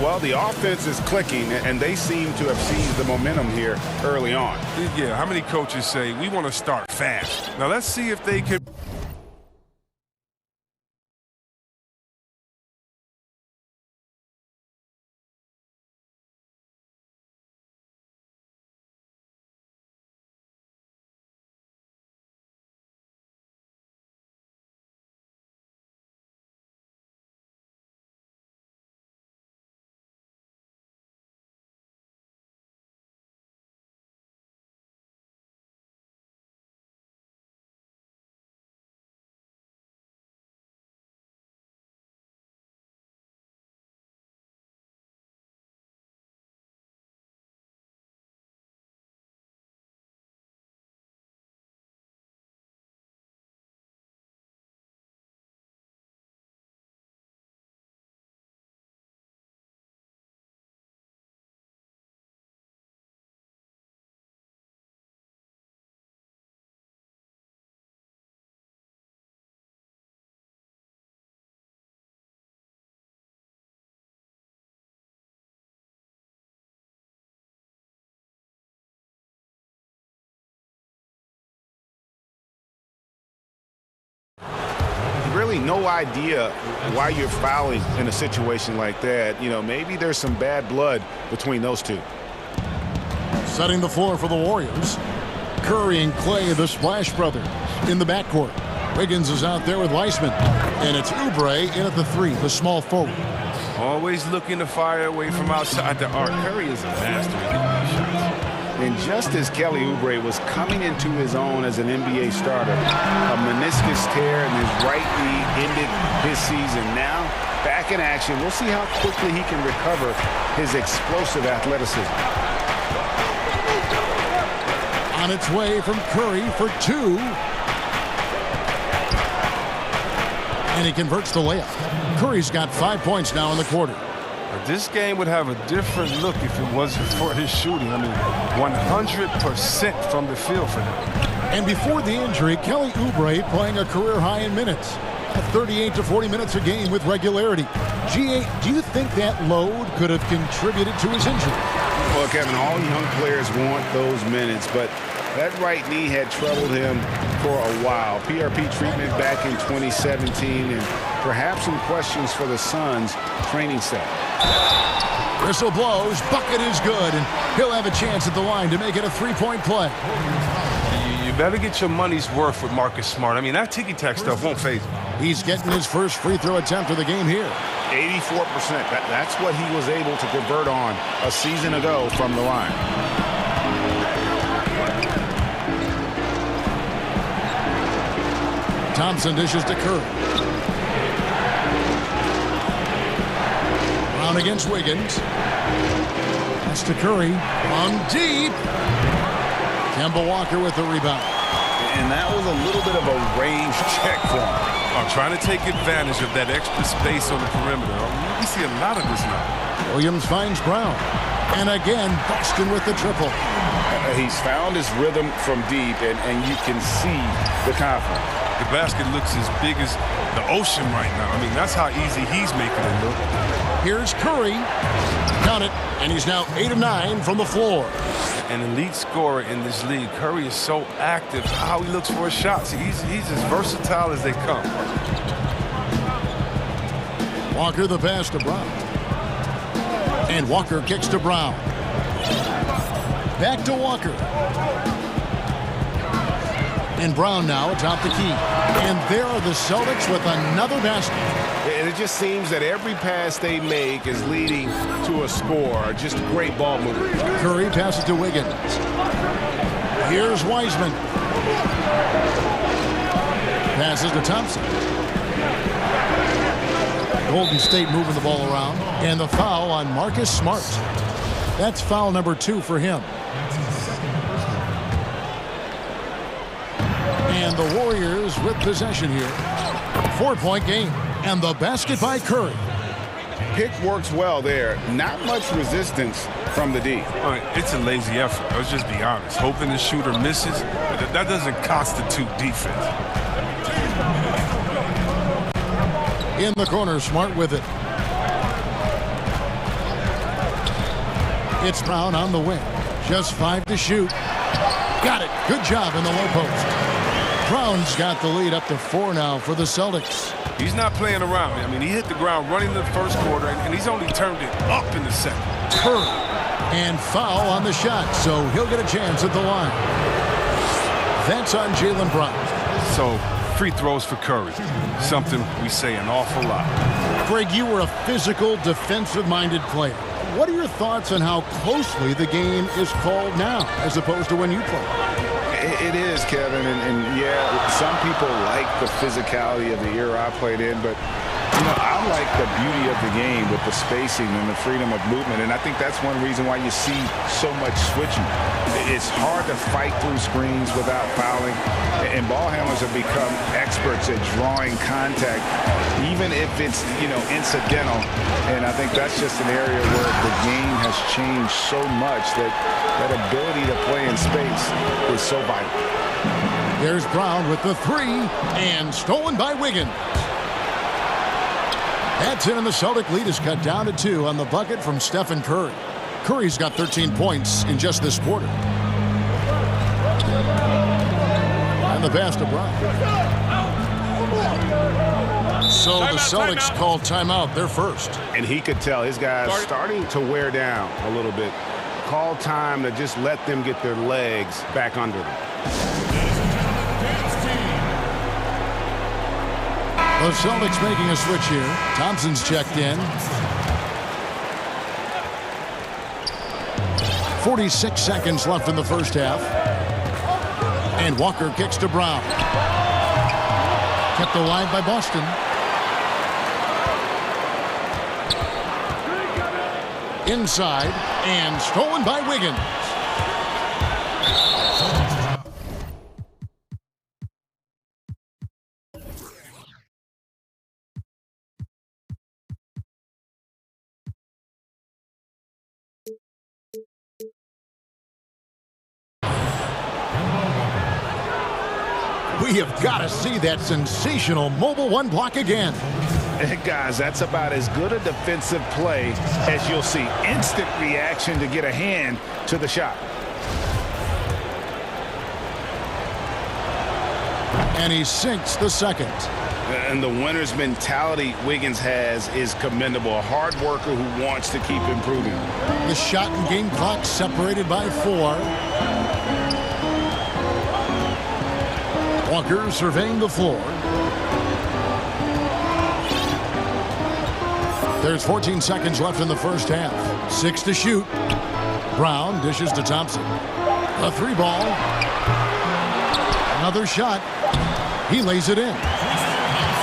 Well, the offense is clicking, and they seem to have seized the momentum here early on. Yeah, how many coaches say, we want to start fast? Now, let's see if they could... Really no idea why you're fouling in a situation like that. You know, maybe there's some bad blood between those two. Setting the floor for the Warriors. Curry and Clay, the Splash Brothers, in the backcourt. Wiggins is out there with Weissman. And it's Oubre in at the three, the small forward. Always looking to fire away from outside the arc. Curry is a master at these shots. And just as Kelly Oubre was coming into his own as an NBA starter, a meniscus tear in his right knee ended his season. Now, back in action, we'll see how quickly he can recover his explosive athleticism. On its way from Curry for two. And he converts the layup. Curry's got 5 points now in the quarter. This game would have a different look if it wasn't for his shooting. I mean, 100% from the field for him. And before the injury, Kelly Oubre playing a career high in minutes. 38 to 40 minutes a game with regularity. G8, do you think that load could have contributed to his injury? Well, Kevin, all young players want those minutes, but that right knee had troubled him for a while. PRP treatment back in 2017, and perhaps some questions for the Suns training staff. Whistle blows, bucket is good, and he'll have a chance at the line to make it a three-point play. You better get your money's worth with Marcus Smart. I mean, that ticky-tack stuff won't phase him. He's getting his first free throw attempt of the game here. 84%. That's what he was able to convert on a season ago from the line. Thompson dishes to Curry. Brown against Wiggins. That's to Curry. From deep. Kemba Walker with the rebound. And that was a little bit of a range check for him. Trying to take advantage of that extra space on the perimeter. We see a lot of this now. Williams finds Brown. And again, Boston with the triple. He's found his rhythm from deep, and you can see the confidence. The basket looks as big as the ocean right now. I mean, that's how easy he's making it look. Here's Curry. Count it. And he's now 8 of 9 from the floor. An elite scorer in this league. Curry is so active, how he looks for his shots. He's as versatile as they come. Walker the pass to Brown. And Walker kicks to Brown. Back to Walker. And Brown now atop the key. And there are the Celtics with another basket. And it just seems that every pass they make is leading to a score. Just great ball movement. Curry passes to Wiggins. Here's Wiseman. Passes to Thompson. Golden State moving the ball around. And the foul on Marcus Smart. That's foul number 2 for him. And the Warriors with possession here. 4-point game. And the basket by Curry. Pick works well there. Not much resistance from the D. It's a lazy effort. Let's just be honest. Hoping the shooter misses, that doesn't constitute defense. In the corner, Smart with it. It's Brown on the wing. Just 5 to shoot. Got it. Good job in the low post. Brown's got the lead up to 4 now for the Celtics. He's not playing around. I mean, he hit the ground running in the first quarter, and he's only turned it up in the second. Curry. And foul on the shot, so he'll get a chance at the line. That's on Jaylen Brown. So, free throws for Curry. Something we say an awful lot. Greg, you were a physical, defensive-minded player. What are your thoughts on how closely the game is called now, as opposed to when you played? It is, Kevin, and yeah, some people like the physicality of the era I played in, but you know, I like the beauty of the game with the spacing and the freedom of movement, and I think that's one reason why you see so much switching. It's hard to fight through screens without fouling, and ball handlers have become experts at drawing contact, even if it's, you know, incidental, and I think that's just an area where the game has changed so much that that ability to play in space is so vital. There's Brown with the 3, and stolen by Wiggins. That's it, and the Celtic lead is cut down to 2 on the bucket from Stephen Curry. Curry's got 13 points in just this quarter. And the pass to Brown. So the Celtics call timeout, their first. And he could tell his guys starting to wear down a little bit. Call time to just let them get their legs back under them. The Celtics making a switch here. Thompson's checked in. 46 seconds left in the first half. And Walker kicks to Brown. Kept alive by Boston. Inside, and stolen by Wiggins. We have got to see that sensational mobile 1 block again. Guys, that's about as good a defensive play as you'll see. Instant reaction to get a hand to the shot. And he sinks the second. And the winner's mentality Wiggins has is commendable. A hard worker who wants to keep improving. The shot and game clock separated by 4. Walker surveying the floor. There's 14 seconds left in the first half. 6 to shoot. Brown dishes to Thompson. A 3-ball. Another shot. He lays it in.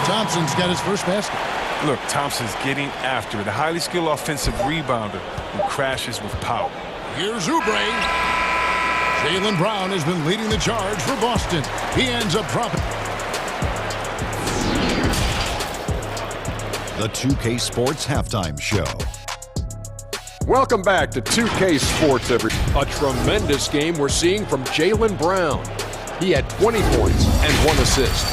Thompson's got his first basket. Look, Thompson's getting after it. A highly skilled offensive rebounder who crashes with power. Here's Oubre. Jaylen Brown has been leading the charge for Boston. He ends up dropping. The 2K Sports Halftime Show. Welcome back to 2K Sports, a tremendous game we're seeing from Jaylen Brown. He had 20 points and 1 assist.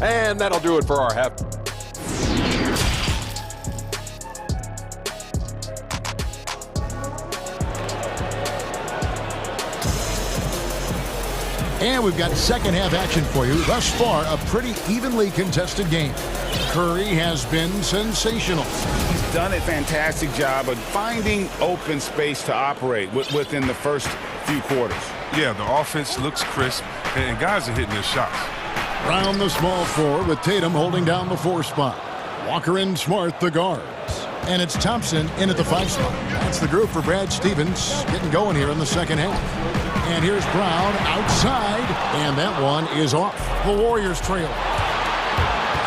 And that'll do it for our half. And we've got second half action for you. Thus far, a pretty evenly contested game. Curry has been sensational. He's done a fantastic job of finding open space to operate within the first few quarters. Yeah, the offense looks crisp, and guys are hitting their shots. Brown the small forward with Tatum holding down the 4 spot. Walker and Smart the guards. And it's Thompson in at the 5 spot. That's the group for Brad Stevens getting going here in the second half. And here's Brown outside, and that one is off. The Warriors trail.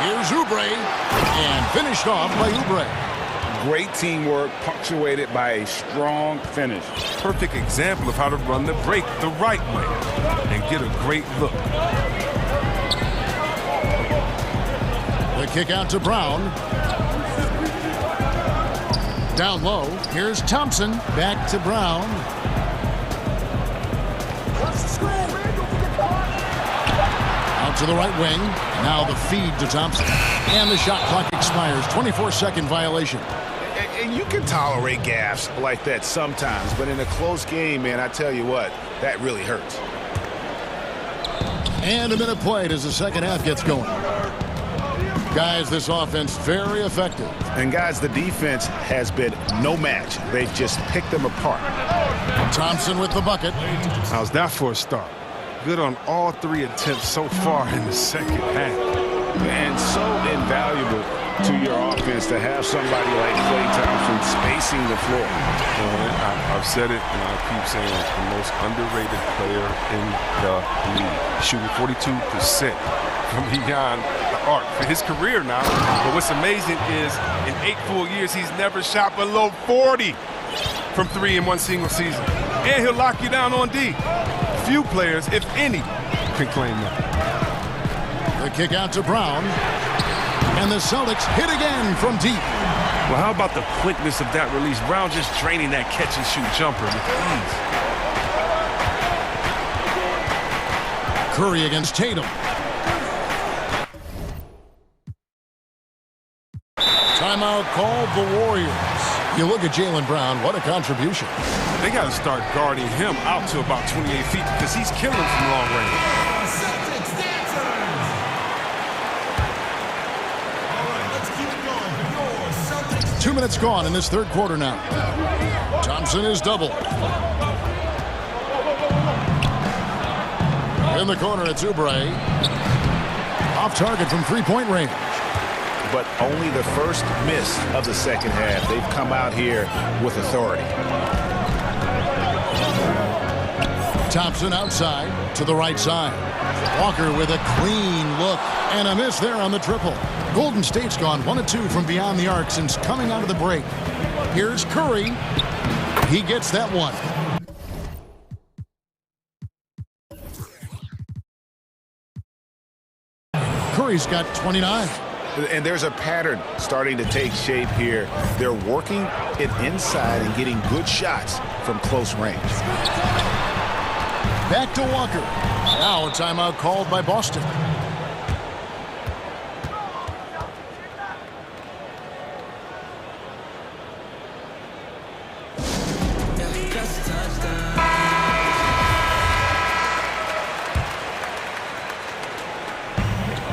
Here's Oubre, and finished off by Oubre. Great teamwork, punctuated by a strong finish. Perfect example of how to run the break the right way and get a great look. The kick out to Brown. Down low, here's Thompson, back to Brown. Out to the right wing. Now the feed to Thompson. And the shot clock expires. 24-second violation. And you can tolerate gaffes like that sometimes, but in a close game, man, I tell you what, that really hurts. And a minute played as the second half gets going. Guys, this offense very effective. And guys, the defense has been no match. They've just picked them apart. Thompson with the bucket. How's that for a start? Good on all 3 attempts so far in the second half. And so invaluable to your offense to have somebody like Klay Thompson spacing the floor. I've said it, and I'll keep saying it. The most underrated player in the league. Shooting 42% from beyond the arc for his career now. But what's amazing is in 8 full years, he's never shot below 40 from 3 in one single season. And he'll lock you down on D. Few players, if any, can claim that. The kick out to Brown. And the Celtics hit again from deep. Well, how about the quickness of that release? Brown just draining that catch-and-shoot jumper with ease. Curry against Tatum. Timeout called the Warriors. You look at Jaylen Brown, what a contribution. They got to start guarding him out to about 28 feet because he's killing from long range. 2 minutes gone in this third quarter now. Thompson is double. In the corner, it's Oubre. Off target from three-point range. But only the first miss of the second half. They've come out here with authority. Thompson outside to the right side. Walker with a clean look and a miss there on the triple. Golden State's gone 1 of 2 from beyond the arc since coming out of the break. Here's Curry. He gets that one. Curry's got 29. And there's a pattern starting to take shape here. They're working it inside and getting good shots from close range. Back to Walker. Now a timeout called by Boston.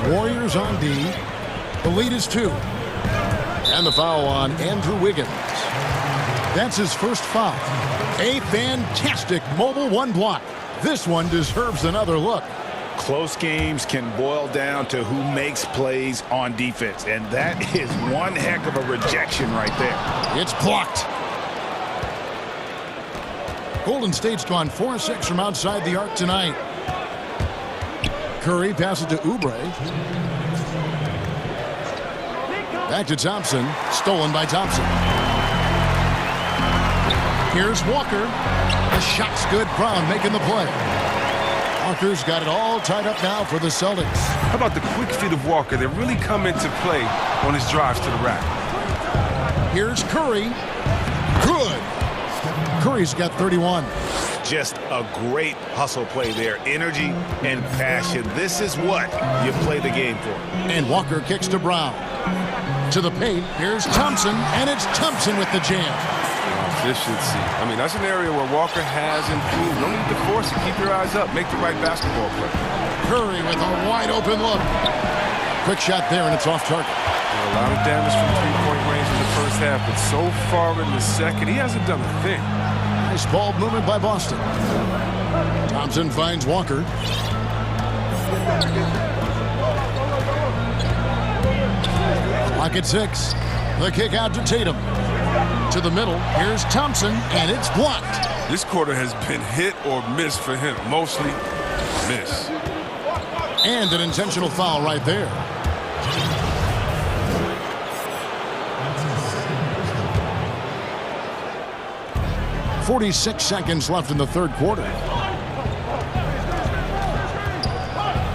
Warriors on D. The lead is 2. And the foul on Andrew Wiggins. That's his first foul. A fantastic mobile 1 block. This one deserves another look. Close games can boil down to who makes plays on defense, and that is one heck of a rejection right there. It's blocked. Golden State's gone 4-6 from outside the arc tonight. Curry passes to Oubre. Back to Thompson. Stolen by Thompson. Here's Walker. The shot's good. Brown making the play. Walker's got it all tied up now for the Celtics. How about the quick feet of Walker that really come into play on his drives to the rack? Here's Curry. Good. Curry's got 31. Just a great hustle play there. Energy and passion. This is what you play the game for. And Walker kicks to Brown. To the paint. Here's Thompson. And it's Thompson with the jam. Efficiency. I mean, that's an area where Walker has improved. No need to force it. Keep your eyes up. Make the right basketball play. Curry with a wide open look. Quick shot there, and it's off target. A lot of damage from three-point range in the first half, but so far in the second, he hasn't done a thing. Nice ball movement by Boston. Thompson finds Walker. Clock at 6. The kick out to Tatum. To the middle. Here's Thompson, and it's blocked. This quarter has been hit or miss for him. Mostly miss. And an intentional foul right there. .46 seconds left in the third quarter.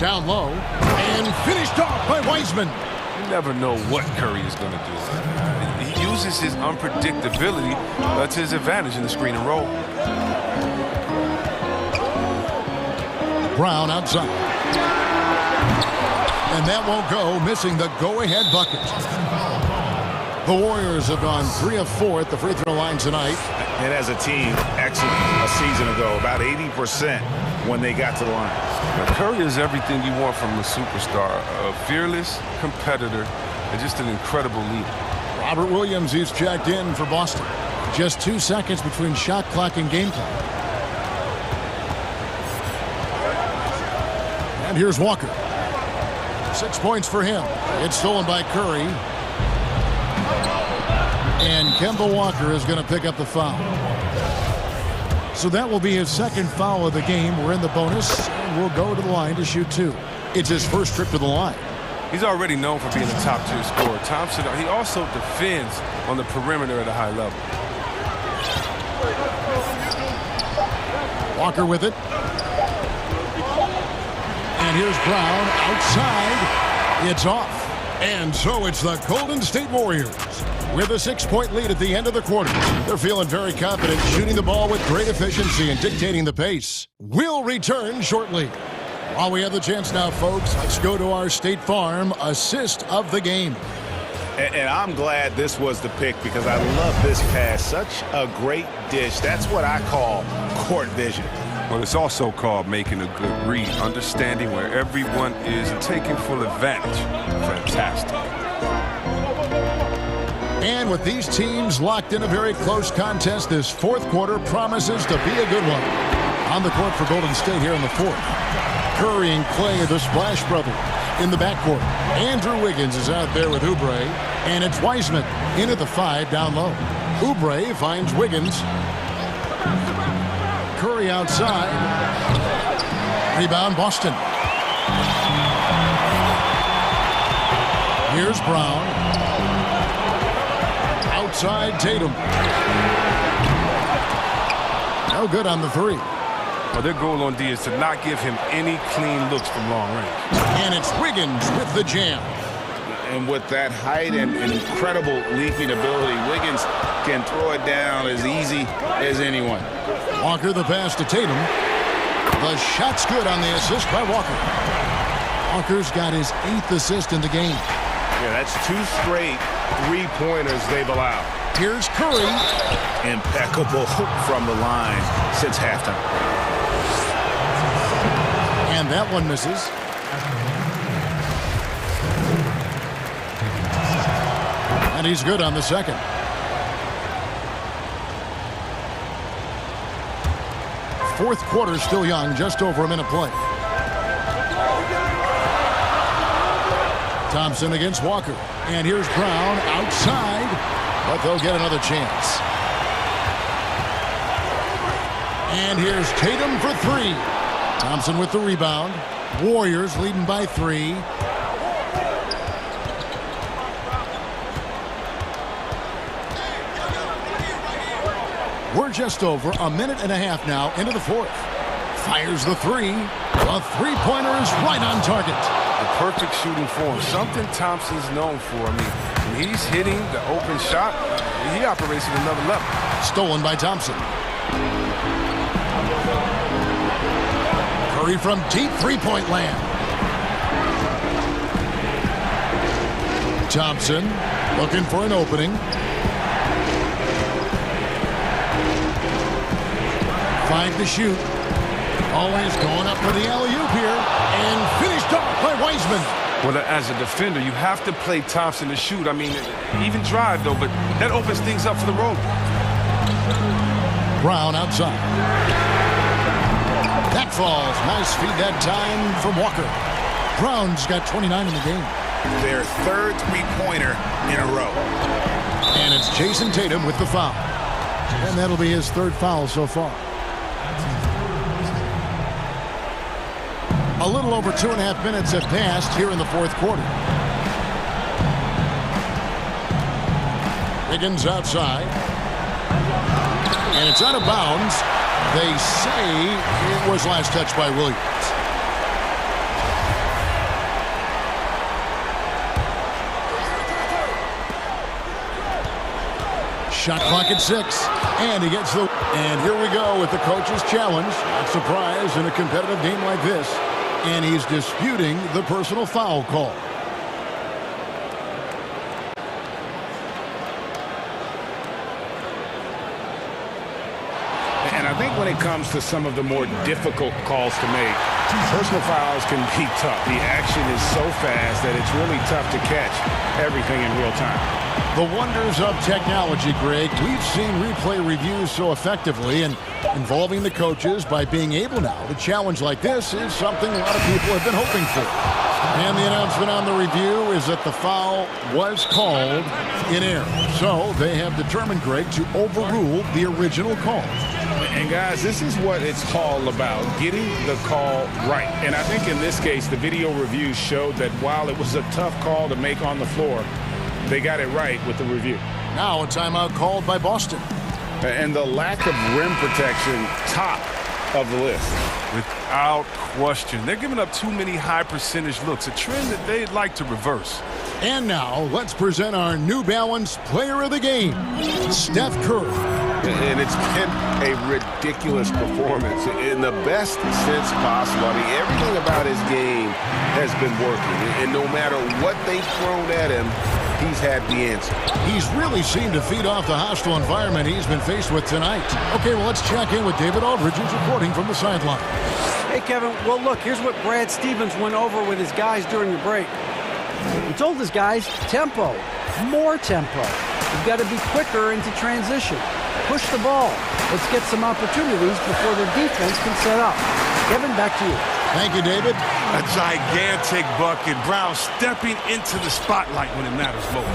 Down low. And finished off by Wiseman. You never know what Curry is going to do. He uses his unpredictability to his advantage in the screen and roll. Brown outside. And that won't go, missing the go-ahead bucket. The Warriors have gone 3 of 4 at the free throw line tonight. And as a team, excellent a season ago, about 80% when they got to the line. Now, Curry is everything you want from a superstar. A fearless competitor and just an incredible leader. Robert Williams, he's checked in for Boston. Just 2 seconds between shot clock and game clock. And here's Walker. 6 points for him. It's stolen by Curry. And Kemba Walker is going to pick up the foul. So that will be his second foul of the game. We're in the bonus, and we'll go to the line to shoot 2. It's his first trip to the line. He's already known for being a top-tier scorer. Thompson, he also defends on the perimeter at a high level. Walker with it. And here's Brown outside. It's off. And so it's the Golden State Warriors with a 6-point lead at the end of the quarter. They're feeling very confident, shooting the ball with great efficiency and dictating the pace. We'll return shortly. While we have the chance now, folks, let's go to our State Farm assist of the game. And I'm glad this was the pick because I love this pass. Such a great dish. That's what I call court vision. Well, it's also called making a good read, understanding where everyone is and taking full advantage. Fantastic. And with these teams locked in a very close contest, this fourth quarter promises to be a good one. On the court for Golden State here in the fourth. Curry and Clay, the Splash Brothers, in the backcourt. Andrew Wiggins is out there with Oubre, and it's Wiseman in at the 5 down low. Oubre finds Wiggins. Curry outside. Rebound, Boston. Here's Brown. Outside, Tatum. No good on the 3. Well, their goal on D is to not give him any clean looks from long range. And it's Wiggins with the jam. And with that height and incredible leaping ability, Wiggins can throw it down as easy as anyone. Walker the pass to Tatum. The shot's good on the assist by Walker. Walker's got his 8th assist in the game. Yeah, that's 2 straight 3-pointers they've allowed. Here's Curry. Impeccable from the line since halftime. And that one misses. And he's good on the second. fourth quarter still young, just over a minute play. Thompson against Walker. And here's Brown outside, but they'll get another chance. And here's Tatum for three. Thompson with the rebound. Warriors leading by 3. We're just over a minute and a half now into the fourth. Fires the 3. The three-pointer is right on target. The perfect shooting form, something Thompson's known for. I mean, when he's hitting the open shot, he operates at another level. Stolen by Thompson. Curry from deep three-point land. Thompson looking for an opening. 5 to shoot. Always going up for the alley-oop here. And finished off by Wiseman. Well, as a defender, you have to play Thompson to shoot. I mean, even drive, though, but that opens things up for the road. Brown outside. That falls. Nice feed that time from Walker. Brown's got 29 in the game. Their third three-pointer in a row. And it's Jason Tatum with the foul. And that'll be his third foul so far. A little over 2.5 minutes have passed here in the fourth quarter. Wiggins outside. And it's out of bounds. They say it was last touched by Williams. Shot clock at 6. And he gets the... And here we go with the coach's challenge. Not surprised in a competitive game like this. And he's disputing the personal foul call. And I think when it comes to some of the more difficult calls to make, personal fouls can be tough. The action is so fast that it's really tough to catch everything in real time. The wonders of technology, Greg. We've seen replay reviews so effectively, and involving the coaches by being able now to challenge like this is something a lot of people have been hoping for. And the announcement on the review is that the foul was called in error. So they have determined, Greg, to overrule the original call. And guys, this is what it's all about, getting the call right. And I think in this case, the video review showed that while it was a tough call to make on the floor, they got it right with the review. Now a timeout called by Boston. And the lack of rim protection, top of the list. Without question. They're giving up too many high percentage looks, a trend that they'd like to reverse. And now let's present our New Balance Player of the Game, Steph Curry. And it's been a ridiculous performance in the best sense possible. I mean, everything about his game has been working. And no matter what they've thrown at him, he's had the answer. He's really seemed to feed off the hostile environment he's been faced with tonight. Okay, well, let's check in with David Aldridge, who's reporting from the sideline. Hey, Kevin. Well, look, here's what Brad Stevens went over with his guys during the break. He told his guys, tempo, more tempo. You've got to be quicker into transition. Push the ball. Let's get some opportunities before their defense can set up. Kevin, back to you. Thank you, David. A gigantic bucket. Brown stepping into the spotlight when it matters most.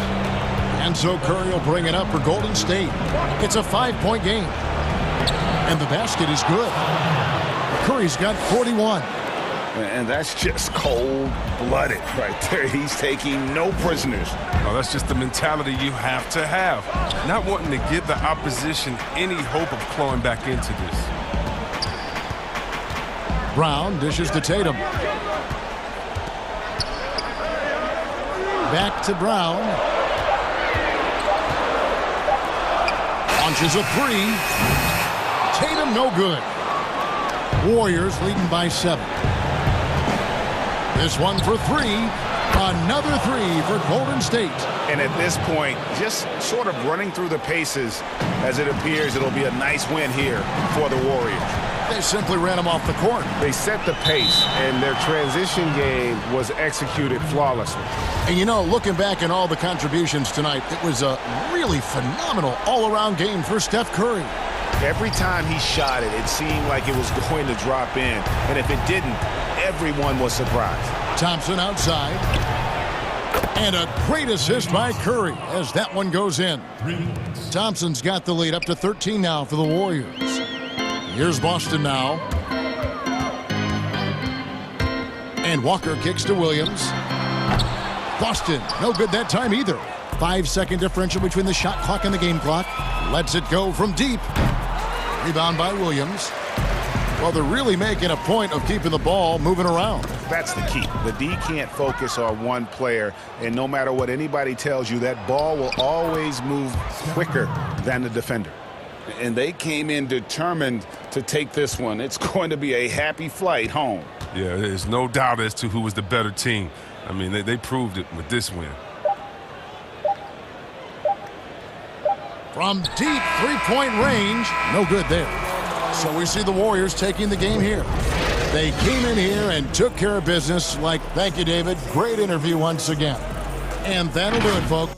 And so Curry will bring it up for Golden State. It's a 5-point game. And the basket is good. Curry's got 41. And that's just cold-blooded right there. He's taking no prisoners. Oh, that's just the mentality you have to have. Not wanting to give the opposition any hope of clawing back into this. Brown dishes to Tatum. Back to Brown. Launches a 3. Tatum no good. Warriors leading by 7. This one for 3. Another 3 for Golden State. And at this point, just sort of running through the paces as it appears it'll be a nice win here for the Warriors. They simply ran him off the court. They set the pace, and their transition game was executed flawlessly. And you know, looking back at all the contributions tonight, it was a really phenomenal all-around game for Steph Curry. Every time he shot it, it seemed like it was going to drop in. And if it didn't, everyone was surprised. Thompson outside. And a great assist by Curry as that one goes in. Thompson's got the lead up to 13 now for the Warriors. Here's Boston now. And Walker kicks to Williams. Boston, no good that time either. 5-second differential between the shot clock and the game clock. Lets it go from deep. Rebound by Williams. Well, they're really making a point of keeping the ball moving around. That's the key. The D can't focus on one player, and no matter what anybody tells you, that ball will always move quicker than the defender. And they came in determined to take this one. It's going to be a happy flight home. Yeah, there's no doubt as to who was the better team. I mean, they proved it with this win. From deep three-point range, no good there. So we see the Warriors taking the game here. They came in here and took care of business. Thank you, David. Great interview once again. And that'll do it, folks.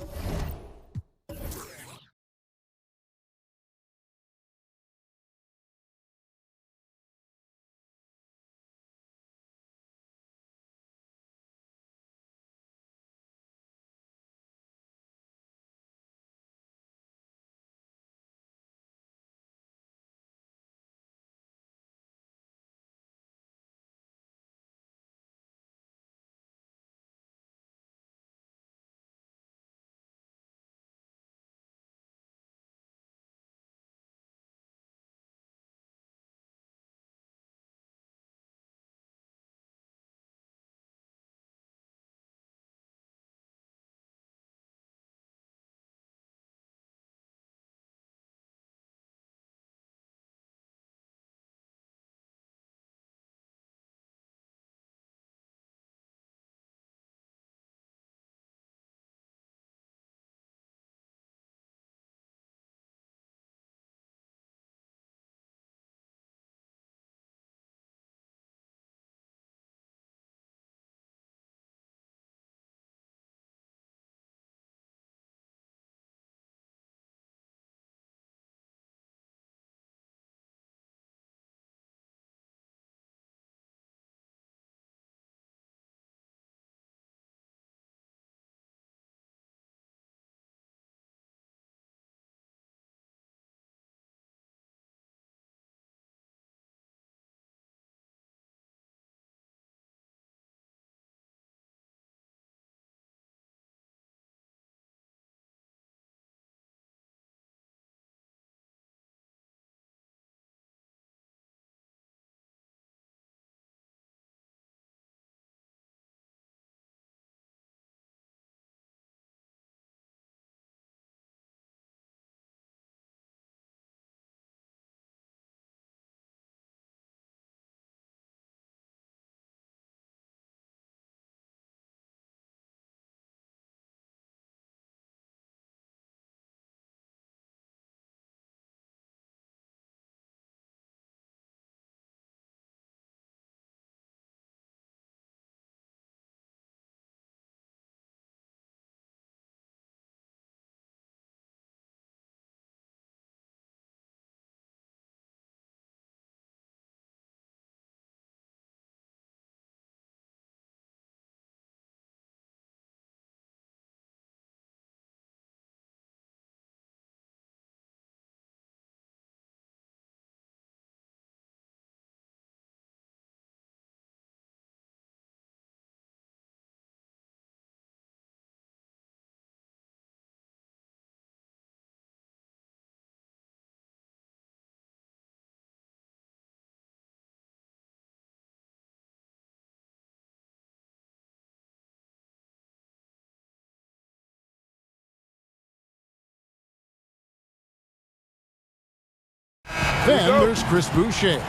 Then there's Chris Boucher.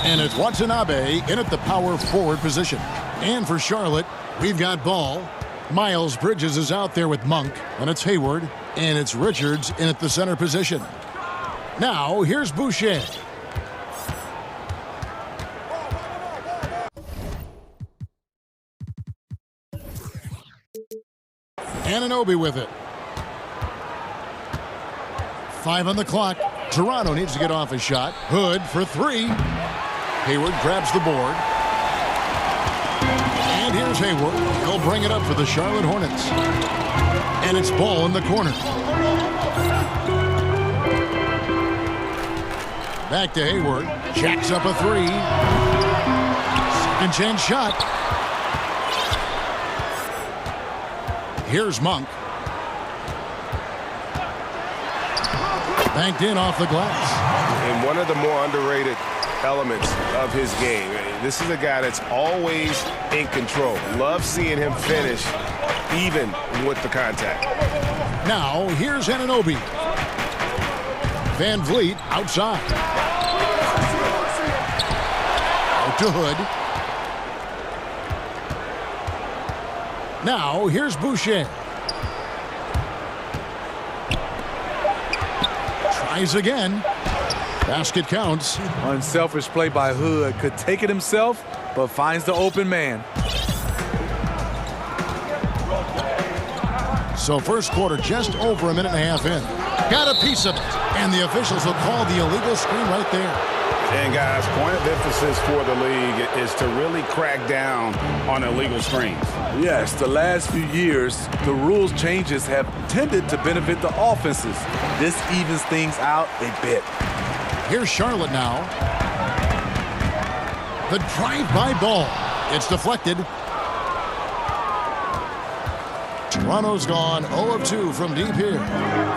And it's Watanabe in at the power forward position. And for Charlotte, we've got Ball. Miles Bridges is out there with Monk. And it's Hayward. And it's Richards in at the center position. Now, here's Boucher. Anunoby with it. 5 on the clock. Toronto needs to get off a shot. Hood for three. Hayward grabs the board. And here's Hayward. He'll bring it up for the Charlotte Hornets. And it's Ball in the corner. Back to Hayward. Jacks up a three. Second chance shot. Here's Monk. Banked in off the glass. And one of the more underrated elements of his game. This is a guy that's always in control. Love seeing him finish even with the contact. Now, here's Anunoby. Van Vliet outside. Out to Hood. Now, here's Boucher. Tries again. Basket counts. Unselfish play by Hood. Could take it himself, but finds the open man. So first quarter just over a minute and a half in. Got a piece of it. And the officials will call the illegal screen right there. And guys, point of emphasis for the league is to really crack down on illegal screens. Yes, the last few years, the rules changes have tended to benefit the offenses. This evens things out a bit. Here's Charlotte now. The drive-by ball. It's deflected. Toronto's gone 0 of 2 from deep here.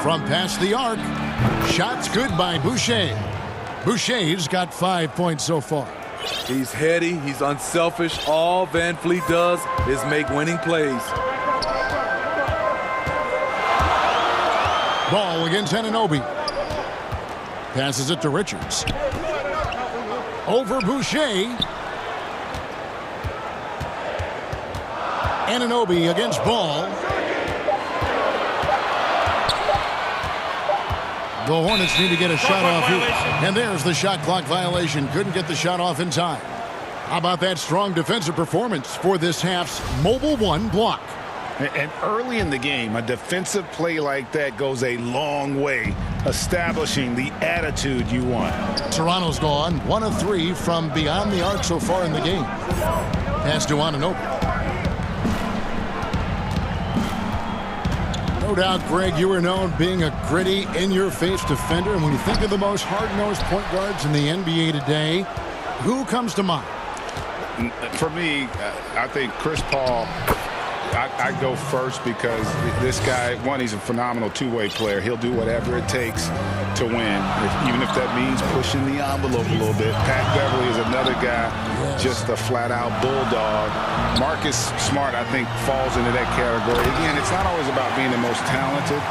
From past the arc. Shots good by Boucher. Boucher's got 5 points so far. He's heady. He's unselfish. All Van Vliet does is make winning plays. Ball against Anunoby. Passes it to Richards. Over Boucher. Anunoby against Ball. The Hornets need to get a shot off here. And there's the shot clock violation. Couldn't get the shot off in time. How about that strong defensive performance for this half's Mobile One block? And early in the game, a defensive play like that goes a long way, establishing the attitude you want. Toronto's gone 1 of 3 from beyond the arc so far in the game. Pass to Anunoby. No doubt, Greg, you are known being a gritty, in-your-face defender. And when you think of the most hard-nosed point guards in the NBA today, who comes to mind? For me, I think Chris Paul. I go first because this guy, one, he's a phenomenal two-way player. He'll do whatever it takes to win, even if that means pushing the envelope a little bit. Pat Beverly is another guy, just a flat-out bulldog. Marcus Smart, I think, falls into that category. Again, it's not always about being the most talented,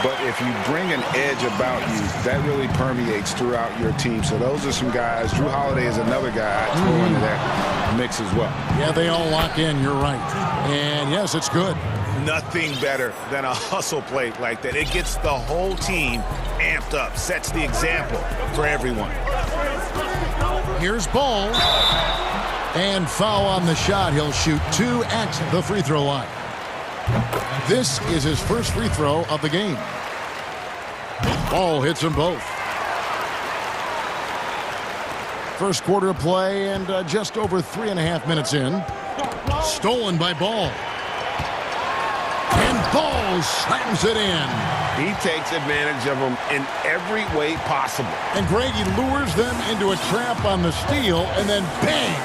but if you bring an edge about you, that really permeates throughout your team. So those are some guys. Drew Holiday is another guy I throw into that mix as well. Yeah, they all lock in. You're right. And, yes, it's good. Nothing better than a hustle play like that. It gets the whole team amped up, sets the example for everyone. Here's Ball. And foul on the shot. He'll shoot 2 at the free throw line. This is his first free throw of the game. Ball hits them both. First quarter of play and just over 3.5 minutes in. Stolen by Ball. And Ball slams it in. He takes advantage of them in every way possible. And Greg, he lures them into a trap on the steal and then bang,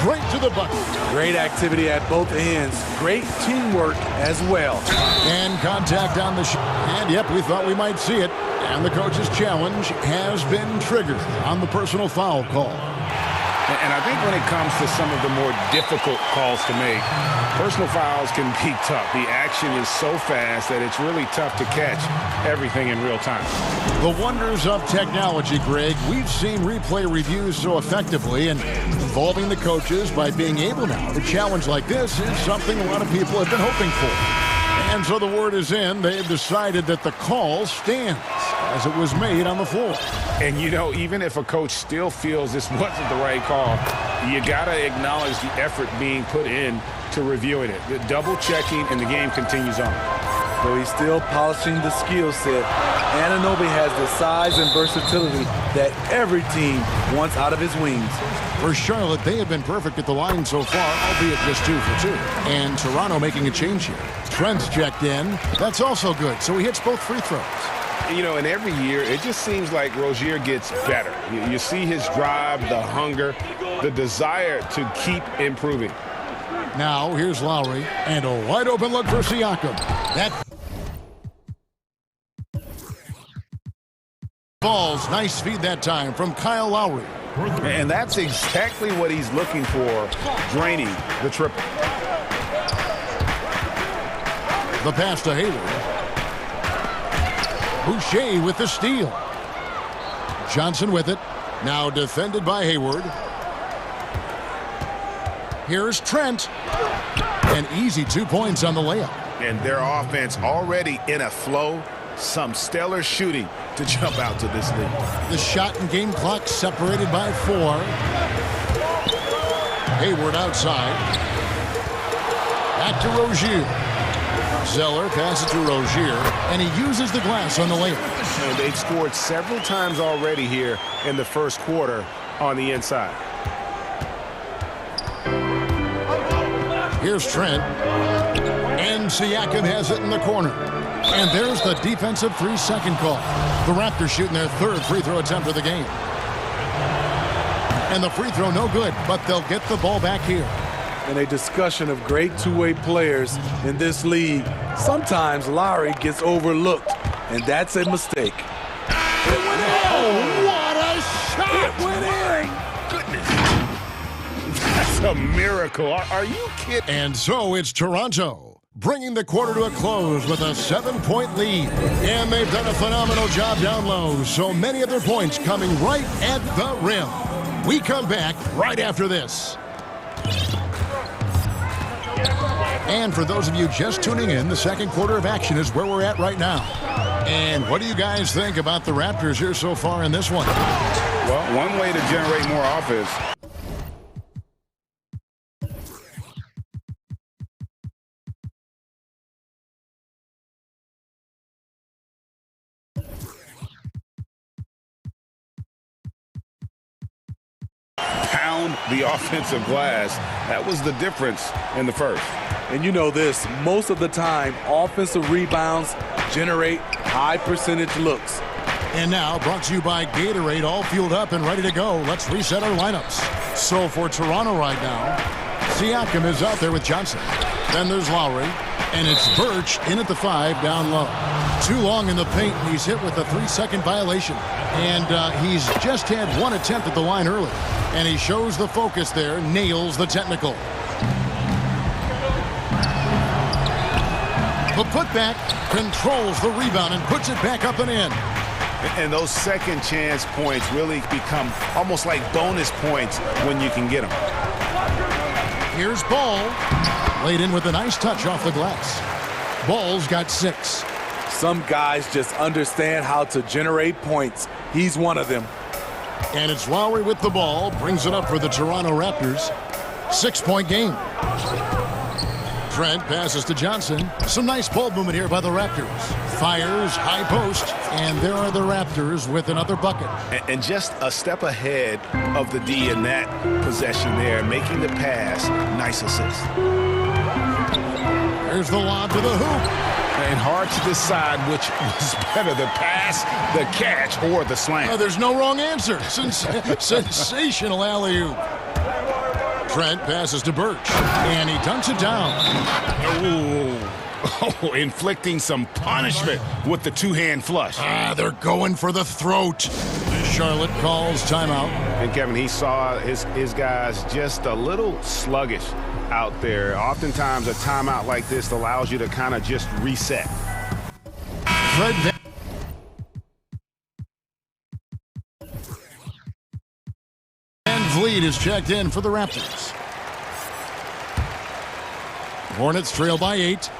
straight to the bucket. Great activity at both ends. Great teamwork as well. And contact on the shot. And yep, we thought we might see it. And the coach's challenge has been triggered on the personal foul call. And I think when it comes to some of the more difficult calls to make, personal fouls can be tough. The action is so fast that it's really tough to catch everything in real time. The wonders of technology, Greg. We've seen replay reviews so effectively, and involving the coaches by being able now to challenge like this is something a lot of people have been hoping for. And so the word is in. They've decided that the call stands as it was made on the floor. And, you know, even if a coach still feels this wasn't the right call, you got to acknowledge the effort being put in to reviewing it. The double checking, and the game continues on. Though he's still polishing the skill set, Anunoby has the size and versatility that every team wants out of his wings. For Charlotte, they have been perfect at the line so far, albeit just 2 for 2. And Toronto making a change here. Trent's checked in. That's also good, so he hits both free throws. You know, and every year, it just seems like Rozier gets better. You see his drive, the hunger, the desire to keep improving. Now, here's Lowry, and a wide-open look for Siakam. That ball's nice feed that time from Kyle Lowry. And that's exactly what he's looking for, draining the triple. The pass to Hayward. Boucher with the steal. Johnson with it. Now defended by Hayward. Here's Trent. An easy 2 points on the layup. And their offense already in a flow. Some stellar shooting to jump out to this lead. The shot and game clock separated by 4. Hayward outside. Back to Rozier. Zeller passes to Rozier, and he uses the glass on the layup. And they've scored several times already here in the first quarter on the inside. Here's Trent. And Siakam has it in the corner. And there's the defensive 3-second call. The Raptors shooting their 3rd free throw attempt of the game. And the free throw no good, but they'll get the ball back here. In a discussion of great two-way players in this league, sometimes Lowry gets overlooked, and that's a mistake. Oh, what a shot! It went in! Goodness. That's a miracle. Are you kidding? And so it's Toronto, bringing the quarter to a close with a 7-point lead. And they've done a phenomenal job down low, so many of their points coming right at the rim. We come back right after this. And for those of you just tuning in, the second quarter of action is where we're at right now. And what do you guys think about the Raptors here so far in this one? Well, one way to generate more offense. Pound the offensive glass. That was the difference in the first. And you know this, most of the time, offensive rebounds generate high percentage looks. And now, brought to you by Gatorade, all fueled up and ready to go. Let's reset our lineups. So for Toronto right now, Siakam is out there with Johnson. Then there's Lowry, and it's Birch in at the 5 down low. Too long in the paint, and he's hit with a 3-second violation. And he's just had 1 attempt at the line early. And he shows the focus there, nails the technical. The putback controls the rebound and puts it back up and in. And those second chance points really become almost like bonus points when you can get them. Here's Ball. Laid in with a nice touch off the glass. Ball's got 6. Some guys just understand how to generate points. He's one of them. And it's Lowry with the ball. Brings it up for the Toronto Raptors. 6-point game. Trent passes to Johnson. Some nice ball movement here by the Raptors. Fires, high post, and there are the Raptors with another bucket. And just a step ahead of the D in that possession there, making the pass. Nice assist. There's the lob to the hoop. And hard to decide which was better, the pass, the catch, or the slam. There's no wrong answer. Sensational alley-oop. Trent passes to Birch, and he dunks it down. Oh, inflicting some punishment with the two-hand flush. They're going for the throat. Charlotte calls timeout. And Kevin, he saw his guys just a little sluggish out there. Oftentimes a timeout like this allows you to kind of just reset. Fred VanVleet is checked in for the Raptors. Hornets trail by 8.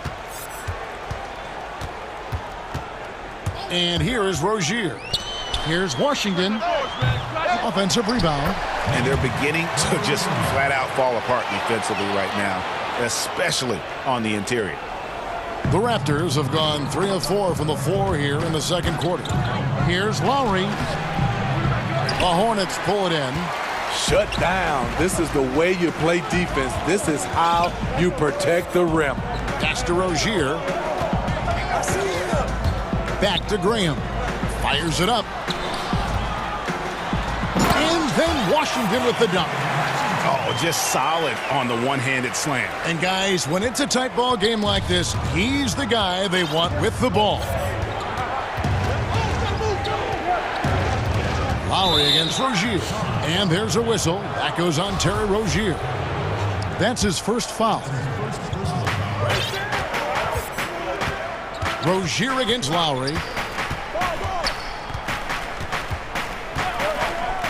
And here is Rozier. Here's Washington. Offensive rebound. And they're beginning to just flat out fall apart defensively right now, especially on the interior. The Raptors have gone 3 of 4 from the floor here in the second quarter. Here's Lowry. The Hornets pull it in. Shut down. This is the way you play defense. This is how you protect the rim. That's to Rozier. Back to Graham. Fires it up. And then Washington with the dunk. Oh, just solid on the one-handed slam. And guys, when it's a tight ball game like this, he's the guy they want with the ball. Lowry against Rozier. And there's a whistle. That goes on Terry Rozier. That's his first foul. Rozier against Lowry.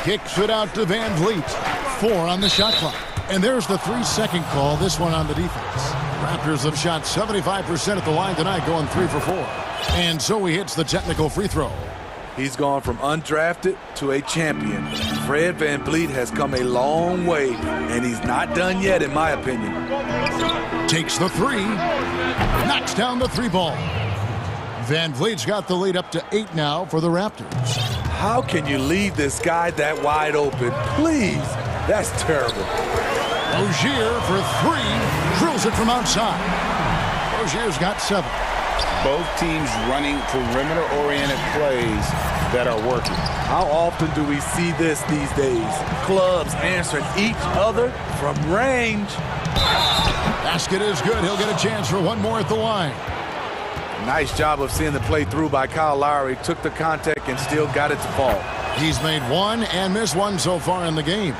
Kicks it out to Van Vliet. 4 on the shot clock. And there's the 3-second call, this one on the defense. Raptors have shot 75% at the line tonight, going 3 for 4. And so he hits the technical free throw. He's gone from undrafted to a champion. Fred Van Vliet has come a long way, and he's not done yet, in my opinion. Takes the 3. Knocks down the 3 ball. Van Vliet's got the lead up to 8 now for the Raptors. How can you leave this guy that wide open? Please. That's terrible. Rozier for 3. Drills it from outside. Rozier's got 7. Both teams running perimeter-oriented plays that are working. How often do we see this these days? Clubs answering each other from range. Basket is good. He'll get a chance for one more at the line. Nice job of seeing the play through by Kyle Lowry. Took the contact and still got it to fall. He's made 1 and missed 1 so far in the game.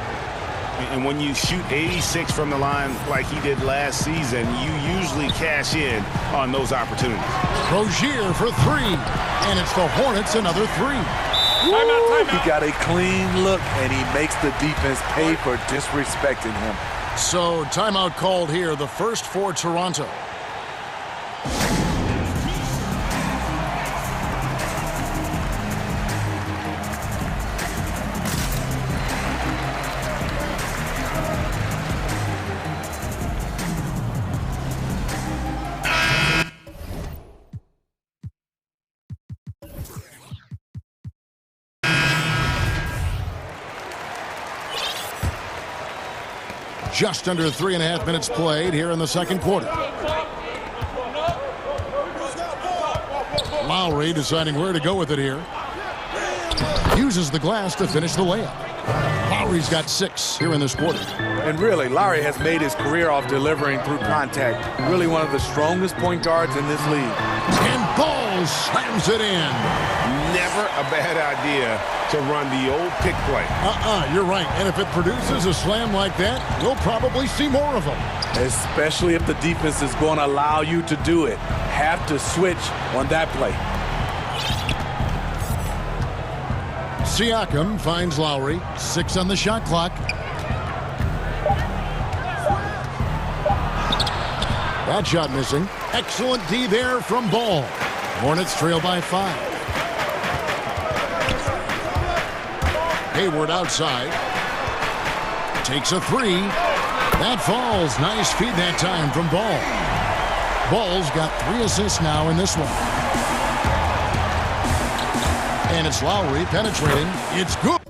And when you shoot 86 from the line like he did last season, you usually cash in on those opportunities. Rozier for 3. And it's the Hornets another 3. Timeout. He got a clean look, and he makes the defense pay for disrespecting him. So timeout called here, the first for Toronto. Just under 3.5 minutes played here in the second quarter. Lowry deciding where to go with it here. Uses the glass to finish the layup. Lowry's got 6 here in this quarter. And really, Lowry has made his career off delivering through contact. Really one of the strongest point guards in this league. And Ball slams it in. Never a bad idea to run the old pick play. You're right. And if it produces a slam like that, we'll probably see more of them. Especially if the defense is going to allow you to do it. Have to switch on that play. Siakam finds Lowry. 6 on the shot clock. That shot missing. Excellent D there from Ball. Hornets trail by 5. Hayward outside. Takes a 3. That falls. Nice feed that time from Ball. Ball's got 3 assists now in this one. And it's Lowry penetrating. It's good.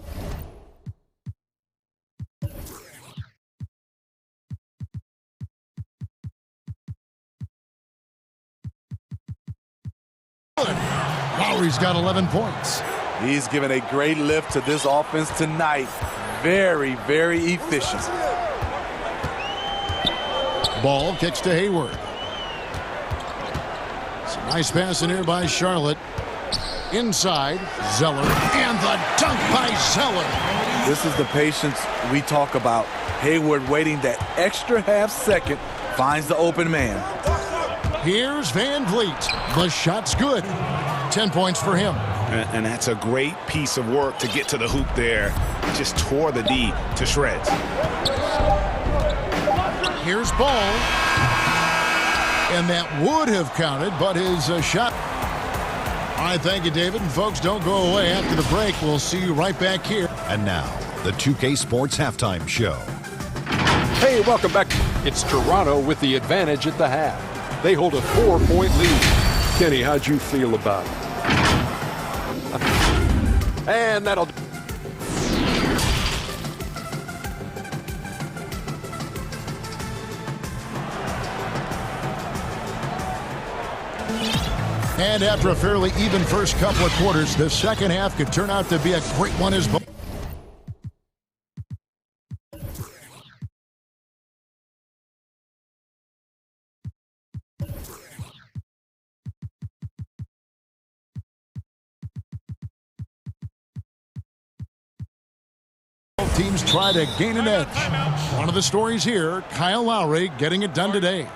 Lowry's got 11 points. He's given a great lift to this offense tonight. Very, very efficient. Ball kicks to Hayward. It's a nice pass in here by Charlotte. Inside, Zeller. And the dunk by Zeller. This is the patience we talk about. Hayward waiting that extra half second. Finds the open man. Here's Van Vliet. The shot's good. 10 points for him. And that's a great piece of work to get to the hoop there. Just tore the D to shreds. Here's Ball. And that would have counted, but his shot. All right, thank you, David. And folks, don't go away. After the break, we'll see you right back here. And now, the 2K Sports Halftime Show. Hey, welcome back. It's Toronto with the advantage at the half. They hold a 4-point lead. Kenny, how'd you feel about it? And that'll... And after a fairly even first couple of quarters, the second half could turn out to be a great one as both. Teams try to gain an edge. One of the stories here, Kyle Lowry getting it done today.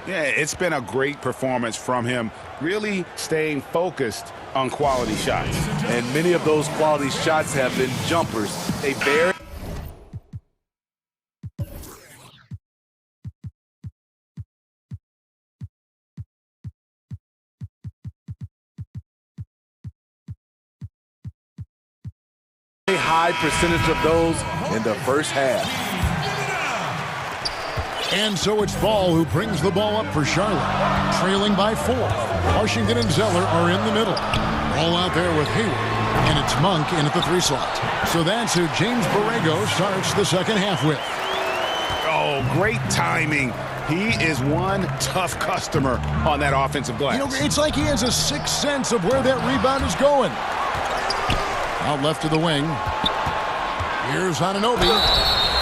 Yeah, it's been a great performance from him, really staying focused on quality shots. And many of those quality shots have been jumpers. A very high percentage of those in the first half. And so it's Ball who brings the ball up for Charlotte, trailing by 4. Washington and Zeller are in the middle. Ball out there with Hayward, and it's Monk in at the 3 slot. So that's who James Borrego starts the second half with. Oh, great timing. He is one tough customer on that offensive glass. You know, it's like he has a sixth sense of where that rebound is going. Out left of the wing. Here's Anunoby.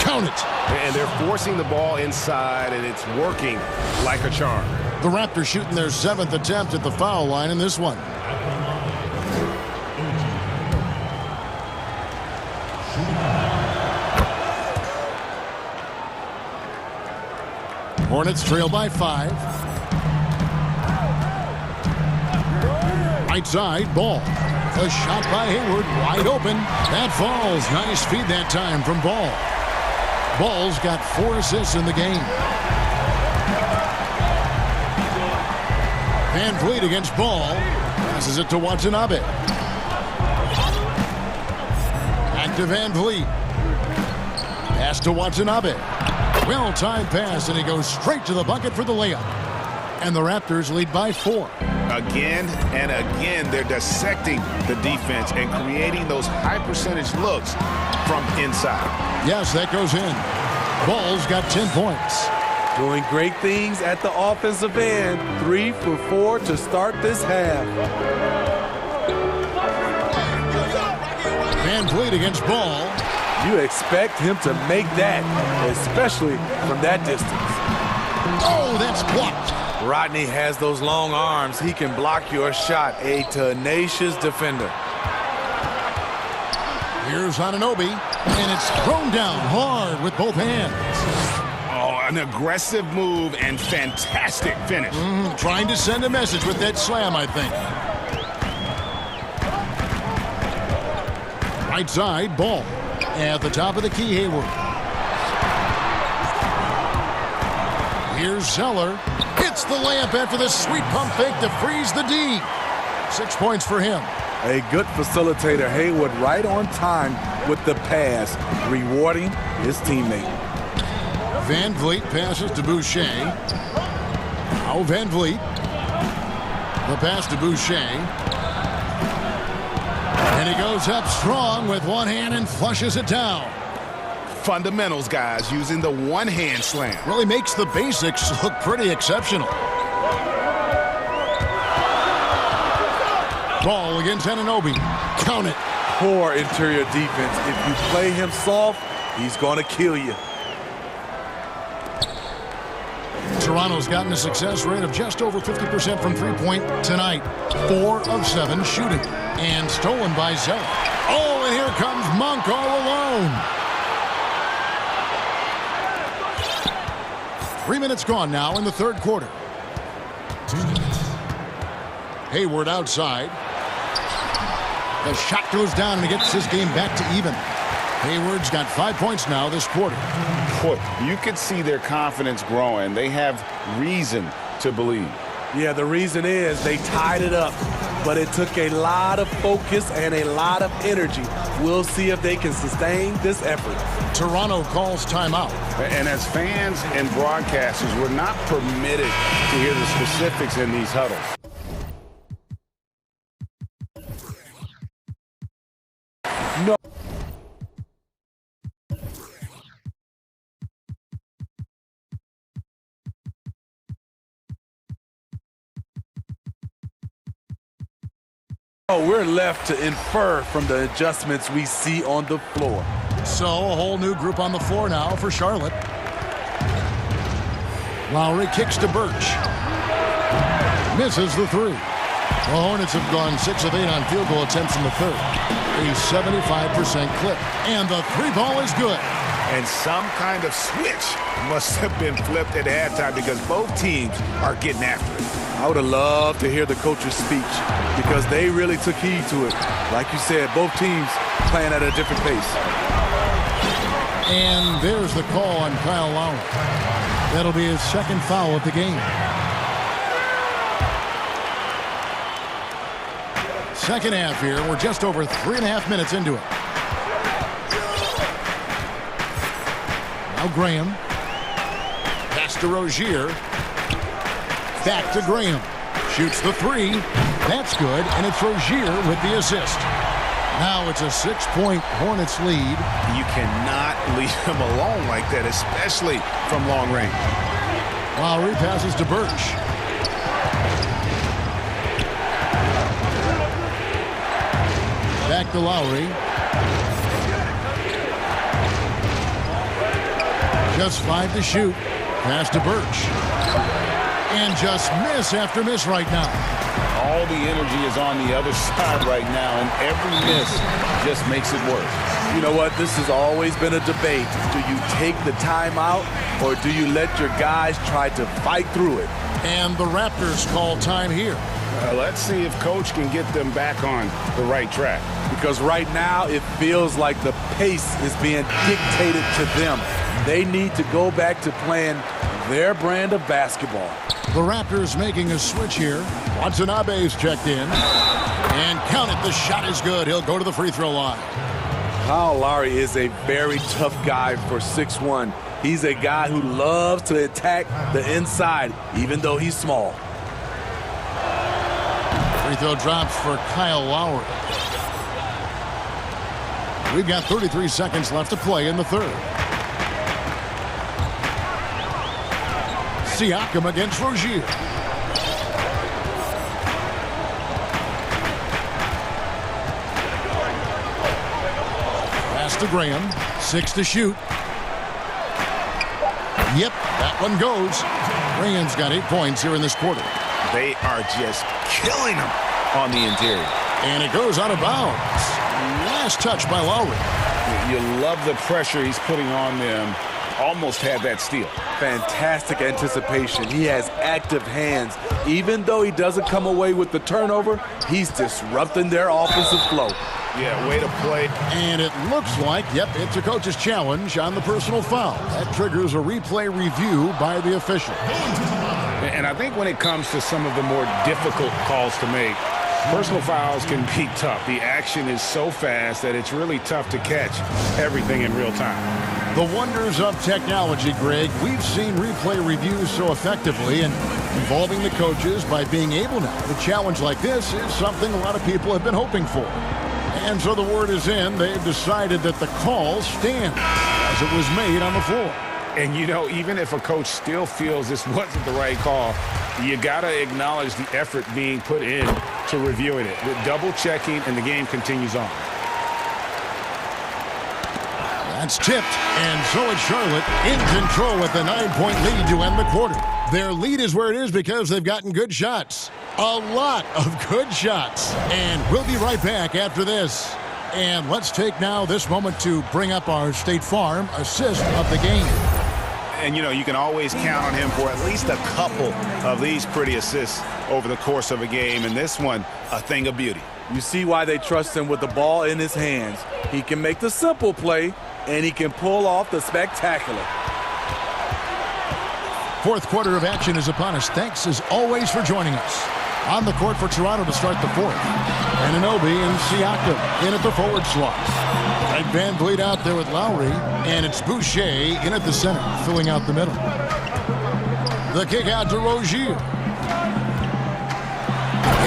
Count it. And they're forcing the ball inside, and it's working like a charm. The Raptors shooting their 7th attempt at the foul line in this one. Hornets trail by 5. Right side, Ball. A shot by Hayward, wide open. That falls. Nice feed that time from Ball. Ball's got 4 assists in the game. Van Vliet against Ball. Passes it to Watanabe. Back to Van Vliet. Pass to Watanabe. Well-timed pass, and he goes straight to the bucket for the layup. And the Raptors lead by 4. Again and again, they're dissecting the defense and creating those high-percentage looks from inside. Yes, that goes in. Ball's got 10 points. Doing great things at the offensive end. 3 for 4 to start this half. Van Vliet against Ball. You expect him to make that, especially from that distance. Oh, that's blocked. Rodney has those long arms. He can block your shot. A tenacious defender. Here's Anunoby, and it's thrown down hard with both hands. Oh, an aggressive move and fantastic finish. Trying to send a message with that slam, I think. Right side, Ball. At the top of the key, Hayward. Here's Zeller. Hits the layup after the sweet pump fake to freeze the D. 6 points for him. A good facilitator, Hayward, right on time with the pass, rewarding his teammate. Van Vliet passes to Boucher. Now Van Vliet. The pass to Boucher. And he goes up strong with one hand and flushes it down. Fundamentals, guys, using the one-hand slam. Really makes the basics look pretty exceptional. Ball against Anunoby. Count it. Poor interior defense. If you play him soft, he's going to kill you. Toronto's gotten a success rate of just over 50% from three-point tonight. 4 of 7 shooting. And stolen by Zeller. Oh, and here comes Monk all alone. 3 minutes gone now in the third quarter. Hayward outside. The shot goes down and he gets his game back to even. Hayward's got 5 points now this quarter. Boy, you could see their confidence growing. They have reason to believe. Yeah, the reason is they tied it up, but it took a lot of focus and a lot of energy. We'll see if they can sustain this effort. Toronto calls timeout. And as fans and broadcasters, we're not permitted to hear the specifics in these huddles. No. We're left to infer from the adjustments we see on the floor. So a whole new group on the floor now for Charlotte. Lowry kicks to Birch. Misses the three. The Hornets have gone 6 of 8 on field goal attempts in the third. A 75% clip. And the three ball is good. And some kind of switch must have been flipped at halftime because both teams are getting after it. I would have loved to hear the coach's speech because they really took heed to it. Like you said, both teams playing at a different pace. And there's the call on Kyle Lowry. That'll be his second foul of the game. Second half here. We're just over 3.5 minutes into it. Now Graham. Pass to Rozier. Back to Graham. Shoots the three. That's good, and it's Rozier with the assist. Now it's a 6-point Hornets lead. You cannot leave him alone like that, especially from long range. Lowry passes to Birch. Back to Lowry. Just 5 to shoot. Pass to Birch. And just miss after miss right now. All the energy is on the other side right now, and every miss just makes it worse. You know what? This has always been a debate. Do you take the timeout, or do you let your guys try to fight through it? And the Raptors call time here. Let's see if Coach can get them back on the right track. Because right now it feels like the pace is being dictated to them. They need to go back to playing their brand of basketball. The Raptors making a switch here. Watanabe's checked in. And count it, the shot is good. He'll go to the free throw line. Kyle Lowry is a very tough guy for 6'1". He's a guy who loves to attack the inside, even though he's small. Free throw drops for Kyle Lowry. We've got 33 seconds left to play in the third. Siakam against Rozier. Pass to Graham. 6 to shoot. Yep, that one goes. Graham's got 8 points here in this quarter. They are just killing them on the interior. And it goes out of bounds. Last touch by Lowry. You love the pressure he's putting on them. Almost had that steal. Fantastic anticipation. He has active hands. Even though he doesn't come away with the turnover, he's disrupting their offensive flow. Yeah, way to play. And it looks like, yep, it's a coach's challenge on the personal foul. That triggers a replay review by the official. And I think when it comes to some of the more difficult calls to make, personal fouls can be tough. The action is so fast that it's really tough to catch everything in real time. The wonders of technology, Greg. We've seen replay reviews so effectively, and involving the coaches by being able now to challenge like this is something a lot of people have been hoping for. And so the word is in. They've decided that the call stands as it was made on the floor. And, you know, even if a coach still feels this wasn't the right call, you got to acknowledge the effort being put in to reviewing it. The double-checking, and the game continues on. That's tipped, and so it's Charlotte in control with a 9-point lead to end the quarter. Their lead is where it is because they've gotten good shots. A lot of good shots. And we'll be right back after this. And let's take now this moment to bring up our State Farm assist of the game. And, you know, you can always count on him for at least a couple of these pretty assists over the course of a game. And this one, a thing of beauty. You see why they trust him with the ball in his hands. He can make the simple play, and he can pull off the spectacular. Fourth quarter of action is upon us. Thanks, as always, for joining us. On the court for Toronto to start the fourth. Anunoby and Siakam in at the forward slot. Right, Van Vliet out there with Lowry. And it's Boucher in at the center, filling out the middle. The kick out to Rozier.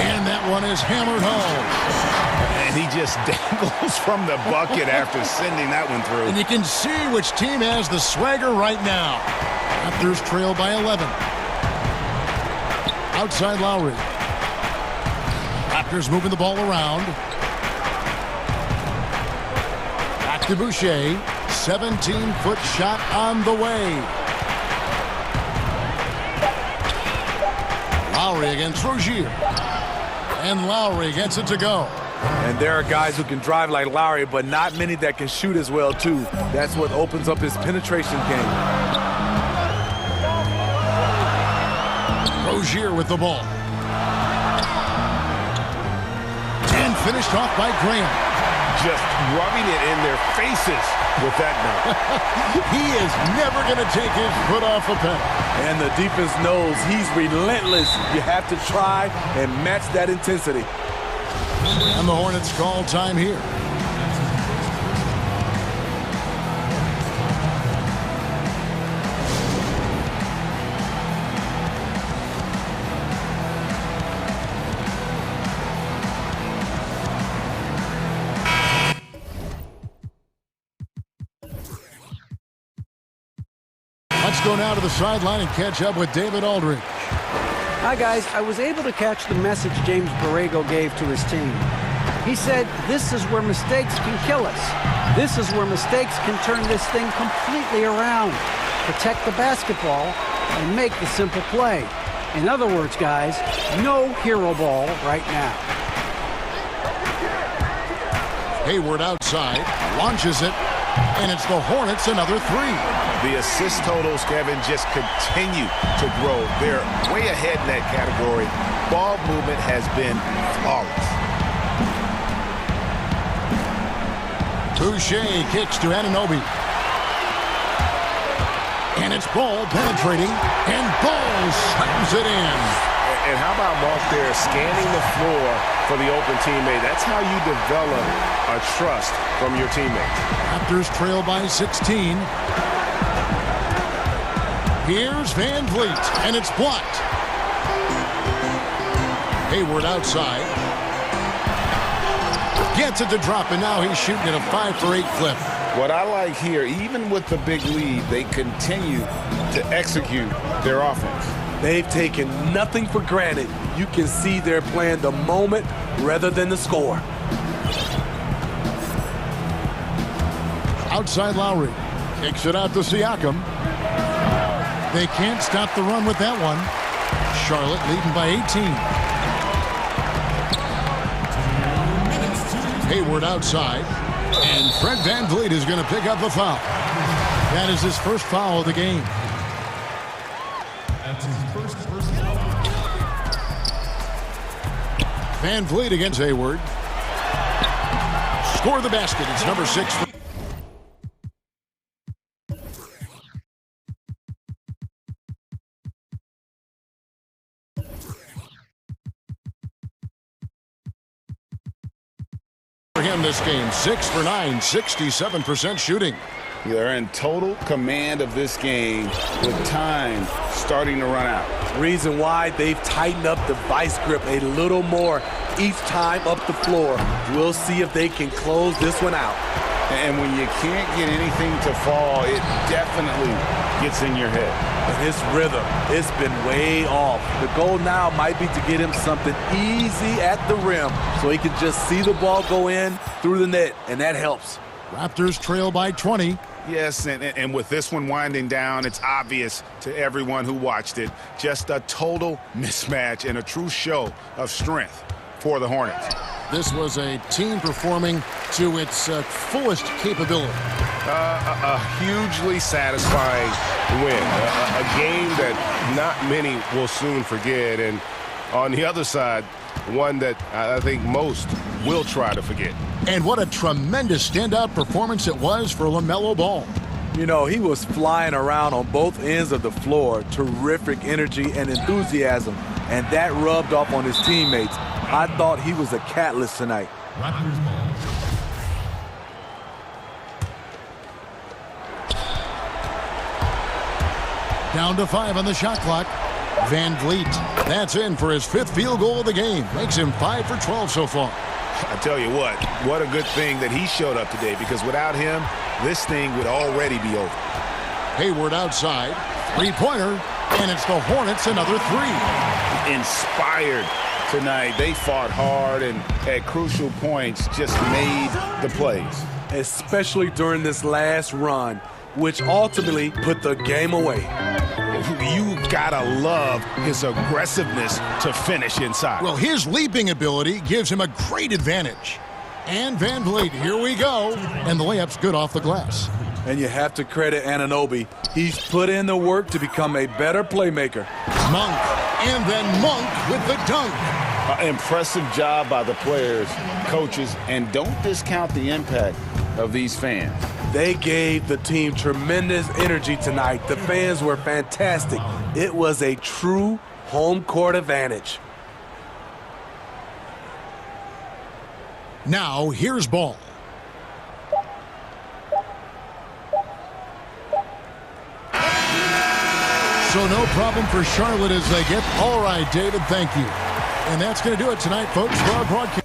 And that one is hammered home. And he just dangles from the bucket after sending that one through. And you can see which team has the swagger right now. Raptors trail by 11. Outside Lowry. Raptors moving the ball around. Back to Boucher. 17-foot shot on the way. Lowry against Rozier. And Lowry gets it to go. And there are guys who can drive like Lowry, but not many that can shoot as well, too. That's what opens up his penetration game. Rozier with the ball. And finished off by Graham. Just rubbing it in their faces with that dunk. He is never going to take his foot off the pedal. And the defense knows he's relentless. You have to try and match that intensity. And the Hornets call time here. Let's go now to the sideline and catch up with David Aldridge. Hi, guys. I was able to catch the message James Borrego gave to his team. He said, this is where mistakes can kill us. This is where mistakes can turn this thing completely around. Protect the basketball and make the simple play. In other words, guys, no hero ball right now. Hayward outside, launches it, and it's the Hornets another three. The assist totals, Kevin, just continue to grow. They're way ahead in that category. Ball movement has been flawless. Boucher kicks to Anunoby. And it's Ball penetrating, and Ball slams it in. And how about Mark there scanning the floor for the open teammate? That's how you develop a trust from your teammates. Raptors trail by 16. Here's Van Vliet, and it's blocked. Hayward outside. Gets it to drop, and now he's shooting at a 5-for-8 clip. What I like here, even with the big lead, they continue to execute their offense. They've taken nothing for granted. You can see they're playing the moment rather than the score. Outside Lowry. Kicks it out to Siakam. They can't stop the run with that one. Charlotte leading by 18. Hayward outside. And Fred Van Vliet is going to pick up a foul. That is his first foul of the game. That's his first foul. Van Vliet against Hayward. Score the basket. It's number 6. For him this game, 6 for 9, 67% shooting. They're in total command of this game with time starting to run out. Reason why they've tightened up the vice grip a little more each time up the floor. We'll see if they can close this one out. And when you can't get anything to fall, it definitely gets in your head. And his rhythm, it's been way off. The goal now might be to get him something easy at the rim so he can just see the ball go in through the net, and that helps. Raptors trail by 20. Yes, and with this one winding down, it's obvious to everyone who watched it. Just a total mismatch and a true show of strength for the Hornets. This was a team performing to its fullest capability. A hugely satisfying win. A game that not many will soon forget. And on the other side, one that I think most will try to forget. And what a tremendous standout performance it was for LaMelo Ball. You know, he was flying around on both ends of the floor. Terrific energy and enthusiasm, and that rubbed off on his teammates. I thought he was a catalyst tonight. Down to 5 on the shot clock. Van Vliet, that's in for his 5th field goal of the game. Makes him 5 for 12 so far. I tell you what a good thing that he showed up today, because without him, this thing would already be over. Hayward outside, 3-pointer, and it's the Hornets another 3. Inspired tonight. They fought hard and at crucial points just made the plays. Especially during this last run, which ultimately put the game away. You gotta love his aggressiveness to finish inside. Well, his leaping ability gives him a great advantage. And Van Vliet, here we go. And the layup's good off the glass. And you have to credit Anunoby. He's put in the work to become a better playmaker. Monk, and then Monk with the dunk. Impressive job by the players, coaches, and don't discount the impact of these fans. They gave the team tremendous energy tonight. The fans were fantastic. It was a true home court advantage. Now, here's ball. So no problem for Charlotte as they get. All right, David, thank you. And that's going to do it tonight, folks, for our broadcast.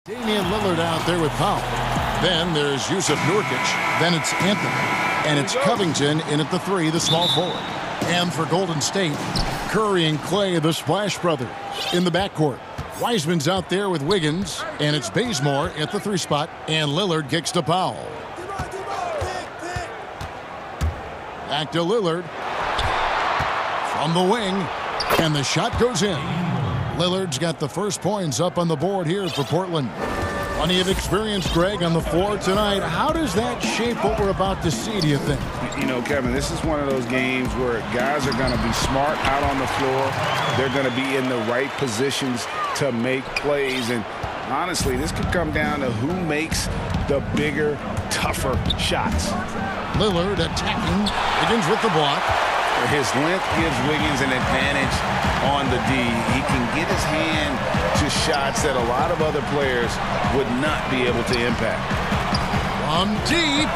Damian Lillard out there with Powell. Then there's Yusuf Nurkic. Then it's Anthony. And it's Covington in at the 3, the small forward. And for Golden State, Curry and Clay, the Splash Brothers, in the backcourt. Wiseman's out there with Wiggins. And it's Bazemore at the 3 spot. And Lillard kicks to Powell. Back to Lillard. From the wing. And the shot goes in. Lillard's got the first points up on the board here for Portland. Plenty of experience, Greg, on the floor tonight. How does that shape what we're about to see, do you think? You know, Kevin, this is one of those games where guys are going to be smart out on the floor. They're going to be in the right positions to make plays. And honestly, this could come down to who makes the bigger, tougher shots. Lillard attacking. Wiggins with the block. His length gives Wiggins an advantage on the D. He can get his hand to shots that a lot of other players would not be able to impact. From deep.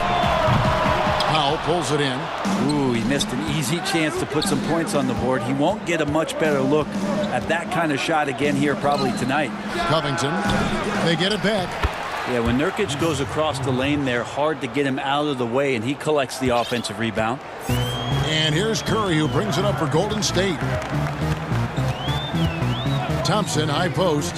Powell pulls it in. Ooh, he missed an easy chance to put some points on the board. He won't get a much better look at that kind of shot again here probably tonight. Covington, they get it back. Yeah, when Nurkic goes across the lane there, hard to get him out of the way, and he collects the offensive rebound. And here's Curry, who brings it up for Golden State. Thompson, high post.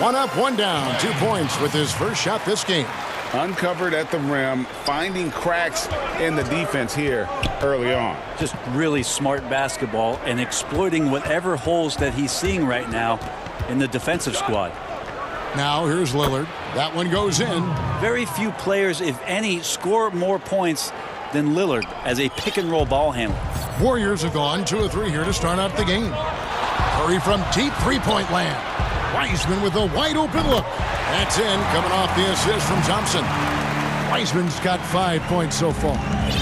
1 up, 1 down. 2 points with his first shot this game. Uncovered at the rim, finding cracks in the defense here early on. Just really smart basketball and exploiting whatever holes that he's seeing right now in the defensive squad. Now here's Lillard. That one goes in. Very few players, if any, score more points than Lillard as a pick-and-roll ball handler. Warriors have gone 2 of 3 here to start out the game. Curry from deep three-point land. Wiseman with a wide-open look. That's in, coming off the assist from Thompson. Wiseman's got 5 points so far.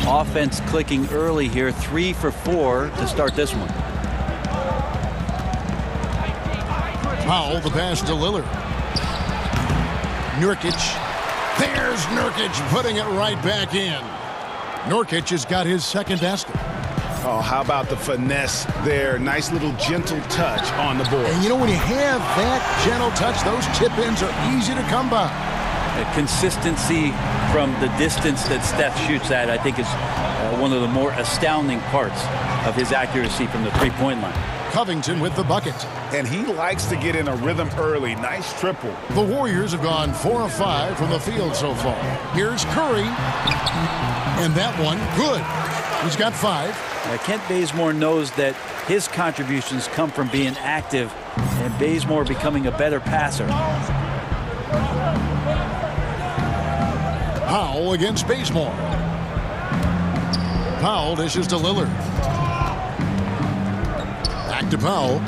Offense clicking early here, 3 for 4 to start this one. Powell, the pass to Lillard. Nurkic. There's Nurkic putting it right back in. Nurkic has got his second basket. Oh, how about the finesse there? Nice little gentle touch on the board. And you know, when you have that gentle touch, those tip-ins are easy to come by. Consistency from the distance that Steph shoots at, I think, is one of the more astounding parts of his accuracy from the three-point line. Covington with the bucket. And he likes to get in a rhythm early. Nice triple. The Warriors have gone 4 of 5 from the field so far. Here's Curry. And that one, good. He's got 5. Kent Bazemore knows that his contributions come from being active and Bazemore becoming a better passer. Powell against Bazemore. Powell dishes to Lillard. Back to Powell.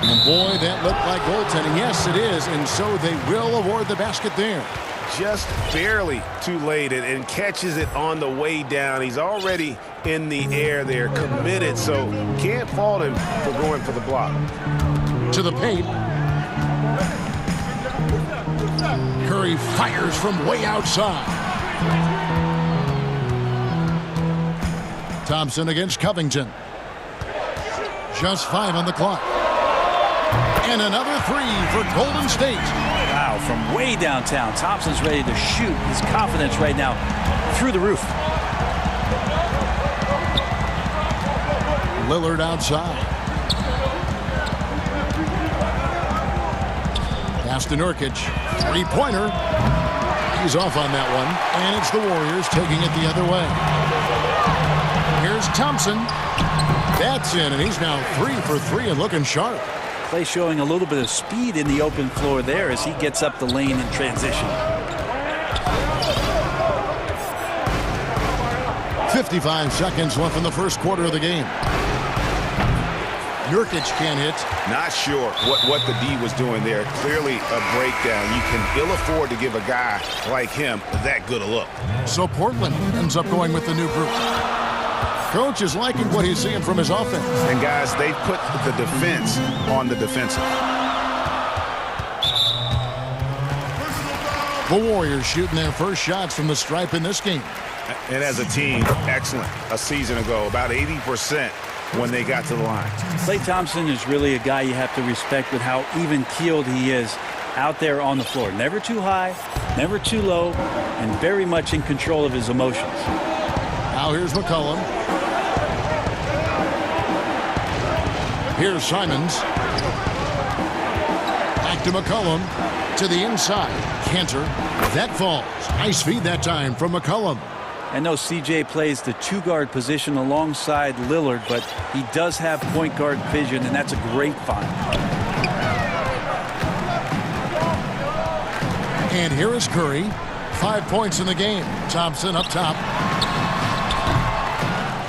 And boy, that looked like goaltending. Yes, it is. And so they will award the basket there. Just barely too late and catches it on the way down. He's already in the air there, committed, so can't fault him for going for the block. To the paint. Curry fires from way outside. Thompson against Covington. Just 5 on the clock. And another 3 for Golden State. Wow, from way downtown. Thompson's ready to shoot. His confidence right now through the roof. Lillard outside. Pass to Nurkic. 3-pointer. He's off on that one. And it's the Warriors taking it the other way. Here's Thompson. That's in, and he's now 3 for 3 and looking sharp. Clay showing a little bit of speed in the open floor there as he gets up the lane in transition. 55 seconds left in the first quarter of the game. Nurkic can't hit. Not sure what the D was doing there. Clearly a breakdown. You can ill afford to give a guy like him that good a look. So Portland ends up going with the new group. Coach is liking what he's seeing from his offense. And guys, they put the defense on the defensive. The Warriors shooting their first shots from the stripe in this game. And as a team, excellent. A season ago, about 80% when they got to the line. Klay Thompson is really a guy you have to respect with how even-keeled he is out there on the floor. Never too high, never too low, and very much in control of his emotions. Now here's McCollum. Here's Simons. Back to McCollum. To the inside. Cantor. That falls. Nice feed that time from McCollum. I know CJ plays the two-guard position alongside Lillard, but he does have point guard vision, and that's a great find. And here is Curry. 5 points in the game. Thompson up top.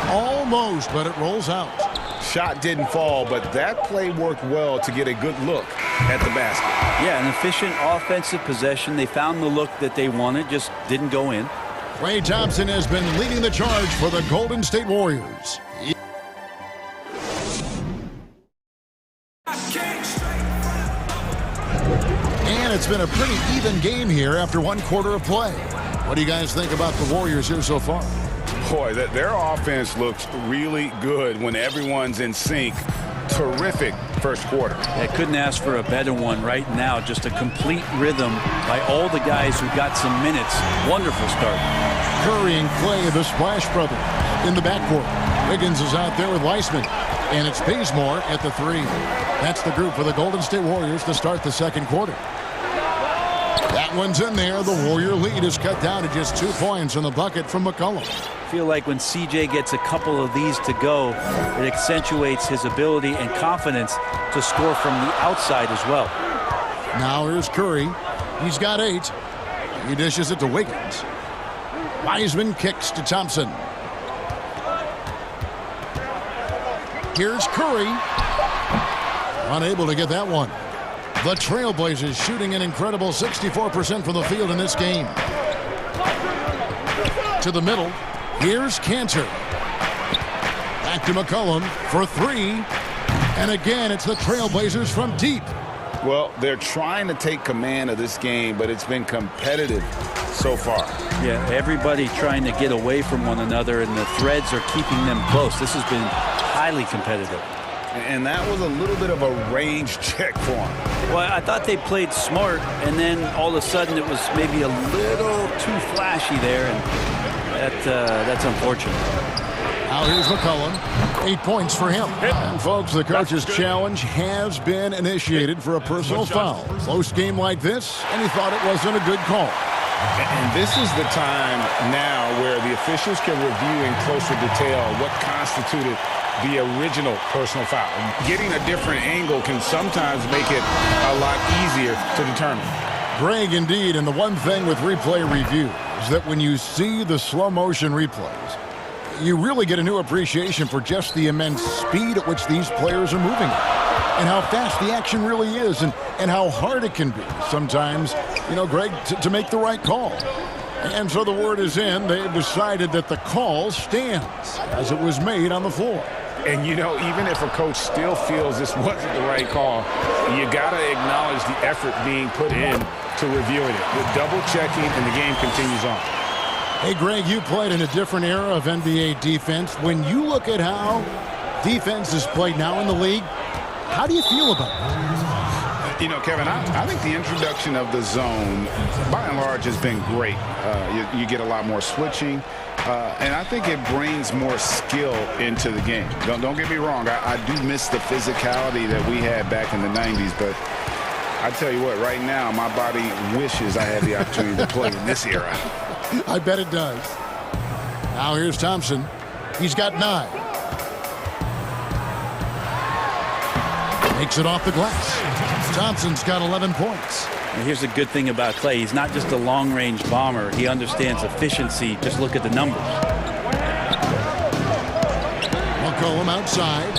Almost, but it rolls out. Shot didn't fall, but that play worked well to get a good look at the basket. Yeah, an efficient offensive possession. They found the look that they wanted, just didn't go in. Klay Thompson has been leading the charge for the Golden State Warriors. And it's been a pretty even game here after one quarter of play. What do you guys think about the Warriors here so far? Boy, their offense looks really good when everyone's in sync. Terrific first quarter. I couldn't ask for a better one right now. Just a complete rhythm by all the guys who got some minutes. Wonderful start. Curry and Klay, the Splash Brothers, in the backcourt. Wiggins is out there with Weissman. And it's Bazemore at the 3. That's the group for the Golden State Warriors to start the second quarter. That one's in there. The Warrior lead is cut down to just 2 points in the bucket from McCollum. I feel like when CJ gets a couple of these to go, it accentuates his ability and confidence to score from the outside as well. Now here's Curry. He's got 8. He dishes it to Wiggins. Wiseman kicks to Thompson. Here's Curry. Unable to get that one. The Trailblazers shooting an incredible 64% from the field in this game. To the middle. Here's Cantor. Back to McCollum for 3. And again, it's the Trailblazers from deep. Well, they're trying to take command of this game, but it's been competitive so far. Yeah, everybody trying to get away from one another, and the threads are keeping them close. This has been highly competitive. And that was a little bit of a range check for them. Well, I thought they played smart, and then all of a sudden it was maybe a little too flashy there, and that's unfortunate. Now here's McCollum. 8 points for him. And folks, the coach's challenge has been initiated for a personal foul. Close game like this, and he thought it wasn't a good call. And this is the time now where the officials can review in closer detail what constituted the original personal foul. Getting a different angle can sometimes make it a lot easier to determine. Greg, indeed, and the one thing with replay review is that when you see the slow motion replays, you really get a new appreciation for just the immense speed at which these players are moving and how fast the action really is and how hard it can be sometimes, you know, Greg, to make the right call. And so the word is in. They've decided that the call stands as it was made on the floor. And, you know, even if a coach still feels this wasn't the right call, you got to acknowledge the effort being put in to reviewing it. The double checking, and the game continues on. Hey, Greg, you played in a different era of NBA defense. When you look at how defense is played now in the league, how do you feel about it? You know, Kevin, I think the introduction of the zone, by and large, has been great. You get a lot more switching, and I think it brings more skill into the game. Don't get me wrong. I do miss the physicality that we had back in the 90s, but I tell you what, right now, my body wishes I had the opportunity to play in this era. I bet it does. Now here's Thompson. He's got 9. Makes it off the glass. Thompson's got 11 points. And here's the good thing about Klay. He's not just a long-range bomber. He understands efficiency. Just look at the numbers. McCollum outside.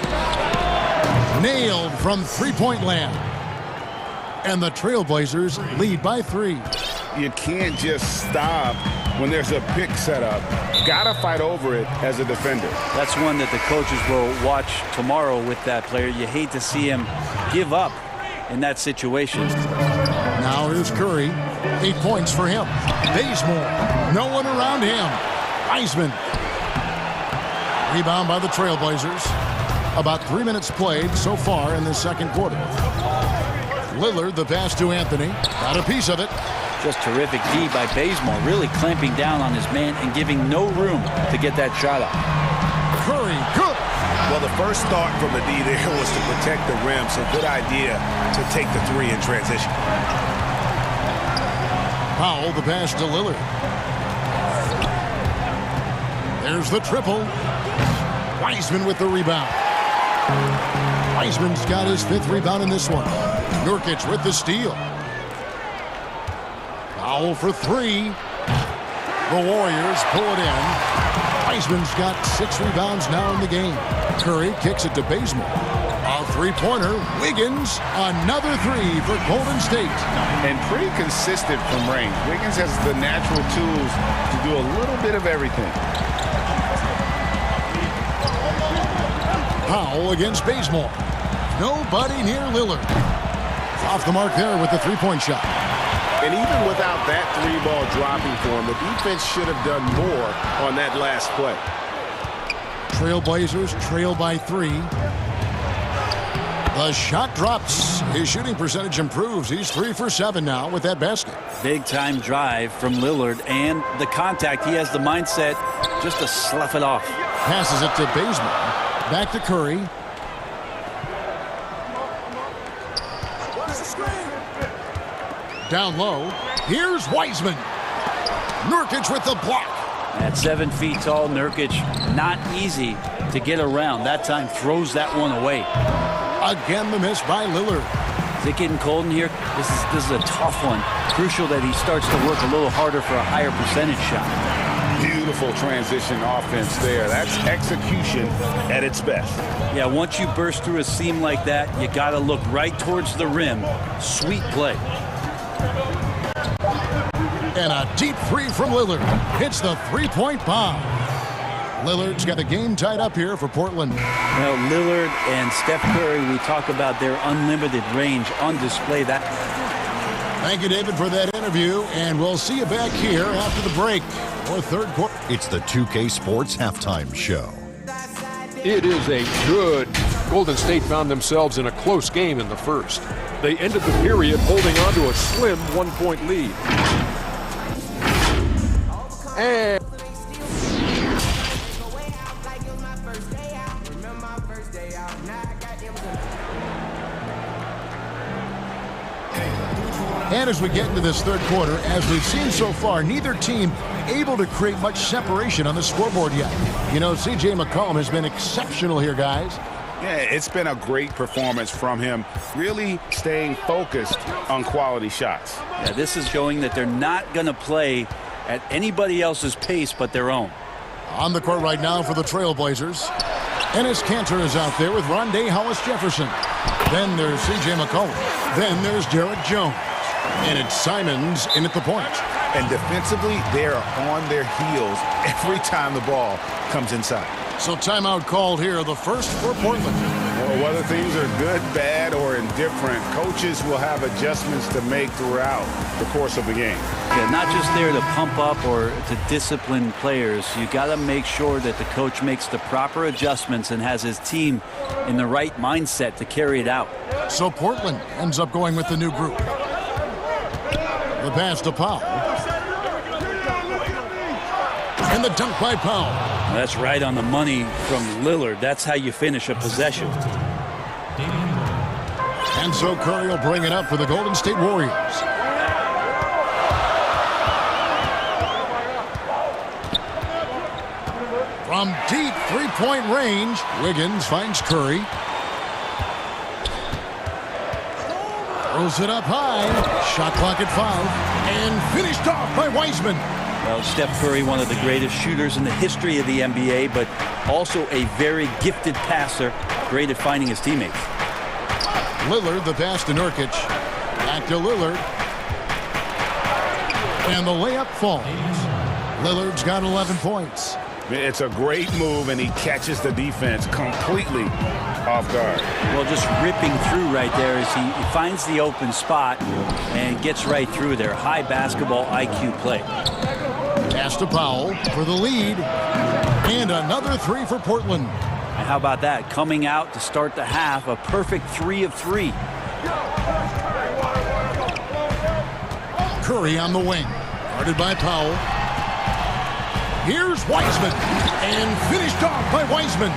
Nailed from three-point land. And the Trailblazers lead by 3. You can't just stop when there's a pick set up. Got to fight over it as a defender. That's one that the coaches will watch tomorrow with that player. You hate to see him give up in that situation. Now here's Curry. 8 points for him. Bazemore. No one around him. Wiseman. Rebound by the Trailblazers. About 3 minutes played so far in the second quarter. Lillard, the pass to Anthony. Got a piece of it. Just terrific D by Bazemore, really clamping down on his man and giving no room to get that shot up. Curry, good. Well, the first thought from the D there was to protect the rim, so good idea to take the three in transition. Powell, the pass to Lillard. There's the triple. Wiseman with the rebound. Wiseman's got his 5th rebound in this one. Nurkic with the steal. Powell for 3. The Warriors pull it in. Wiseman's got 6 rebounds now in the game. Curry kicks it to Bazemore. A three-pointer. Wiggins, another 3 for Golden State. And pretty consistent from range. Wiggins has the natural tools to do a little bit of everything. Powell against Bazemore. Nobody near Lillard. Off the mark there with the three-point shot. And even without that 3-ball dropping for him, the defense should have done more on that last play. Trailblazers trail by 3. The shot drops. His shooting percentage improves. He's 3 for 7 now with that basket. Big time drive from Lillard, and the contact. He has the mindset just to slough it off. Passes it to Bazemore. Back to Curry. Down low. Here's Wiseman. Nurkic with the block. At 7 feet tall, Nurkic, not easy to get around. That time throws that one away. Again, the miss by Lillard. Is it getting cold in here? This is a tough one. Crucial that he starts to work a little harder for a higher percentage shot. Beautiful transition offense there. That's execution at its best. Yeah, once you burst through a seam like that, you got to look right towards the rim. Sweet play. And a deep 3 from Lillard. Hits the three-point bomb. Lillard's got the game tied up here for Portland. Well, Lillard and Steph Curry, we talk about their unlimited range on display. Thank you, David, for that interview, and we'll see you back here after the break for third quarter. It's the 2K Sports Halftime Show. It is a good. Golden State found themselves in a close game in the first. They ended the period holding on to a slim 1-point lead. And as we get into this third quarter, as we've seen so far, neither team able to create much separation on the scoreboard yet. You know, C.J. McCollum has been exceptional here, guys. Yeah, it's been a great performance from him, really staying focused on quality shots. Yeah, this is showing that they're not going to play at anybody else's pace but their own. On the court right now for the Trailblazers. Enes Kanter is out there with Rondé Hollis-Jefferson. Then there's C.J. McCollum. Then there's Derek Jones. And it's Simons in at the point. And defensively, they're on their heels every time the ball comes inside. So timeout called here, the first for Portland. Well, whether things are good, bad, or indifferent, coaches will have adjustments to make throughout the course of the game. Yeah, not just there to pump up or to discipline players. You got to make sure that the coach makes the proper adjustments and has his team in the right mindset to carry it out. So Portland ends up going with the new group. The pass to Powell. And the dunk by Powell. That's right on the money from Lillard. That's how you finish a possession. And so Curry will bring it up for the Golden State Warriors. From deep three-point range, Wiggins finds Curry. Throws it up high. Shot clock at 5. And finished off by Wiseman. Well, Steph Curry, one of the greatest shooters in the history of the NBA, but also a very gifted passer, great at finding his teammates. Lillard, the pass to Nurkic. Back to Lillard. And the layup falls. Lillard's got 11 points. It's a great move, and he catches the defense completely off guard. Well, just ripping through right there as he finds the open spot and gets right through there. High basketball IQ play. Pass to Powell for the lead. And another 3 for Portland. And how about that? Coming out to start the half, a perfect 3 of 3. Curry on the wing. Guarded by Powell. Here's Wiseman. And finished off by Wiseman.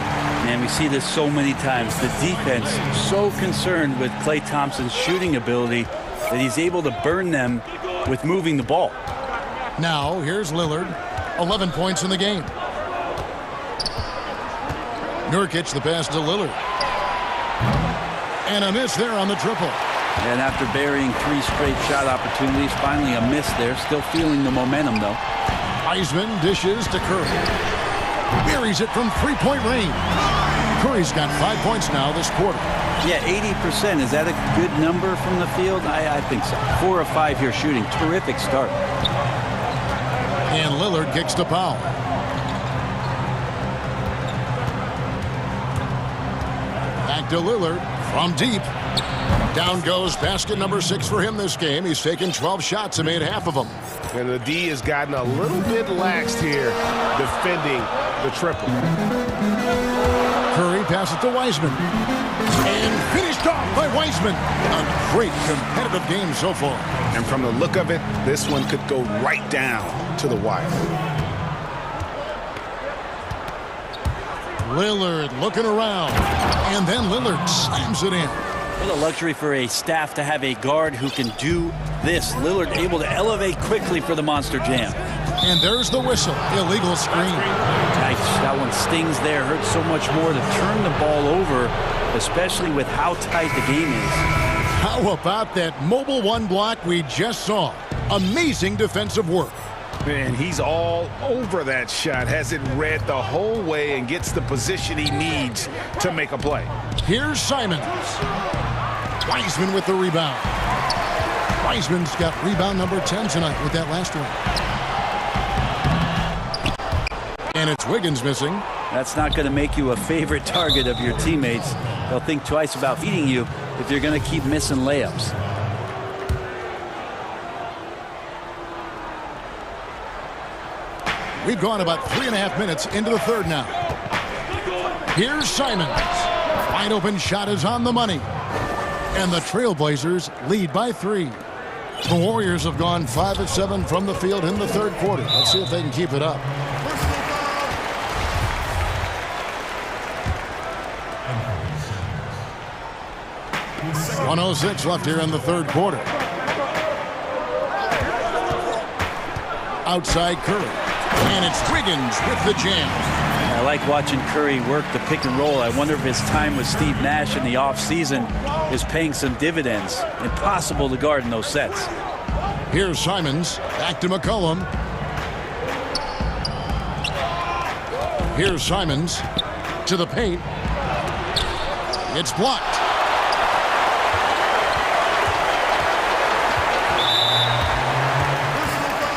And we see this so many times. The defense so concerned with Klay Thompson's shooting ability that he's able to burn them with moving the ball. Now, here's Lillard. 11 points in the game. Nurkic the pass to Lillard. And a miss there on the triple. And after burying 3 straight shot opportunities, finally a miss there. Still feeling the momentum, though. Wiseman dishes to Curry. Buries it from 3-point range. Curry's got 5 points now this quarter. Yeah, 80%. Is that a good number from the field? I think so. 4 of 5 here shooting. Terrific start. And Lillard kicks to Powell. Back to Lillard from deep. Down goes basket number 6 for him this game. He's taken 12 shots and made half of them. And the D has gotten a little bit laxed here defending the triple. Curry passes to Wiseman. And finished off by Wiseman. A great competitive game so far. And from the look of it, this one could go right down to the wire. Lillard looking around. And then Lillard slams it in. What a luxury for a staff to have a guard who can do this. Lillard able to elevate quickly for the monster jam. And there's the whistle. Illegal screen. Nice. That one stings there. Hurts so much more to turn the ball over, especially with how tight the game is. How about that mobile 1 block we just saw? Amazing defensive work. Man, he's all over that shot. Has it read the whole way and gets the position he needs to make a play. Here's Simons. Wiseman with the rebound. Wiseman's got rebound number 10 tonight with that last one. And it's Wiggins missing. That's not going to make you a favorite target of your teammates. They'll think twice about feeding you if you're going to keep missing layups. We've gone about 3.5 minutes into the third now. Here's Simons. Wide open shot is on the money. And the Trailblazers lead by 3. The Warriors have gone 5 of 7 from the field in the third quarter. Let's see if they can keep it up. .106 left here in the third quarter. Outside Curry. And it's Wiggins with the jam. I like watching Curry work the pick and roll. I wonder if his time with Steve Nash in the offseason is paying some dividends. Impossible to guard in those sets. Here's Simons. Back to McCollum. Here's Simons to the paint. It's blocked.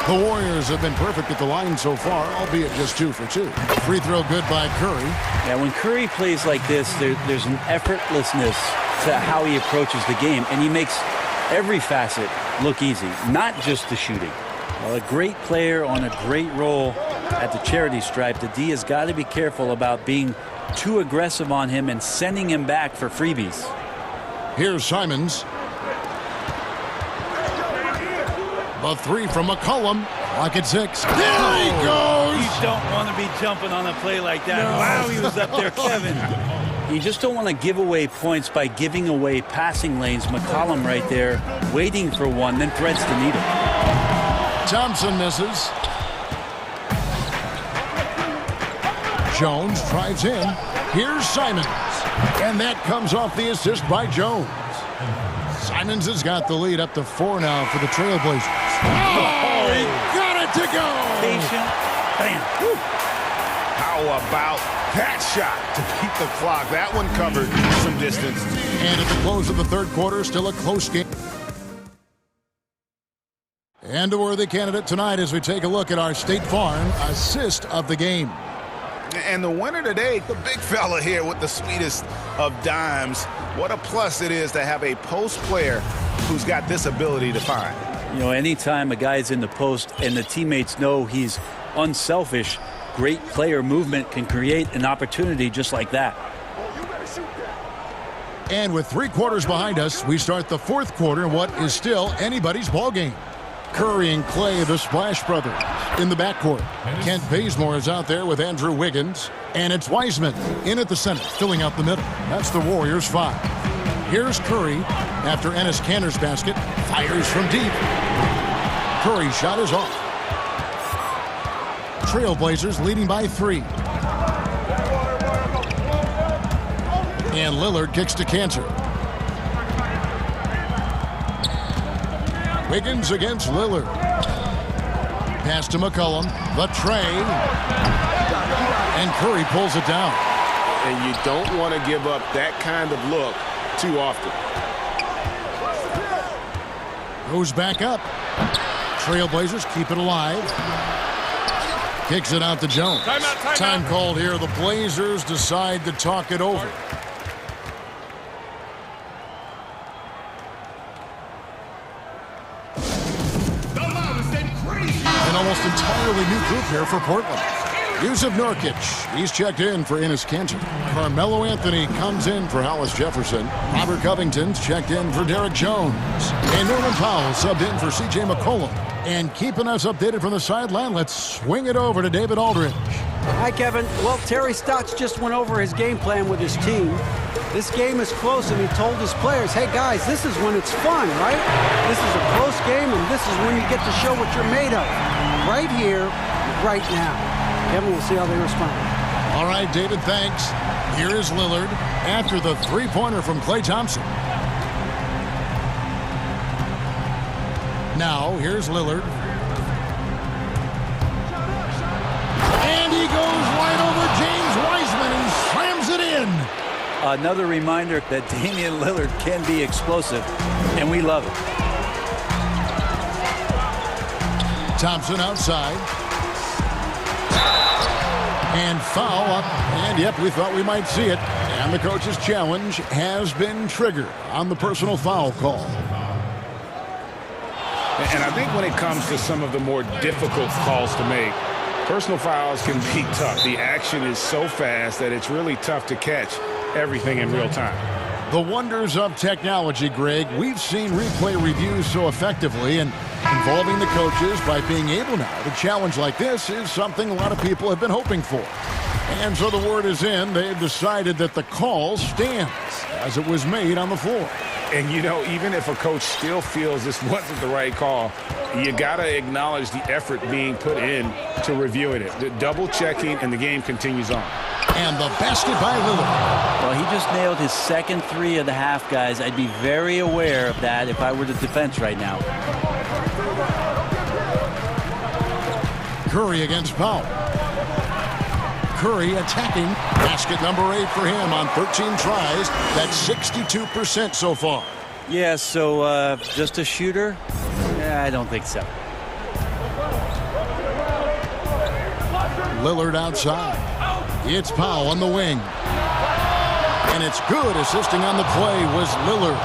The Warriors have been perfect at the line so far, albeit just 2 for 2. Free throw good by Curry. Yeah, when Curry plays like this, there's an effortlessness to how he approaches the game, and he makes every facet look easy, not just the shooting. Well, a great player on a great role at the charity stripe. The D has got to be careful about being too aggressive on him and sending him back for freebies. Here's Simons. The 3 from McCollum. Clock at 6. There he goes! You don't want to be jumping on a play like that. No. Wow, he was up there, Kevin. You just don't want to give away points by giving away passing lanes. McCollum right there, waiting for one, then threads the needle. Thompson misses. Jones drives in. Here's Simons. And that comes off the assist by Jones. Simons has got the lead up to 4 now for the Trailblazers. Oh, he got it to go! Patient. Bam. Woo. How about that shot to beat the clock? That one covered some distance. And at the close of the third quarter, still a close game. And a worthy candidate tonight as we take a look at our State Farm assist of the game. And the winner today, the big fella here with the sweetest of dimes. What a plus it is to have a post player who's got this ability to find. You know, anytime a guy's in the post and the teammates know he's unselfish, great player movement can create an opportunity just like that. And with 3 quarters behind us, we start the 4th quarter in what is still anybody's ball game. Curry and Clay, the Splash Brothers, in the backcourt. Kent Bazemore is out there with Andrew Wiggins. And it's Wiseman in at the center, filling out the middle. That's the Warriors' 5. Here's Curry after Enes Kanter's basket. Fires from deep. Curry's shot is off. Trailblazers leading by 3. And Lillard kicks to Kanter. Wiggins against Lillard. Pass to McCollum. The tray. And Curry pulls it down. And you don't want to give up that kind of look too often. Goes back up. Trailblazers keep it alive. Kicks it out to Jones. Time called here. The Blazers decide to talk it over. An almost entirely new group here for Portland. Yusuf Nurkic, he's checked in for Enes Kanter. Carmelo Anthony comes in for Hollis Jefferson. Robert Covington's checked in for Derek Jones. And Norman Powell subbed in for C.J. McCollum. And keeping us updated from the sideline, let's swing it over to David Aldridge. Hi, Kevin. Well, Terry Stotts just went over his game plan with his team. This game is close, and he told his players, hey, guys, this is when it's fun, right? This is a close game, and this is when you get to show what you're made of. Right here, right now. Kevin, we'll see how they respond. All right, David, thanks. Here is Lillard after the three-pointer from Klay Thompson. Now, here's Lillard. And he goes right over James Wiseman and slams it in. Another reminder that Damian Lillard can be explosive, and we love it. Thompson outside. And foul up. And, yep, we thought we might see it. And the coach's challenge has been triggered on the personal foul call. And I think when it comes to some of the more difficult calls to make, personal fouls can be tough. The action is so fast that it's really tough to catch everything in real time. The wonders of technology, Greg. We've seen replay reviews so effectively, and involving the coaches by being able now to challenge like this is something a lot of people have been hoping for. And so the word is in. They've decided that the call stands as it was made on the floor. And, you know, even if a coach still feels this wasn't the right call, you got to acknowledge the effort being put in to reviewing it. The double-checking, and the game continues on. And the basket by Lillard. Well, he just nailed his second 3 of the half, guys. I'd be very aware of that if I were the defense right now. Curry against Powell. Curry attacking. Basket number 8 for him on 13 tries. That's 62% so far. Yeah, so just a shooter? Yeah, I don't think so. Lillard outside. It's Powell on the wing. And it's good. Assisting on the play was Lillard.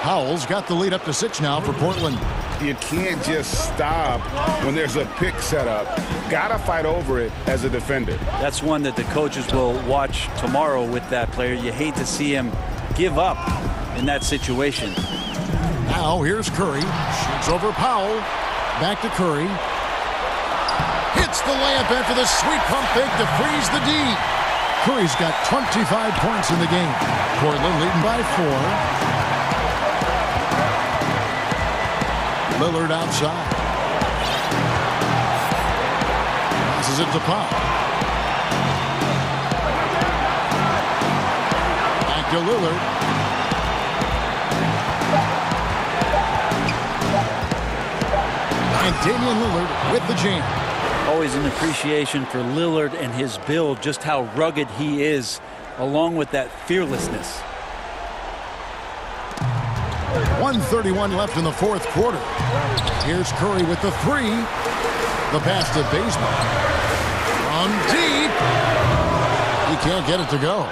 Powell's got the lead up to 6 now for Portland. You can't just stop when there's a pick set up. Got to fight over it as a defender. That's one that the coaches will watch tomorrow with that player. You hate to see him give up in that situation. Now here's Curry. Shoots over Powell. Back to Curry. Hits the layup after the sweet pump fake to freeze the D. Curry's got 25 points in the game. Portland leading by 4. Lillard outside. Passes it to Powell. Back to Lillard. And Damian Lillard with the jam. Always an appreciation for Lillard and his build, just how rugged he is, along with that fearlessness. 1:31 left in the 4th quarter. Here's Curry with the 3. The pass to Bazemore. From deep. He can't get it to go.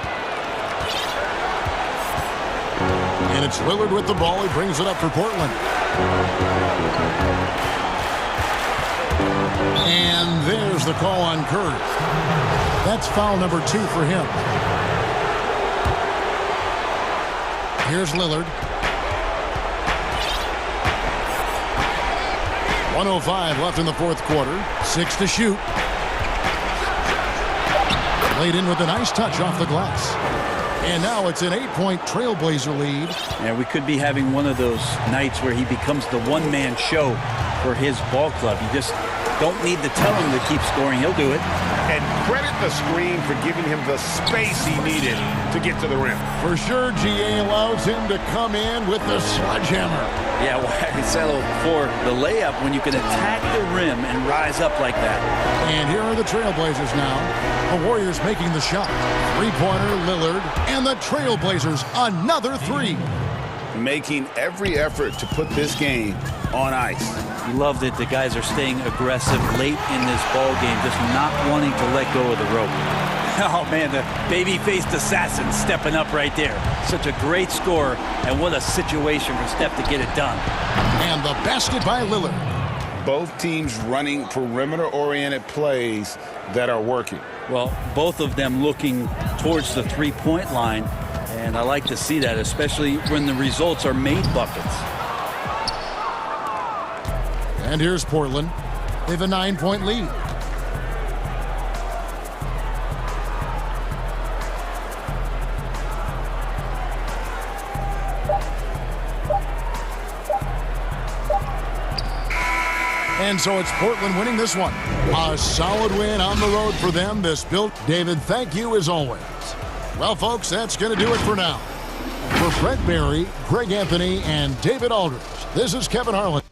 And it's Lillard with the ball. He brings it up for Portland. And there's the call on Curry. That's foul number 2 for him. Here's Lillard. 1:05 left in the fourth quarter. 6 to shoot. Laid in with a nice touch off the glass. And now it's an 8-point Trailblazer lead. Yeah, we could be having one of those nights where he becomes the one-man show for his ball club. You just don't need to tell him to keep scoring. He'll do it. And credit the screen for giving him the space he needed to get to the rim. For sure, GA allows him to come in with the sledgehammer. Yeah, why settle for the layup when you can attack the rim and rise up like that? And here are the Trailblazers now. The Warriors making the shot. Three-pointer, Lillard, and the Trailblazers another 3. Making every effort to put this game on ice. You love that the guys are staying aggressive late in this ball game, just not wanting to let go of the rope. Oh, man, the baby-faced assassin stepping up right there. Such a great score, and what a situation for Steph to get it done. And the basket by Lillard. Both teams running perimeter-oriented plays that are working. Well, both of them looking towards the three-point line, and I like to see that, especially when the results are made buckets. And here's Portland. They have a 9-point lead. And so it's Portland winning this one. A solid win on the road for them. This built. David, thank you as always. Well, folks, that's going to do it for now. For Brett Barry, Greg Anthony, and David Aldridge, this is Kevin Harlan.